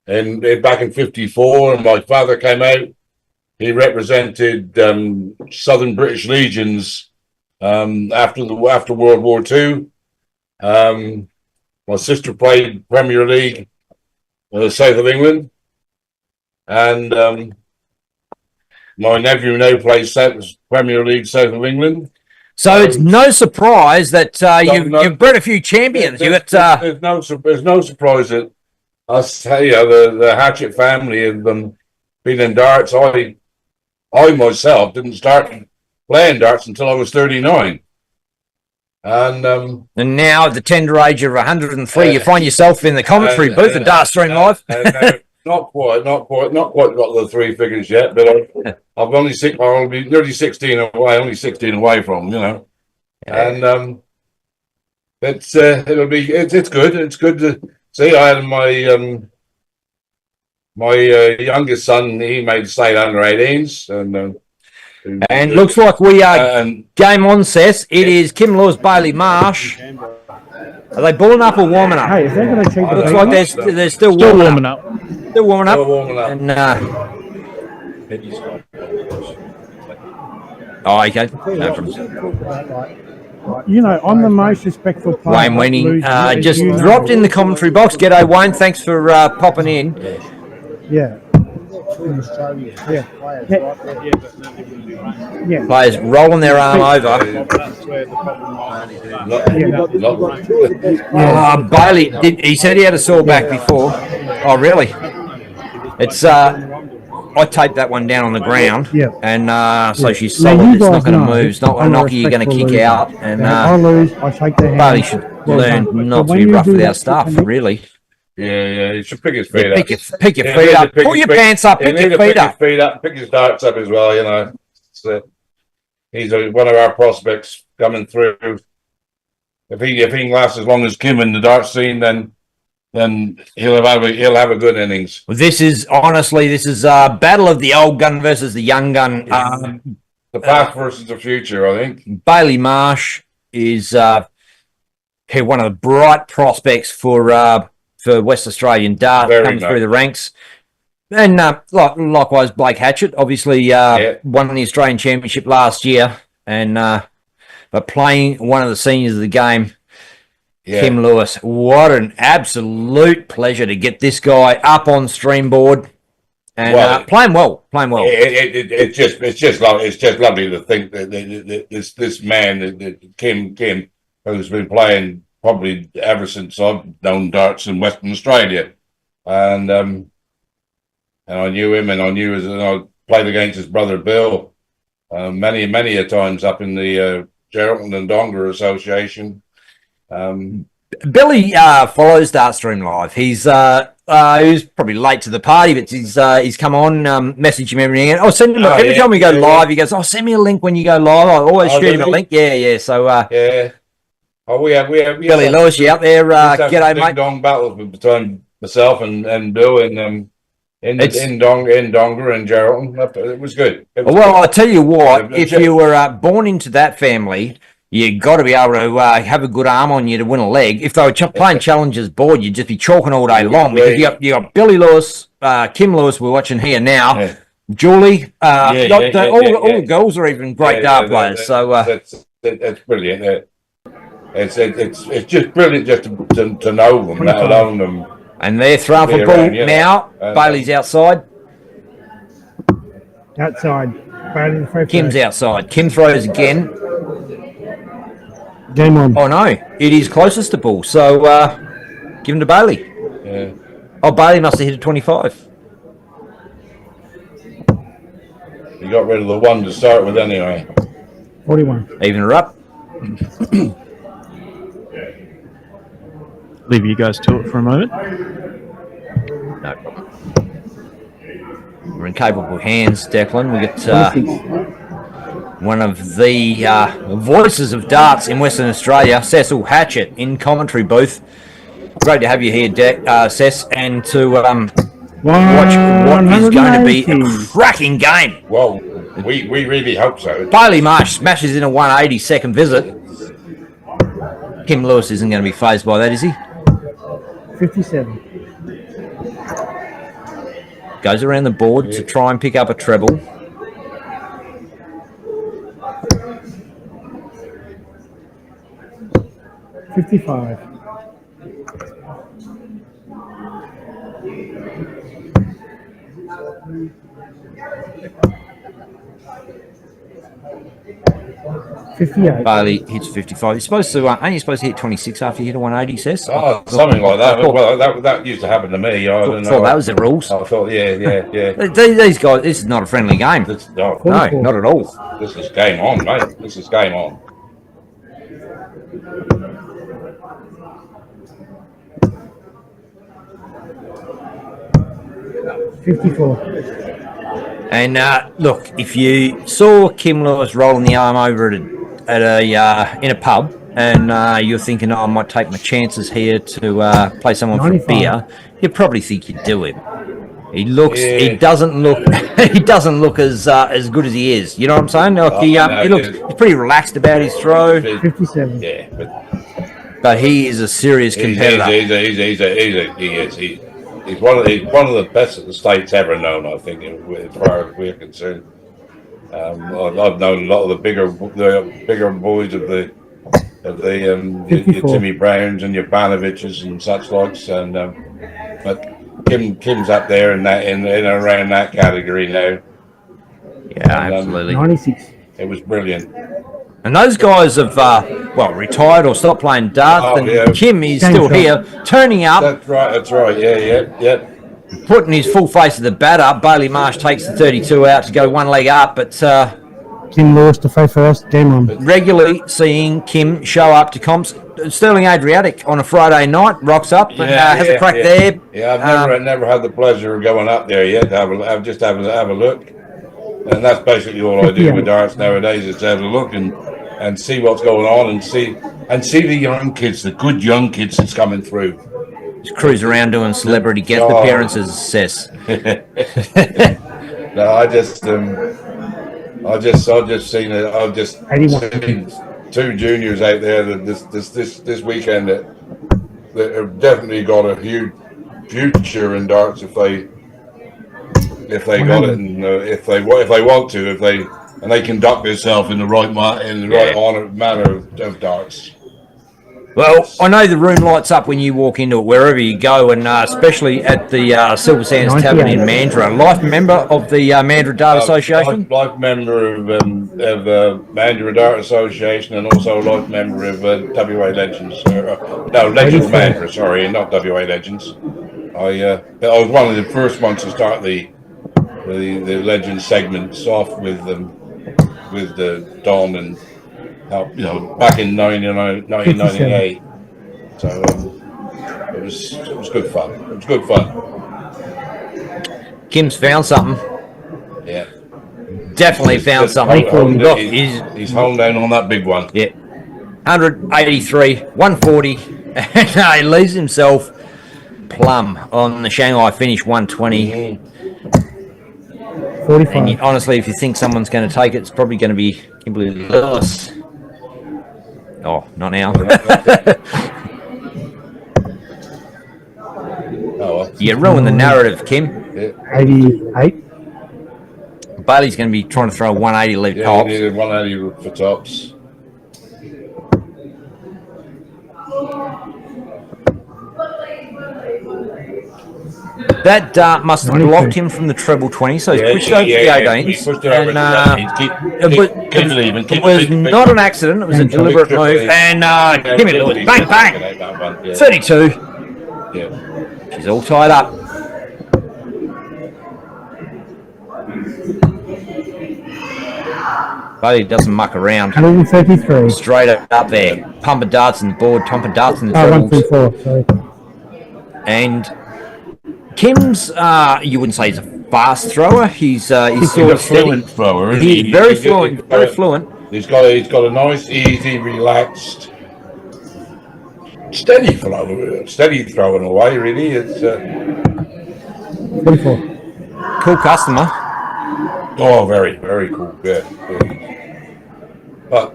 And back in 54, and my father came out. He represented Southern British Legions after World War II. My sister played Premier League south of England, and my nephew now plays Premier League south of England. So it's no surprise that you've bred a few champions. There's no surprise that us, the Hatchett family have been in darts. I myself didn't start playing darts until I was 39. And now at the tender age of 103, you find yourself in the commentary booth at Dart Stream Live. Not quite got the three figures yet, but I'll be nearly 16 away, only 16 away from, and it's good. It's good to see. I had my youngest son. He made state under 18s, and looks like we are game on, Seth. It is Kim Lewis, Bailey Marsh. Are they balling up or warming up? Hey, if they're going to cheat, looks like they're still warming up. Still warming up. And, okay. No problem. I'm the most respectful player. Wayne Weenie just dropped in the commentary box. G'day, Wayne. Thanks for popping in. Yeah. Players rolling their arm over. Bailey, he said he had a sore back before. Oh, really? It's I taped that one down on the ground, and so she's solid. It's not going to move. It's not a knocker you're going to kick out. And I lose, I shake their hand. Bailey should learn not to be rough with our stuff, really. Yeah, you should pick his feet up. Pick your feet up. Pull your pants up. Pick your feet up. Pick his darts up as well. He's one of our prospects coming through. If he can last as long as Kim in the dart scene, then he'll have a good innings. This is a battle of the old gun versus the young gun. The past versus the future, I think. Bailey Marsh is one of the bright prospects for West Australian dart coming through the ranks. And likewise, Blake Hatchett, obviously won the Australian Championship last year, and but playing one of the seniors of the game, Kim Lewis. What an absolute pleasure to get this guy up on stream board and playing well. It's just lovely to think that this man, Kim, who's been playing probably ever since I've known darts in Western Australia, and I knew him, and I played against his brother Bill many a times up in the Geraldton and Donga Association. Billy follows Dartstream Live. He's probably late to the party, but he's come on, message him every now. Send him every time we go live. He goes, send me a link when you go live. I always shoot him a link. Yeah. So we have Billy Lewis, you out there? G'day, mate. Dong battles between myself and Bill in Donga and Geraldton. It was good. I tell you what, if you were born into that family, you got to be able to have a good arm on you to win a leg. If they were playing challenges board, you'd just be chalking all day long. Because you got Billy Lewis, Kim Lewis. We're watching here now. Yeah. Julie, all the girls are even great dart players. So it's brilliant. It's just brilliant just to know them, let alone them. And they're throwing for ball now. Bailey's outside. Outside. Bailey throw Kim's first. outside. Kim throws again. Game on. Oh no, it is closest to ball. So give him to Bailey. Yeah. Oh, Bailey must have hit a 25. You got rid of the one to start with anyway. 41. Even her up. Leave you guys to it for a moment. No problem. We're in capable hands, Declan. We got one of the voices of darts in Western Australia, Cecil Hatchett, in commentary booth. Great to have you here, Cess, and to watch what is going to be a cracking game. Well, we really hope so. Bailey Marsh smashes in a 180 second visit. Kim Lewis isn't going to be fazed by that, is he? 57. Goes around the board to try and pick up a treble. $55. $58. Bailey hits 55. You're supposed to, aren't you supposed to hit 26 after you hit a 180, Cess? Oh, something like that. Well, that used to happen to me. I don't know. Thought that was the rules. I thought, yeah. These guys, this is not a friendly game. No, not at all. This is game on, mate. This is game on. $54. And look, if you saw Kim Lewis rolling the arm over at a in a pub, and you're thinking, oh, I might take my chances here to play someone 95. For a beer, you'd probably think you'd do him. He looks. Yeah. He doesn't look. He doesn't look as good as he is. You know what I'm saying? Like he looks. He's pretty relaxed about his throw. 57. Yeah, but he is a serious competitor. He's one of the best that the state's ever known. I think, as far as we're concerned. I've known a lot of the bigger boys of the your Timmy Browns and your Banoviches and such likes, and but Kim's up there in around that category now. Yeah, and, absolutely. 96. It was brilliant. And those guys have retired or stopped playing darts. And Kim is still here, turning up. That's right. Yeah. Putting his full face of the bat up. Bailey Marsh takes the 32 out to go one leg up, but Kim Lewis to throw first. Game on. Regularly seeing Kim show up to comps. Sterling Adriatic on a Friday night rocks up and has a crack there. Yeah, I've never had the pleasure of going up there yet. Have a look, and that's basically all I do with darts nowadays. Is have a look and see what's going on and see the young kids, the good young kids that's coming through. Just cruise around doing celebrity guest appearances, Cess. No, I've just seen it. I've just seen two juniors out there that this weekend that have definitely got a huge future in darts if they got it and if they want to and they conduct themselves in the right honoured manner of darts. Well, I know the room lights up when you walk into it wherever you go, and especially at the Silver Sands Tavern in Mandurah. Life member of the Mandurah Dart Association? Life member of Mandurah Dart Association, and also life member of WA Legends. Legends Mandurah, sorry, not WA Legends. I was one of the first ones to start the Legends segments off with Don and back in 1998. So it was good fun. It was good fun. Kim's found something. Yeah, definitely found something. Look, he's honed down on that big one. Yeah, 183, 140, and he leaves himself plumb on the Shanghai finish 120. 45. And honestly, if you think someone's going to take it, it's probably going to be Kimberly Lewis. Oh, not now. You ruined the narrative, Kim. Yeah. 88. Bailey's going to be trying to throw a 180 lead Yeah, tops. he needed 180 for tops. That dart must have blocked him from the treble 20, so he's pushed over the 18s. He pushed it over And, the 18s. it was not an accident, it was a deliberate move. And give me a look. Bang, bang! 32. Yeah. She's all tied up. Bailey doesn't muck around. 133. Straight up there. Pumper darts on the board, pumper darts on the Oh, trebles. 134, sorry. And Kim's, you wouldn't say he's a fast thrower. He's sort of fluent thrower. Isn't He's he? very fluent. Very fluent. He's got a nice, easy, relaxed, steady throwing away. Really, it's 44. Cool customer. oh, very, very cool. Yeah. But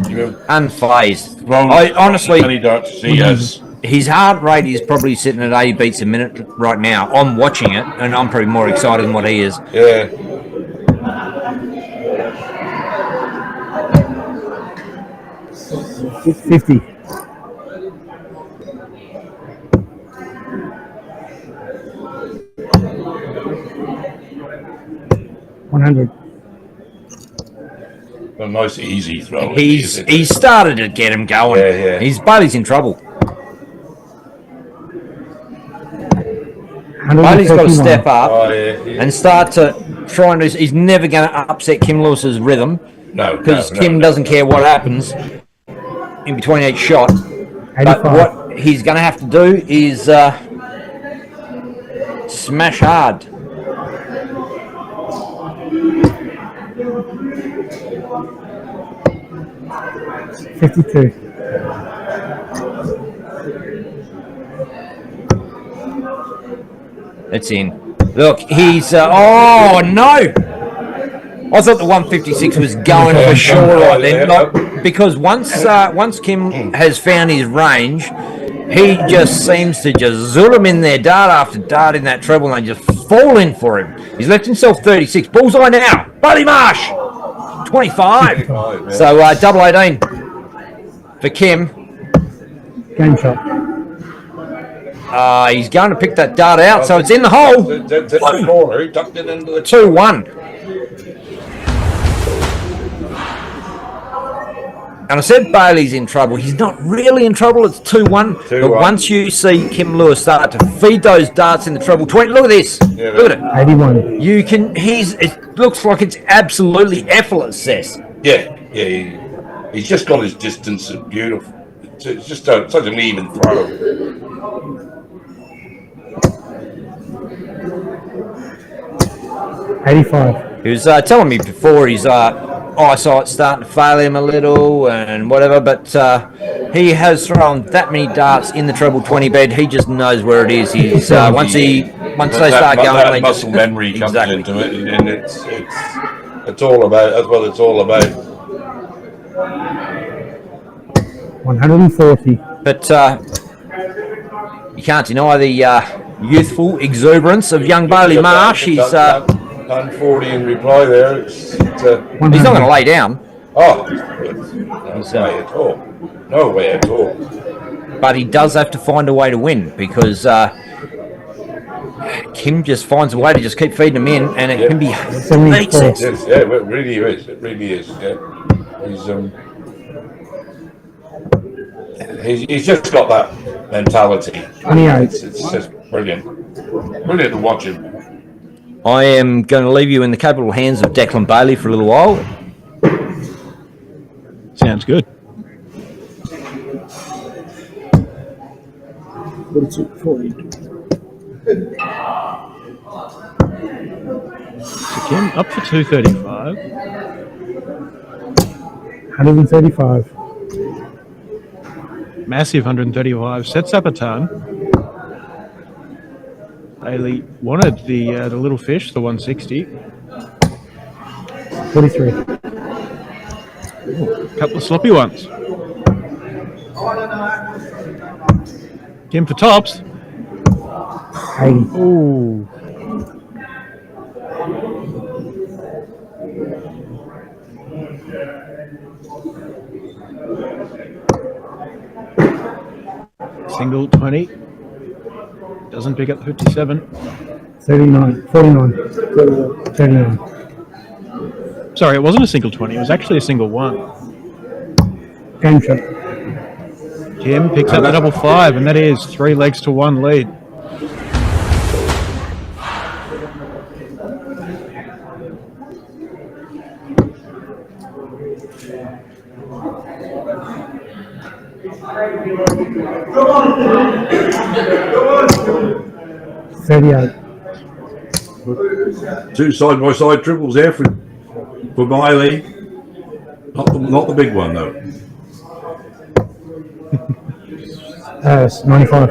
you know, Unfazed. thrown I honestly, many darts as he has. his heart rate is probably sitting at 80 beats a minute right now. I'm watching it, and I'm probably more excited than what he is. Yeah. 50. $100. A nice, easy throw. He's started to get him going. Yeah. Bailey's in trouble. Bailey's got to step up and start to try and. He's never going to upset Kim Lewis's rhythm. No, because Kim doesn't care what happens in between each shot. 85. But what he's going to have to do is smash hard. $52. It's in. Look, he's. Oh no! I thought the 156 was going for sure right then, because once Kim has found his range, he just seems to just zoom him in there, dart after dart in that treble, and they just fall in for him. He's left himself 36. Bullseye now. Buddy Marsh, 25. So double 18 for Kim. Game shot. He's going to pick that dart out, so it's in the hole. That's the corner. He tucked it into the 2-1. And I said Bailey's in trouble. He's not really in trouble. It's 2-1. But once you see Kim Lewis start to feed those darts in the treble 20, look at this. Yeah, look at it. 81. You can. It looks like it's absolutely effortless, Sess. Yeah. He's just got his distance. And beautiful. It's just such an even throw. $85. He was telling me before his eyesight's starting to fail him a little and whatever, but he has thrown that many darts in the treble 20 bed. He just knows where it is. He's once they start going, that muscle memory comes into it, and it's all about. That's what it's all about. 140. But you can't deny the youthful exuberance of young Bailey Marsh. He's done 40 in reply there. He's not going to lay down. Oh, no way at all. No way at all. But he does have to find a way to win, because Kim just finds a way to just keep feeding him in, and it can be beat sets. Yes, yeah, it really is. It really is. Yeah. He's just got that mentality. 28. It's just brilliant. Brilliant to watch him. I am going to leave you in the capable hands of Declan Bailey for a little while. Sounds good. 40. So Kim up for 235. 135. Massive 135. Sets up a ton. Bailey wanted the little fish, the 160. 43. Ooh, couple of sloppy ones. Kim for tops. 80. Ooh. Single 20. Doesn't pick up the 57. 39. 49. 39. Sorry, it wasn't a single 20. It was actually a single 1. Game shot. Kim picks up the double 5, and that is 3 legs to 1 lead. Two side-by-side triples there for Miley. Not the big one though. 95.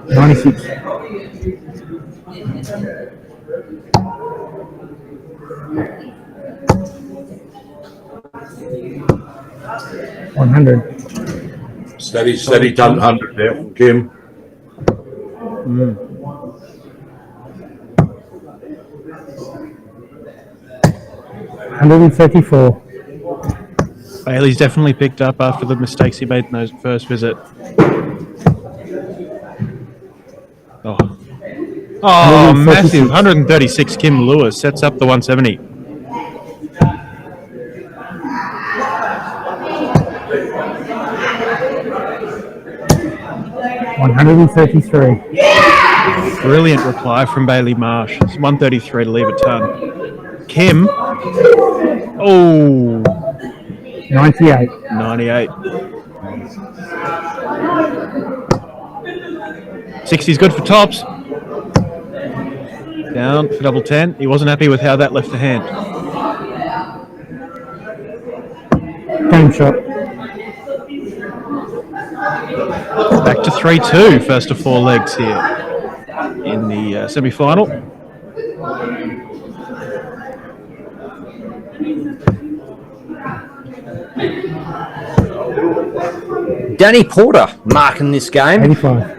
$96. 100. Steady 100 there from Kim. 134. Bailey's definitely picked up after the mistakes he made in those first visit. Oh, massive. 136 Kim Lewis sets up the 170. $133. Brilliant reply from Bailey Marsh. It's 133 to leave a ton. Kim. Oh. 98. 98. 60's good for tops. Down for double 10. He wasn't happy with how that left the hand. Game shot. Back to 3-2, first of 4 legs here in the semi-final. Danny Porter marking this game. 85.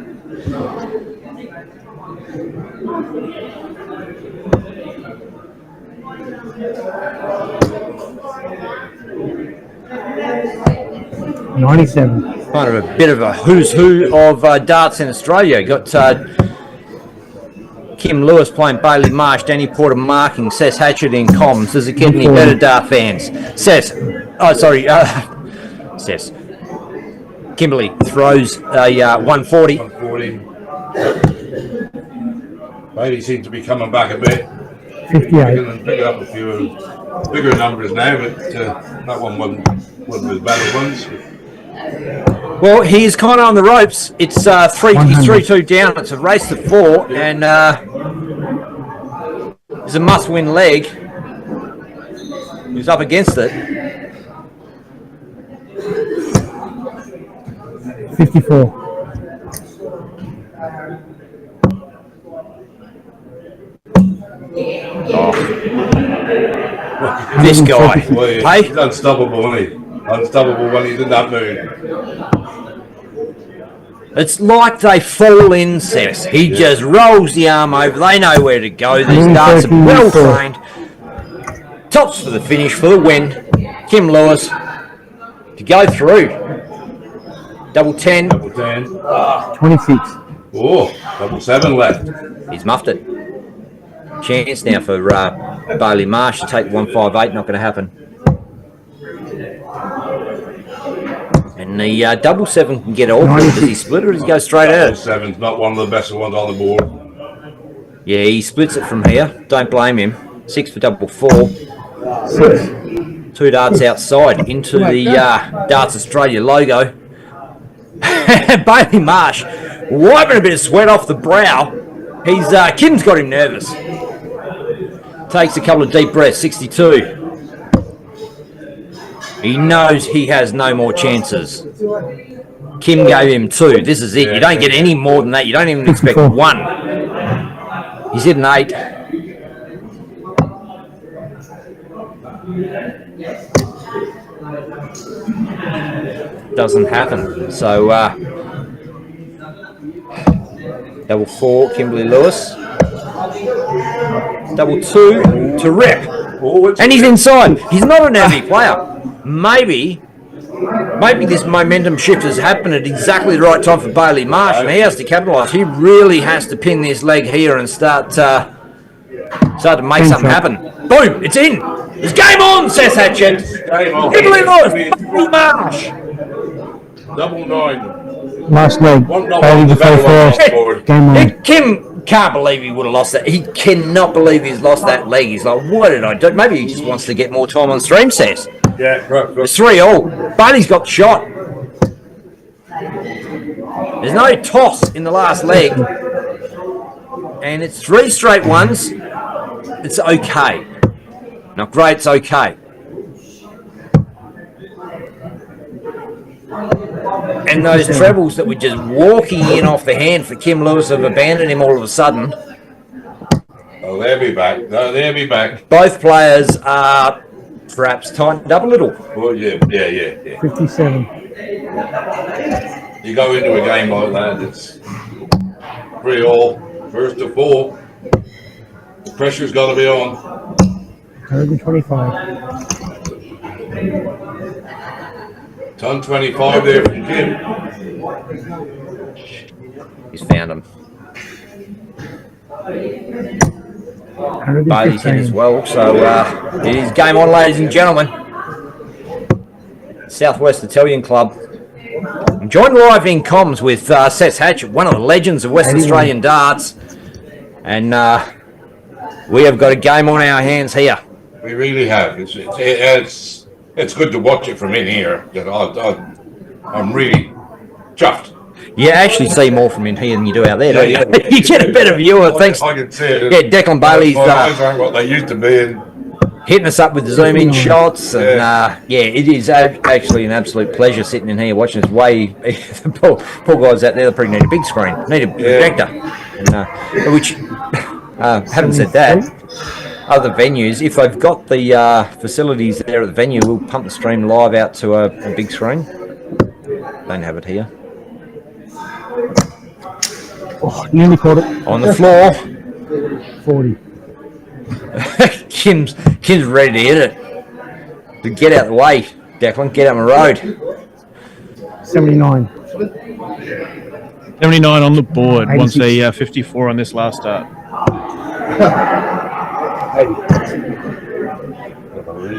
$97. Kind of a bit of a who's who of darts in Australia. Got Kim Lewis playing Bailey Marsh, Danny Porter marking, Seth Hatchett in comms. Does it get any better, dart fans? Seth Kimberly throws a 140. 140. Bailey seems to be coming back a bit. 58. Picking up a few bigger numbers now, but that one wasn't the better ones. Well, he's kind of on the ropes. It's 3-2 down. It's a race to 4, and it's a must-win leg. He's up against it. 54. This guy. Well, Hey? he's unstoppable, isn't he? Unstoppable when he's in that mood. It's like they fall in, Seth. He just rolls the arm over. They know where to go. These darts are well trained. Tops for the finish for the win. Kim Lewis to go through. Double 10. Double 10. 26. Oh, double 7 left. He's muffed it. Chance now for Bailey Marsh to take 158. Not going to happen. And the double 7 can get awkward. Does he split or does he go straight Double out? 7's not one of the best ones on the board. Yeah, he splits it from here. Don't blame him. 6 for double 4. 2 darts outside into the Darts Australia logo. Bailey Marsh wiping a bit of sweat off the brow. He's Kim's got him nervous. Takes a couple of deep breaths. 62. He knows he has no more chances. Kim gave him 2. This is it. You don't get any more than that. You don't even expect 1. He's hit an 8. Doesn't happen. So double 4, Kimberly Lewis. Double 2 to Rip. And he's inside. He's not an heavy player. Maybe this momentum shift has happened at exactly the right time for Bailey Marsh, and he has to capitalise. He really has to pin this leg here and start to make something happen. Boom! It's in. It's game on, says Hatchet. Game on. Bailey Marsh. Double 9. Last leg. Bailey before first. Game on. Kim can't believe he would have lost that. He cannot believe he's lost that leg. He's like, what did I do? Maybe he just wants to get more time on stream, says. Yeah, right. It's 3-all. Bailey's got the shot. There's no toss in the last leg. And it's 3 straight ones. It's okay. Not great, it's okay. And those trebles that were just walking in off the hand for Kim Lewis have abandoned him all of a sudden. Oh, they'll be back. No, they'll be back. Both players are perhaps tightened up a little. Well, yeah. 57. You go into a game like that, it's 3-all, first to 4. The pressure's got to be on. 125. Ton 25 there from Kim. He's found him. Bailey's in as well, so it is game on, ladies and gentlemen. Southwest Italian Club. I'm joined live in comms with Seth Hatchett, one of the legends of West Australian darts, and we have got a game on our hands here. We really have. It's good to watch it from in here. I'm really chuffed. You actually see more from in here than you do out there, don't you? You get a better view of it. Thanks. I can see it. Yeah, Declan Bailey's My eyes aren't what they used to be. And hitting us up with the zoom-in shots, and it is actually an absolute pleasure sitting in here watching this. The poor guys out there, they probably need a big screen, need a projector. And, which, having said that, other venues, if they've got the facilities there at the venue, we'll pump the stream live out to a big screen. Don't have it here. Oh, nearly caught it. On the floor. 40. Kim's ready to hit it. But get out the way, Declan. Get out the road. 79. 79 on the board. 86. Wants a 54 on this last start.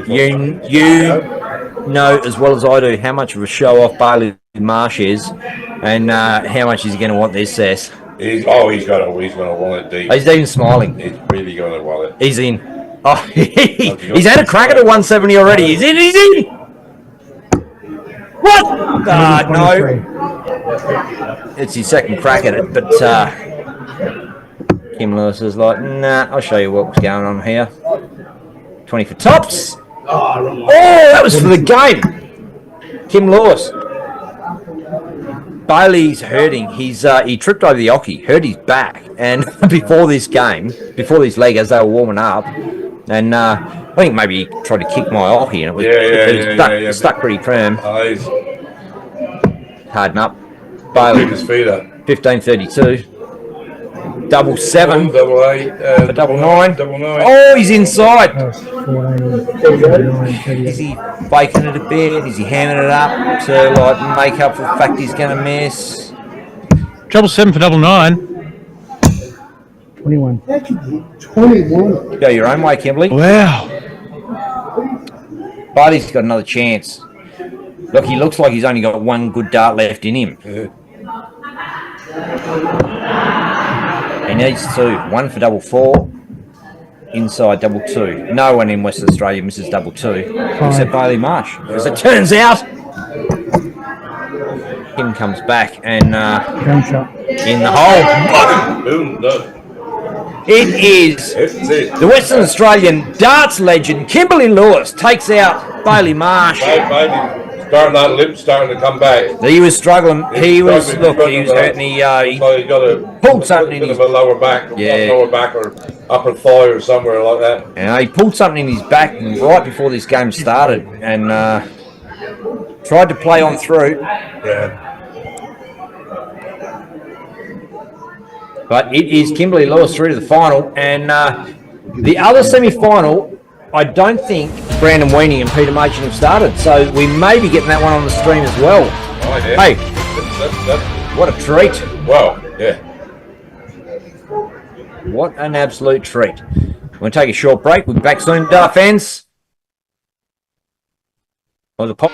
You know as well as I do how much of a show-off Bailey Marsh is, and how much he's going to want this, Sess. he's going to want it deep. He's even smiling. He's really going to want it. He's in. Oh, he's had a crack at a 170 already. He's in. He's in. What? No. It's his second crack at it, but Kim Lewis is like, nah, I'll show you what's going on here. 20 for tops. Oh, that was for the game. Kim Lewis. Bailey's hurting. He tripped over the ocky, hurt his back, and before this leg, as they were warming up, and I think maybe he tried to kick my ocky, and it was stuck pretty firm. Harden up. Bailey. His feet up. 15.32. Double 7. Double 8. For double 9. Double 9. Oh, he's inside. 14, Is he faking it a bit? Is he hamming it up to make up for the fact he's going to miss? Double 7 for double 9. 21. 21. Go your own way, Kimberley. Wow. Bailey's got another chance. Look, he looks like he's only got one good dart left in him. He needs 2. 1 for double 4. Inside double 2. No one in Western Australia misses double 2 except Bailey Marsh. As it turns out, Kim comes back and in the hole. Boom. Boom. It is the Western Australian darts legend Kimberley Lewis takes out Bailey Marsh. Starting that lip, starting to come back. He was struggling. He was hurting. He got a pulled something in his lower back, lower back or upper thigh or somewhere like that. And he pulled something in his back right before this game started, and tried to play on through. Yeah. But it is Kimberley Lewis through to the final, and The other semi-final, I don't think Brandon Weenie and Peter Machin have started, so we may be getting that one on the stream as well. Oh, yeah. Hey, That's what a treat. well, yeah. What an absolute treat. We're going to take a short break. We'll be back soon, fans. On the pop.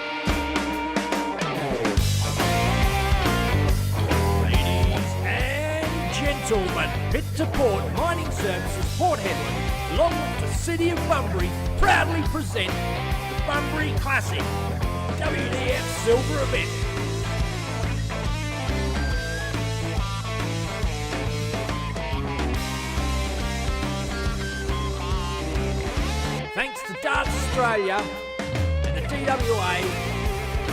Ladies and gentlemen, Pit to Port Mining Services Port Hedland, along with the City of Bunbury, proudly present the Bunbury Classic WDF Silver event. Thanks to Darts Australia and the DWA,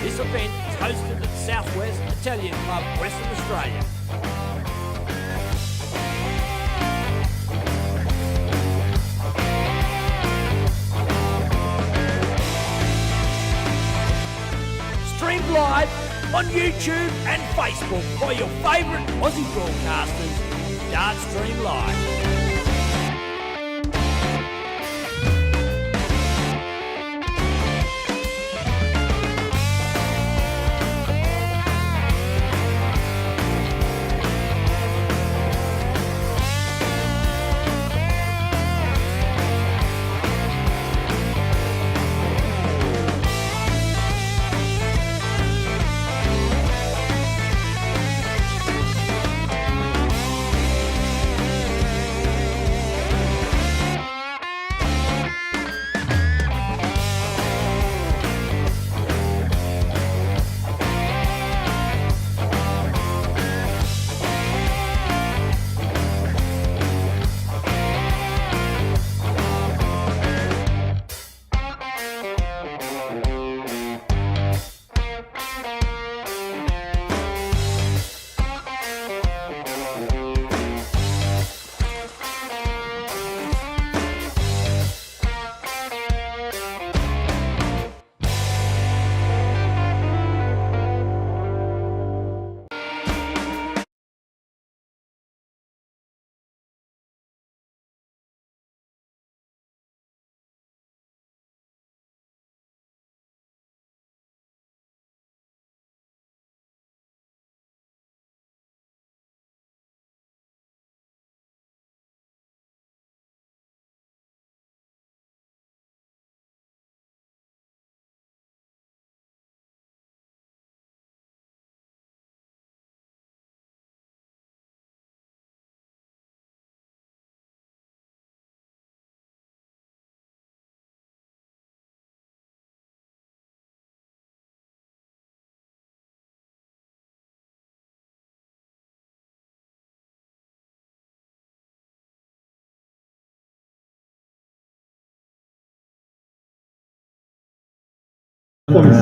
this event is hosted at Southwest Italian Club, Western Australia. Streamed live on YouTube and Facebook by your favourite Aussie broadcasters, Dart Stream Live.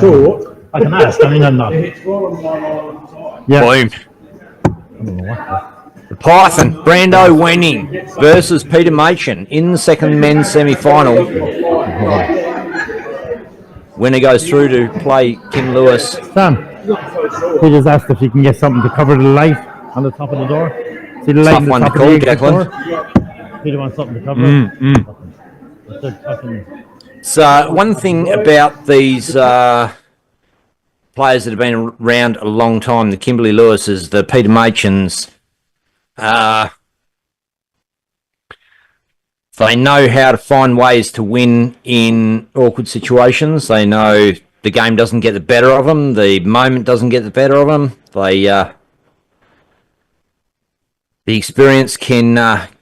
Short. I can ask. I mean, I'm not. Yeah. Boom. The Python, Brando winning versus Peter Machin in the second men's semi-final. Winner goes through to play Kim Lewis. Sam, he just asked if you can get something to cover the light on the top of the door. See the light Tough on the one to top call, of the exit door? Declan. Peter wants something to cover it. I said fucking... So one thing about these players that have been around a long time, the Kimberley Lewises, the Peter Machins, they know how to find ways to win in awkward situations. They know the game doesn't get the better of them. The moment doesn't get the better of them. They the experience can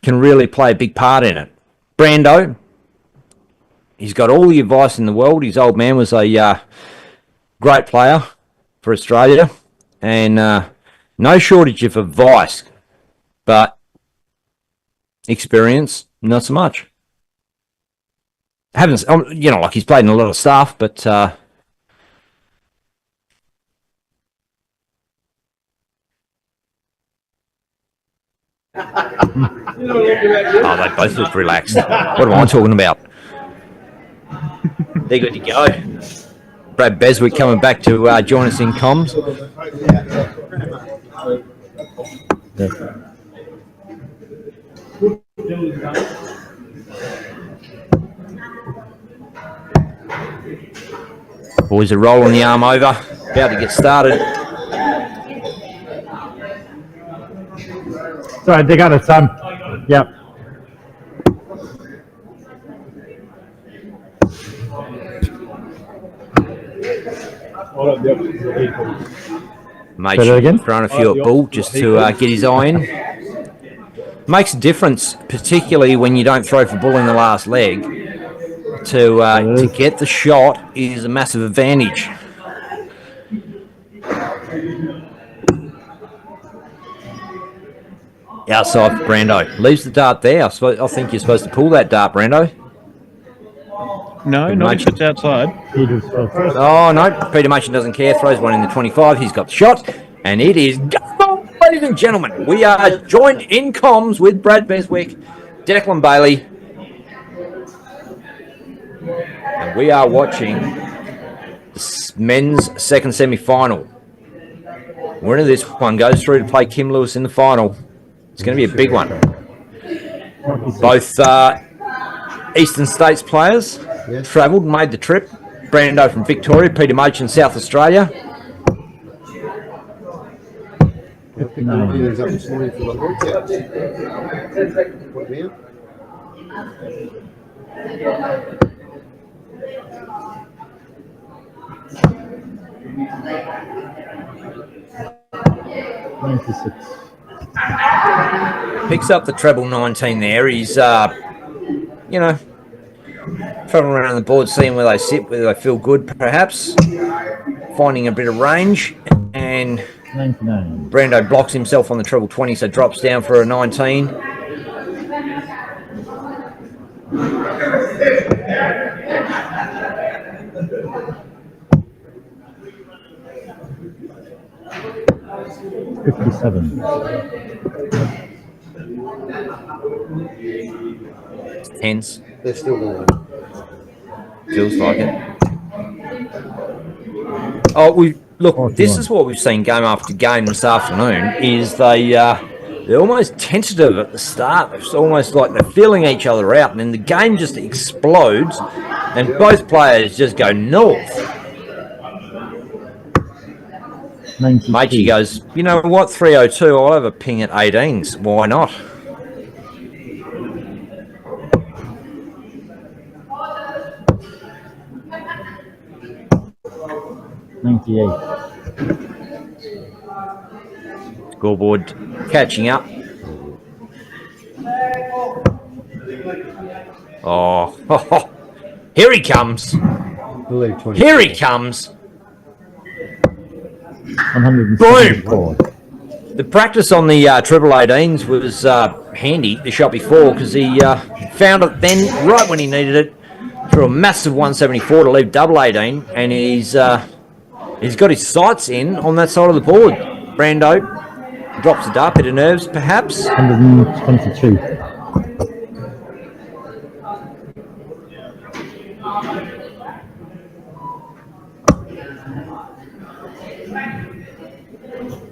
really play a big part in it. Brando, he's got all the advice in the world. His old man was a great player for Australia, and no shortage of advice, but experience, not so much. Haven't, you know, like he's played in a lot of stuff, but oh, they both look relaxed. What am I talking about? They're good to go. Brad Beswick coming back to join us in comms. Boys are rolling the arm over, about to get started. Sorry, they got it, son. Yep. Mate, throwing a few at Bull just to get his eye in. Makes a difference, particularly when you don't throw for Bull in the last leg. To get the shot is a massive advantage. Outside for Brando. Leaves the dart there. I think you're supposed to pull that dart, Brando. No, not if it's outside. Oh, no. Peter Machin doesn't care. Throws one in the 25. He's got the shot. And it is go, ladies and gentlemen. We are joined in comms with Brad Beswick, Declan Bailey. And we are watching the men's second semi-final. Winner of this one goes through to play Kim Lewis in the final. It's going to be a big one. Both Eastern States players travelled and made the trip. Brando from Victoria, Peter Machin, South Australia. Picks up the treble 19 there. He's, you know, travelling around the board, seeing where they sit, whether they feel good, perhaps. Finding a bit of range. And 99. Brando blocks himself on the treble 20, so drops down for a 19. Hence, They're still going. feels like it. Oh, look. This is what we've seen game after game this afternoon. Is they're almost tentative at the start. It's almost like they're feeling each other out, and then the game just explodes, and both players just go north. Matey goes, you know what, 302, I'll have a ping at 18s. Why not? Scoreboard catching up. Oh, here he comes. Here he comes. 174. Boom! The practice on the treble 18s was handy, the shot before, because he found it then, right when he needed it, threw a massive 174 to leave double 18, and he's got his sights in on that side of the board. Brando drops a dart, bit of nerves, perhaps. 122.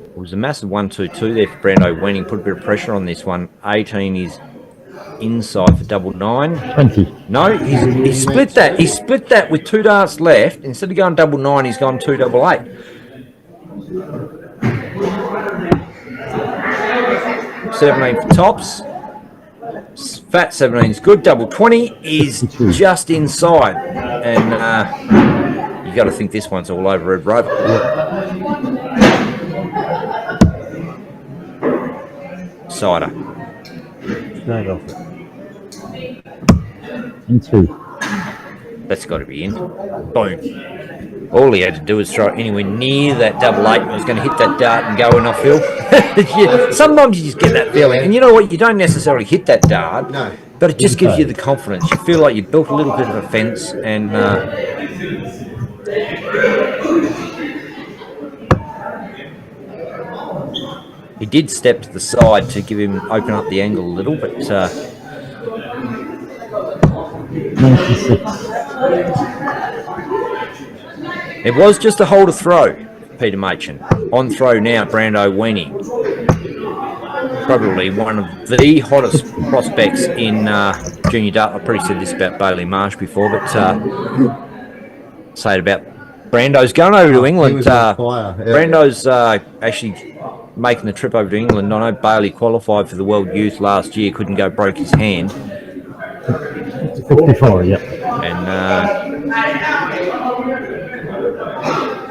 It was a massive 1-2-2 there for Brando winning. Put a bit of pressure on this one. 18 is inside for double 9. 20. No, he split that. He split that with 2 darts left. Instead of going double 9, he's gone 2 double 8. $17 for tops. Fat 17 is good. Double 20 is just inside. And you got to think this one's all over Red Rover. Cider. Straight off it. And 2. That's got to be in. Boom. All he had to do was throw it anywhere near that double 8 and was going to hit that dart and go in off hill. Sometimes you just get that feeling. And you know what? You don't necessarily hit that dart, but it just gives you the confidence. You feel like you built a little bit of a fence and... he did step to the side to give him open up the angle a little, but 96. it was just a hold to throw, Peter Machin. On throw now, Brando Weenie. Probably one of the hottest prospects in junior dart. I've probably said this about Bailey Marsh before, but say it about Brando's going over to England. was on fire. Yeah. Brando's actually making the trip over to England. I know Bailey qualified for the World Youth last year, couldn't go, broke his hand. 54, yeah. And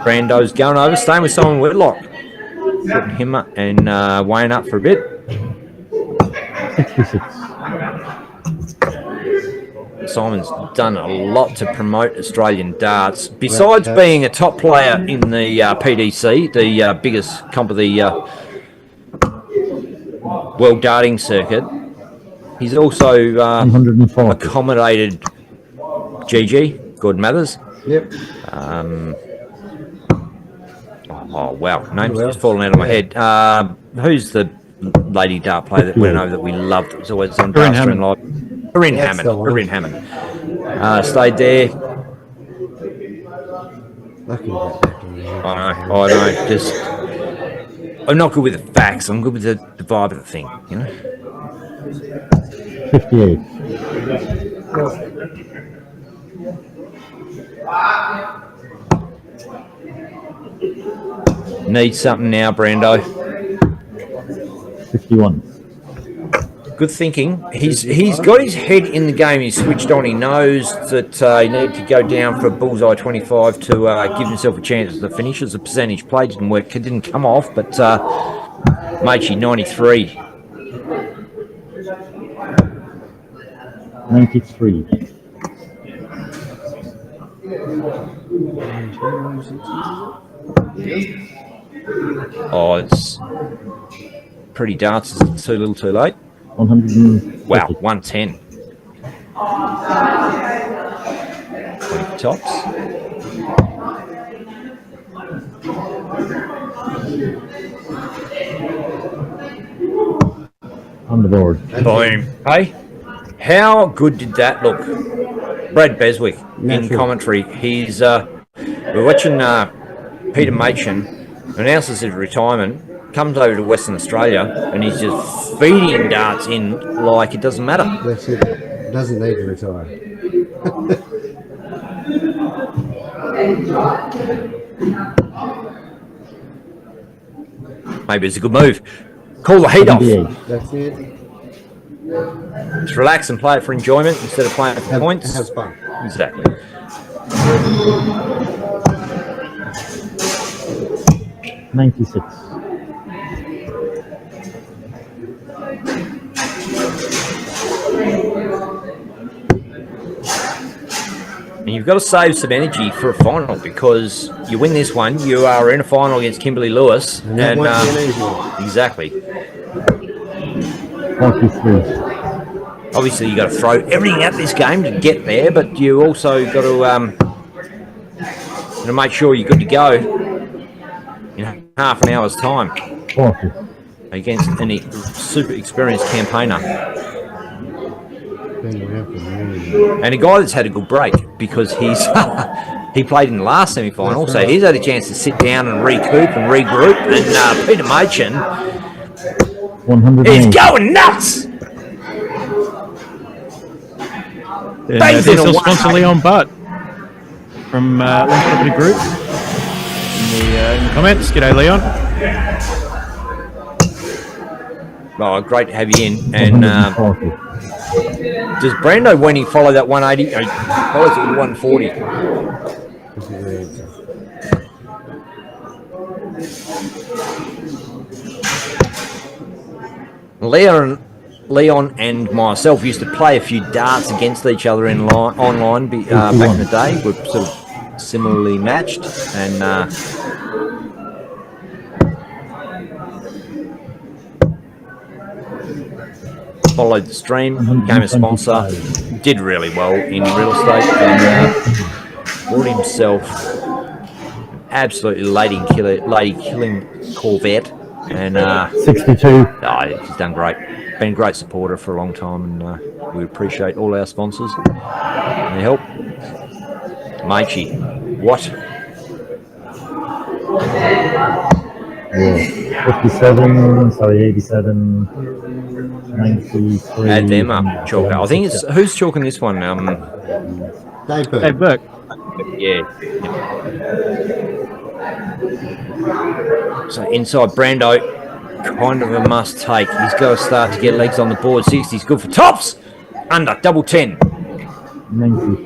Brando's going over, staying with Simon Whitlock. Putting him up and Wayne up for a bit. 66. Simon's done a lot to promote Australian darts. Besides being a top player in the PDC, the biggest comp of the world darting circuit, he's also accommodated GG, Gordon Mathers. Yep. Oh, wow. Name's just fallen out of my head. Who's the lady dart player that went over that we loved? It was always on Dart Stream Live. Corinne Hammond. Stayed there. I know. Just, I'm not good with the facts. I'm good with the vibe of the thing, you know? 58. Needs something now, Brando. 51. Good thinking. He's got his head in the game. He's switched on. He knows that he needed to go down for a bullseye 25 to give himself a chance at the finish. As the percentage play didn't work, it didn't come off. But Machi 93. 93. Oh, it's pretty darts. Is it too little, too late? 100. Wow, 110. 20 tops. On the board. Boom. Hey, how good did that look? Brad Beswick in commentary. He's we're watching Peter Machin announces his retirement, comes over to Western Australia, and he's just feeding darts in like it doesn't matter. That's it. Doesn't need to retire. Maybe it's a good move. Call the heat off. That's it. Just relax and play it for enjoyment instead of playing it for points. Has fun. Exactly. 96. And you've got to save some energy for a final because you win this one, you are in a final against Kimberly Lewis. And exactly. 43. Obviously, you got to throw everything at this game to get there, but you also got to make sure you're good to go in half an hour's time 40. against any super experienced campaigner. And a guy that's had a good break because he's he played in the last semi-final, so he's had a chance to sit down and recoup and regroup. And Peter Machin, 100. he's going nuts. This will sponsor Leon Butt from Lynx Property Group in the comments. G'day, Leon. Oh, great to have you in. And does Brando, when he follow that 180, follows it with 140? Leon and myself used to play a few darts against each other in online back in the day. We're sort of similarly matched, and followed the stream, became a sponsor, did really well in real estate, and bought himself an absolutely lady killing Corvette, and 62. He's done great. Been a great supporter for a long time, and we appreciate all our sponsors and their help. Maichi, what? Yeah. 57, sorry, 87, 93. Add them up, chalk. I think it's who's chalking this one? Dave Burke. Hey, Burke. Yeah. So inside Brando, kind of a must take. He's got to start to get legs on the board. 60's good for tops. Under, double 10. 90.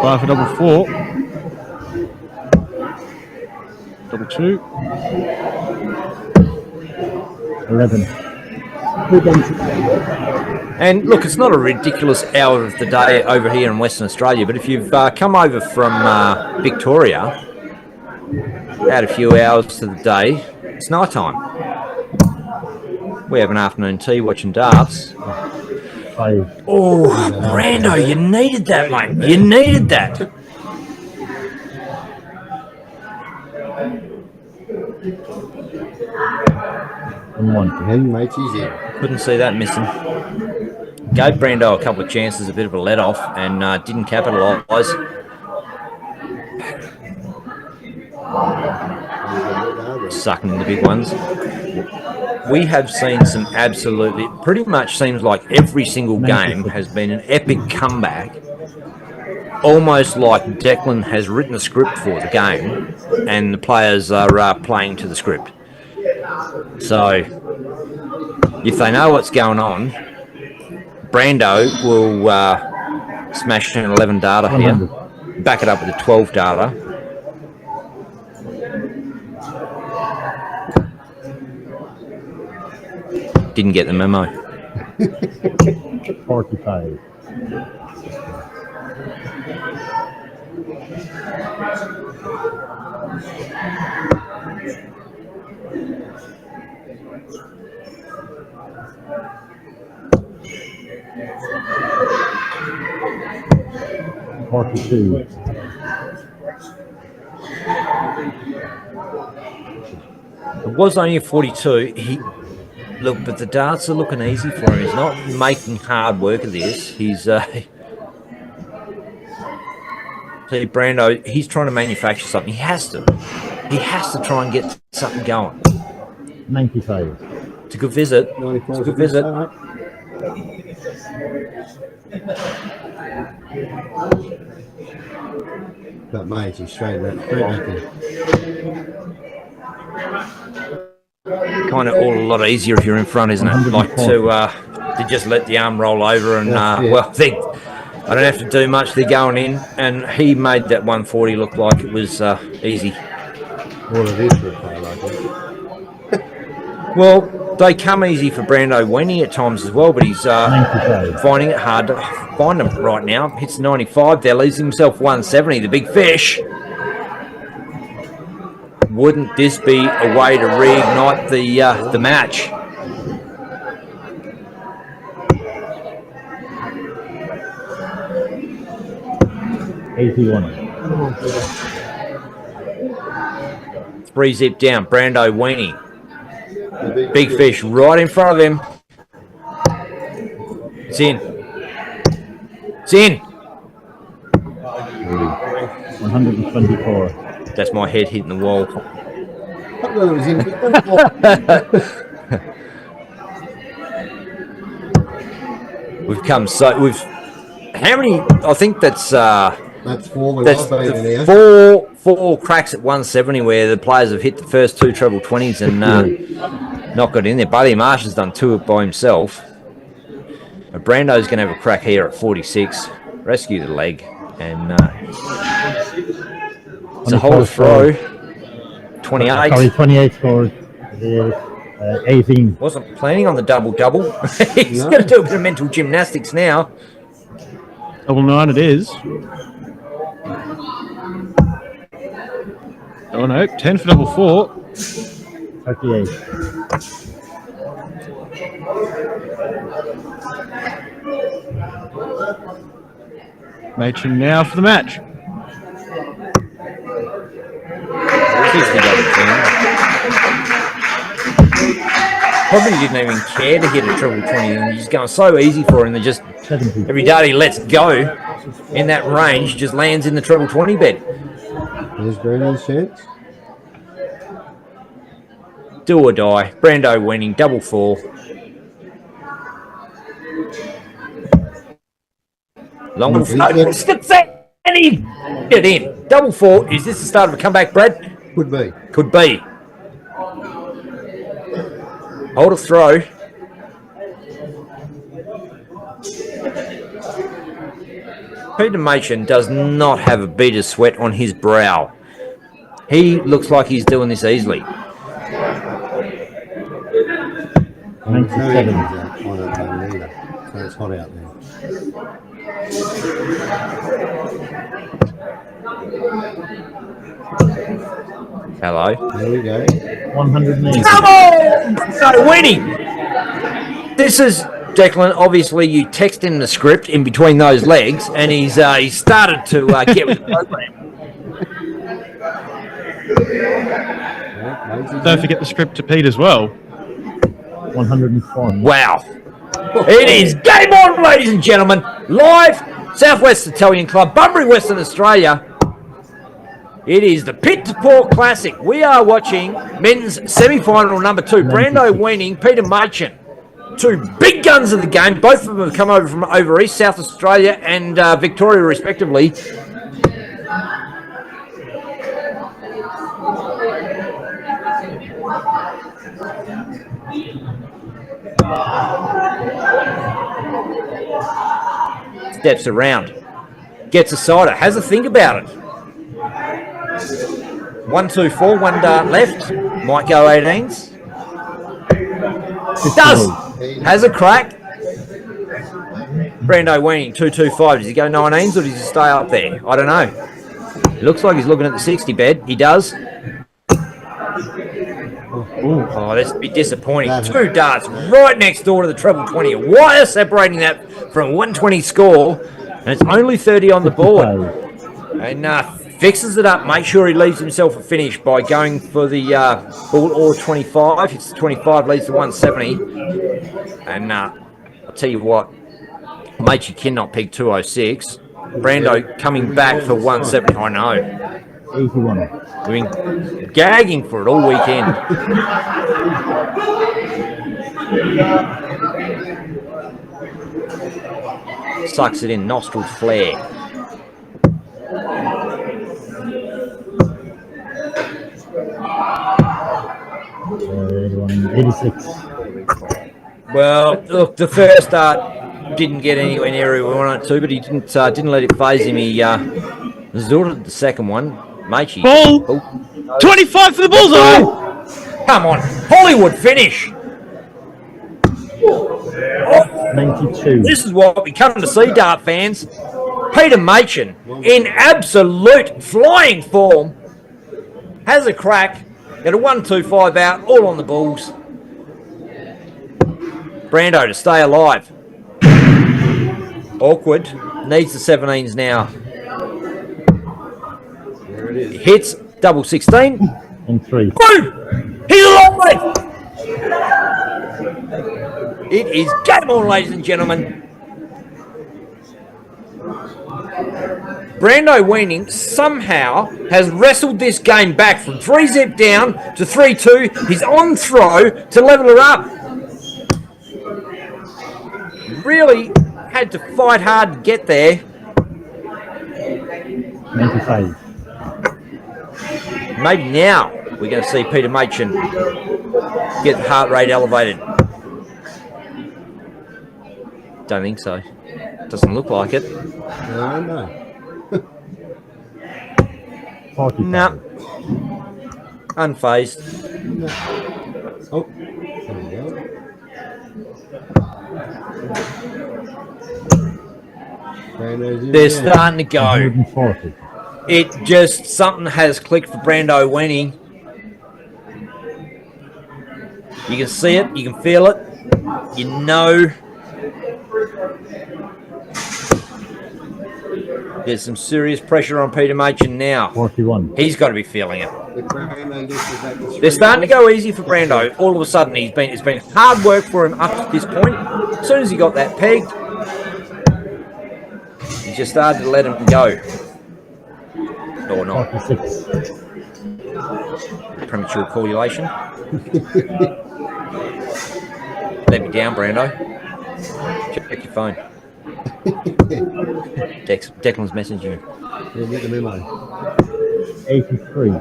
5 for double 4. Double 2. 11. And look, it's not a ridiculous hour of the day over here in Western Australia, but if you've come over from Victoria, add a few hours to the day, it's night time. We have an afternoon tea watching darts. 5. Oh, Brando, you needed that, mate. You needed that. And 1. Him, mate, he's in. Couldn't see that missing. Gave Brando a couple of chances, a bit of a let off, and didn't capitalise. Sucking in the big ones. We have seen some absolutely, pretty much seems like every single game has been an epic comeback. Almost like Declan has written a script for the game and the players are playing to the script. So, if they know what's going on, Brando will smash an 11 data here, back it up with a 12 data. Didn't get the memo. 45. It was only a 42. Look, but the darts are looking easy for him. He's not making hard work of this. He's see, Brando, he's trying to manufacture something. He has to. He has to try and get something going. 95. It's a good visit. It's a good visit. But mate, he's straight back there. Kind of all a lot easier if you're in front, isn't it? Like to just let the arm roll over and well, I don't have to do much. They're going in, and he made that 140 look like it was easy. Well, it is for a player like that. Well, they come easy for Brando Wenny at times as well, but he's finding it hard to find them right now. Hits 95 there, leaves himself 170. The big fish. Wouldn't this be a way to reignite the match? Three zip down, Brando Weenie. Big fish right in front of him. It's in. It's in. 124. That's my head hitting the wall. We've come so we've. How many? I think that's four. That's four cracks at 170 where the players have hit the first two treble 20s and not got in there. Buddy Marsh has done two by himself. But Brando's going to have a crack here at 46. Rescue the leg and. It's a hole to throw. 28. Sorry, 28 scores. 18. Wasn't planning on the double-double. He's going to do a bit of mental gymnastics now. Double 9 it is. Oh no, 10 for double 4. 38. Matron now for the match. Probably didn't even care to hit a triple 20 and he's going so easy for him. They just every dart he lets go in that range just lands in the triple 20 bed. There's Brandon's chance. Do or die. Brando winning, double 4. Long one. And he get it in. Double 4. Is this the start of a comeback, Brad? Could be. Could be. Hold a throw. Peter Machin does not have a bead of sweat on his brow. He looks like he's doing this easily. 97. So it's hot out there. Hello. There we go. 180. Come on! So winning. This is Declan. Obviously, you text him the script in between those legs, and he's started to get with the program. Don't forget the script to Pete as well. 105. Wow. It is game on, ladies and gentlemen. Live, Southwest Italian Club, Bunbury, Western Australia. It is the Pit to Port Classic. We are watching men's semi-final number 2. Brando winning, Peter Machin. 2 big guns of the game. Both of them have come over from over East, South Australia and Victoria, respectively. Steps around. Gets a cider. Has a think about it. 1, 2, 4. 1 dart left. Might go 18s. Does. Has a crack. Brando winning 2, 2, 5. Does he go 19s or does he stay up there? I don't know. It looks like he's looking at the 60 bed. He does. Oh, that's a bit disappointing. 2 darts right next door to the treble 20. A wire separating that from a 120 score. And it's only 30 on the board. And fixes it up. Make sure he leaves himself a finish by going for the ball or 25. It's 25, leads to 170. And I'll tell you what, mate, you cannot pick 206. Brando coming back for 170. I know. 81. We've been gagging for it all weekend. Sucks it in, nostrils flare. Uh, 86. Well, look, the first start didn't get anywhere near where we wanted it to, but he didn't let it phase him. He resorted to the second one. Machy. Ball! Oh. 25 for the bullseye! Come on, Hollywood finish. 92. This is what we come to see, dart fans. Peter Machin, in absolute flying form, has a crack. Got a 1-2-5 out, all on the balls. Brando to stay alive. Awkward. Needs the 17s now. There it is. Hits double 16. And 3. Boom! He's alive! It is game on, ladies and gentlemen. Brando Weaning somehow has wrestled this game back from 3-zip down to 3-2. He's on throw to level her up. Really had to fight hard to get there. 95. Maybe now we're going to see Peter Machin get the heart rate elevated. Don't think so. Doesn't look like it. No. 45. No. Unfazed. No. Oh, there we go. They're starting to go. 140. It just, something has clicked for Brando Weaning. You can see it, you can feel it, you know. There's some serious pressure on Peter Machin now. 41. He's got to be feeling it. They're starting to go easy for Brando. All of a sudden, it's been hard work for him up to this point. As soon as he got that pegged, he just started to let him go. Or not. 46. Premature correlation. Let me down, Brando. Check your phone. Declan's messaging you. Yeah, get the memo. 83.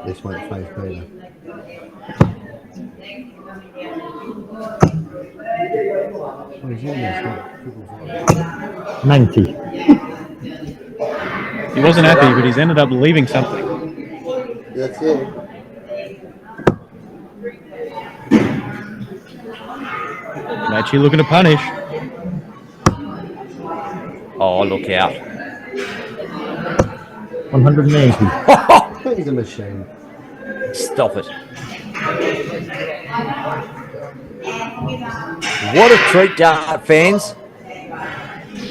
This won't phase Peter. Oh, he's in there. 90. He wasn't happy, but he's ended up leaving something. That's it. Matchy looking to punish. Oh, look out. 180. He's a machine. Stop it. What a treat, dart fans.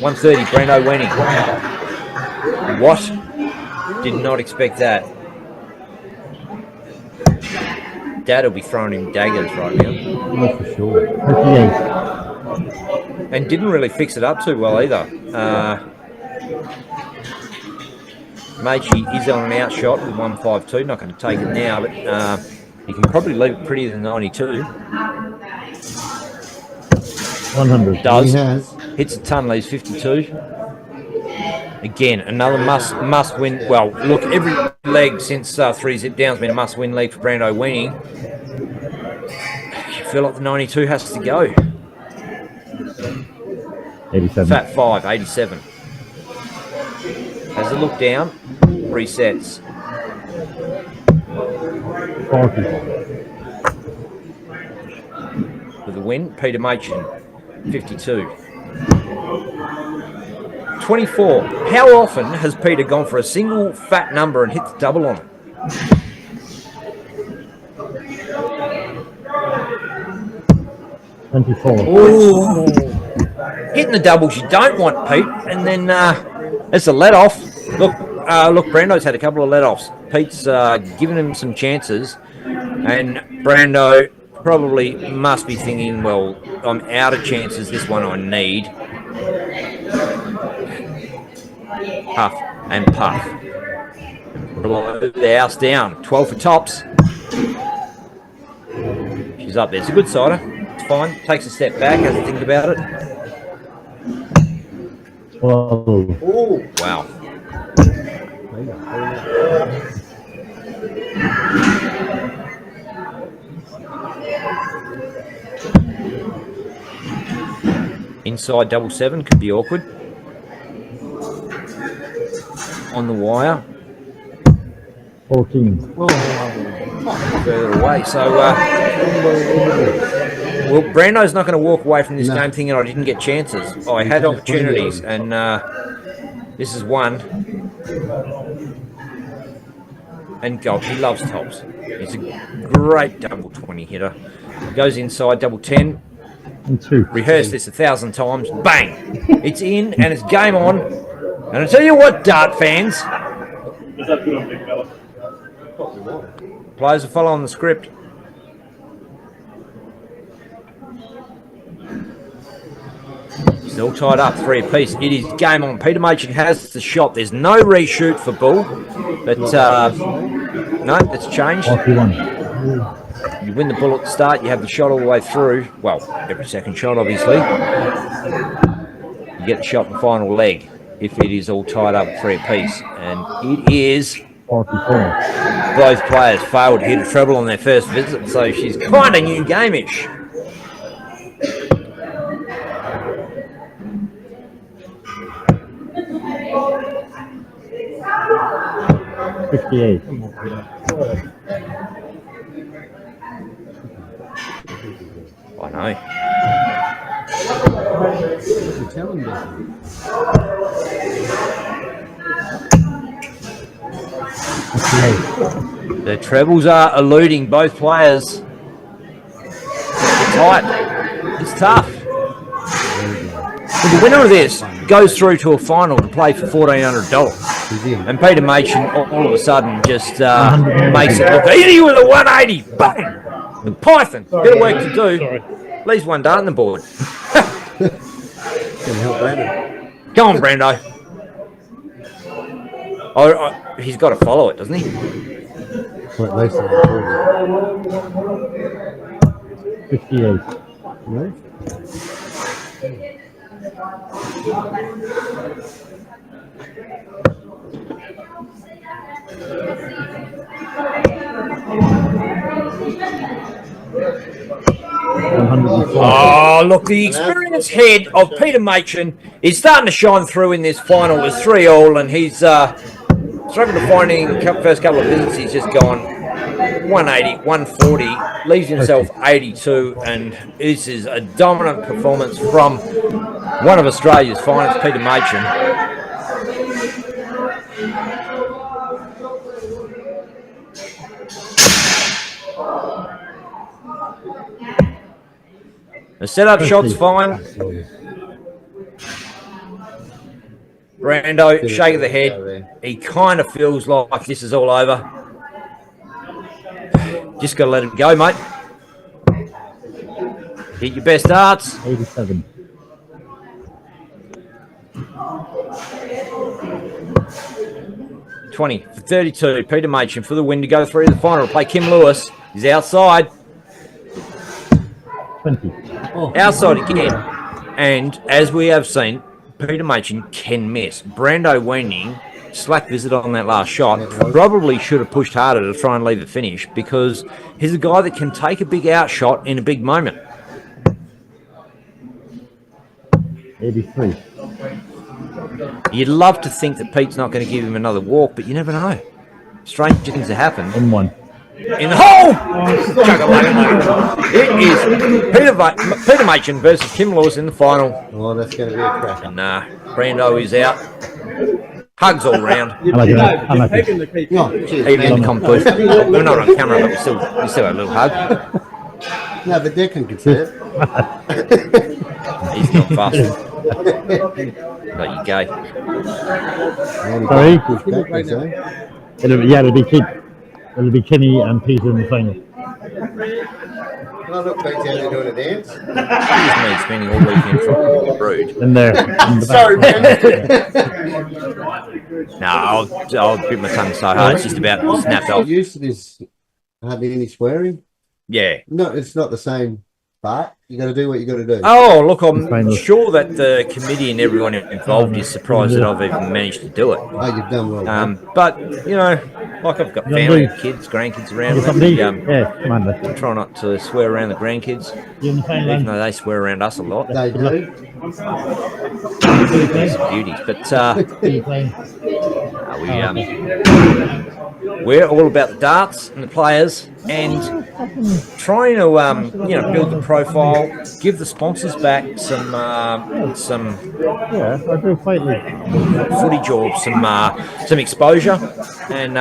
130, Brando winning. What? Did not expect that. Dad will be throwing him daggers right now. Oh, for sure. 38. And didn't really fix it up too well either. Machi is on an outshot with 152. Not going to take it now, but he can probably leave it prettier than 92. 100. Does. He has. Hits a ton, leaves 52. Again, another must win. Well, look, every leg since 3 zip down has been a must win leg for Brando Weenie. You feel like the 92 has to go. 87. Fat 5, 87. Has a look down, resets. 40. With a win, Peter Machin, 52. 24. How often has Peter gone for a single fat number and hit the double on it? Ooh. Hitting the doubles you don't want, Pete, and then it's a let-off. Look, Brando's had a couple of let-offs. Pete's given him some chances, and Brando probably must be thinking, well, I'm out of chances, this one I need. Puff and puff. Blow the house down. 12 for tops. She's up there. It's a good sider. It's fine. Takes a step back, has to think about it. 12. Oh, wow. Inside double 7 could be awkward. On the wire. 14. Further away. So, well, Brando's not going to walk away from this game thinking I didn't get chances. I had opportunities, and this is one. And God, he loves tops. He's a great double 20 hitter. Goes inside double 10. And 2. Rehearse this 1,000 times. Bang! It's in, and it's game on. And I tell you what, dart fans. Players will follow on the script. Still tied up, 3 apiece. It is game on. Peter Machin has the shot. There's no reshoot for Bull. But, no, it's changed. 41. You win the ball at the start, you have the shot all the way through. Well, every second shot, obviously. You get the shot in the final leg if it is all tied up 3 apiece. And it is. 44. Both players failed to hit a treble on their first visit, so she's kind of new game-ish. $58. I know. The trebles are eluding both players. It's tight. It's tough. But the winner of this goes through to a final to play for $1,400. And Peter Machin all of a sudden just makes it look easy with a 180. Bang! The Python, bit of work to do. At least one dart on the board. Can help Brandon. Go on, Brando. He's got to follow it, doesn't he? Or at least 58. No? 104. Oh, look, the experienced head of Peter Machin is starting to shine through in this final. It's 3-all, and he's struggled to find in the first couple of visits. He's just gone 180, 140, leaves himself 82, and this is a dominant performance from one of Australia's finest, Peter Machin. The setup shot's fine. Brando, shake of the head. He kind of feels like this is all over. Just got to let it go, mate. Hit your best darts. 87. $20 for 32. Peter Machin for the win to go through to the final. Play Kim Lewis. He's outside. 20. Outside again. And as we have seen, Peter Machin can miss. Brando winning, slack visit on that last shot. Probably should have pushed harder to try and leave the finish because he's a guy that can take a big out shot in a big moment. 83. You'd love to think that Pete's not going to give him another walk, but you never know. Strange things have happened. In one. In the hole! It is Peter Machin versus Kim Lewis in the final. Oh, that's going to be a cracker. And Brando is out. Hugs all round. Even in the competition. We're not on camera, but we still have a little hug. No, but Declan can see it. He's not fast. But you go. Sorry? It'll be Kenny and Peter in the final. Oh, look, Pete's out there doing a dance. Excuse me, spending all weekend trying to rude. In there. In the Sorry, no, I'll grip my tongue so hard. It's just about snapped off. Used to this hardly any swearing. Yeah. No, it's not the same, but you got to do what you got to do. Oh, look, I'm sure that the committee and everyone involved is surprised that I've even managed to do it. Oh, you've done well. But, you know, like I've got family, kids, grandkids around me. I try not to swear around the grandkids, even though they swear around us a lot. They do. It's beauties. But we're all about the darts and the players and trying to build the profile, give the sponsors back some footage or some exposure. And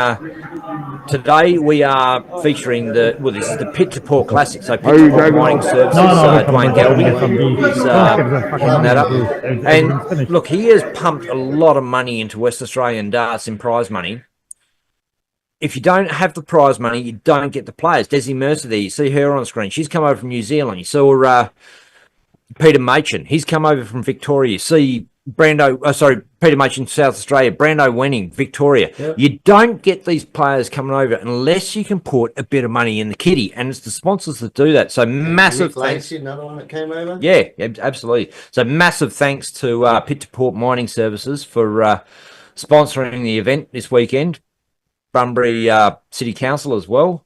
today we are featuring this is the Pit to Port Classic. So Pit to Port Mining Services, Dwayne Galby is picking that up. And look, he has pumped a lot of money into West Australian darts in prize money. If you don't have the prize money, you don't get the players. Desi Mercer there, you see her on screen. She's come over from New Zealand. You saw Peter Machin. He's come over from Victoria. You see Peter Machin, South Australia. Brando Wenning, Victoria. Yep. You don't get these players coming over unless you can put a bit of money in the kitty, and it's the sponsors that do that. So massive thanks. Another one that came over? Yeah, absolutely. So massive thanks to Pit to Port Mining Services for sponsoring the event this weekend. Bunbury City Council as well,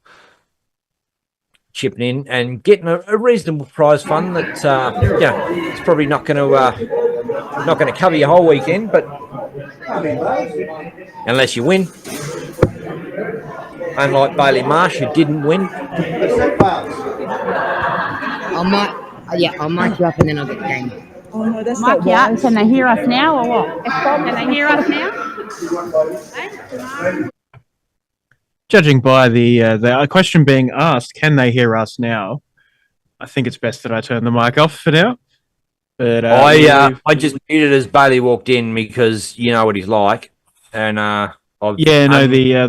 chipping in and getting a reasonable prize fund that it's probably not going to cover your whole weekend, but unless you win, unlike Bailey Marsh who didn't win. I'll mic you up and then I'll get the game. Oh no, that's not wise. Can they hear us now or what? Can they hear us now? Judging by the question being asked, can they hear us now? I think it's best that I turn the mic off for now. But I just muted as Bailey walked in because you know what he's like, and the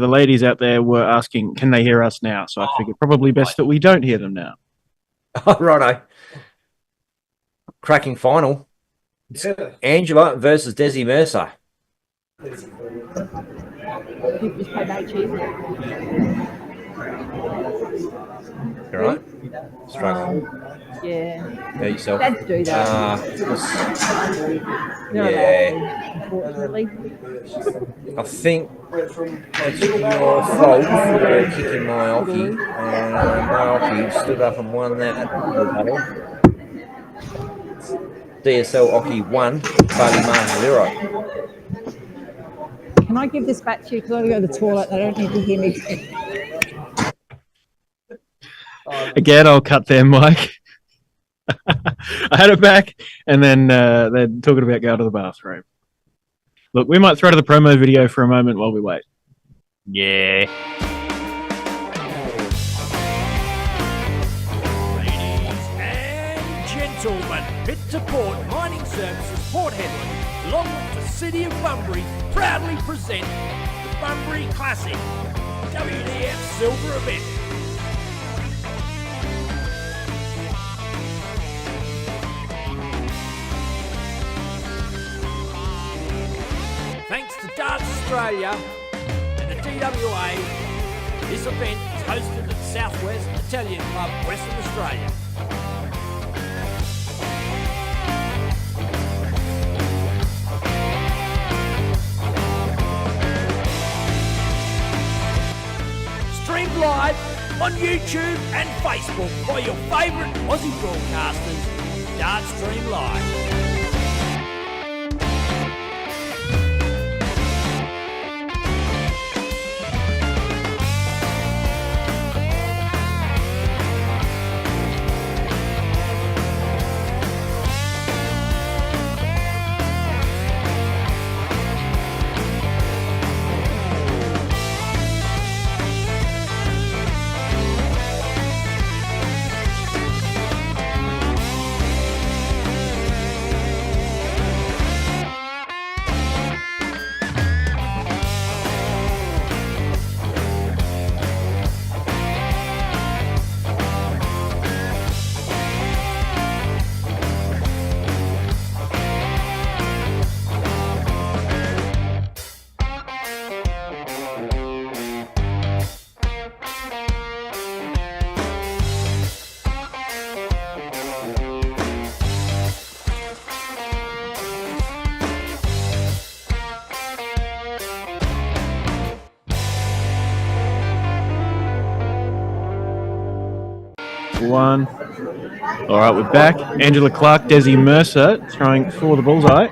ladies out there were asking, can they hear us now? So I figured probably best that we don't hear them now. Righto. Cracking final. Yeah. Angela versus Desi Mercer. You just play that cheese. You right? Struggling. Yeah. Yeah, yourself. Dads do that. They're Yeah. allowed to, unfortunately. I think it's your fault for kicking my hockey. My hockey stood up and won that battle. DSL hockey 1, Barley Martin 0. Can I give this back to you? Because I go to the toilet. They don't need to hear me. Again, I'll cut there, Mike. I had it back, and then they're talking about going to the bathroom. Look, we might throw to the promo video for a moment while we wait. Yeah. Ladies and gentlemen, Pit to Port Mining Services Port Hedland, along with the City of Bunbury, proudly present the Bunbury Classic WDF Silver event. Thanks to Darts Australia and the DWA, this event is hosted at Southwest Italian Club, Western Australia. Streamed live on YouTube and Facebook by your favourite Aussie broadcasters, Dart Stream Live. One. All right, we're back. Angela Clark, Desi Mercer throwing for the bullseye.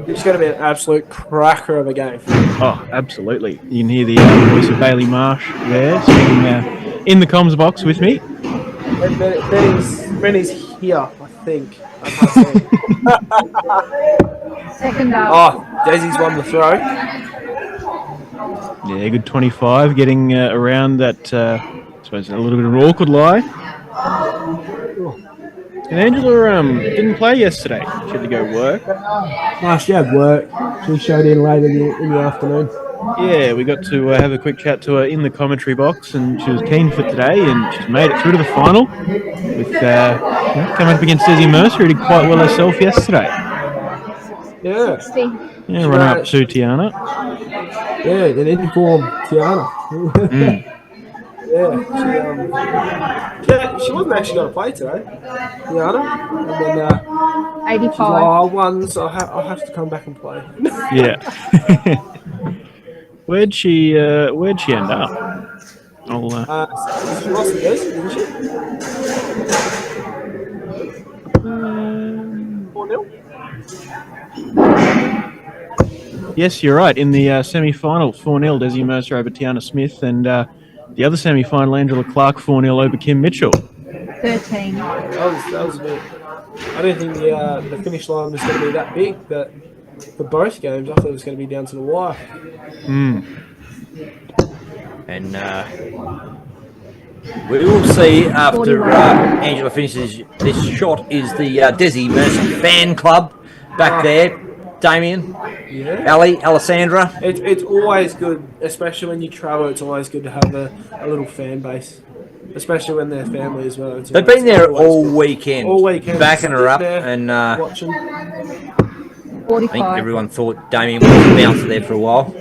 It's going to be an absolute cracker of a game. Oh, absolutely. You can hear the voice of Bailey Marsh there, sitting in the comms box with me. Benny's here, I think. I can't see. Second up. Oh, Desi's won the throw. Yeah, good 25, getting around that, I suppose, a little bit of an awkward lie. And Angela didn't play yesterday. She had to go work. No, she had work. She showed in late in the afternoon. Yeah, we got to have a quick chat to her in the commentary box, and she was keen for today, and she's made it through to the final with coming up against Desi Mercer, who did quite well herself yesterday. Yeah. Yeah, run up to Tiana. Yeah, an informed Tiana. Yeah, she wasn't actually going to play today, Tiana. And then 85. She's like, I won, so I'll have to come back and play. Yeah. Where'd she end up? I'll, she lost the goose, didn't she? 4-0? Yes, you're right. In the semi-final, 4-0, Desi Mercer over Tiana Smith, and the other semi-final, Angela Clark, 4-0 over Kim Mitchell. 13. That was a bit. I didn't think the finish line was going to be that big, but for both games, I thought it was going to be down to the wire. And we will see after Angela finishes. This shot is the Desi Mercer fan club back there. Damien, Ali, Alessandra. It's always good, especially when you travel. It's always good to have a little fan base. especially when they're family as well. They've been there all weekend, all weekend, backing her up, there, and watching. I think everyone thought Damien was a bouncer there for a while.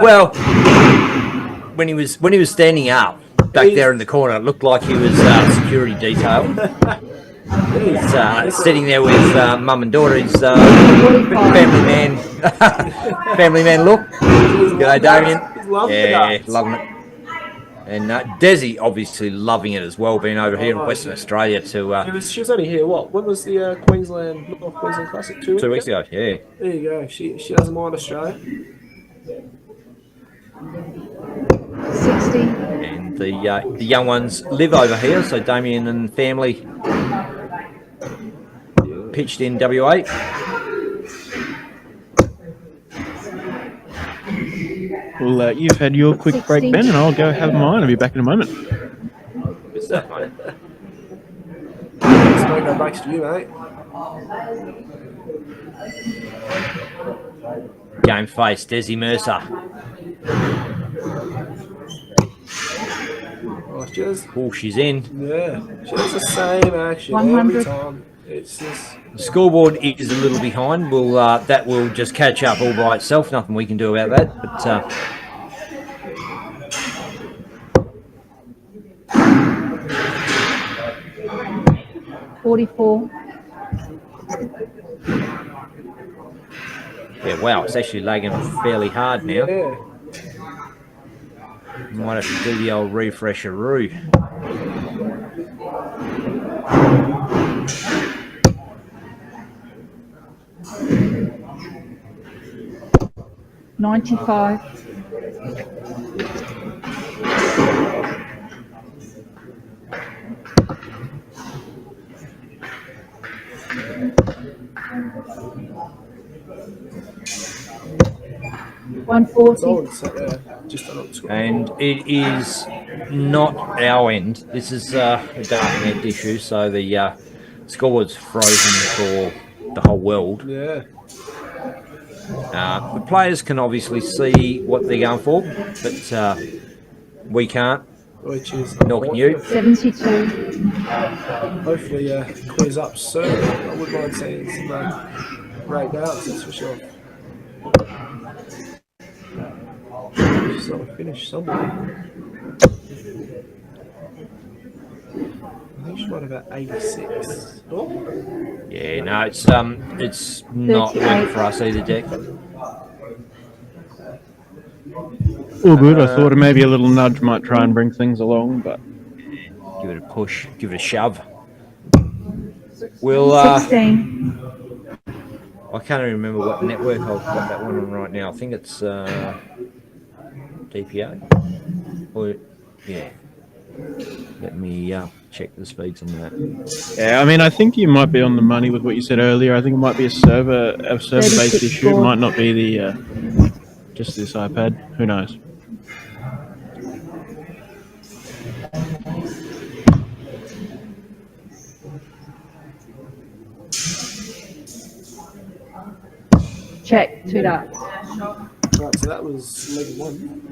Well, when he was standing up back there in the corner, it looked like he was security detail. He's sitting there with mum and daughter. He's family man, family man look. G'day, Damien. Yeah, loving it. And Desi obviously loving it as well, being over here in Western Australia to. She was only here. When was the North Queensland Classic? 2 weeks ago. Yeah. There you go. She doesn't mind Australia. 60. And the young ones live over here, so Damien and family pitched in WA. Well, you've had your quick break, Ben, and I'll go have mine. I'll be back in a moment. Good stuff, mate. No breaks to you, mate. Game face, Desi Mercer. Oh, she's in. Yeah, she does the same action 100. every time. It's just... The scoreboard is a little behind. That will just catch up all by itself. Nothing we can do about that. But 44. yeah, wow, it's actually lagging fairly hard now. Yeah. Might have to do the old refresher-roo. $95. And it is not our end. This is a dark net issue, so the scoreboard's frozen for the whole world. Yeah. The players can obviously see what they're going for, but we can't. Which is nor can you. 72. Hopefully clears up soon. I wouldn't mind seeing some great balance, that's for sure. Just got to finish somewhere. I think she might have about 86. Oh. Yeah, no, it's not working for us either, Jack. All good. I thought maybe a little nudge might try and bring things along, but give it a push, give it a shove. We'll 16. I can't even remember what network I've got that one on right now. I think it's DPA. Or yeah. Let me check the speeds on that. yeah, I mean, I think you might be on the money with what you said earlier. I think it might be a server-based issue. It might not be the just this iPad. Who knows? Check, 2 darts. Right, so that was leg 1.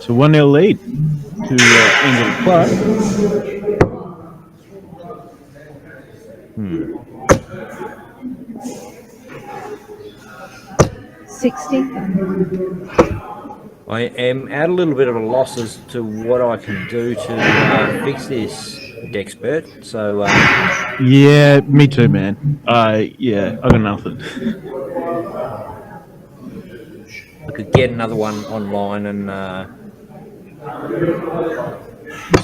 So 1-0 lead to Angel Clark. 60. I am at a little bit of a loss as to what I can do to fix this, Dexpert. So yeah, me too, man. Yeah, I got nothing. I could get another one online and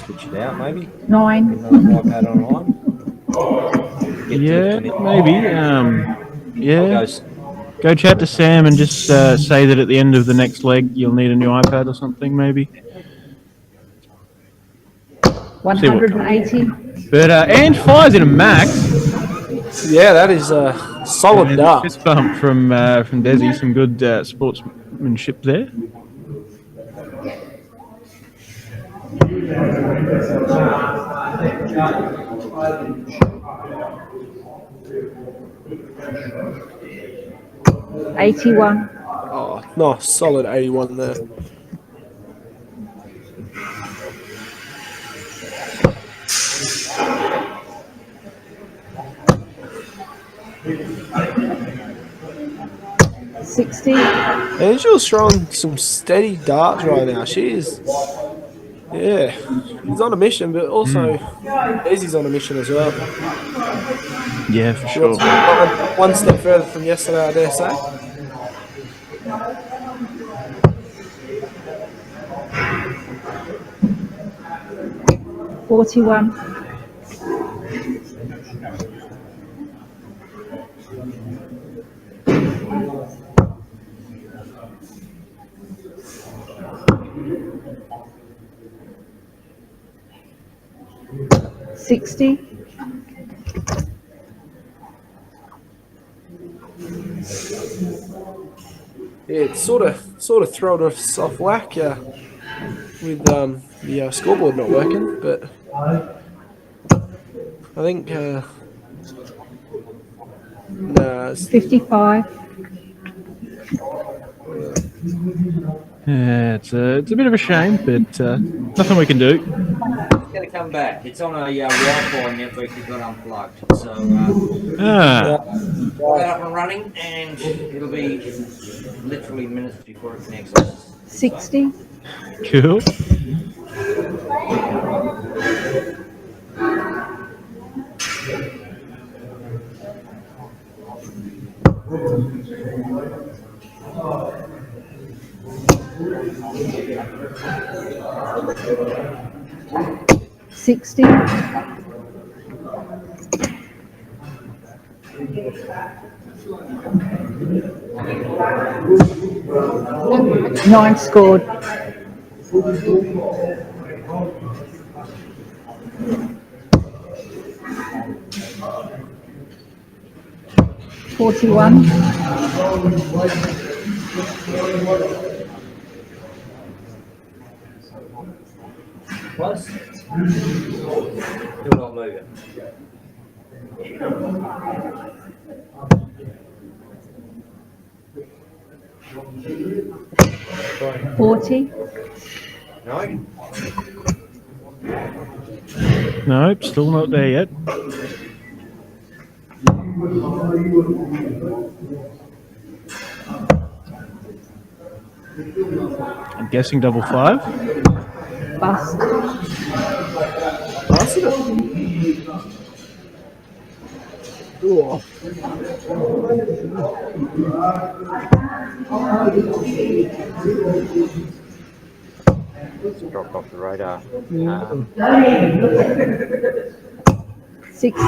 switch it out, maybe. 9. Get another iPad online. Yeah, maybe. Yeah. Go chat to Sam and just say that at the end of the next leg you'll need a new iPad or something, maybe. 180. But and fires in a max. Yeah, that is a solid dart. Fist bump from Desi. Some good sportsmanship there. $81. Nice, solid 81 there. And she's throwing some steady darts right now. She is, yeah, he's on a mission, but also Daisy's on a mission as well. Yeah, for sure. One step further from yesterday, I dare say. Yeah, it's sort of thrown us off whack with the scoreboard not working, but I think no, 55. Yeah, it's a bit of a shame, but nothing we can do. It's going to come back. It's on a Wi-Fi network that got unplugged. So we'll get up and running, and it'll be literally minutes before it connects us. 60. Cool. Nine scored. $41. Plus, still not moving. 40. No. Nope, still not there yet. I'm guessing double five. Bust. Busted it. Ooh. It's dropped off the radar. 60.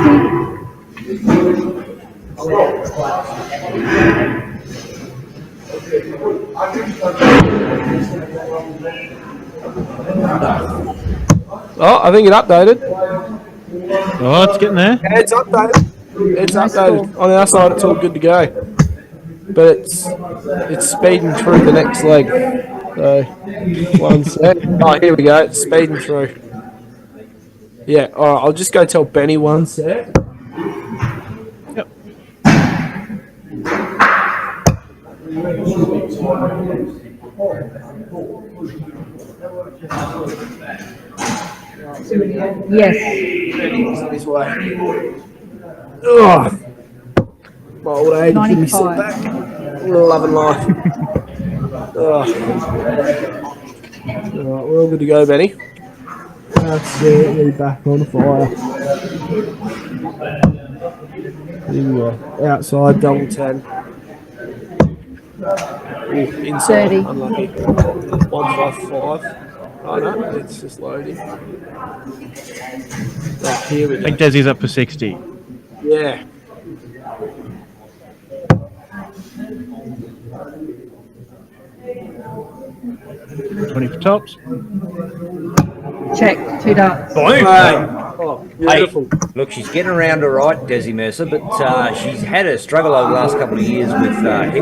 Oh, I think it updated. Oh, it's getting there. Yeah, it's updated. It's updated. On our side, it's all good to go. But it's speeding through the next leg. So, 1 sec. Oh, here we go. It's speeding through. Yeah, alright, I'll just go tell Benny 1 sec. Yep. Yes. Benny's on his way. Ugh. My old age, give me some back. Loving life. Alright, we're all good to go, Benny. That's it, we're back on the fire. Here we go. Outside, double 10. Ooh, inside, 30. unlucky. 155. Oh no, it's just loading. Right, here we I go. think Desi's up for 60. Yeah. $20 for tops. Check. 2 darts. Oh, beautiful. Hey, look, she's getting around all right, Desi Mercer, but she's had a struggle over the last couple of years with hips and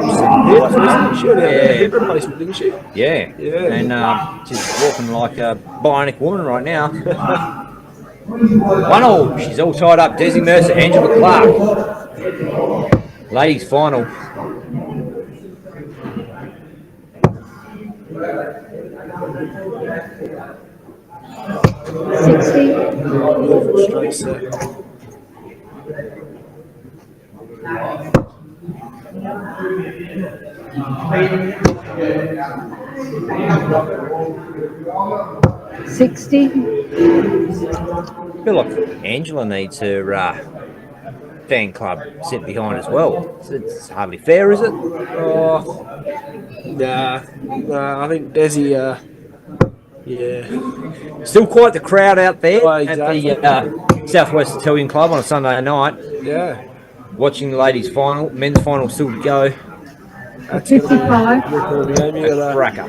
She had a hip replacement, didn't she? Yeah. And she's walking like a bionic woman right now. 1-all. She's all tied up. Desi Mercer, Angela Clark. Ladies final. Beautiful straight set. I feel like Angela needs her fan club set behind as well. It's hardly fair, is it? Oh, nah. I think Desi, yeah. Still quite the crowd out there Oh, exactly. at the Southwest Italian Club on a Sunday night. Yeah. Watching the ladies' final, men's final still to go. That's 55. Cracker.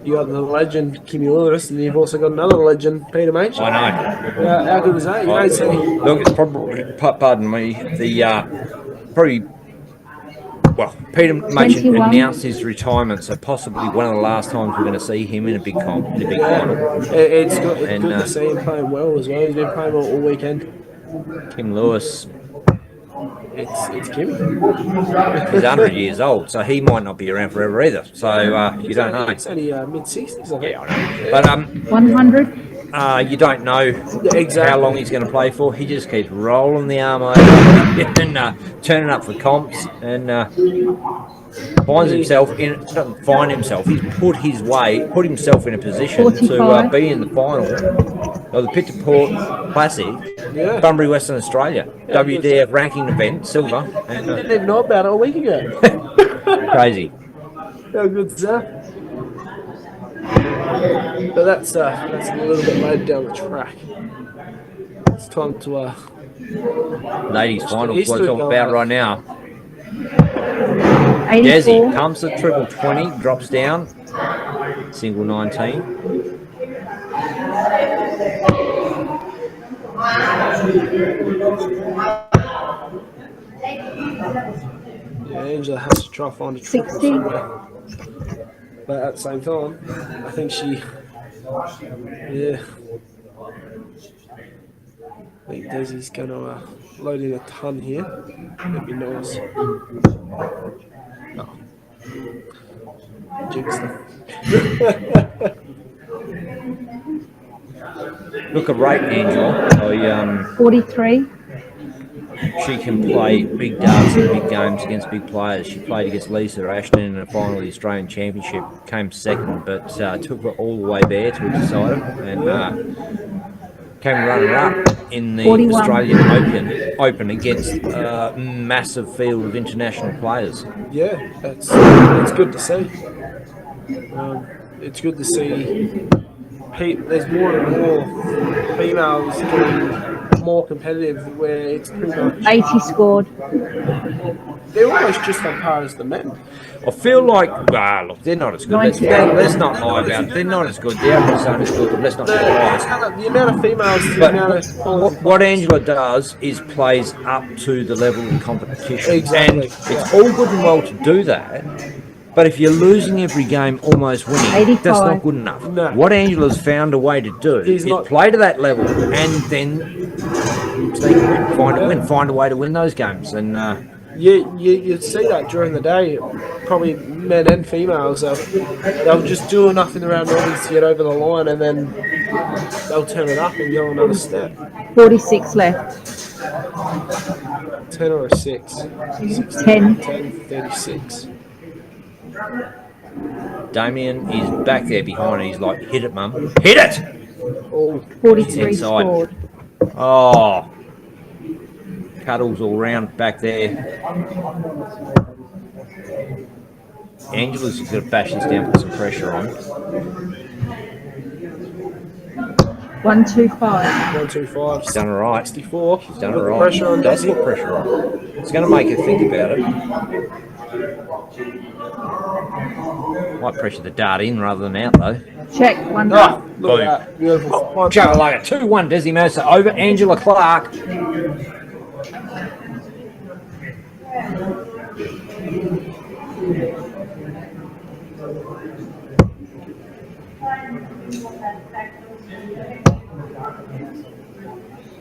You got the legend Kimmy Lewis, and you've also got another legend, Peter Machin. I know. How good was that? You don't see. Look, it's probably, pardon me, probably. Well, Peter Machin announced his retirement, so possibly one of the last times we're going to see him in a big final. It's good to see him playing well as well. He's been playing well all weekend. Kim Lewis. It's Kimmy. He's 100 years old, so he might not be around forever either. So you don't know. It's only mid-60s, I think. Yeah, I know. But 100. You don't know exactly how long he's going to play for. He just keeps rolling the arm over and turning up for comps and finds himself in. Doesn't find himself. He's put himself in a position 45. to be in the final of the Pittaport Classic, Bunbury, Western Australia, WDF ranking event, silver. And, didn't even know about it a week ago. Crazy. How good's that? But that's a little bit later down the track. It's time to ladies' final. What we're talking about right now. 84. Desi pumps a triple 20, drops down, single 19. Yeah, Angela has to try to find a triple 60. somewhere. But at the same time, I think she, I think Desi's going to load in a ton here. That'd be nice. Oh. Jinxed them. Look, a rate Angel. 43. She can play big darts and big games against big players. She played against Lisa Ashton in the final of the Australian Championship, came second, but took her all the way there to a decider and came runner-up in the 41. Australian Open against a massive field of international players. Yeah, it's good to see. It's good to see. There's more and more females getting more competitive, where it's pretty much 80 scored. They're almost just on par as the men. I feel like, look, they're not as good. Let's not lie about it. They're not as good. The average aren't as good, but let's not lie. The amount of females, what Angela does is plays up to the level of competition. Exactly. And it's all good and well to do that, but if you're losing every game, almost winning, 85. that's not good enough. No. What Angela's found a way to do is play to that level and then find a way to win those games. And you see that during the day, probably men and females, they'll just do enough in the round robins to get over the line, and then they'll turn it up and go another step. 46 left. 10 or a 6? 10. 36. Damien is back there behind. He's like, hit it, mum. Hit it! Oh, 43 inside. scored. Oh. Cuddles all round back there. Angela's going to bash this down, put some pressure on. 125. 125. She's done all right. 64. She's done all right. Pressure on Does Desi. put pressure on. It's going to make her think about it. Might pressure the dart in rather than out, though. Check. 1 Oh, look at that. Beautiful. Joe like a 2-1 Desi Mercer over Angela Clark.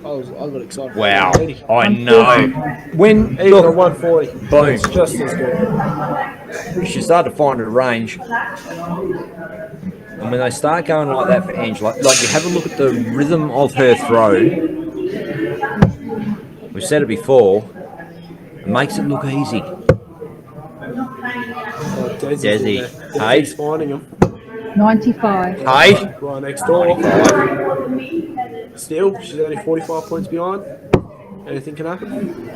I got excited. Wow, I know. When Even look, a 140. boom. It's just as good. She started to find her range. And when they start going like that for Angela, like you have a look at the rhythm of her throw. We've said it before. It makes it look easy. Desi, hey, finding him. 95. Hey, Right next door. Still, she's only 45 points behind. Anything can happen.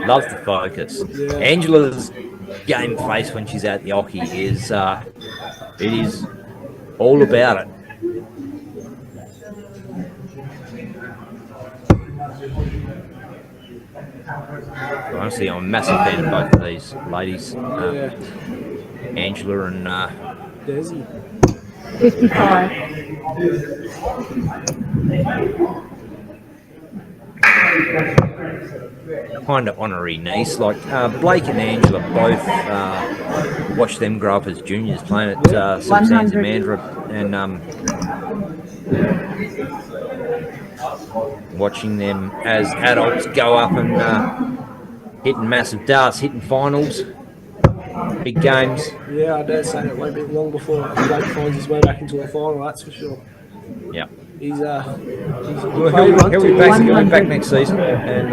Loves the focus. Yeah. Angela's game face when she's at the hockey is it is all about it. Honestly, I'm a massive fan of both of these ladies, Angela and Desi. 55. Kind of honorary niece. Like Blake and Angela both watched them grow up as juniors playing at St. Sands and Mandurah, and watching them as adults go up and hitting massive darts, hitting finals, big games. Yeah, I dare say it won't be long before Blake finds his way back into a final, that's for sure. Yeah. He's He'll be back next season, and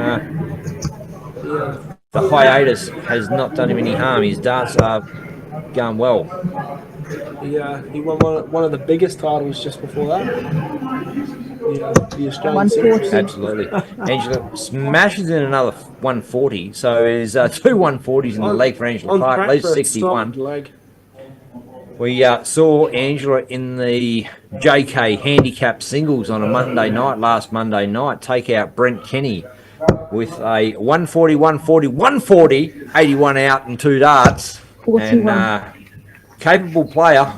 the hiatus has not done him any harm. His darts are going well. He won one of the biggest titles just before that. The Australian Series. Absolutely. Angela smashes in another 140, so there's two 140s in the leg for Angela Clark, leaves 61. We saw Angela in the JK handicap singles on a last Monday night, take out Brent Kenny with a 140, 140, 140, 81 out and 2 darts. 41. And capable player.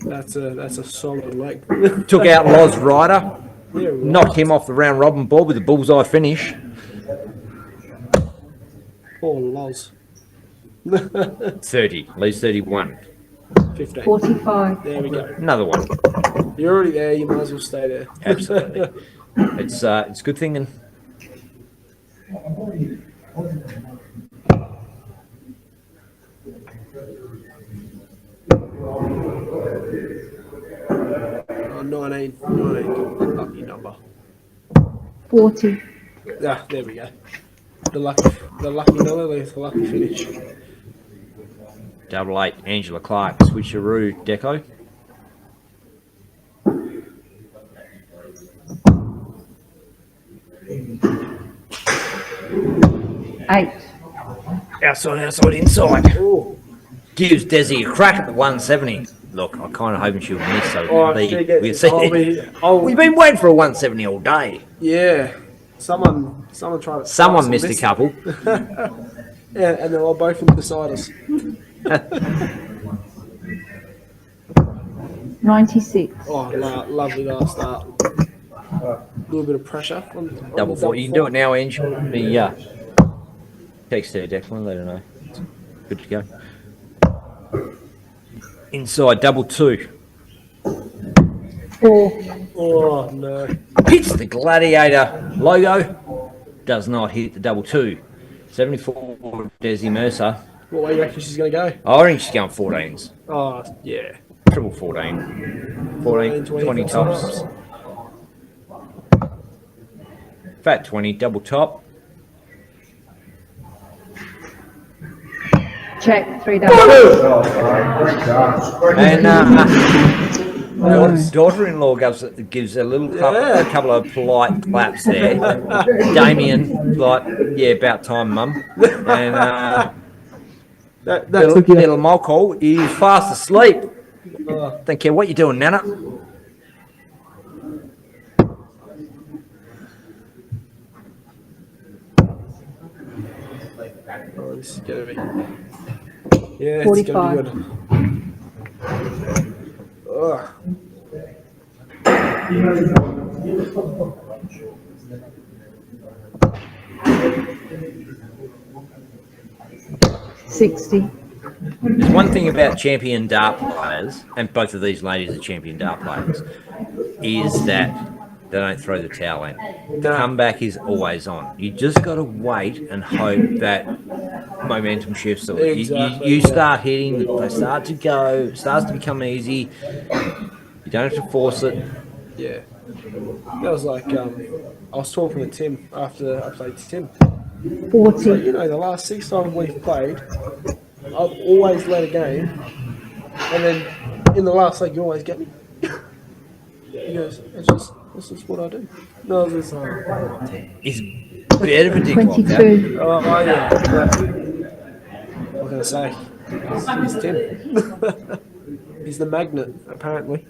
That's a solid leg. Took out Loz Ryder, knocked him off the round robin ball with a bullseye finish. Poor Loz. 30, leaves 31. 15. 45. There we go. Another one. You're already there. You might as well stay there. Absolutely. It's a good thing. And oh, 19. Lucky number. 40. Yeah, there we go. The lucky number leaves the lucky finish. 88, Angela Clark, switcheroo, deco. Eight. Outside, inside. Ooh. Gives Desi a crack at the 170. Look, I kind of hoping she'll miss. So we've been waiting for a 170 all day. Yeah. Someone tried to. Someone missed a couple. Yeah, and they're all both beside us. 96. Oh, lovely last start. A little bit of pressure. Double 40. You can do it now, Ange. The text her, Declan, let her know. Good to go. Inside, double 2. 4. Oh, no. Hits the Gladiator logo. Does not hit the double 2. 74, Desi Mercer. What way do you reckon she's going to go? I think she's going 14s. Oh, yeah. Triple 14. 14, 20 tops. Fat 20, double top. Check. 3 doubles. And daughter-in-law gives a little couple of polite claps there. Damien, like, yeah, about time, mum. And little Molko is fast asleep. Don't care what you're doing, Nana. Oh, this is going to be... Yeah, 45. it's going to be good. Ugh. 60. There's one thing about champion dart players, and both of these ladies are champion dart players, is that they don't throw the towel in. The comeback is always on. You just got to wait and hope that momentum shifts. So Exactly, you yeah. start hitting, they start to go, it starts to become easy. You don't have to force it. Yeah. That was like, I was talking to Tim after I played Tim. 40. So, you know, the last 6 times we've played, I've always led a game, and then in the last leg, you always get me. He goes, that's just what I do. No, it's He's a bit of a dick like that. 22. oh yeah. But, what can I say? He's Tim. He's the magnet, apparently.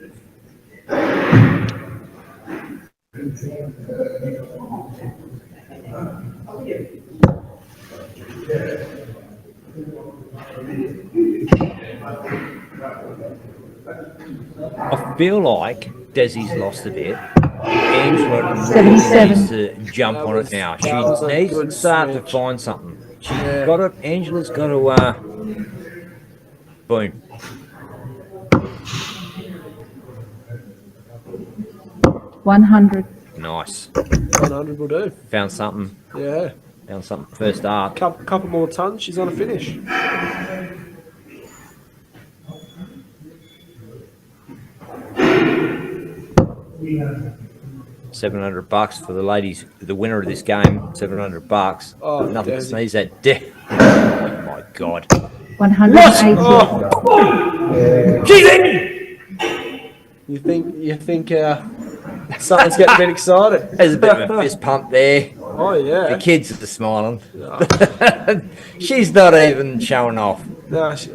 I feel like Desi's lost a bit. Angela really 77. needs to jump on it now. She was a needs to good start to switch. find something. She's Yeah. got it. Angela's got to, boom. $100. Nice. 100 will do. Found something. Yeah. Found something. First art. Couple more tons, she's on a finish. $700 for the ladies. The winner of this game. $700. Oh, Nothing to Desi. sneeze at. Oh my God. 180. She's in. You think something's getting a bit excited? There's a bit of a fist pump there. Oh yeah. The kids are smiling. She's not even showing off. No, she's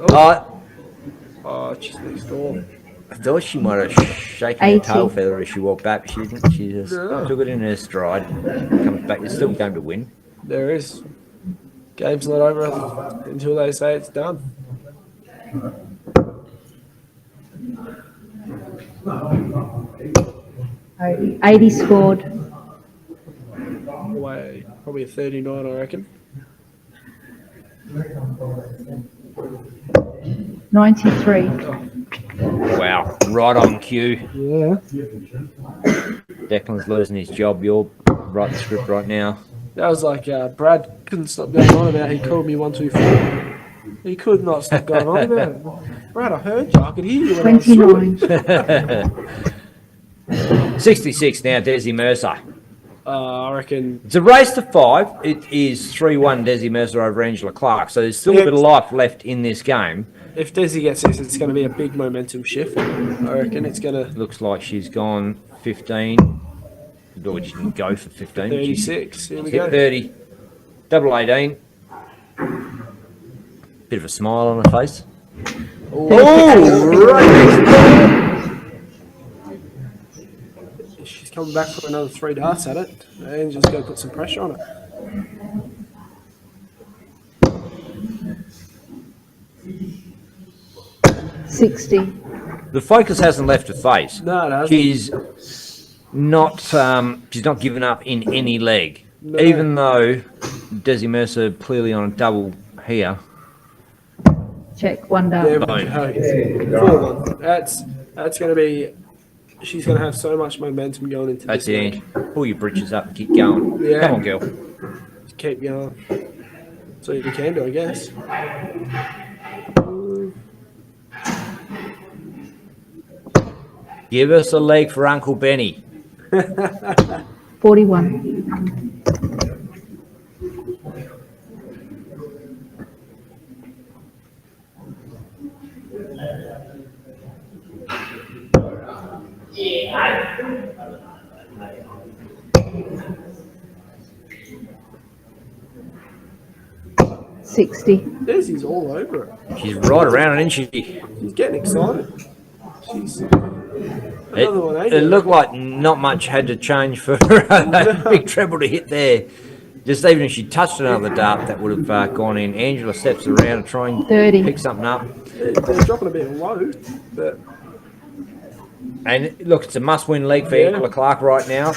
next door. I thought she might have shaken her 80. tail feather as she walked back, but she didn't. She just No. took it in her stride. Comes back. There's still a game to win. There is. Game's not over until they say it's done. Oh, 80 scored. Way, probably a 39, I reckon. 93. Wow, right on cue. Yeah. Declan's losing his job. You're writing the script right now. That was like Brad couldn't stop going on about he called me 124. He could not stop going on about it. Brad, I heard you. I could hear you when I was through 29. 66 now, Desi Mercer. I reckon. It's a race to 5. It is 3-1 Desi Mercer over Angela Clark. So there's still a bit of life left in this game. If Desi gets this, it's going to be a big momentum shift. I reckon it's going to. Looks like she's gone 15. Or she didn't go for 15. 36. Here we Hit go. 30. Double 18. Bit of a smile on her face. Oh, right. She's coming back for another 3 darts at it. And just going to put some pressure on it. The focus hasn't left her face. No, it hasn't. She's not given up in any leg. No. Even though Desi Mercer clearly on a double here. Check, 1 dart. There we go. 4-1. That's going to be. She's going to have so much momentum going into That's this. it. Pull your britches up and keep going. Yeah. Come on, girl. Just keep going. So you can do, I guess. Give us a leg for Uncle Benny. 41. Desi's all over it. She's right around it, isn't she? She's getting excited. She's another one, ain't It looked like not much had to change for a big treble to hit there. Just even if she touched another dart, that would have gone in. Angela steps around and try and 30. pick something up. They're dropping a bit low, but And look, it's a must-win leg for Angela Clark right now.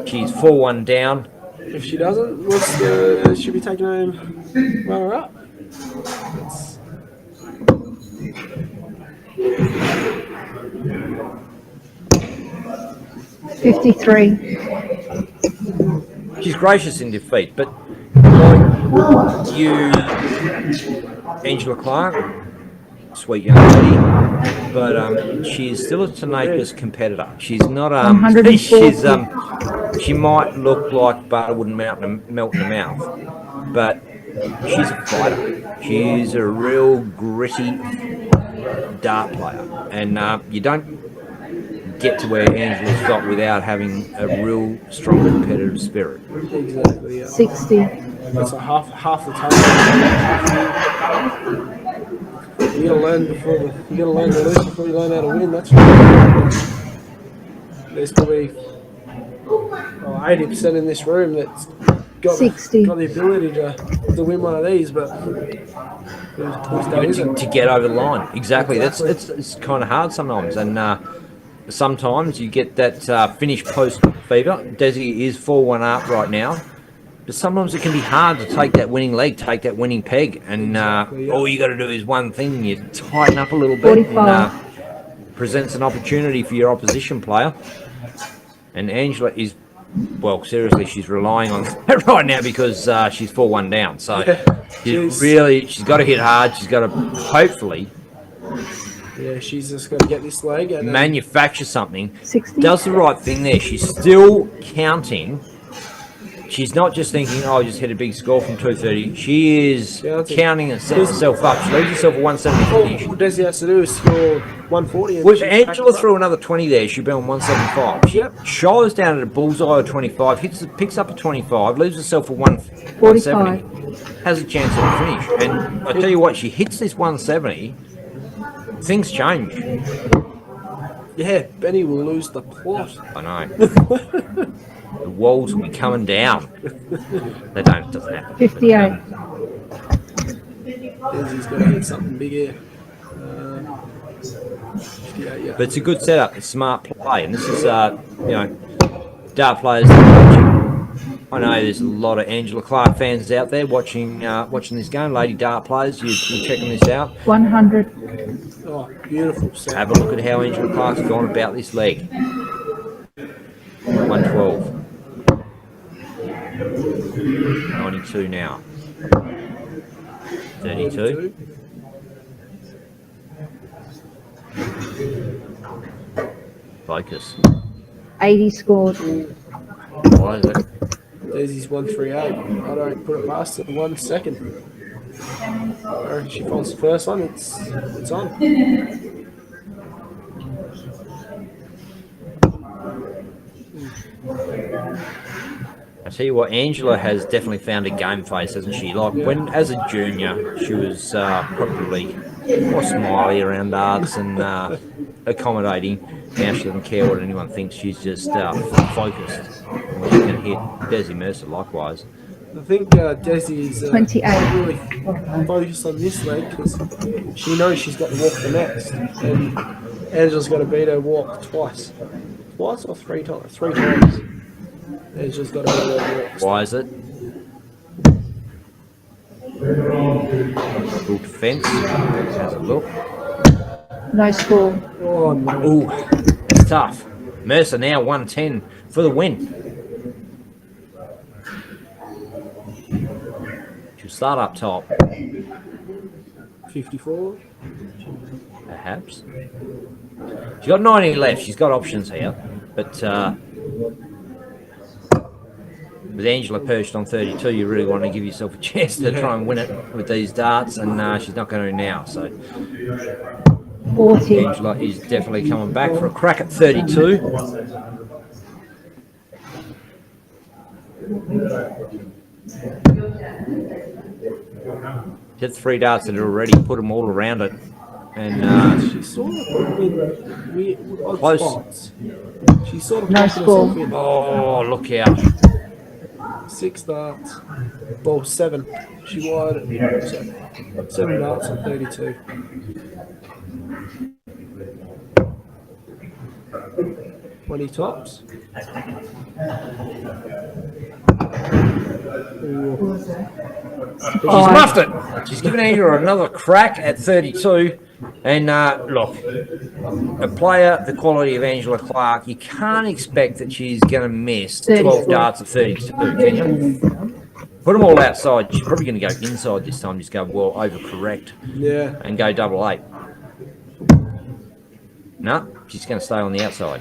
She's 4-1 down. if she doesn't, she'll be taking home runner-up. 53. She's gracious in defeat, but like, Angela Clark, sweet young lady, but she's still a tenacious competitor. She's not she might look like butter wouldn't melt in the mouth, but she's a fighter. She's a real gritty dart player, and you don't get to where Angela's got without having a real strong competitive spirit. Exactly. Yeah. 60. That's a half the time. You gotta learn to lose before you learn how to win. That's right. There's probably 80% in this room that's got 60. got the ability to win one of these, but to get over the line. Exactly. It's kind of hard sometimes, and sometimes you get that finish post fever. Desi is 4-1 up right now. But sometimes it can be hard to take that winning leg, take that winning peg, and all you got to do is one thing: you tighten up a little bit, and presents an opportunity for your opposition player. And Angela is, well, seriously, she's relying on that right now because she's 4-1 down. So she's got to hit hard. She's got to hopefully, she's just got to get this leg and manufacture something. 60. Does the right thing there. She's still counting. She's not just thinking, oh, I just hit a big score from 230. She is counting and setting herself up. She leaves herself a 170 finish. All Desi has to do is score 140. If Angela threw another 20 there, she'd be on 175. She shires down at a bullseye of 25, picks up a 25, leaves herself a 170, has a chance at a finish. And I tell you what, she hits this 170, things change. Yeah, Benny will lose the plot. I know. The walls will be coming down. They don't. It doesn't happen. 58. Desi's got to hit something big here. 58, yeah. But it's a good setup. It's smart play, and this is dart players watching. I know there's a lot of Angela Clark fans out there watching this game. Lady dart players, you're checking this out. 100. Oh, beautiful set. Have a look at how Angela Clark's gone about this leg. 112. 92 now. 32. Focus. 80 scored. Why is it? Desi's 138. I don't put it past her 1 second. She finds the first one, it's on. I tell you what, Angela has definitely found a game face, hasn't she? Like when, as a junior, she was probably more smiley around darts and accommodating. Now she doesn't care what anyone thinks. She's just focused. And she can hit. Desi Mercer likewise. I think Desi is 28. really focused on this leg because she knows she's got to walk the next, and Angela's got to beat her walk twice or three times. 3 times. Angela's got to beat her walk. Why is it? Full defence. Has a look. No score. Oh no. Ooh, it's tough. Mercer now 110 for the win. She'll start up top. 54. Perhaps. She's got 90 left. She's got options here. But with Angela perched on 32, you really want to give yourself a chance to try and win it with these darts. And she's not going to now. So 40. Angela is definitely coming back for a crack at 32. She had 3 darts that had already put them all around it. And she sort of put in odd close. spots. She sort of No put score. herself in. Oh, look out. 6 darts. Well, 7. She wired it. 7 darts on 32. When he tops. She's muffed it. She's given Angela another crack at 32. And look, a player the quality of Angela Clark, you can't expect that she's going to miss 12 darts at 32, can you? Put them all outside. She's probably going to go inside this time. Just go, well, overcorrect. Yeah. And go double 8. No, she's going to stay on the outside.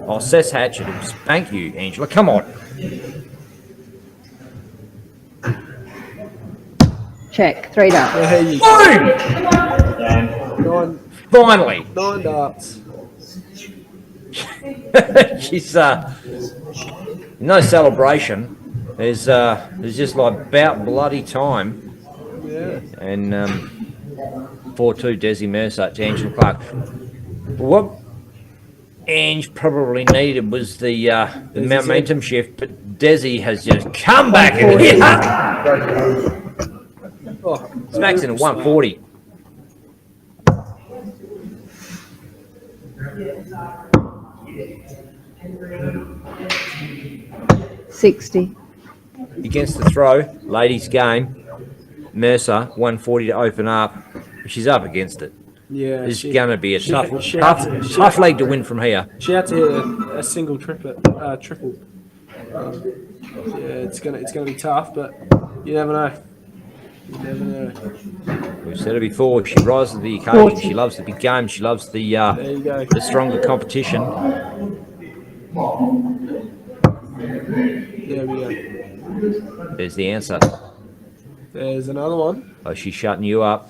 Oh, Sess Hatchet will spank you, Angela. Come on. Check. 3 darts. Yeah, you Boom! Finally. 9 darts. She's no celebration. There's just like about bloody time. Yeah. And 4-2 Desi Mercer to Angela Clark. What Ange probably needed was the momentum shift, but Desi has just come back and hit her. Smacks in at 140. $60. Against the throw, ladies game. Mercer 140 to open up. She's up against it. Yeah. It's going to be a tough leg to win from here. She had to hit a single triple. Yeah, it's gonna be tough, but you never know. You never know. We've said it before. She rises to the occasion. She loves the big game. She loves the stronger competition. There we go. There's the answer. There's another one. Oh, she's shutting you up.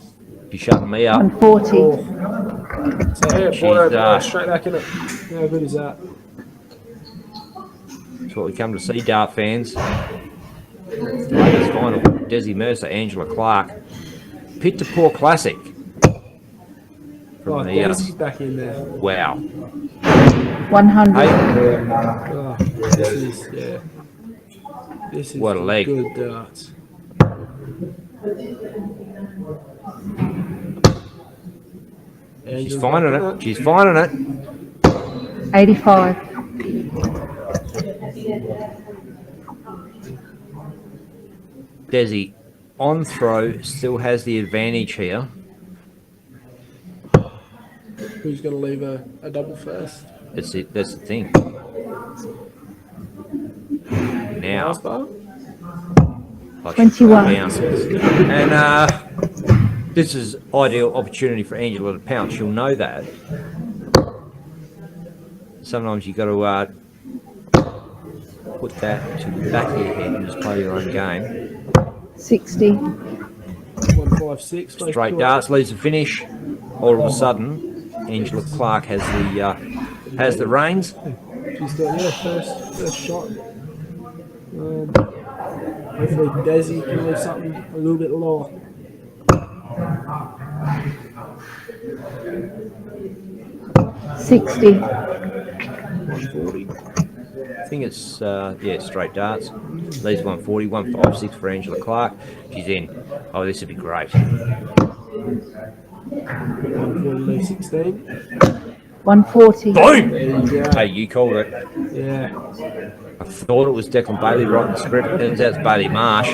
She's shutting me up. 140. So yeah, She's, straight back in it. How good is that? That's what we come to see, dart fans. Ladies final. Desi Mercer, Angela Clark. Pit to Poor Classic. From Desi's back in there. Wow. 100. Oh, this is What a leg. Good darts. She's finding it. She's finding it. 85. Desi on throw still has the advantage here. Who's going to leave a double first? That's it. That's the thing. Now, Last bar? 21. And this is ideal opportunity for Angela to pounce. She'll know that. Sometimes you got to put that to the back of your head and just play your own game. 60. 156. Straight darts leads the finish. All of a sudden, Angela Clark has the reins. She's got first shot. Hopefully Desi can leave something a little bit lower. $60. 140. I think it's straight darts. Leads 140, 156 for Angela Clark. She's in. Oh, this would be great. 140 leave 16. 140. Boom! There you go. Hey, you called it. Yeah. I thought it was Declan Bailey writing the script. Turns out it's Bailey Marsh.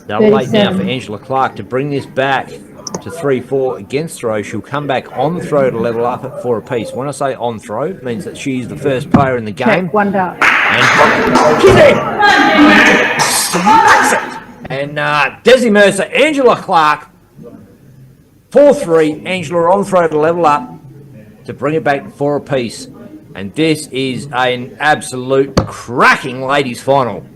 Double 8 now for Angela Clark to bring this back to 3-4 against throw. She'll come back on throw to level up at 4 apiece. When I say on throw, it means that she's the first player in the game. Check. 1 dart. And she's in! Smacks it! And Desi Mercer, Angela Clark, 4-3. Angela on throw to level up to bring it back to 4 apiece. And this is an absolute cracking ladies final.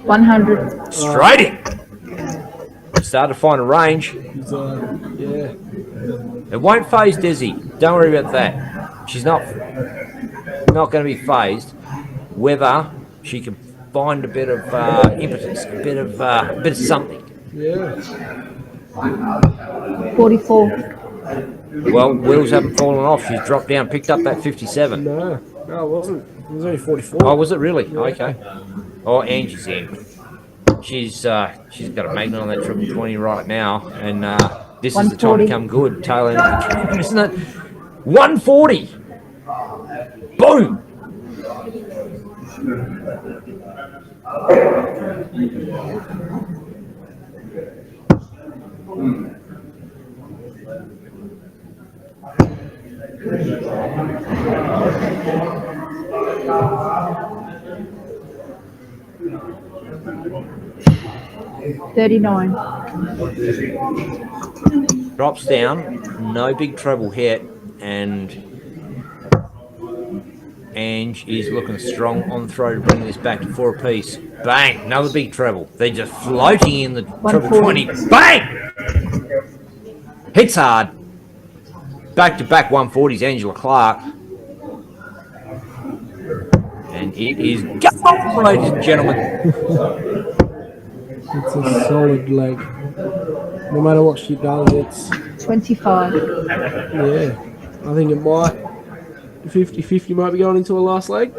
$100. Straight in. Started to find a range. Yeah. It won't phase Desi. Don't worry about that. She's not going to be phased. Whether she can find a bit of impetus, a bit of something. Yeah. 44. Well, wheels haven't fallen off. She's dropped down, picked up that 57. No, it wasn't. It was only 44. Oh, was it really? Yeah. Okay. Oh, Angie's in. She's got a magnet on that 20 right now, and this is the time to come good. Tail end of the game, isn't it? 140. Boom! $39. Drops down, no big treble hit, and Ange is looking strong on throw to bring this back to 4 apiece. Bang! Another big treble. They're just floating in the treble 20. Bang! Hits hard. Back-to-back 140s, Angela Clark. And it is gone, ladies and gentlemen. It's a solid leg. No matter what she does, it's 25. Yeah, I think it might 50-50 might be going into a last leg.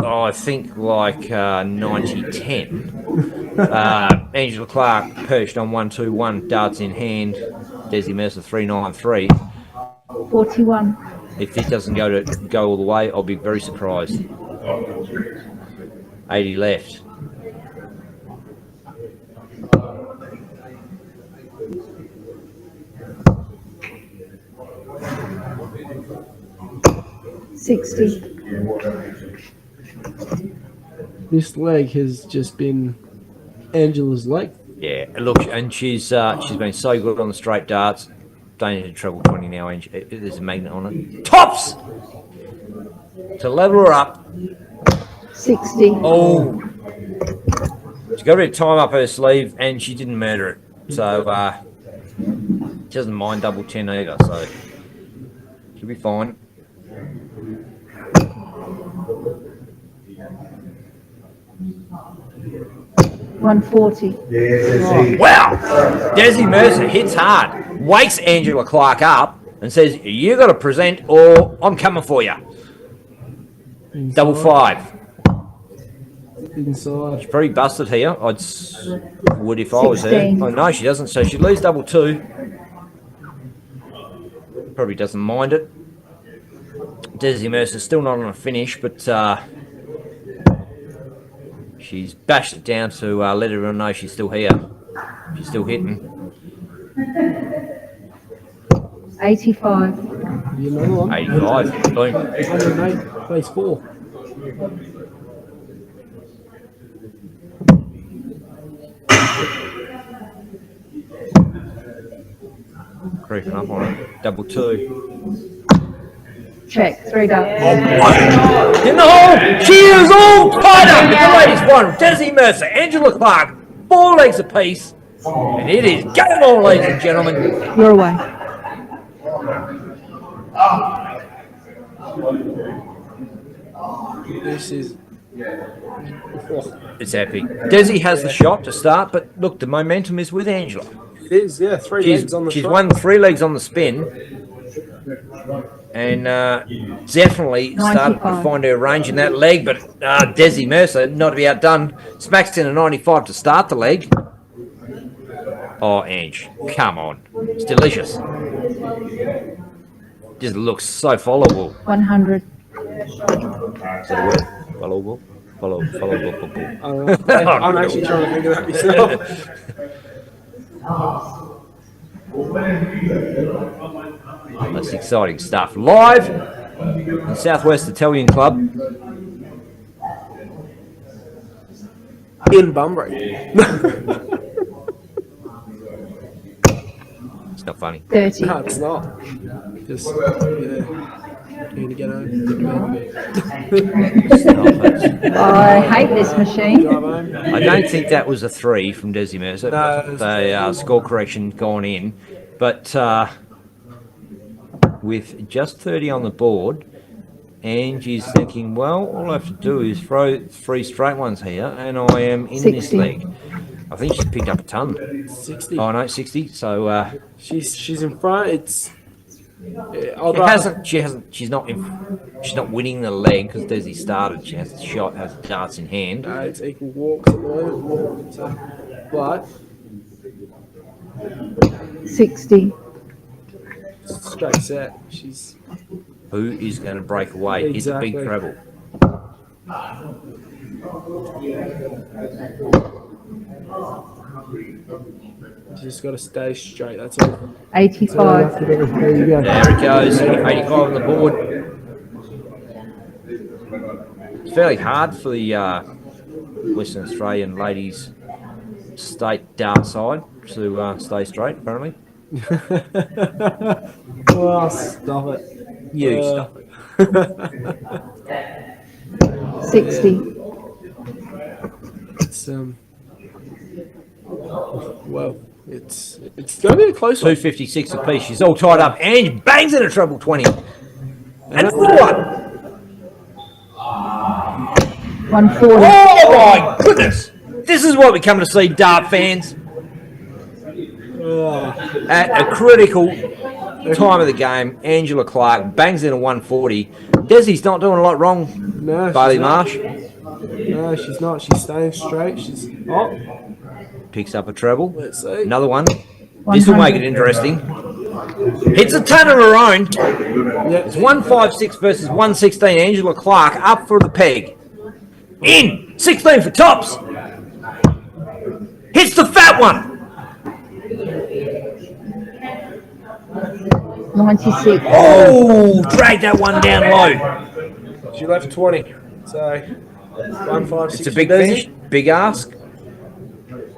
Oh, I think like 90-10. Angela Clark perched on 1-2-1, darts in hand. Desi Mercer 393. 41. If this doesn't go all the way, I'll be very surprised. 80 left. This leg has just been Angela's leg. Yeah, look, and she's been so good on the straight darts. Don't need to treble 20 now. There's a magnet on it. Tops to level her up. 60. Oh, she got a bit of time up her sleeve, and she didn't murder it. So she doesn't mind double 10 either. So she'll be fine. $140. Oh, wow! Desi Mercer hits hard, wakes Angela Clark up, and says, "You got to present, or I'm coming for you." Double 5. Inside. She's pretty busted here. Would if I was her. Oh no, she doesn't. So she leaves double 2. Probably doesn't mind it. Desi Mercer's still not on a finish, but she's bashed it down to let everyone know she's still here. She's still hitting. 85. You know what? 85. Boom. 108. Place 4. Creeping up on it. Double 2. Check. 3 darts. In the hole! She is all tied up! It's the ladies one. Desi Mercer, Angela Clark, 4 legs apiece. And it is game on, ladies and gentlemen. Your way. This is. It's epic. Desi has the shot to start, but look, the momentum is with Angela. It is, yeah. 3 legs on the She's front. won 3 legs on the spin. And definitely started to 95. find her range in that leg, but Desi Mercer, not to be outdone, smacks in a 95 to start the leg. Oh, Ange, come on. It's delicious. Just looks so followable. 100. Is that a word? Followable? Followable. I'm actually trying to think of that myself. That's exciting stuff. Live in Southwest Italian Club. In Bunbury. It's not funny. 30. No, it's not. Just, yeah. Need to get home. I hate this machine. I don't think that was a 3 from Desi Mercer. No. The score correction gone in. But with just 30 on the board, Angie's thinking, well, all I have to do is throw 3 straight ones here, and I am in 60. this league. I think she's picked up a ton. 60. Oh no, 60. So She's in front. It's. she's not winning the leg because Desi started. She has the shot, has the darts in hand. It's equal walks at the moment. So, but 60. straight set. She's who is going to break away. Exactly. It's a big treble. Just got to stay straight. That's all. 85. There you go. There it goes. 85 on the board. It's fairly hard for the Western Australian ladies state dart side to stay straight, apparently. Oh, stop it. You stop it. 60. It's well, it's going to be a close one. 256 apiece. She's all tied up. And bangs in a treble 20. And what? 140. Oh my goodness! This is what we come to see, dart fans. At a critical time of the game, Angela Clark bangs in a 140. Desi's not doing a lot wrong. No, Bailey Marsh no, she's not. She's staying straight. She's picks up a treble. Let's see. Another one. This will make it interesting. Hits a ton of her own. It's 156 versus 116. Angela Clark up for the peg. In 16 for tops. Hits the fat one. 96. Oh, drag that one down low. She left 20. So 156. It's a big finish, big ask.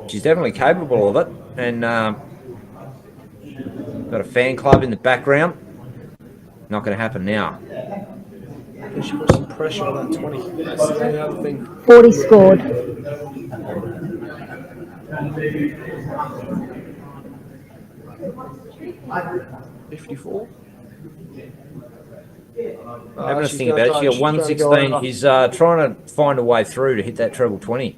She's definitely capable of it, and got a fan club in the background. Not going to happen now. She put some pressure on that 20. That's the other thing. 40 scored. 54. Having a think about it, she got 116. She's trying to find a way through to hit that treble 20.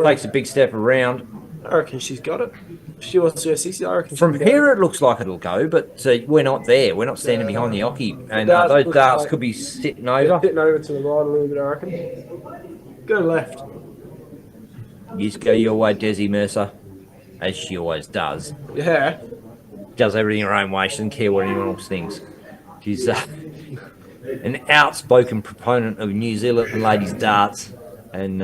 Takes a big step around. I reckon she's got it. She wants to go 60. I reckon From here, it looks like it'll go, but we're not there. We're not standing behind the ocky, and those darts could be sitting over. Sitting over to the right a little bit, I reckon. Go left. You just go your way, Desi Mercer, as she always does. Yeah. Does everything her own way. She doesn't care what anyone else thinks. She's an outspoken proponent of New Zealand ladies' darts, and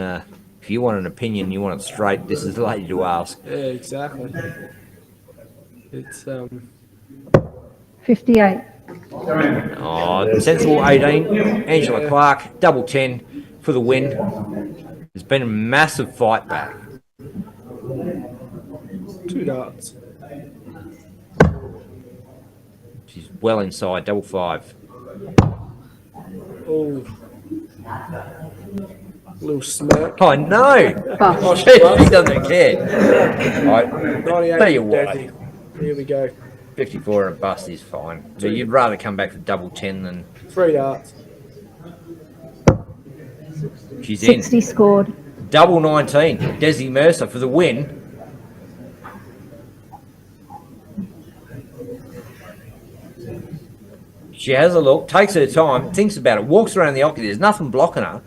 if you want an opinion, you want it straight, this is the lady to ask. Yeah, exactly. It's 58. Oh, sensible 18. Angela Clark, double 10 for the win. There's been a massive fight back. 2 darts. She's well inside, double 5. Oh. Little smirk. Oh no! Oh, she doesn't care. Right, tell you what, here we go. 54 and a bust is fine. So you'd rather come back for double 10 than 3 darts. She's 60 in. scored. Double 19. Desi Mercer for the win. She has a look, takes her time, thinks about it, walks around the ocky. There's nothing blocking her.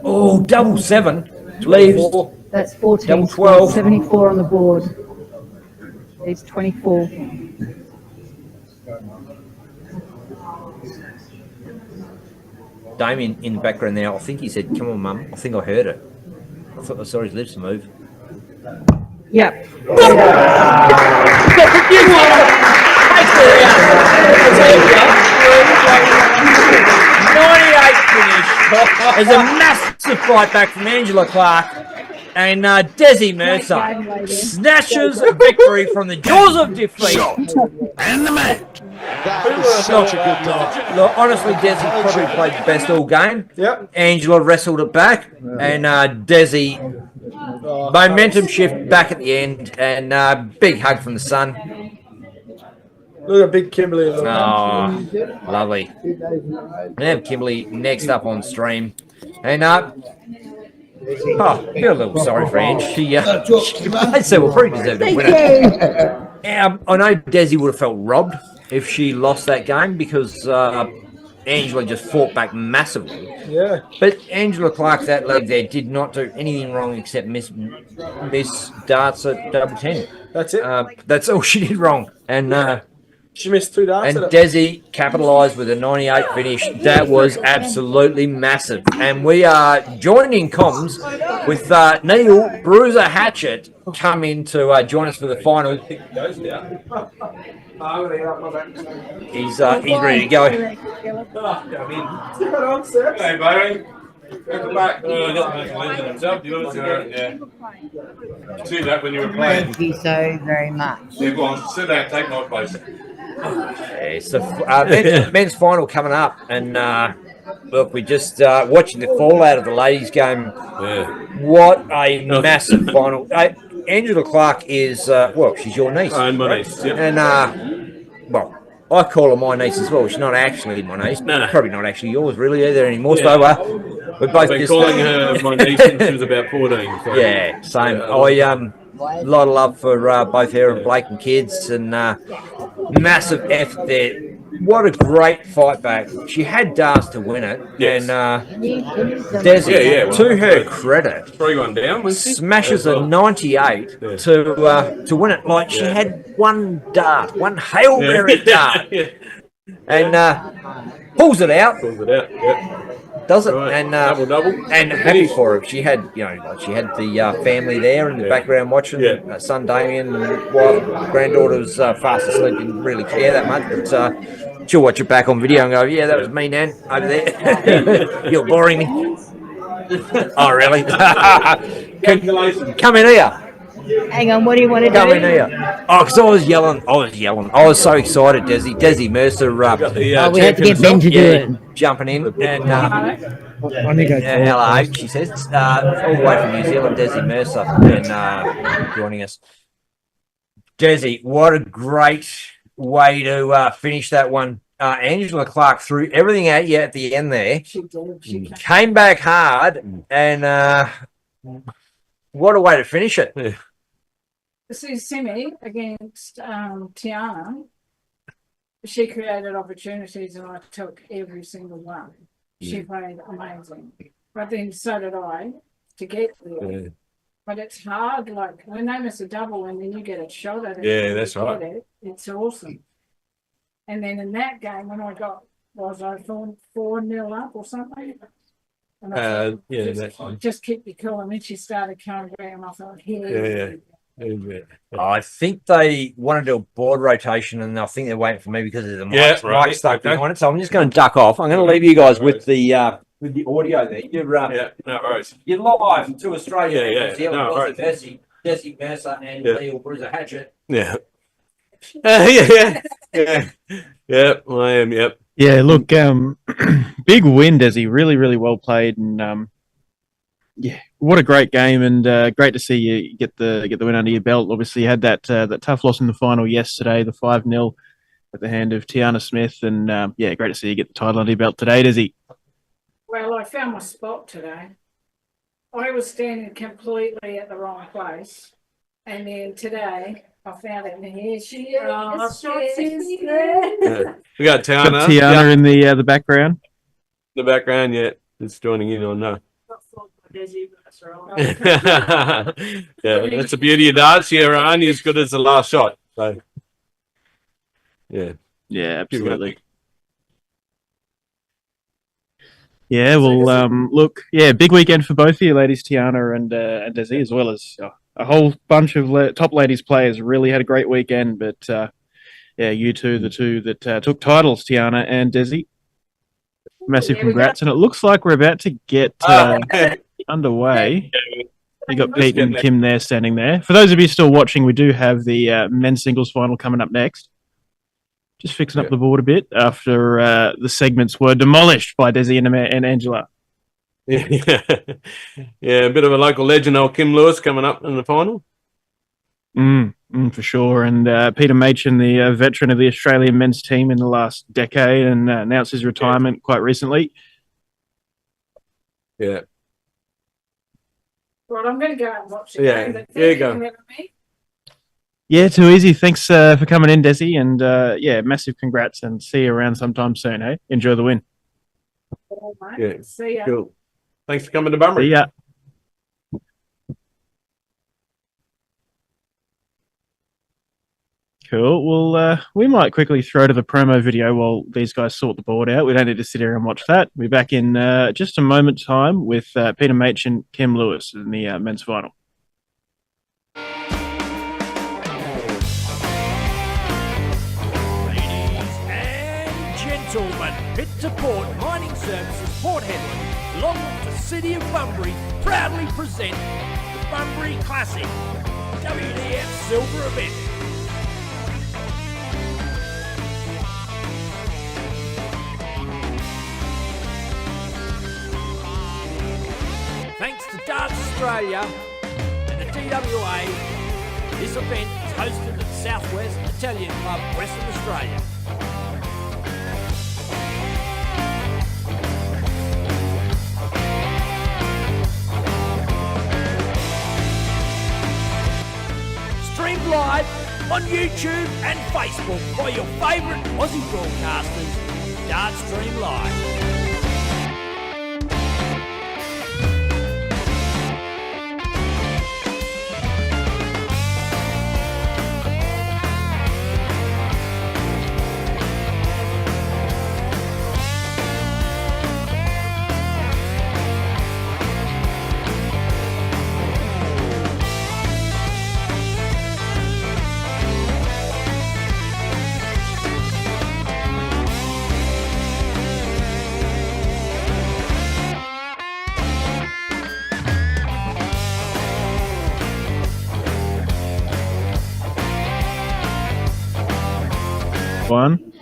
Oh, double 7. Leaves. That's 14. Double 12. 74 on the board. It's 24. Damien in the background now. I think he said, "Come on, Mum." I think I heard it. I thought I saw his lips move. Yep. There's a massive fight back from Angela Clark, and Desi Mercer snatches a victory from the jaws of defeat. And the match. Such a good dart. Look, honestly, Desi probably played the best all game. Yep. Angela wrestled it back, and Desi momentum shift back at the end, and big hug from the sun. Look at big Kimberly. Oh, lovely. We have Kimberly next up on stream, and feel a little sorry for Ange. She played so well, pretty deserved to win it. I know Desi would have felt robbed if she lost that game because Angela just fought back massively. Yeah. But Angela Clark, that leg there, did not do anything wrong except miss darts at double 10. That's it. That's all she did wrong. And she missed 2 darts. And Desi capitalised with a 98 finish. That was absolutely massive. And we are joining in comms with Neil Bruiser Hatchet come in to join us for the final. He's ready to go. Hey, baby. Welcome back. I got the legend himself. Do you want to go? Yeah. See that when you were playing. Thank you so very much. Yeah, go on. Sit down. Take my place. It's the men's final coming up, and look, we just watching the fallout of the ladies' game. Yeah. What a massive final! Angela Clark is she's your niece, My niece. Yep. And I call her my niece as well. She's not actually my niece. No. Probably not actually yours, really, either anymore. Yeah. So we're both I've been calling her my niece since she was about 14. So. Yeah, same. A lot of love for both her and Blake and kids, and massive effort there. What a great fight back. She had darts to win it, yes. And Desi, to her credit, 3-1 down, smashes a 98 to win it. Like she had one dart, one Hail Mary dart, and pulls it out. Does it, right. and double, and happy for her. She had, she had the family there in the background watching. Son Damien and granddaughter's fast asleep, didn't really care that much, but she'll watch it back on video and go, "Yeah, that was me, Nan, over there. You're boring me." Oh, really? Come in here. Hang on, what do you want to Come do? in here. Oh, because I was yelling. I was so excited, Desi Mercer. We had to get Ben to do it. Jumping in. And hello, she says. All the way from New Zealand, Desi Mercer, and joining us. Desi, what a great way to finish that one. Angela Clark threw everything at you at the end there. She did. She came back hard, and what a way to finish it. Yeah. This is Simi against Tiana. She created opportunities and I took every single one. She played amazing. But then so did I to get there. Yeah. But it's hard, like when they miss a double and then you get a shot at it. Yeah, that's right. It's awesome. And then in that game when I got, was I 4-0 up or something? And I thought, just keep your cool. And then she started coming back and I thought, I think they want to do a board rotation, and I think they're waiting for me because of the mic stuck behind it. So I'm just going to duck off. I'm going to leave you guys with the audio there. You're no worries. You're live to Australia. No worries. Desi Mercer and Neil Bruiser Hatchet. Yeah. Yeah, I am. Yep. Yeah, look, big win, Desi. Really, really well played, and what a great game, and great to see you get the win under your belt. Obviously, you had that tough loss in the final yesterday, the 5-0 at the hand of Tiana Smith, and great to see you get the title under your belt today, Desi. Well, I found my spot today. I was standing completely at the wrong place, and then today I found it, and here she is. We got Tiana. Got Tiana in the background. The background, it's joining in on now. Yeah, that's the beauty of darts. You're only as good as the last shot. So, yeah, absolutely. Yeah, well, look, big weekend for both of you ladies, Tiana and Desi, as well as a whole bunch of top ladies players. Really had a great weekend, but you two, the two that took titles, Tiana and Desi. Massive congrats, and it looks like we're about to get underway. You got Pete and Kim there standing there. For those of you still watching, we do have the men's singles final coming up next. Just fixing up the board a bit after the segments were demolished by Desi and Angela. Yeah, a bit of a local legend, old Kim Lewis, coming up in the final. For sure. And Peter Machin, the veteran of the Australian men's team in the last decade, and announced his retirement quite recently. Yeah. Well, I'm going to go and watch it. Yeah, there you go. Yeah, too easy. Thanks for coming in, Desi, and massive congrats, and see you around sometime soon. Hey, enjoy the win. See ya. Cool. Thanks for coming to Bunbury. See ya. Cool. Well, we might quickly throw to the promo video while these guys sort the board out. We don't need to sit here and watch that. We'll be back in just a moment's time with Peter Machin, Kim Lewis in the men's final. Ladies and gentlemen, Pit to Port Mining Services Port Hedland, along with the City of Bunbury, proudly present the Bunbury Classic WDF Silver event. Thanks to Darts Australia and the DWA, this event is hosted at the Southwest Italian Club, Western Australia. Streamed live on YouTube and Facebook by your favourite Aussie broadcasters, Dart Stream Live. One.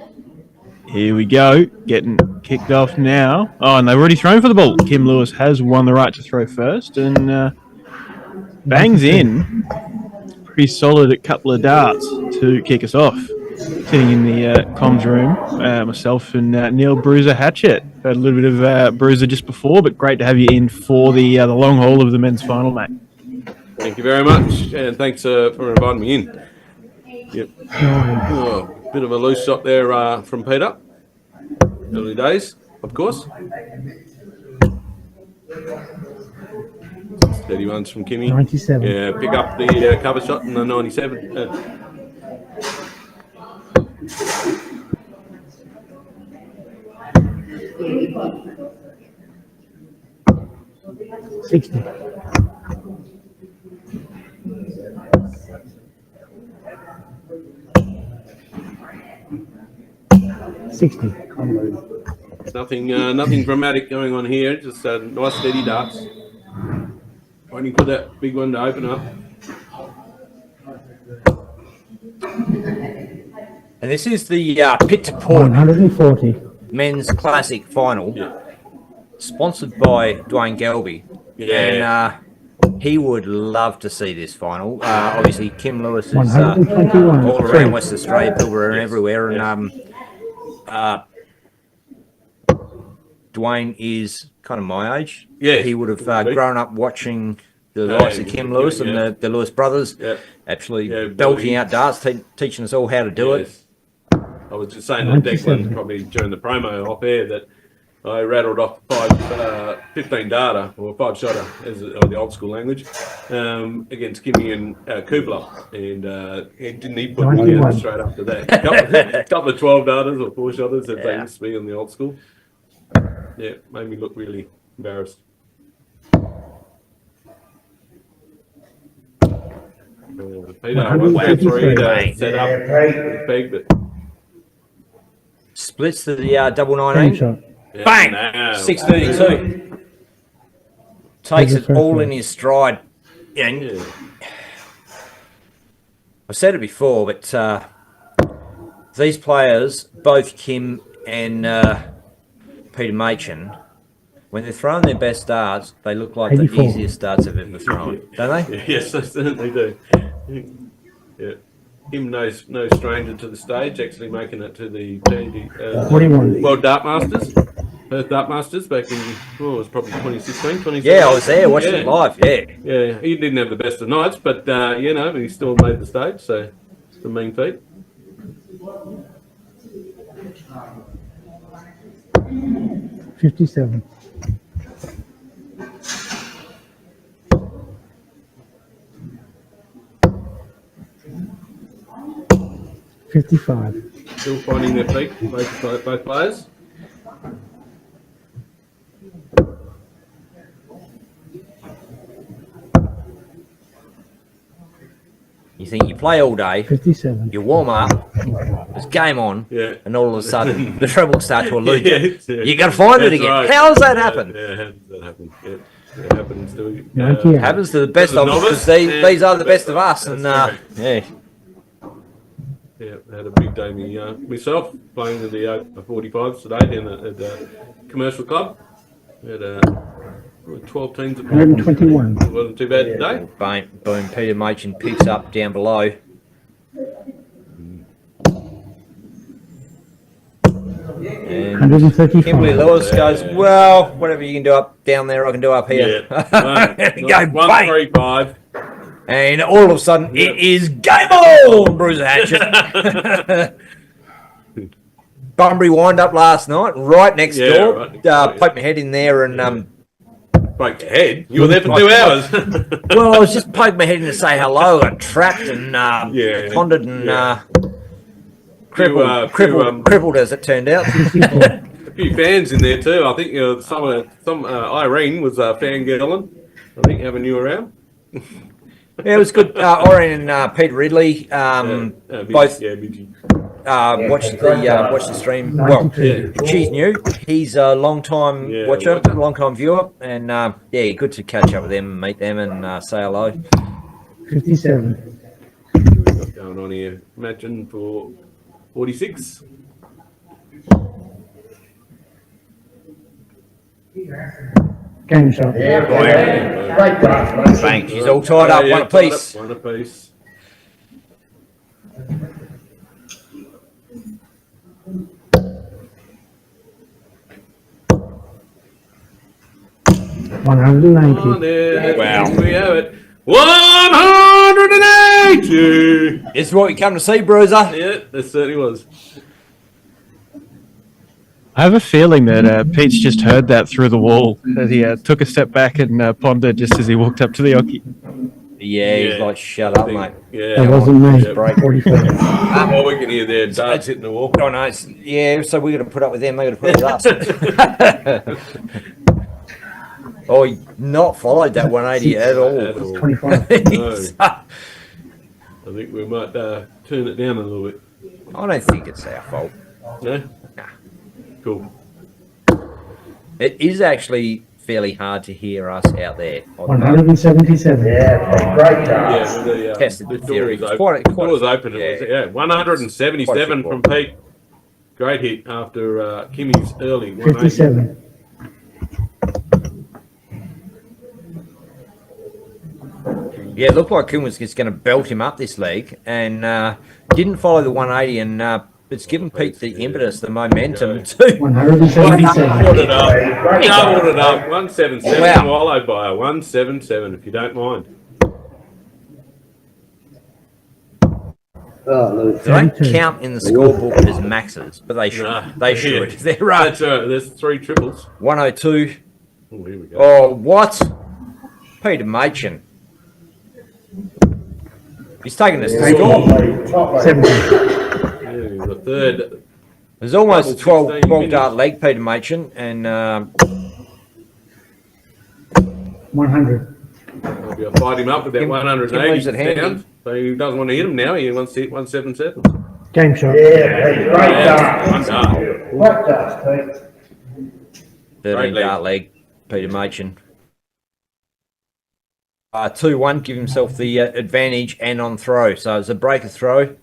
Here we go. Getting kicked off now. Oh, and they've already thrown for the ball. Kim Lewis has won the right to throw first and bangs in. Pretty solid a couple of darts to kick us off. Sitting in the comms room, myself and Neil Bruiser Hatchett. Had a little bit of Bruiser just before, but great to have you in for the long haul of the men's final, mate. Thank you very much, and thanks for inviting me in. Yep. Oh, bit of a loose shot there from Peter. Early days, of course. Steady ones from Kimmy. 97. Yeah, pick up the cover shot in the 97. 60. 60. Nothing dramatic going on here. Just nice steady darts. Waiting for that big one to open up. And this is the Pit to Port 140. Men's Classic Final, sponsored by Dwayne Gelby. Yeah. And he would love to see this final. Obviously, Kim Lewis is 121. all around West Australia, Pilbara and everywhere. And Dwayne is kind of my age. Yeah. He would have grown up watching the likes of Kim Lewis and the Lewis brothers actually belting out darts, teaching us all how to do it. I was just saying to Declan probably during the promo off air that I rattled off 15 data or 5-shotter as the old school language against Kimmy and Kubler, and he put me out straight after that. Couple of 12 datas or 4-shotters that they used to be on the old school. Yeah, made me look really embarrassed. Peter, 133 set up peg, but splits to the double 19. Bang! 632. Takes it all in his stride. And I've said it before, but these players, both Kim and Peter Machin, when they're throwing their best darts, they look like 84. The easiest darts they've ever thrown, don't they? Yes, they certainly do. Yeah. Him no stranger to the stage, actually making it to the World Dart Masters, Perth Dart Masters back in, it was probably 2016, 2017. Yeah, I was there watching it live, Yeah, he didn't have the best of nights, but, he still made the stage, so it's a mean feat. $57. 55. Still finding their feet, both players. You think you play all day, 57. you warm up, it's game on, and all of a sudden the trebles start to elude you. You got to find it again. Right. How does that happen? Yeah, how does that happen? Yeah. It happens to Happens to the best of us because these are the best of us, and yeah. Yeah, I had a big day myself playing with the 45s today down at the commercial club. We had 12 teams. 121. It wasn't too bad today. Boom, Peter Machin picks up down below. And 135. Kimberly Lewis goes, well, whatever you can do up down there, I can do up here. Yeah. Go, 135. And all of a sudden, it is game on, Bruiser Hatchet. Bunbury wind up last night, right next door. Right. Poked my head in there and broke your head. You were there for 2 hours. well, I was just poking my head in to say hello and trapped and pondered and crippled as it turned out. A few fans in there too. I think some Irene was fangirling. I think having you around. Yeah, it was good. Irene and Peter Ridley both watched the stream. Well, she's new. He's a long-time watcher, long-time viewer, and good to catch up with them and meet them and say hello. 57. What have we got going on here? Imagine for 46. Game shot. Bang, she's all tied up, one apiece. One apiece. $190. Wow. We have it. 180. This is what we come to see, Bruiser. Yeah, it certainly was. I have a feeling that Pete's just heard that through the wall, that he took a step back and pondered just as he walked up to the oche. Yeah, he's like, shut up, mate. Yeah, that wasn't me. Break. Well, we can hear their darts hitting the wall. Oh, no, so we got to put up with them, they got to put up with us. Oh, he not followed that 180 at all. 25. No. I think we might turn it down a little bit. I don't think it's our fault. No? Nah. Cool. It is actually fairly hard to hear us out there. 177. Yeah, great darts. Yeah, the Tested the theory. Doors Quite open. Doors open. It was, 177 from Pete. Great hit after Kimmy's early 180. 57. Yeah, it looked like Kim was just going to belt him up this leg and didn't follow the 180 and it's given Pete the impetus, the momentum to 177. Doubled it up. 177. Wow. Followed by a 177, if you don't mind. They don't count in the scorebook as maxes, but they should. They should. Yeah. They're right. That's right. There's 3 triples. 102. Oh, here we go. Oh, what? Peter Machin. He's taking us to score. 70. The third. There's almost a 12 minutes. dart leg, Peter Machin, and 100. Maybe I'll fight him up with that Kim 180 leaves it handy. pounds. So he doesn't want to hit him now. He wants to hit 177. Game shot. Yeah, great darts. One dart. Great darts, Pete. 13 leg. dart leg, Peter Machin. 2-1, give himself the advantage and on throw. So it's a breaker throw.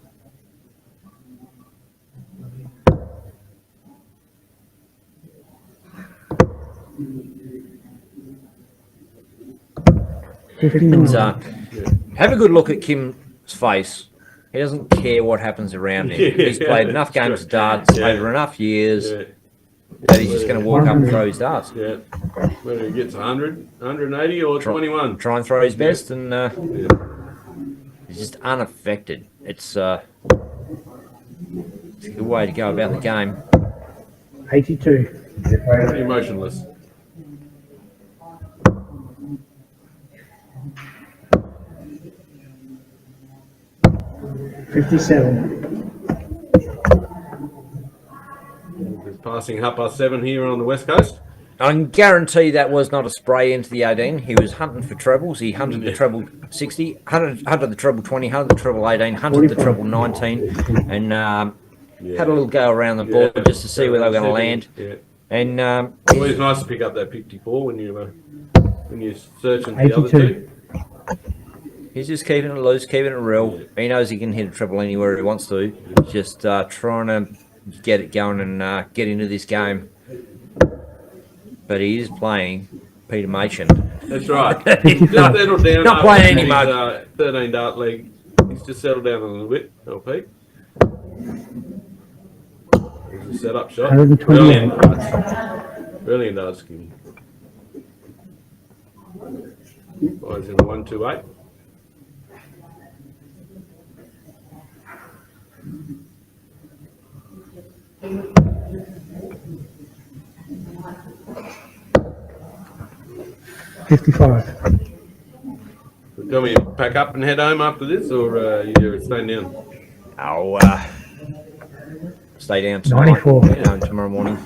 Have a good look at Kim's face. He doesn't care what happens around him. He's played enough games of darts over enough years that he's just going to walk up and throw his darts. Yeah. Whether he gets 100, 180 or 21. Try and throw his best, and he's just unaffected. It's a good way to go about the game. 82. Pretty emotionless. $57. passing 7:30 here on the west coast. I can guarantee that was not a spray into the 18. He was hunting for trebles. He hunted the treble 60, hunted the treble 20, hunted the treble 18, hunted the treble 19, and had a little go around the board just to see where they were going to land. Yeah. And always nice to pick up that 54 when you're searching for the other two. He's just keeping it loose, keeping it real. He knows he can hit a treble anywhere he wants to. Just trying to get it going and get into this game. But he is playing Peter Machin. That's right. He's just settled down. Not playing any mode. 13 dart league. He's just settled down a little bit. Pete. There's a setup shot. Brilliant darts. Brilliant darts, Skinny. Boys in the 128. Do we pack up and head home after this, or you're staying down? I'll stay down tonight. 94. Head home tomorrow morning.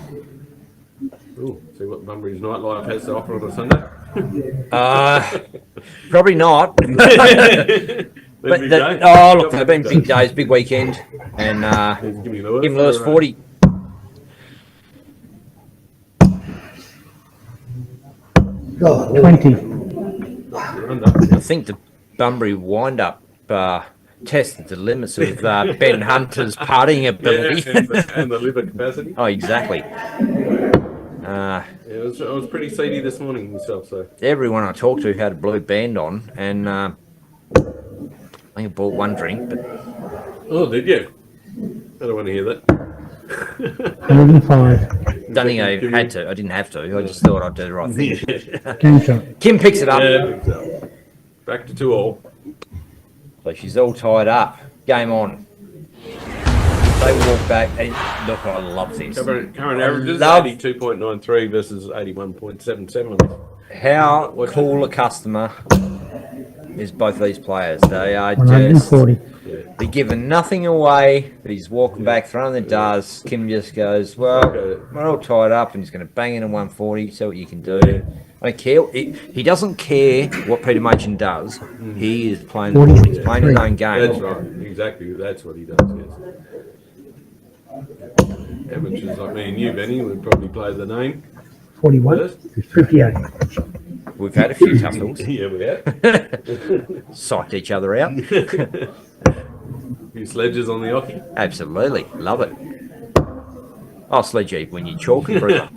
Ooh, see what Bunbury's nightlife has to offer on a Sunday. Probably not. But Big day. look, they've been big days, big weekend, and give me Lewis 40. Oh, 20. I think the Bunbury wind-up tested the limits of Ben Hunter's putting ability. and the liver capacity. Oh, exactly. It was pretty seedy this morning myself. So everyone I talked to had a blue band on, and I think I bought one drink. But oh, did you? I don't want to hear that. 105. Don't think I had to. I didn't have to. I just thought I'd do the right thing. Game shot. Kim picks it up. Yeah, back to 2-all. So she's all tied up. Game on. They walk back. And look, I love this. Current averages 82.93 versus 81.77. How cool a customer is both of these players. They are 140. just... They're giving nothing away, but he's walking back, throwing the darts. Kim just goes, well, we're all tied up, and he's going to bang in a 140, see what you can do. I don't care. He doesn't care what Peter Machin does. He is playing, he's playing his own game. That's right. Exactly. That's what he does, yes. Amateurs like me and you, Benny, would probably play the name. 41. 58. We've had a few tussles. Yeah, we have. Psyched each other out. Few sledges on the hockey. Absolutely. Love it. I'll sledge you when you chalk and prove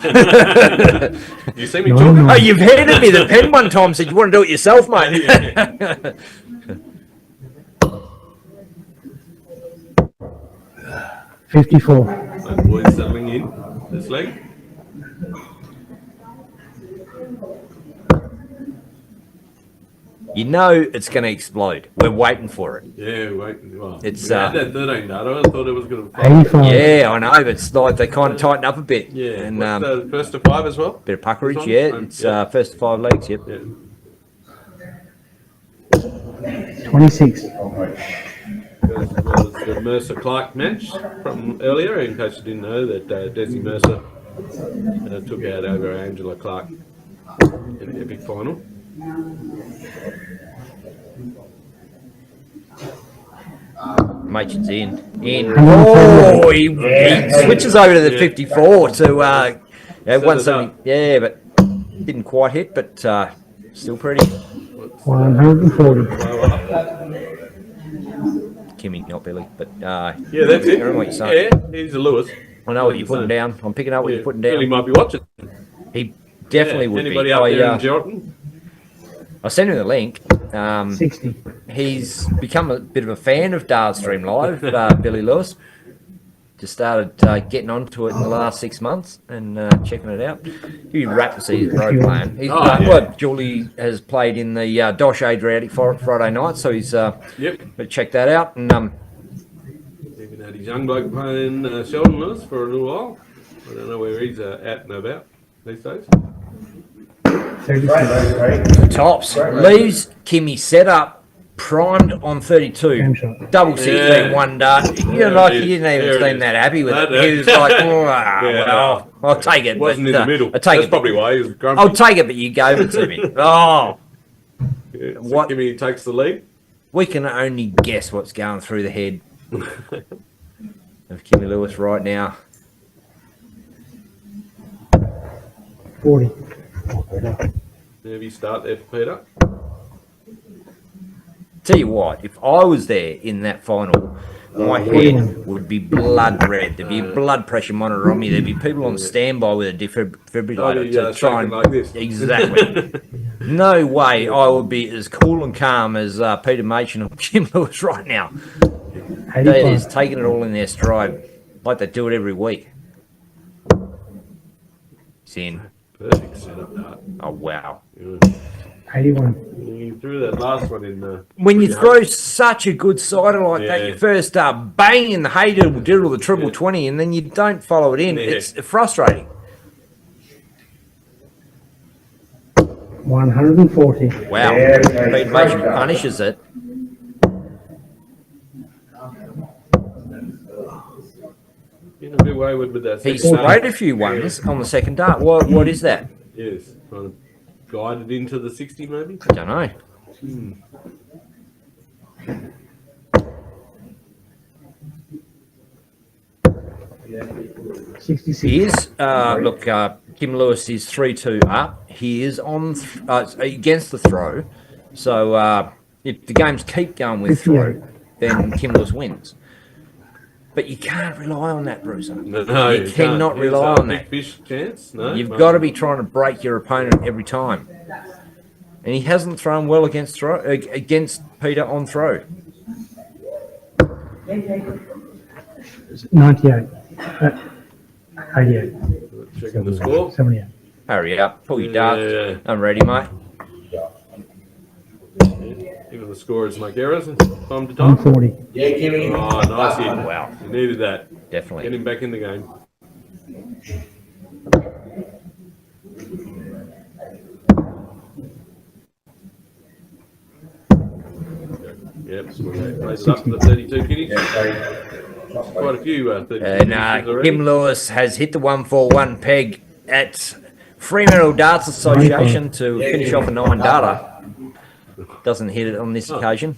You see me chalking? Oh, you've handed me the pen one time, said you want to do it yourself, mate. 54. And boys settling in this leg. You know it's going to explode. We're waiting for it. Yeah, waiting. Well, it's that 13 data. I thought it was going to fly. Yeah, I know, but it's like they kind of tighten up a bit. Yeah, and what's first to 5 as well. Bit of puckerage, yeah. It's first to 5 legs. Yep. Yeah. 26. As well as the Mercer Clark match from earlier, in case you didn't know that Desi Mercer took out over Angela Clark in the epic final. Machin's in. Oh, he switches over to the 54 to 170. Yeah, but didn't quite hit, but still pretty. 140. Kimmy, not Billy, but yeah, that's it. What you're saying. Yeah, he's a Lewis. I know what you're putting down. I'm picking up what you're putting down. Billy might be watching. He definitely would Anybody be. up there in Jordan? I sent him the link. 60. He's become a bit of a fan of Dartstream Live, Billy Lewis. Just started getting onto it in the last 6 months and checking it out. He'd be rapt to see his pro playing. Well, Julie has played in the Dosh Adriatic Friday night, so he's but check that out. And even had his young bloke playing Sheldon Lewis for a little while. I don't know where he's at and about these days. Tops leaves Kimmy set up primed on 32. Double 16, one dart. You know, like he didn't even seem that happy with it. He was like, oh, well, I'll take it. Wasn't but, in the middle. I'll take That's it. probably why he was grumpy. I'll take it, but you gave it to me. Oh. Yeah, so What? Kimmy takes the lead. We can only guess what's going through the head of Kimmy Lewis right now. 40. Nervy start there for Peter. Tell you what, if I was there in that final, my head would be blood red. There'd be a blood pressure monitor on me. There'd be people on standby with a defibrillator to try and like this. Exactly. No way I would be as cool and calm as Peter Machin or Kim Lewis right now. They're just taking it all in their stride, like they do it every week. It's in. Perfect setup, that. Oh wow. 81. You threw that last one in the. When you throw such a good sider like that, you first start banging the hey diddle diddle, the triple 20, and then you don't follow it in. It's frustrating. 140. Wow. Peter Machin punishes it. Been a bit wayward with that. He second dart. sprayed a few ones on the second dart. What is that? Yes, kind of guided into the 60 maybe. I don't know. He is, look, Kim Lewis is 3-2 up. He is on against the throw. So if the games keep going with throw, then Kim Lewis wins. But you can't rely on that, Bruiser. No, you cannot rely on that. Fish chance? No. You've got to be trying to break your opponent every time. And he hasn't thrown well against Peter on throw. 98. 88. Checking the score. 78. Hurry up. Pull your dart. I'm ready, mate. Even the scorers make errors from time to time. 140. Yeah, Kimmy. Oh, nice hit. Wow. You needed that. Definitely. Get him back in the game. Yep, so raise it up to the 32 kitties. Quite a few 32 kitties already. Kim Lewis has hit the 141 peg at Fremantle Darts Association to finish off a 9 darter. Doesn't hit it on this occasion.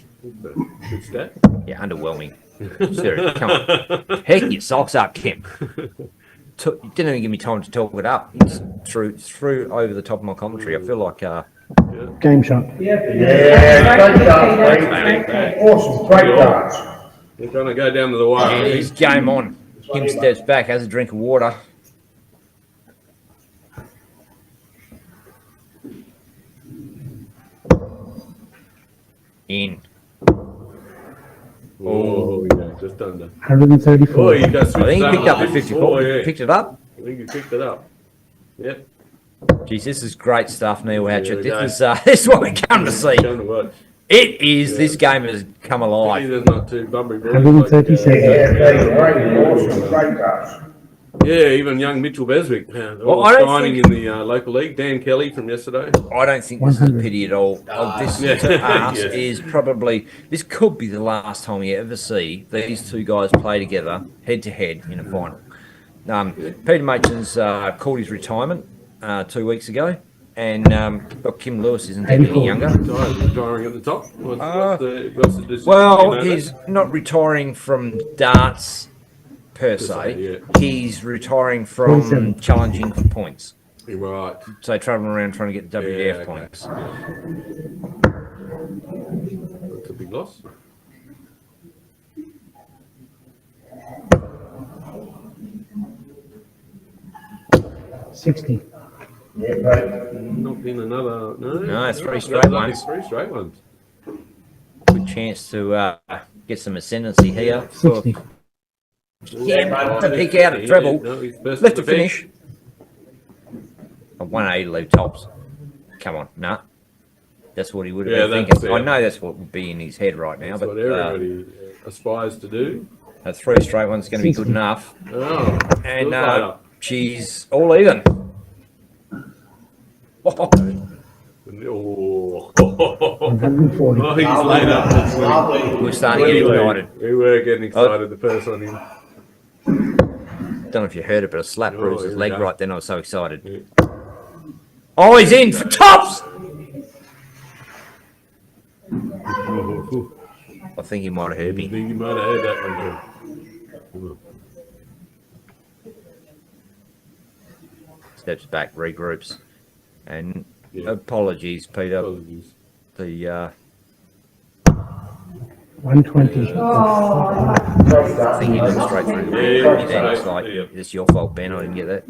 Good stat. Yeah, underwhelming. Seriously, come on. Heck your socks up, Kim. Didn't even give me time to talk it up. It's through over the top of my commentary. I feel like Game shot. Awesome, great darts. They're trying to go down to the wire. and he's game on. Kim steps back, has a drink of water. In. Oh, yeah, just under. 134. Oh, you got I think he picked up a 54. Oh, yeah. Picked it up? I think he picked it up. Yep. Geez, this is great stuff, Neil Hatchett. Yeah, This is what we come to see. Come to watch. It is. This game has come alive. There's not too Bunbury boys. 137. Yeah, even young Mitchell Beswick. Well, I don't signing think- in the local league. Dan Kelly from yesterday. I don't think this is a pity at all. This Yeah. to us Yes. is probably, this could be the last time you ever see these two guys play together head to head in a final. Peter Machin's called his retirement 2 weeks ago, and Kim Lewis isn't getting any younger. Retiring at the top. What's the decision? Well, You know he's not retiring from darts per se. yeah. He's retiring from 47. challenging for points. You're right. So traveling around trying to get WDF okay. points. That's a big loss. $60. Not in another. No, 3 straight ones. 3 straight ones. Good chance to get some ascendancy here. For, 60. yeah, to pick out a treble. No, he's first Left to to the finish. A 180 leave tops. Come on, nah. That's what he would have been that's thinking. it. I know that's what would be in his head right now, That's but what everybody aspires to do. a 3 straight one's going to be good enough. Oh, And good later. she's all even. Oh, 140. Oh, he's laid up this week. We're starting to get excited. We were getting excited the first one in. Don't know if you heard it, but a slap bruised here his we leg go. right then. I was so excited. Oh, he's in for tops! I think he might have heard I me. think you might have heard that one too. Steps back, regroups. And apologies, Peter. Apologies. The 120. I think he went straight through the Yeah, ring. It's straight, like, yeah. it's your fault, Ben. I didn't get that.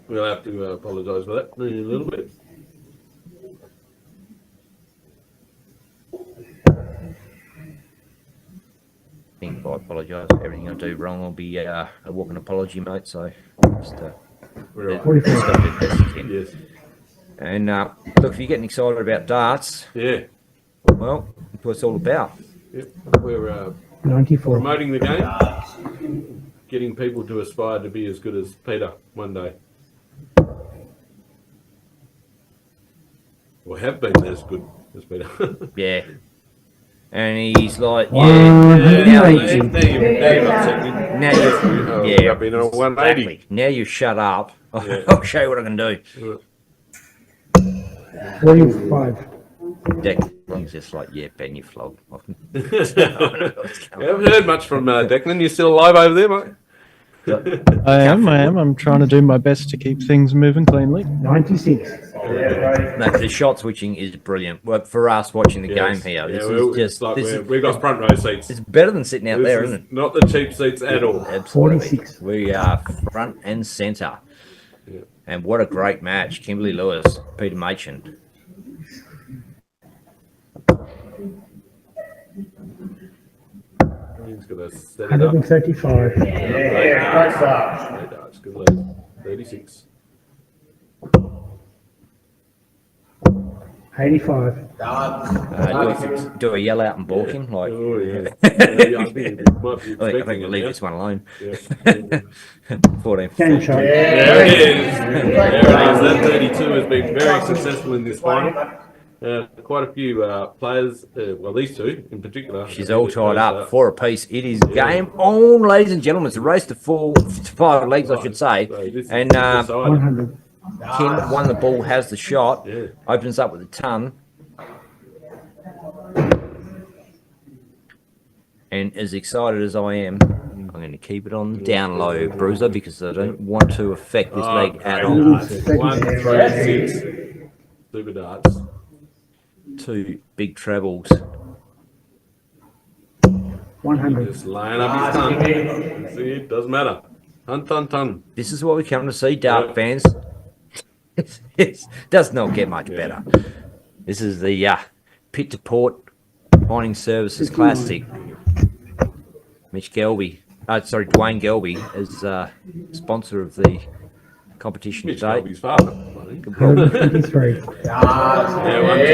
We'll have to apologise for that a little bit. I think if I apologise for everything I do wrong, I'll be a walking apology, mate. So just Yes. And look, if you're getting excited about darts, Yeah. well, that's what it's all about. Yep. We're 94. promoting the game, getting people to aspire to be as good as Peter one day. Or have been as good as Peter. Yeah. And he's like, Wow. now Now you've yeah, up in a 180. exactly. Now you shut up. Yeah. I'll show you what I can do. 45. Declan's just like, yeah, Ben, you flog. You haven't heard much from Declan. You still alive over there, mate? I am. I'm trying to do my best to keep things moving cleanly. 96. No, the shot switching is brilliant. Well, for us watching the game here, this is just we've got front row seats. It's better than sitting out there, This isn't it? Not the cheap seats at all. Absolutely. 46. We are front and centre. Yeah. And what a great match. Kimberly Lewis, Peter Machin. He's gonna set it up. 135. That's good lead. 36. 85. Do a yell out and balk him? Like, Oh, yeah. I think you might be I think expecting we'll it leave now. this one alone. Yeah. 14. Game shot. There it is. There it is. That 32 has been very successful in this final. Quite a few players, well, these two in particular. She's all tied up, 4 apiece. It is game on, ladies and gentlemen. It's a race to 5 legs, I should say. So this is And decided. 100. Kim won the ball, has the shot, Yeah. opens up with a ton. And as excited as I am, I'm going to keep it on the down low, Bruiser, because I don't want to affect this leg at all. 136. Super darts. 2 big trebles. 100. Just laying up his tongue. See, it doesn't matter. Ton. This is what we come to see, dart fans. It does not get much better. This is the Pit to Port Mining Services Classic. Mitch Gelby, Dwayne Gelby is sponsor of the competition Mitch today. Gelby's father. 123. Yeah, 1, 2,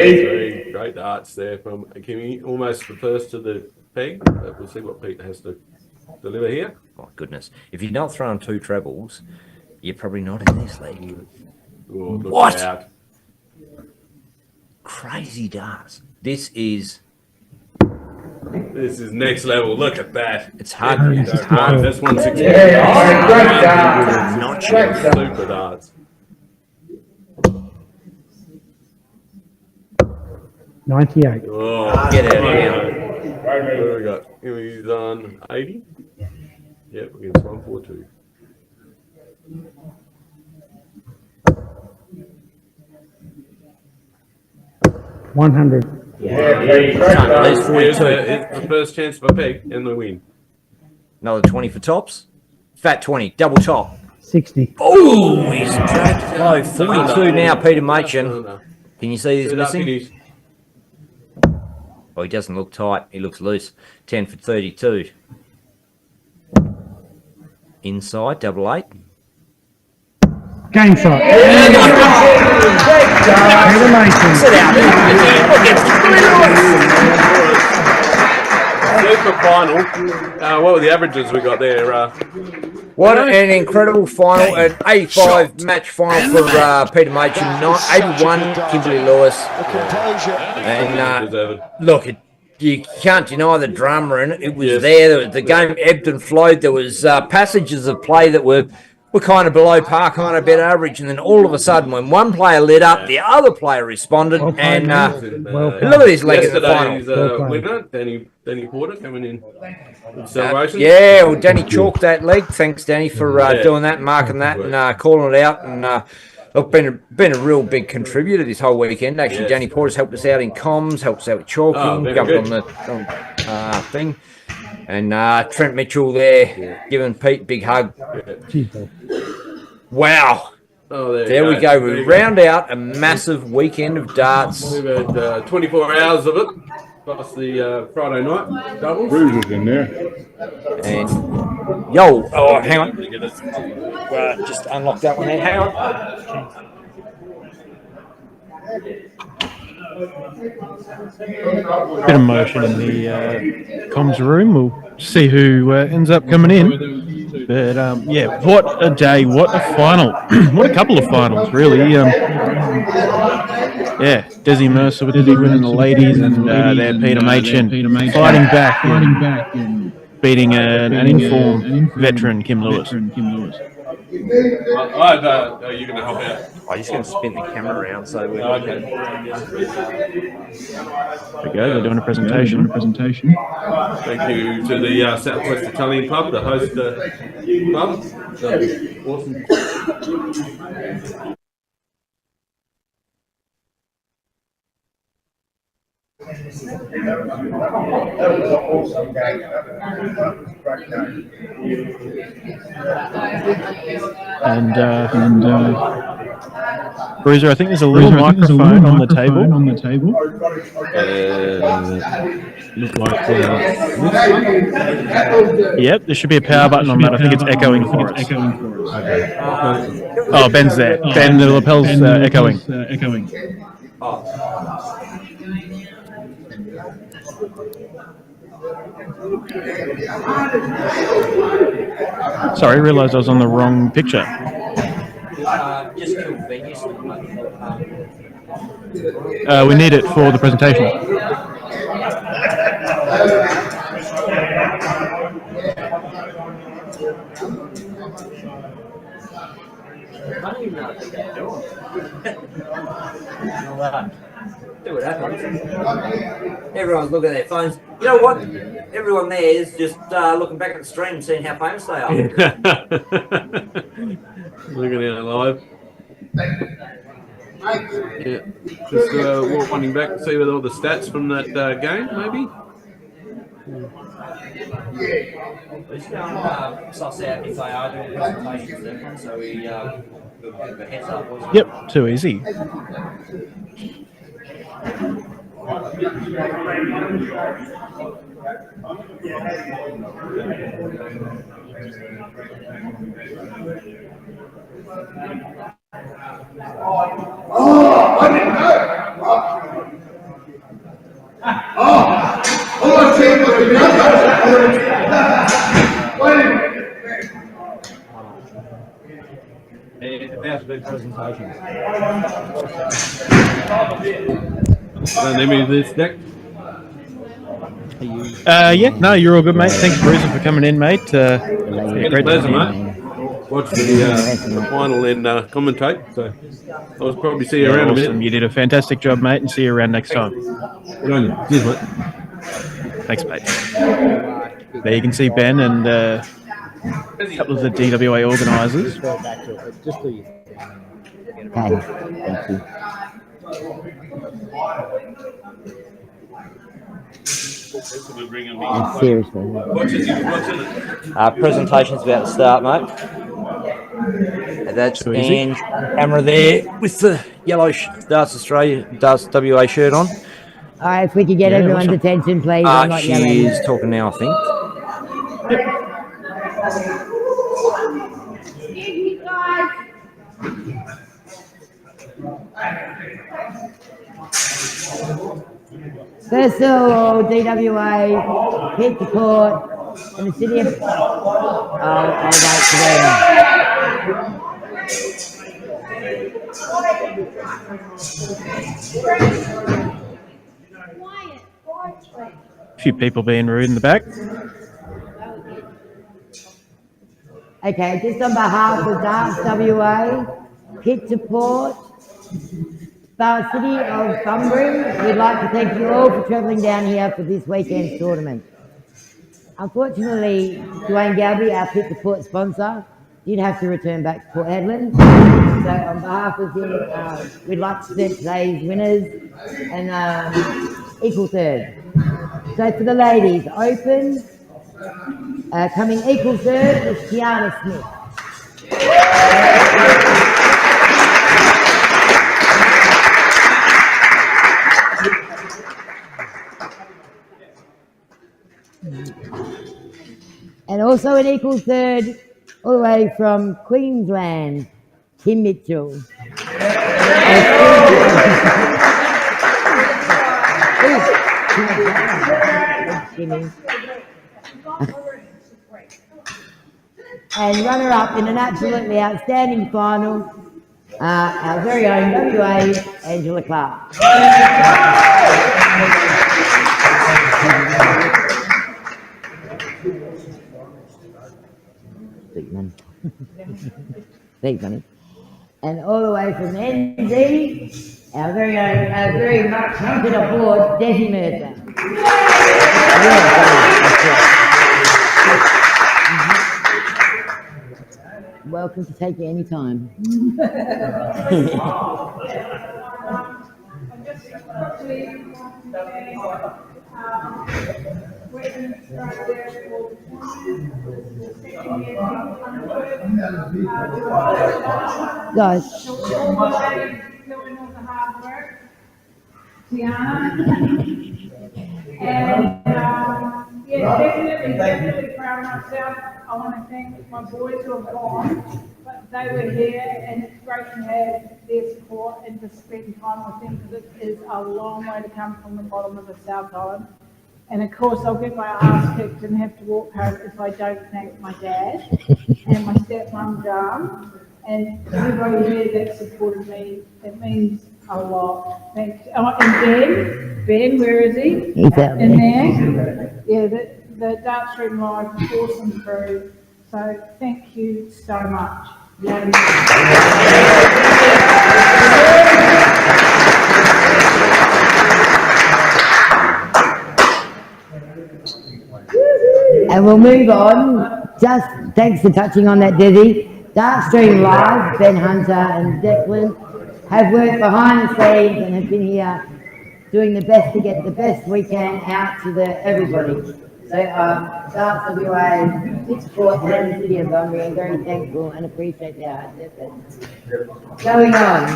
3. Great darts there from Kimmy. Almost the first to the peg. But we'll see what Pete has to deliver here. My goodness. If you're not throwing 2 trebles, you're probably not in this league. Oh, look What? out. Crazy darts. This is next level. Look at that. It's hard. It's It's hard. That's 160. Not Super darts. 98. Oh, Get out of here. What do we got? He's on 80. Yep, against 142. $100. At least 42. It's the first chance for Peg and the win. Another 20 for tops. Fat 20, double top. 60. Oh, he's dragged low. 42 now, Peter Machin. Can you see he's missing? Oh, he doesn't look tight. He looks loose. 10 for 32. Inside, double 8. Game shot. Peter Mason. Sit out. Super final. What were the averages we got there? What an incredible final, an 85 match final for Peter Machin, 81 Kimberley Lewis. And look, you can't deny the drama in it. It was there. The game ebbed and flowed. There was passages of play that were kind of below par, kind of a bit average, and then all of a sudden, when one player lit up, the other player responded, and look at his leg at the final. Winner, Danny Porter coming in. Celebration. Yeah, well, Danny chalked that leg. Thanks, Danny, for doing that, marking that, and calling it out. And look, been a real big contributor this whole weekend. Actually, Danny Porter's helped us out in comms, helped us out with chalking, jumped on the thing. And Trent Mitchell there, giving Pete a big hug. Wow. Oh, there we go. We round out a massive weekend of darts. We've had 24 hours of it, plus the Friday night doubles. Bruises in there. And hang on. Just unlock that one there. Hang on. Bit of motion in the comms room. We'll see who ends up coming in. But what a day! What a final! What a couple of finals, really. Desi Mercer with the big win in the ladies, and there Peter Machin fighting back and beating an informed veteran, Kim Lewis. Are you going to help out? I'm just going to spin the camera around so we're okay. There we go, they're doing a presentation. Thank you to the Southwest Italian Club, the host club. Awesome. That was an awesome game. Great game. And Bruiser, I think there's a little microphone on the table. Look like Yep, there should be a power button on that. I think it's echoing for us. Okay. Oh, Ben's there. Ben, the lapel's echoing. Sorry, I realised I was on the wrong picture. We need it for the presentation. See what happens. Everyone's looking at their phones. You know what? Everyone there is just looking back at the stream and seeing how famous they are. Looking at it live. Yeah, just wanting back to see all the stats from that game, maybe. We're just going to suss out if they are doing presentations there, so we have a heads up. Yep, too easy. Oh, I didn't know. All I said was the wait a minute. About to do presentations. Let me this deck. No, you're all good, mate. Thanks, Bruiser, for coming in, mate. Great pleasure, mate. Watch the final and commentate. So I'll probably see you around a minute. You did a fantastic job, mate, and see you around next time. Good on you. Cheers, mate. Thanks, mate. There you can see Ben and a couple of the DWA organisers. Thank you. Seriously. Presentation's about to start, mate. And that's Ange camera there with the yellow Darts Australia, Darts WA shirt on. If we could get everyone's attention, please. I'm not yelling. She is talking now, I think. First of all, DWA, hit the court. in the city of... I'll wait for them. A few people being rude in the back. Okay, just on behalf of Darts WA, Pit to Port, Spa City of Bunbury, we'd like to thank you all for travelling down here for this weekend's tournament. Unfortunately, Dwayne Galby, our Pit to Port sponsor, did have to return back to Port Hedland. So on behalf of him, we'd like to present today's winners and equal third. So for the ladies, open, coming equal third is Tiana Smith. And also an equal third, all the way from Queensland, Tim Mitchell. And runner-up in an absolutely outstanding final, our very own WA, Angela Clark. Thanks, honey. And all the way from NZ, our very own, very much hunted aboard, Desi Mercer. Welcome to take it any time. Guys. And yeah, definitely proud of myself. I want to thank my boys who have gone, but they were here, and it's great to have their support and to spend time with them, because it is a long way to come from the bottom of the South Island. And of course, I'll get my ass kicked and have to walk home if I don't thank my dad and my stepmom, Jan, and everybody here that supported me. It means a lot. Thanks. Oh, and Ben, where is he? He's out in there. Yeah, the Dartstream Live, awesome crew. So thank you so much. And we'll move on. Just thanks for touching on that, Desi. Dartstream Live, Ben Hunter and Declan have worked behind the scenes and have been here doing the best to get the best we can out to everybody. So Darts WA, Pit to Port and the City of Bunbury, I'm very thankful and appreciate their hard efforts. Going on.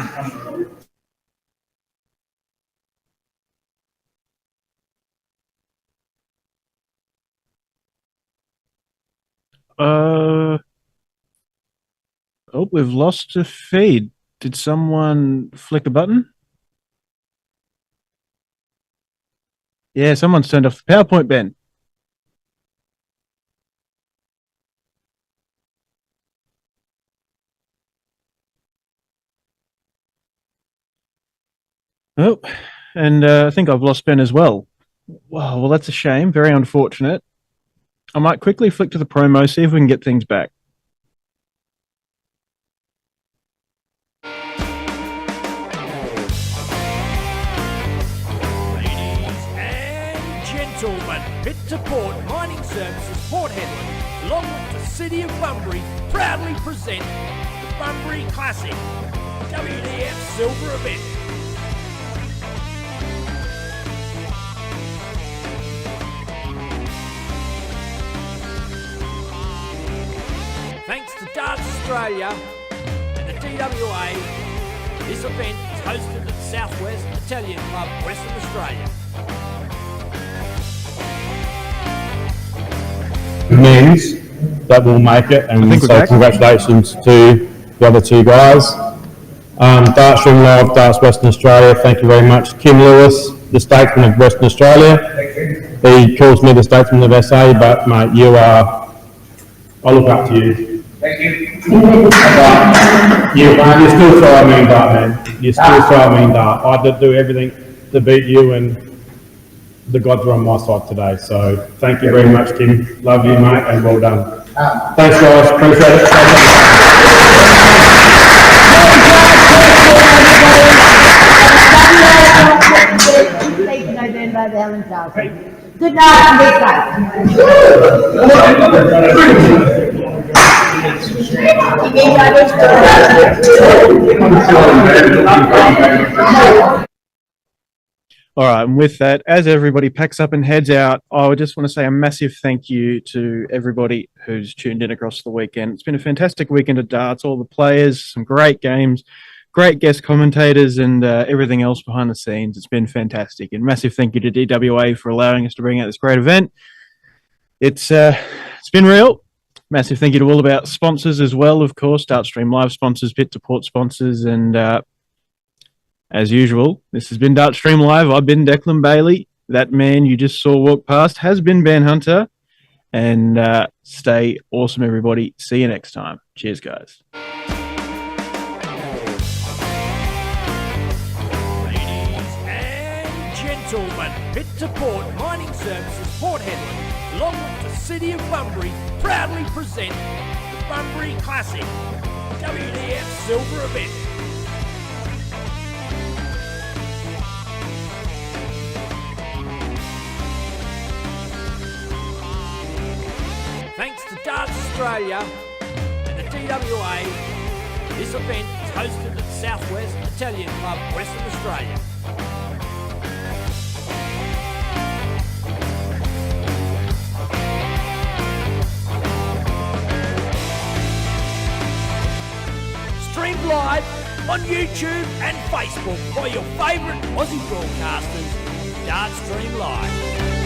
Oh, we've lost a feed. Did someone flick a button? Yeah, someone's turned off the PowerPoint, Ben. Oh, and I think I've lost Ben as well. Wow, well, that's a shame. Very unfortunate. I might quickly flick to the promo, see if we can get things back. Gentlemen, Pit to Port Mining Services Port Hedland, along with the City of Bunbury, proudly present the Bunbury Classic WDF Silver event. Thanks to Darts Australia and the DWA, this event is hosted at Southwest Italian Club, Western Australia. Men's that will make it, and so congratulations to the other two guys. Dartstream Live, Darts Western Australia, thank you very much. Kim Lewis, the Statesman of Western Australia. He calls me the statesman of SA, but mate, I look up to you. Thank you. But you're still so mean dart, man. You're still so mean dart. I did do everything to beat you, and the gods were on my side today. So thank you very much, Tim. Love you, mate, and well done. Thanks, guys. Appreciate it. Good night and All right, and with that, as everybody packs up and heads out, I would just want to say a massive thank you to everybody who's tuned in across the weekend. It's been a fantastic weekend of darts, all the players, some great games, great guest commentators, and everything else behind the scenes. It's been fantastic. And massive thank you to DWA for allowing us to bring out this great event. It's been real. Massive thank you to all of our sponsors as well, of course, Dartstream Live sponsors, Pit to Port sponsors, and as usual, this has been Dartstream Live. I've been Declan Bailey. That man you just saw walk past has been Ben Hunter. And stay awesome, everybody. See you next time. Cheers, guys. Gentlemen, Pit to Port Mining Services Port Hedland, along with the City of Bunbury, proudly present the Bunbury Classic WDF Silver event. Thanks to Darts Australia and the DWA, this event is hosted at Southwest Italian Club, Western Australia. Streamed live on YouTube and Facebook by your favourite Aussie broadcasters, Dartstream Live.